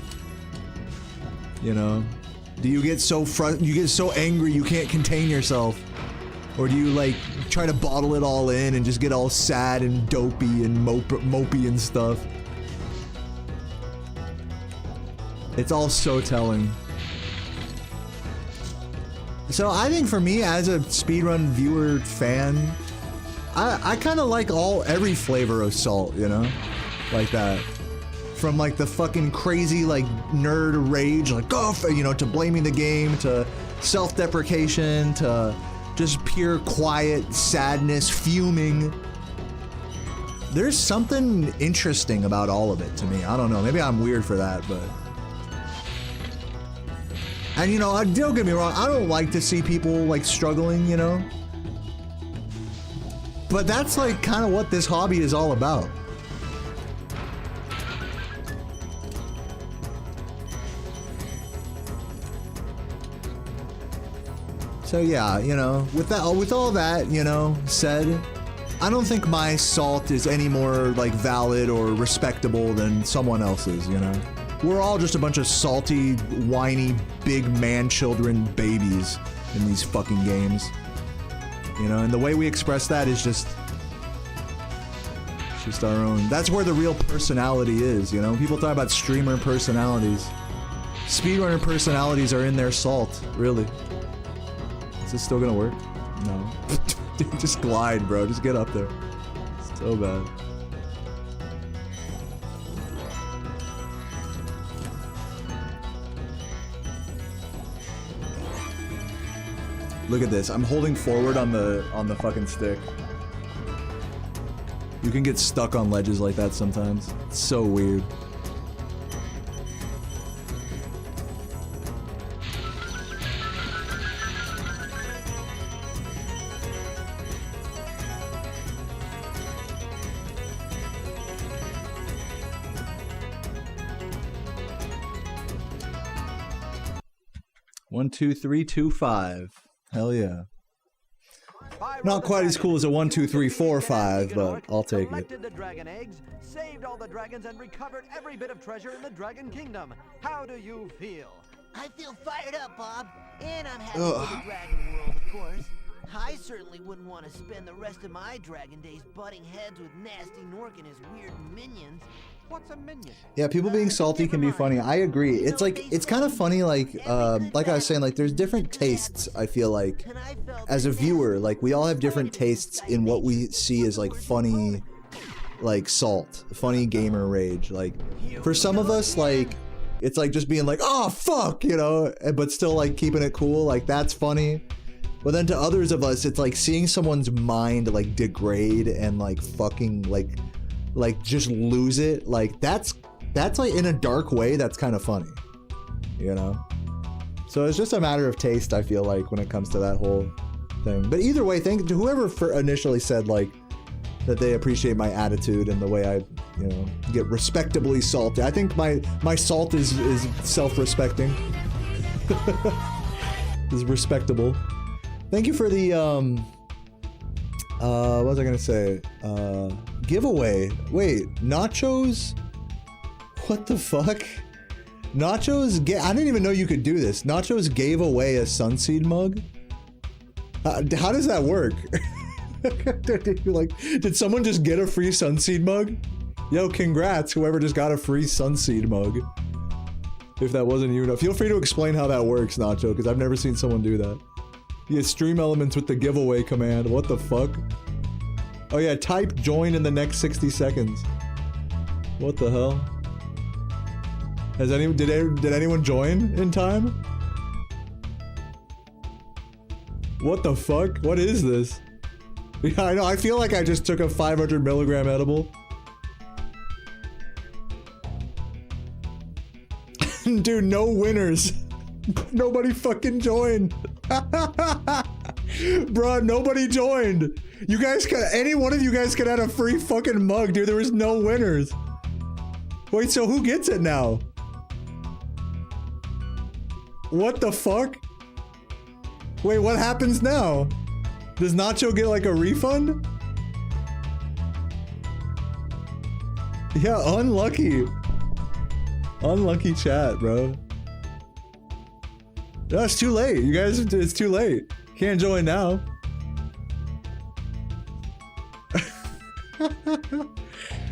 You know? Do you get so angry you can't contain yourself? Or do you like try to bottle it all in and just get all sad and dopey and mopey and stuff? It's all so telling. So I think for me as a speedrun viewer fan, I kind of like every flavor of salt, you know? Like that. From like the fucking crazy like nerd rage, like oh, you know, to blaming the game, to self-deprecation, to just pure quiet sadness, fuming. There's something interesting about all of it to me. I don't know, maybe I'm weird for that, but... And you know, don't get me wrong, I don't like to see people like struggling, you know? But that's like kind of what this hobby is all about. So yeah, you know, with all that, you know, said, I don't think my salt is any more like valid or respectable than someone else's, you know? We're all just a bunch of salty, whiny, big man-children babies in these fucking games. You know, and the way we express that is just our own. That's where the real personality is, you know? People talk about streamer personalities. Speedrunner personalities are in their salt, really. Is this still gonna work? No. Dude, just glide, bro. Just get up there. It's so bad. Look at this. I'm holding forward on the fucking stick. You can get stuck on ledges like that sometimes. It's so weird. One, two, three, two, 5. Hell yeah. Not quite as cool as a 1, 2, 3, 4, 5, but I'll take it. The dragon eggs, saved all the dragons, and recovered every bit of treasure in the Dragon Kingdom. How do you feel? I feel fired up, Bob, and I'm happy with the dragon world. course. I certainly wouldn't want to spend the rest of my dragon days butting heads with Nasty Nork and his weird minions. What's a minion? Yeah, people being salty can be funny. I agree. It's like, it's kind of funny, like I was saying, like there's different tastes, I feel like, as a viewer. Like we all have different tastes in what we see as like funny, like salt, funny gamer rage. Like for some of us, like it's like just being like, oh fuck, you know, but still like keeping it cool, like that's funny. But then to others of us, it's like seeing someone's mind like degrade and like fucking like just lose it. Like that's like in a dark way, that's kind of funny, you know? So it's just a matter of taste, I feel like, when it comes to that whole thing. But either way, thank to whoever initially said like that they appreciate my attitude and the way I, you know, get respectably salty. I think my salt is self-respecting. Is respectable. Thank you for the what was I gonna say? Giveaway. Wait, Nachos? What the fuck? Nachos, I didn't even know you could do this. Nachos gave away a Sunseed mug? How does that work? Like, did someone just get a free Sunseed mug? Yo, congrats, whoever just got a free Sunseed mug. If that wasn't you, feel free to explain how that works, Nacho, because I've never seen someone do that. You get stream elements with the giveaway command. What the fuck? Oh yeah, type join in the next 60 seconds. What the hell? Has anyone, did anyone join in time? What the fuck? What is this? Yeah, I know, I feel like I just took a 500 milligram edible. Dude, no winners. Nobody fucking joined. Bruh, nobody joined. You guys could, any one of you guys could have a free fucking mug, dude. There was no winners. Wait, so who gets it now? What the fuck? Wait, what happens now? Does Nacho get like a refund? Yeah, unlucky. Unlucky chat, bro. No, it's too late. You guys, it's too late. Can't join now.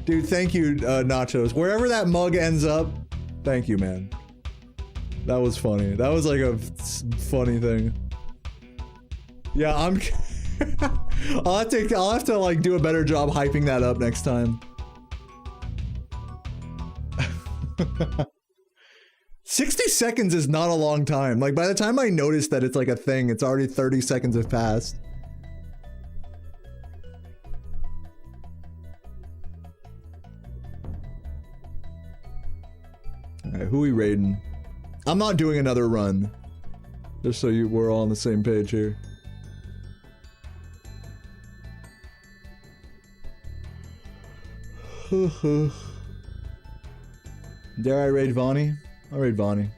Dude, thank you, Nachos. Wherever that mug ends up, thank you, man. That was funny. That was like a funny thing. Yeah, I'm... I'll have to like do a better job hyping that up next time. 60 seconds is not a long time. Like, by the time I notice that it's like a thing, it's already 30 seconds have passed. Alright, who we raiding? I'm not doing another run. Just so we're all on the same page here. Dare I raid Vonnie? I'll raid Vonnie.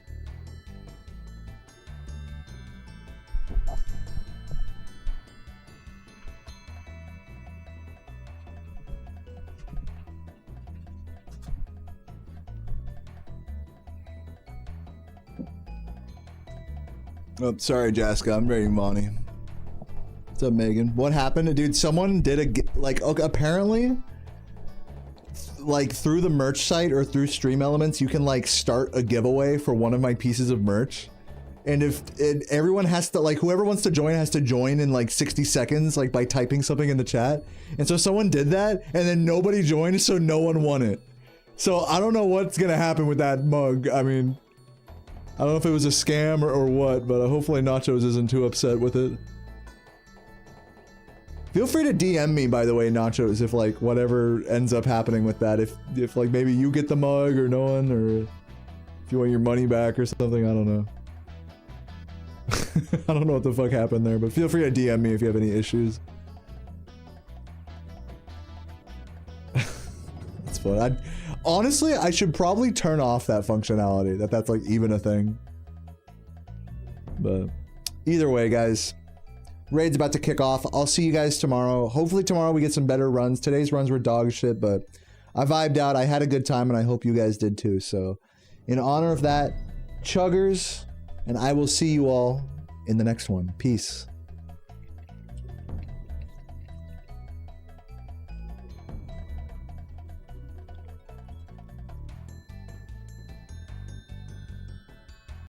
Oh, sorry, Jaska. I'm raiding Vonnie. What's up, Megan? What happened? Dude, someone did a... Like, okay, apparently... Like through the merch site or through Stream Elements, you can like start a giveaway for one of my pieces of merch, and if everyone has to, like, whoever wants to join has to join in like 60 seconds, like by typing something in the chat. And so someone did that, and then nobody joined, so no one won it. So I don't know what's gonna happen with that mug. I mean, I don't know if it was a scam or what, but hopefully Nachos isn't too upset with it. Feel free to DM me, by the way, Nachos, if like whatever ends up happening with that. If like maybe you get the mug or no one, or if you want your money back or something, I don't know. I don't know what the fuck happened there, but feel free to DM me if you have any issues. That's fun. Honestly, I should probably turn off that functionality, that's like even a thing. But either way, guys. Raid's about to kick off. I'll see you guys tomorrow. Hopefully tomorrow we get some better runs. Today's runs were dog shit, but I vibed out. I had a good time, and I hope you guys did too. So, in honor of that, chuggers, and I will see you all in the next one. Peace.